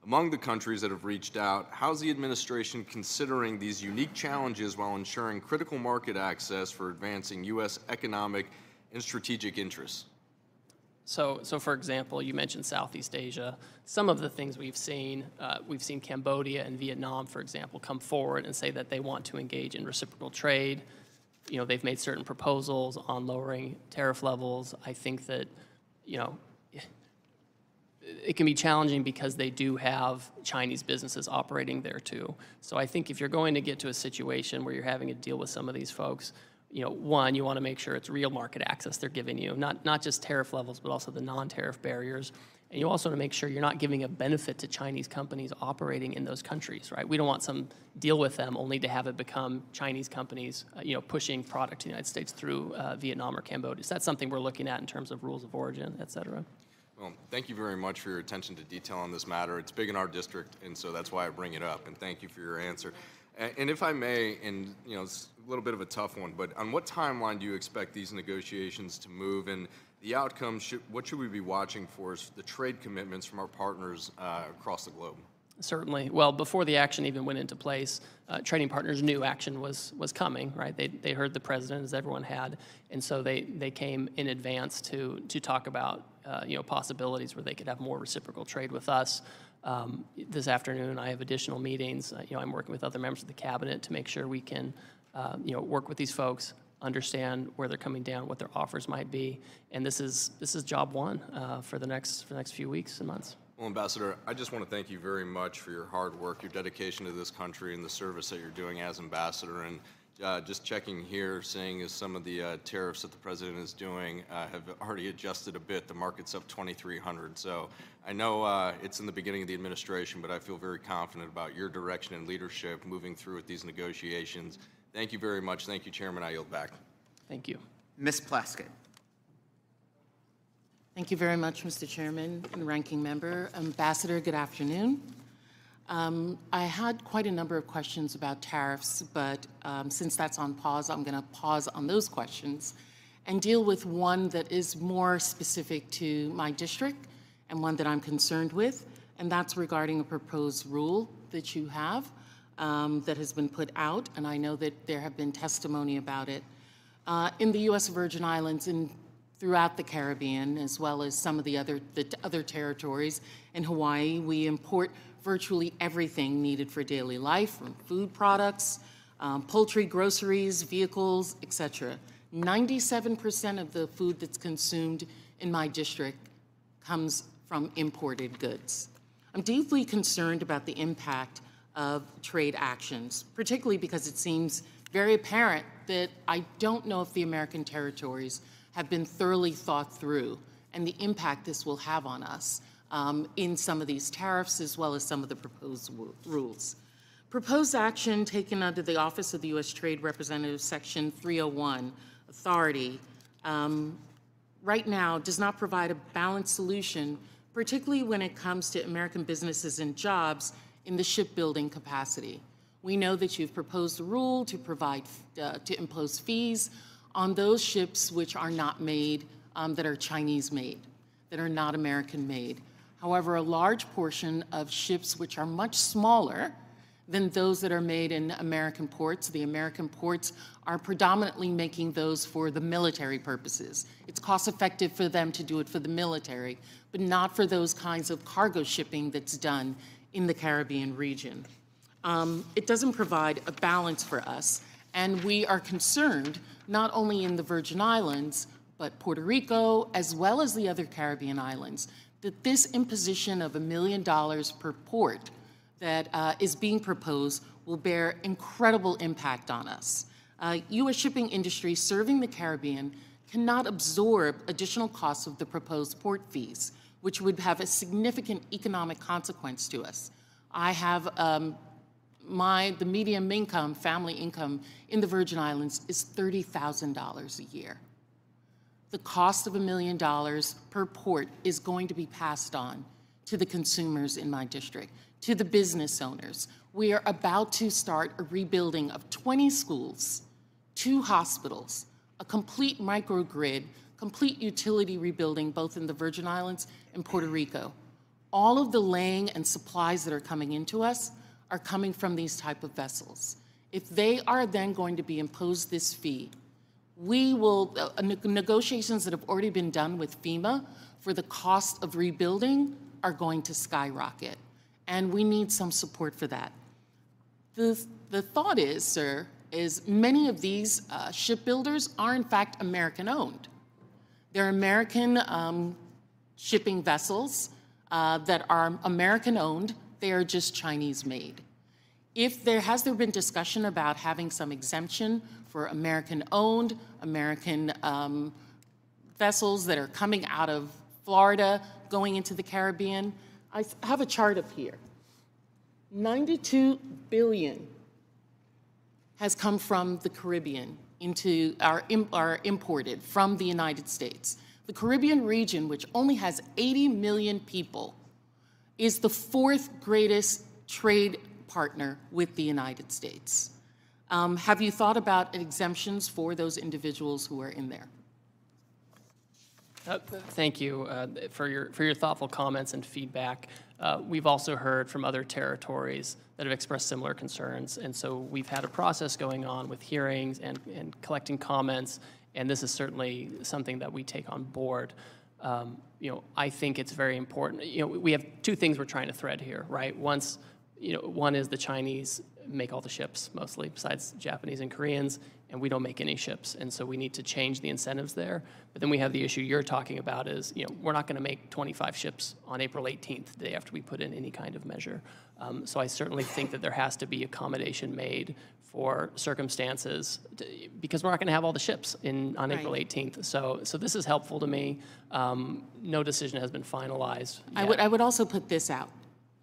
Among the countries that have reached out, how's the administration considering these unique challenges while ensuring critical market access for advancing U.S. economic and strategic interests? So for example, you mentioned Southeast Asia. Some of the things we've seen Cambodia and Vietnam, for example, come forward and say that they want to engage in reciprocal trade. They've made certain proposals on lowering tariff levels. I think that, it can be challenging because they do have Chinese businesses operating there too. So I think if you're going to get to a situation where you're having to deal with some of these folks, one, you want to make sure it's real market access they're giving you, not just tariff levels, but also the non-tariff barriers. And you also want to make sure you're not giving a benefit to Chinese companies operating in those countries, right? We don't want some deal with them only to have it become Chinese companies, pushing product to the United States through Vietnam or Cambodia. So that's something we're looking at in terms of rules of origin, et cetera. Well, thank you very much for your attention to detail on this matter. It's big in our district, and so that's why I bring it up, and thank you for your answer. And if I may, and it's a little bit of a tough one, but on what timeline do you expect these negotiations to move, and the outcome, what should we be watching for as the trade commitments from our partners across the globe? Certainly. Well, before the action even went into place, trading partners knew action was coming, right? They heard the president, as everyone had, and so they came in advance to talk about possibilities where they could have more reciprocal trade with us. This afternoon, I have additional meetings. I'm working with other members of the cabinet to make sure we can, work with these folks, understand where they're coming down, what their offers might be, and this is job one for the next few weeks and months. Well, Ambassador, I just want to thank you very much for your hard work, your dedication to this country, and the service that you're doing as ambassador. And just checking here, seeing as some of the tariffs that the president is doing have already adjusted a bit. The market's up 2,300. So I know it's in the beginning of the administration, but I feel very confident about your direction and leadership moving through with these negotiations. Thank you very much. Thank you, Chairman. I yield back. Thank you. Ms. Plaskett. Thank you very much, Mr. Chairman and Ranking Member. Ambassador, good afternoon. I had quite a number of questions about tariffs, but since that's on pause, I'm going to pause on those questions and deal with one that is more specific to my district and one that I'm concerned with, and that's regarding a proposed rule that you have that has been put out, and I know that there have been testimony about it. In the U.S. Virgin Islands and throughout the Caribbean, as well as some of the other territories, in Hawaii, we import virtually everything needed for daily life, from food products, poultry, groceries, vehicles, etc. 97% of the food that's consumed in my district comes from imported goods. I'm deeply concerned about the impact of trade actions, particularly because it seems very apparent that I don't know if the American territories have been thoroughly thought through and the impact this will have on us in some of these tariffs as well as some of the proposed rules. Proposed action taken under the Office of the U.S. Trade Representative, Section 301, authority, right now does not provide a balanced solution, particularly when it comes to American businesses and jobs in the shipbuilding capacity. We know that you've proposed a rule to provide, to impose fees on those ships which are not made, that are Chinese made, that are not American made. However, a large portion of ships which are much smaller than those that are made in American ports, the American ports are predominantly making those for the military purposes. It's cost effective for them to do it for the military, but not for those kinds of cargo shipping that's done in the Caribbean region. It doesn't provide a balance for us, and we are concerned not only in the Virgin Islands, but Puerto Rico, as well as the other Caribbean islands, that this imposition of $1 million per port that is being proposed will bear incredible impact on us. U.S. shipping industry serving the Caribbean cannot absorb additional costs of the proposed port fees, which would have a significant economic consequence to us. I have the median income, family income in the Virgin Islands is $30,000 a year. The cost of $1 million per port is going to be passed on to the consumers in my district, to the business owners. We are about to start a rebuilding of 20 schools, 2 hospitals, a complete microgrid, complete utility rebuilding both in the Virgin Islands and Puerto Rico. All of the laying and supplies that are coming into us are coming from these type of vessels. If they are then going to be imposed this fee, we will, negotiations that have already been done with FEMA for the cost of rebuilding are going to skyrocket, and we need some support for that. The thought is, sir, is many of these shipbuilders are in fact American-owned. They're American shipping vessels that are American-owned. They are just Chinese-made. Has there been discussion about having some exemption for American-owned, American vessels that are coming out of Florida, going into the Caribbean? I have a chart up here. $92 billion has come from the Caribbean are imported from the United States. The Caribbean region, which only has 80 million people, is the 4th greatest trade partner with the United States. Have you thought about exemptions for those individuals who are in there? Thank you for your thoughtful comments and feedback. We've also heard from other territories that have expressed similar concerns, and so we've had a process going on with hearings and collecting comments, and this is certainly something that we take on board. I think it's very important. We have 2 things we're trying to thread here, right? One is the Chinese make all the ships mostly, besides Japanese and Koreans, and we don't make any ships, and so we need to change the incentives there. But then we have the issue you're talking about is, we're not going to make 25 ships on April 18th, the day after we put in any kind of measure. So I certainly think that there has to be accommodation made for circumstances, because we're not going to have all the ships on April 18th. So this is helpful to me. No decision has been finalized yet. I would also put this out.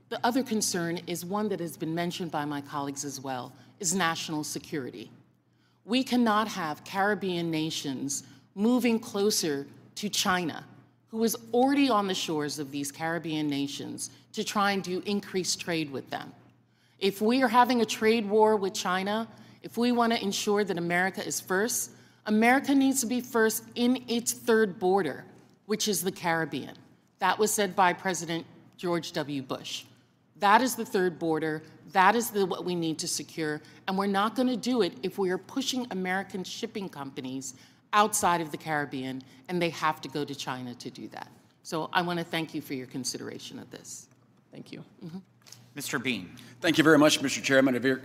The other concern is one that has been mentioned by my colleagues as well, is national security. We cannot have Caribbean nations moving closer to China, who is already on the shores of these Caribbean nations, to try and do increased trade with them. If we are having a trade war with China, if we want to ensure that America is first, America needs to be first in its third border, which is the Caribbean. That was said by President George W. Bush. That is the third border. That is what we need to secure. And we're not going to do it if we are pushing American shipping companies outside of the Caribbean, and they have to go to China to do that. So I want to thank you for your consideration of this. Thank you. Mr. Bean. Thank you very much, Mr. Chairman. A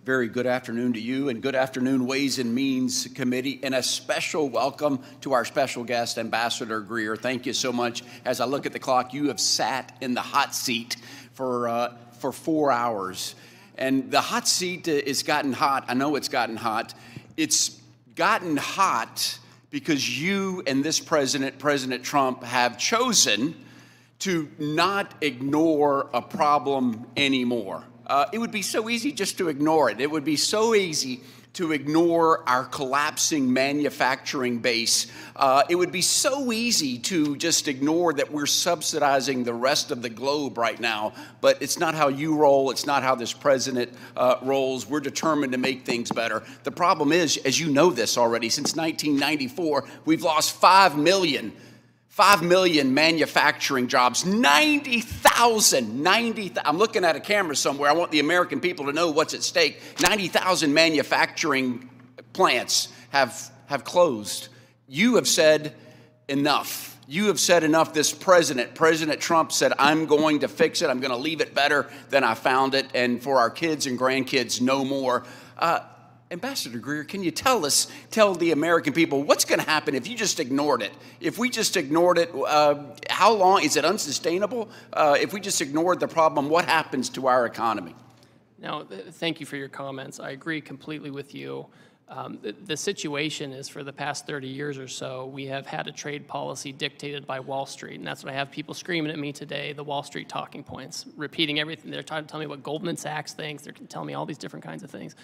very good afternoon to you, and good afternoon, Ways and Means Committee, and a special welcome to our special guest, Ambassador Greer. Thank you so much. As I look at the clock, you have sat in the hot seat for 4 hours. And the hot seat has gotten hot. I know it's gotten hot. It's gotten hot because you and this president, President Trump, have chosen to not ignore a problem anymore. It would be so easy just to ignore it. It would be so easy to ignore our collapsing manufacturing base. It would be so easy to just ignore that we're subsidizing the rest of the globe right now. But it's not how you roll. It's not how this president rolls. We're determined to make things better. The problem is, as you know this already, since 1994, we've lost 5 million manufacturing jobs, 90,000, I'm looking at a camera somewhere. I want the American people to know what's at stake. 90,000 manufacturing plants have closed. You have said enough. You have said enough. This President Trump said, I'm going to fix it. I'm going to leave it better than I found it. And for our kids and grandkids, no more. Ambassador Greer, can you tell the American people what's going to happen if you just ignored it? If we just ignored it, how long? Is it unsustainable? If we just ignored the problem, what happens to our economy? Now, thank you for your comments. I agree completely with you. The situation is, for the past 30 years or so, we have had a trade policy dictated by Wall Street, and that's what I have people screaming at me today, the Wall Street talking points, repeating everything. They're trying to tell me what Goldman Sachs thinks. They're telling me all these different kinds of things.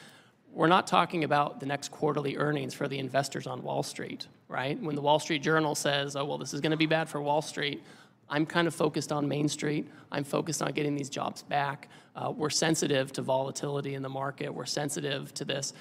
We're not talking about the next quarterly earnings for the investors on Wall Street, right? When the Wall Street Journal says, oh, well, this is going to be bad for Wall Street, I'm kind of focused on Main Street. I'm focused on getting these jobs back. We're sensitive to volatility in the market. We're sensitive to this.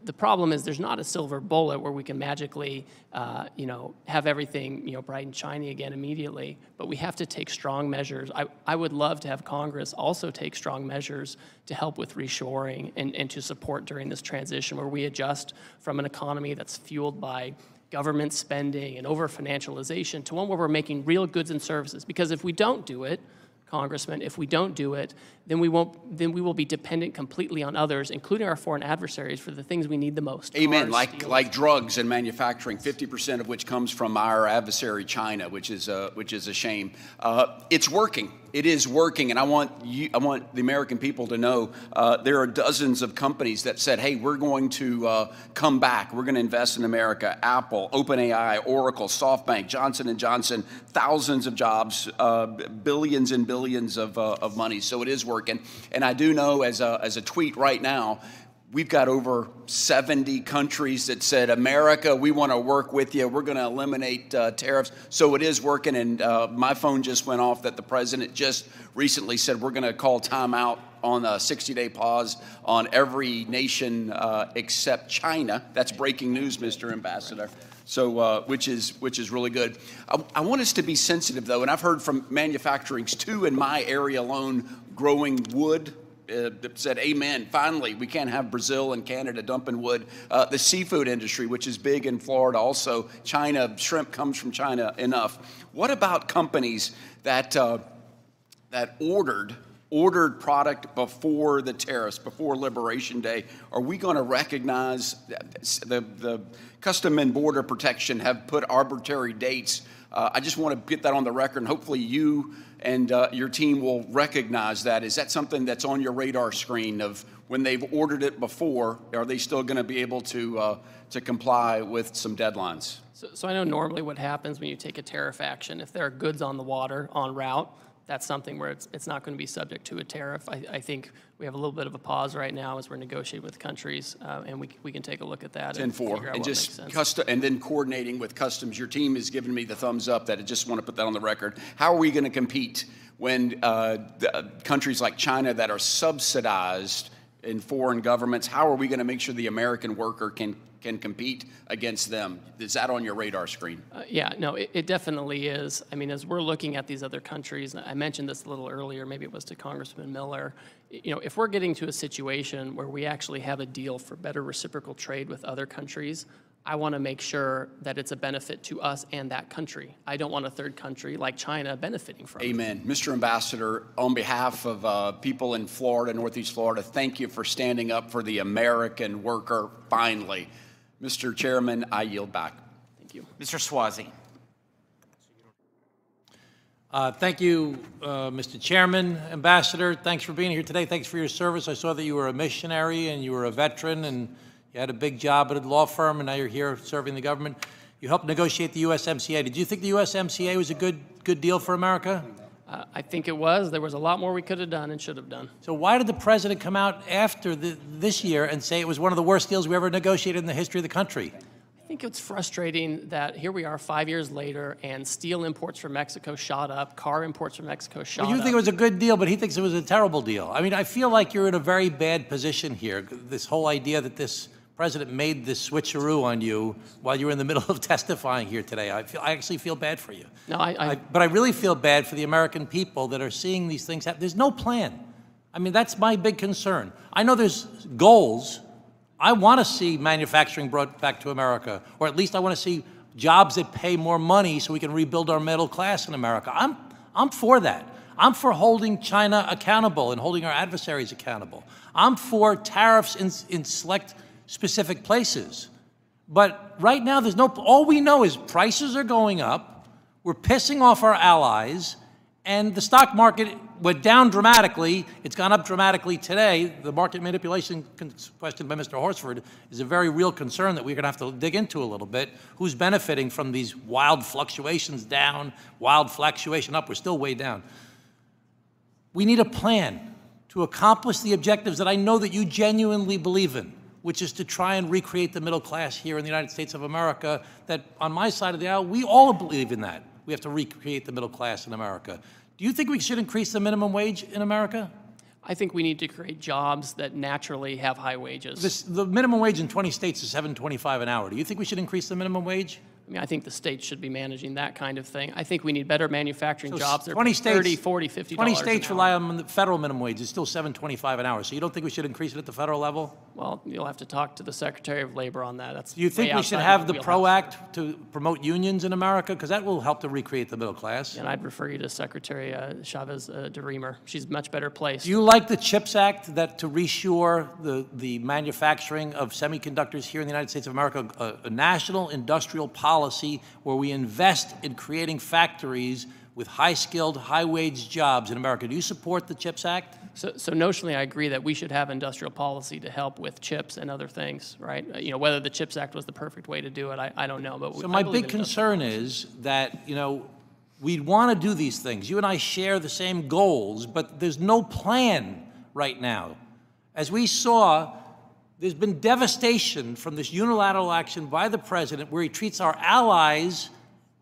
The problem is there's not a silver bullet where we can magically, have everything, bright and shiny again immediately. But we have to take strong measures. I would love to have Congress also take strong measures to help with reshoring and to support during this transition, where we adjust from an economy that's fueled by government spending and over-financialization to one where we're making real goods and services. Because if we don't do it, Congressman, if we don't do it, then we will be dependent completely on others, including our foreign adversaries, for the things we need the most. Amen. Like drugs and manufacturing, 50% of which comes from our adversary China, which is a shame. It's working. It is working, and I want the American people to know there are dozens of companies that said, "Hey, we're going to come back. We're going to invest in America." Apple, OpenAI, Oracle, SoftBank, Johnson & Johnson, thousands of jobs, billions and billions of money. So it is working, and I do know as a tweet right now, we've got over 70 countries that said, America, we want to work with you. We're going to eliminate tariffs. So it is working. And my phone just went off that the president just recently said we're going to call timeout on a 60-day pause on every nation except China. That's breaking news, Mr. Ambassador. So, which is really good. I want us to be sensitive, though, and I've heard from manufacturings, too, in my area alone, growing wood, said, amen, finally, we can't have Brazil and Canada dumping wood. The seafood industry, which is big in Florida also, China, shrimp comes from China enough. What about companies that ordered product before the tariffs, before Liberation Day? Are we going to recognize the Custom and Border Protection have put arbitrary dates? I just want to get that on the record, and hopefully you and your team will recognize that. Is that something that's on your radar screen of when they've ordered it before, are they still going to be able to comply with some deadlines? So I know normally what happens when you take a tariff action, if there are goods on the water en route, that's something where it's not going to be subject to a tariff. I think we have a little bit of a pause right now as we're negotiating with countries, and we can take a look at that. 10-4, and just and then coordinating with customs. Your team has given me the thumbs up that I just want to put that on the record. How are we going to compete when countries like China that are subsidized in foreign governments, how are we going to make sure the American worker can compete against them? Is that on your radar screen? Yeah, no, it definitely is. I mean, as we're looking at these other countries, I mentioned this a little earlier, maybe it was to Congressman Miller, you know, if we're getting to a situation where we actually have a deal for better reciprocal trade with other countries, I want to make sure that it's a benefit to us and that country. I don't want a third country like China benefiting from it. Amen. Mr. Ambassador, on behalf of people in Florida, Northeast Florida, thank you for standing up for the American worker finally. Mr. Chairman, I yield back. Thank you. Mr. Swazi. Thank you, Mr. Chairman. Ambassador, thanks for being here today. Thanks for your service. I saw that you were a missionary and you were a veteran and you had a big job at a law firm, and now you're here serving the government. You helped negotiate the USMCA. Did you think the USMCA was a good deal for America? I think it was. There was a lot more we could have done and should have done. So why did the president come out after this year and say it was one of the worst deals we ever negotiated in the history of the country? I think it's frustrating that here we are 5 years later and steel imports from Mexico shot up, car imports from Mexico shot up. Well, you think it was a good deal, but he thinks it was a terrible deal. I mean, I feel like you're in a very bad position here. This whole idea that this president made this switcheroo on you while you were in the middle of testifying here today. I actually feel bad for you. No, but I really feel bad for the American people that are seeing these things happen. There's no plan. I mean, that's my big concern. I know there's goals. I want to see manufacturing brought back to America, or at least I want to see jobs that pay more money so we can rebuild our middle class in America. I'm for that. I'm for holding China accountable and holding our adversaries accountable. I'm for tariffs in select specific places. But right now, all we know is prices are going up, we're pissing off our allies, and the stock market went down dramatically. It's gone up dramatically today. The market manipulation question by Mr. Horsford is a very real concern that we're going to have to dig into a little bit. Who's benefiting from these wild fluctuations down, wild fluctuation up? We're still way down. We need a plan to accomplish the objectives that I know that you genuinely believe in, which is to try and recreate the middle class here in the United States of America, that on my side of the aisle, we all believe in that. We have to recreate the middle class in America. Do you think we should increase the minimum wage in America? I think we need to create jobs that naturally have high wages. The minimum wage in 20 states is $7.25 an hour. Do you think we should increase the minimum wage? I mean, I think the states should be managing that kind of thing. I think we need better manufacturing jobs that are 20 states, $30, $40, $50 20 states rely on the federal minimum wage. It's still $7.25 an hour. So you don't think we should increase it at the federal level? Well, you'll have to talk to the Secretary of Labor on that. Do you think we should have the PRO Act to promote unions in America? Because that will help to recreate the middle class. And I'd refer you to Secretary Chavez DeRemer. She's much better placed. Do you like the CHIPS Act that to reshore the manufacturing of semiconductors here in the United States of America, a national industrial policy where we invest in creating factories with high-skilled, high-wage jobs in America? Do you support the CHIPS Act? So notionally, I agree that we should have industrial policy to help with chips and other things, right? You know, whether the CHIPS Act was the perfect way to do it, I don't know. But so my big concern is that, you know, we want to do these things. You and I share the same goals, but there's no plan right now. As we saw, there's been devastation from this unilateral action by the president where he treats our allies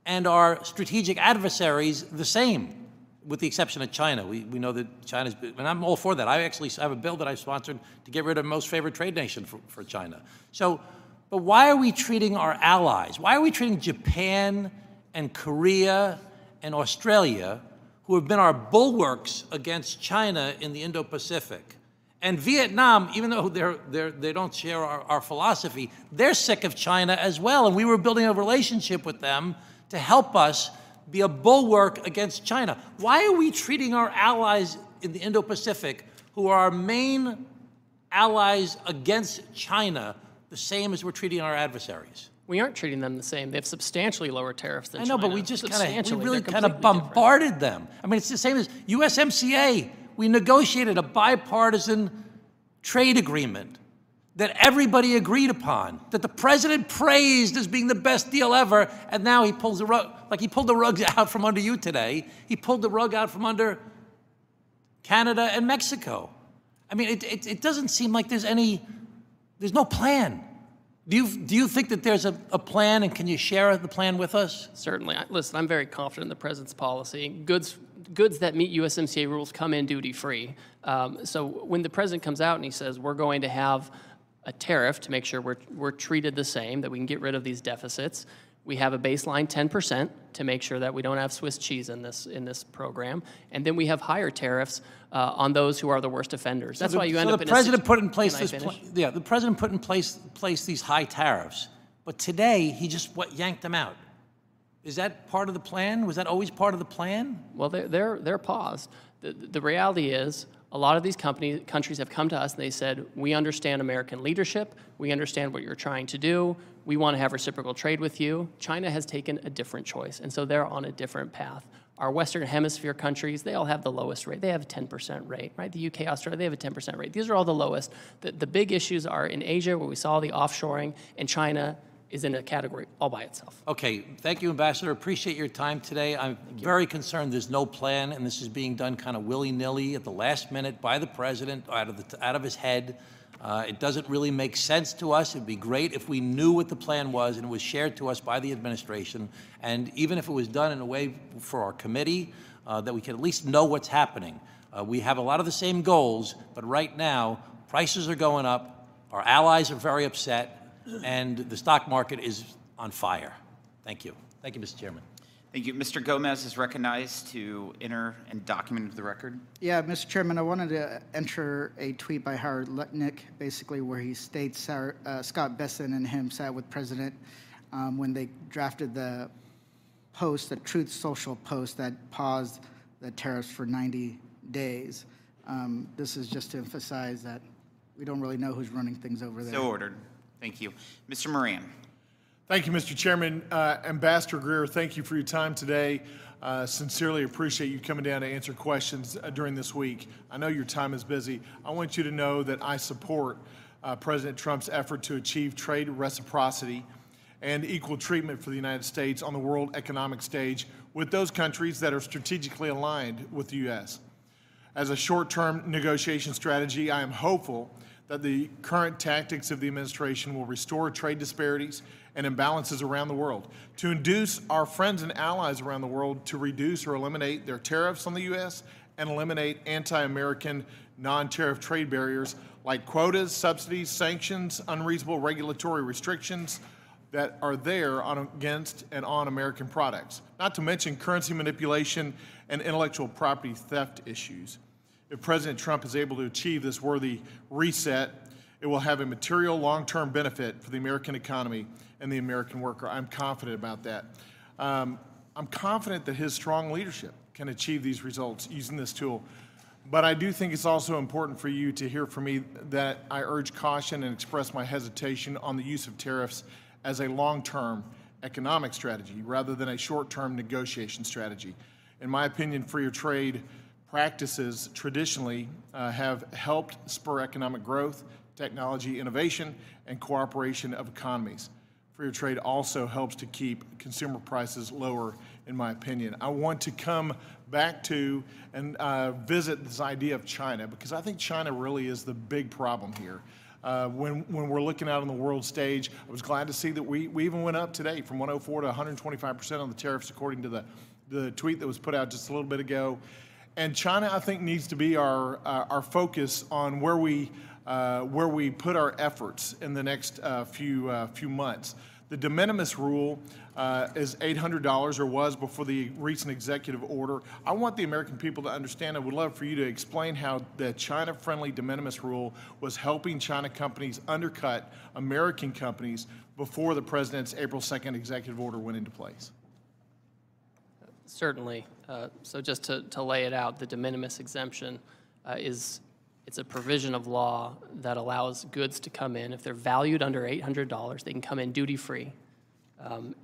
and our strategic adversaries the same, with the exception of China. We know that China's, and I'm all for that. I actually have a bill that I sponsored to get rid of most favored trade nation for China. So, but why are we treating our allies? Why are we treating Japan and Korea and Australia, who have been our bulwarks against China in the Indo-Pacific? And Vietnam, even though they don't share our philosophy, they're sick of China as well. And we were building a relationship with them to help us be a bulwark against China. Why are we treating our allies in the Indo-Pacific, who are our main allies against China, the same as we're treating our adversaries? We aren't treating them the same. They have substantially lower tariffs than China. I know, but we just really kind of bombarded them. I mean, it's the same as USMCA. We negotiated a bipartisan trade agreement that everybody agreed upon, that the president praised as being the best deal ever, and now he pulls the rug, like he pulled the rugs out from under you today. He pulled the rug out from under Canada and Mexico. I mean, it doesn't seem like there's no plan. Do you think that there's a plan, and can you share the plan with us? Certainly. Listen, I'm very confident in the president's policy. Goods that meet USMCA rules come in duty-free. So when the president comes out and he says, we're going to have a tariff to make sure we're treated the same, that we can get rid of these deficits. We have a baseline 10% to make sure that we don't have Swiss cheese in this program, and then we have higher tariffs on those who are the worst offenders. That's why you end up in a situation. The president put in place the president put in place these high tariffs, but today he just yanked them out. Is that part of the plan? Was that always part of the plan? Well, they're paused. The reality is, a lot of these countries have come to us and they said, we understand American leadership, we understand what you're trying to do, we want to have reciprocal trade with you. China has taken a different choice, and so they're on a different path. Our Western Hemisphere countries, they all have the lowest rate. They have a 10% rate, right? The UK, Australia, they have a 10% rate. These are all the lowest. The big issues are in Asia, where we saw the offshoring, and China is in a category all by itself. Okay, thank you, Ambassador. Appreciate your time today. I'm very concerned there's no plan, and this is being done kind of willy-nilly at the last minute by the president, out of his head. It doesn't really make sense to us. It'd be great if we knew what the plan was and it was shared to us by the administration, and even if it was done in a way for our committee, that we could at least know what's happening. We have a lot of the same goals, but right now, prices are going up, our allies are very upset, and the stock market is on fire. Thank you. Thank you, Mr. Chairman. Thank you. Mr. Gomez is recognized to enter and document into the record. Yeah, Mr. Chairman, I wanted to enter a tweet by Howard Lutnick, basically where he states Scott Besson and him sat with President when they drafted the post, the Truth Social post that paused the tariffs for 90 days. This is just to emphasize that we don't really know who's running things over there. So ordered. Thank you. Mr. Moran. Thank you, Mr. Chairman. Ambassador Greer, thank you for your time today. Sincerely appreciate you coming down to answer questions during this week. I know your time is busy. I want you to know that I support President Trump's effort to achieve trade reciprocity and equal treatment for the United States on the world economic stage with those countries that are strategically aligned with the U.S. As a short-term negotiation strategy, I am hopeful that the current tactics of the administration will restore trade disparities and imbalances around the world, to induce our friends and allies around the world to reduce or eliminate their tariffs on the U.S. and eliminate anti-American non-tariff trade barriers like quotas, subsidies, sanctions, unreasonable regulatory restrictions that are there against and on American products, not to mention currency manipulation and intellectual property theft issues. If President Trump is able to achieve this worthy reset, it will have a material long-term benefit for the American economy and the American worker. I'm confident about that. I'm confident that his strong leadership can achieve these results using this tool. But I do think it's also important for you to hear from me that I urge caution and express my hesitation on the use of tariffs as a long-term economic strategy rather than a short-term negotiation strategy. In my opinion, freer trade practices traditionally have helped spur economic growth, technology innovation, and cooperation of economies. Freer trade also helps to keep consumer prices lower, in my opinion. I want to come back to and visit this idea of China, because I think China really is the big problem here. When we're looking out on the world stage, I was glad to see that we even went up today from 104 to 125% on the tariffs, according to the tweet that was put out just a little bit ago. And China, I think, needs to be our focus on where we put our efforts in the next few months. The de minimis rule is $800, or was before the recent executive order. I want the American people to understand. I would love for you to explain how the China-friendly de minimis rule was helping China companies undercut American companies before the president's April 2nd executive order went into place. Certainly. So just to lay it out, the de minimis exemption it's a provision of law that allows goods to come in. If they're valued under $800, they can come in duty-free.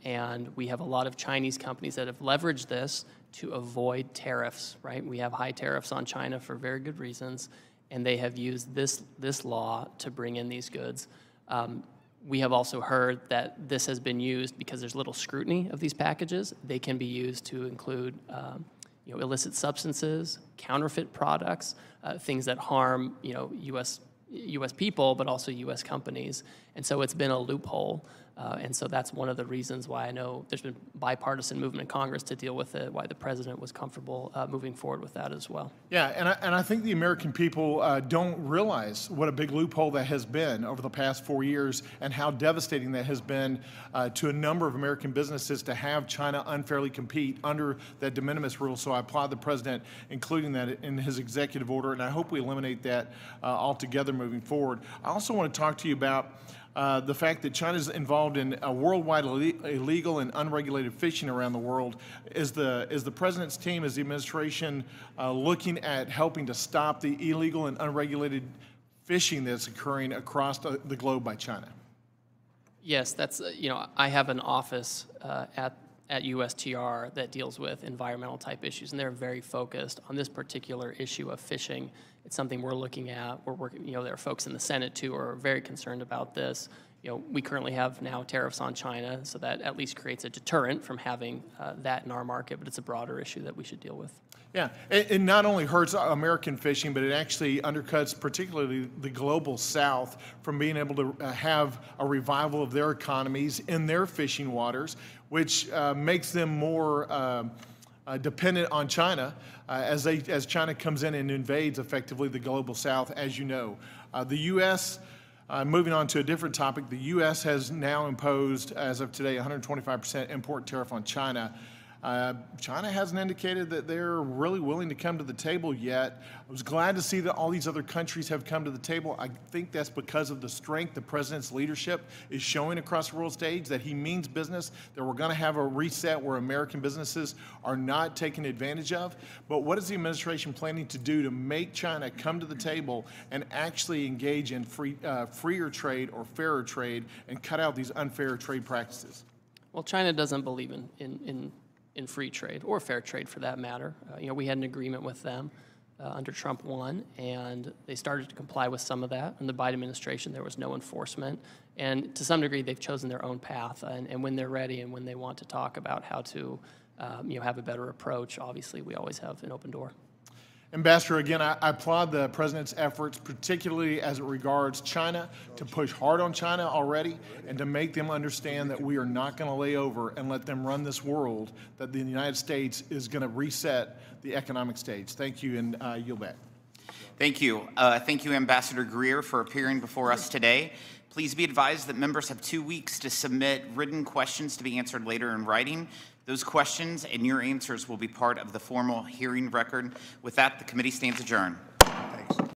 And we have a lot of Chinese companies that have leveraged this to avoid tariffs, right? We have high tariffs on China for very good reasons. and they have used this law to bring in these goods. We have also heard that this has been used because there's little scrutiny of these packages. They can be used to include illicit substances, counterfeit products, things that harm U.S. people, but also U.S. companies. And so it's been a loophole. And so that's one of the reasons why I know there's been bipartisan movement in Congress to deal with it, why the president was comfortable moving forward with that as well. Yeah, and I think the American people don't realize what a big loophole that has been over the past 4 years and how devastating that has been to a number of American businesses to have China unfairly compete under that de minimis rule. So I applaud the president including that in his executive order, and I hope we eliminate that altogether moving forward. I also want to talk to you about the fact that China is involved in a worldwide illegal and unregulated fishing around the world. Is the president's team, is the administration looking at helping to stop the illegal and unregulated fishing that's occurring across the globe by China? Yes, that's, I have an office at USTR that deals with environmental type issues, and they're very focused on this particular issue of fishing. It's something we're looking at. We're working, there are folks in the Senate too who are very concerned about this. We currently have now tariffs on China, so that at least creates a deterrent from having that in our market, but it's a broader issue that we should deal with. Yeah, it not only hurts American fishing, but it actually undercuts particularly the global South from being able to have a revival of their economies in their fishing waters, which makes them more dependent on China as China comes in and invades effectively the global South, as you know. The U.S., moving on to a different topic, the U.S. has now imposed, as of today, 125% import tariff on China. China hasn't indicated that they're really willing to come to the table yet. I was glad to see that all these other countries have come to the table. I think that's because of the strength the president's leadership is showing across the world stage, that he means business, that we're going to have a reset where American businesses are not taken advantage of. But what is the administration planning to do to make China come to the table and actually engage in freer trade or fairer trade and cut out these unfair trade practices? Well, China doesn't believe in free trade or fair trade for that matter. We had an agreement with them under Trump 1, and they started to comply with some of that. In the Biden administration, there was no enforcement. And to some degree, they've chosen their own path. And when they're ready and when they want to talk about how to have a better approach, obviously, we always have an open door. Ambassador, again, I applaud the president's efforts, particularly as it regards China, to push hard on China already and to make them understand that we are not going to lay over and let them run this world, that the United States is going to reset the economic stage. Thank you, and yield back. Thank you. Thank you, Ambassador Greer, for appearing before us today. Please be advised that members have 2 weeks to submit written questions to be answered later in writing. Those questions and your answers will be part of the formal hearing record. With that, the committee stands adjourned.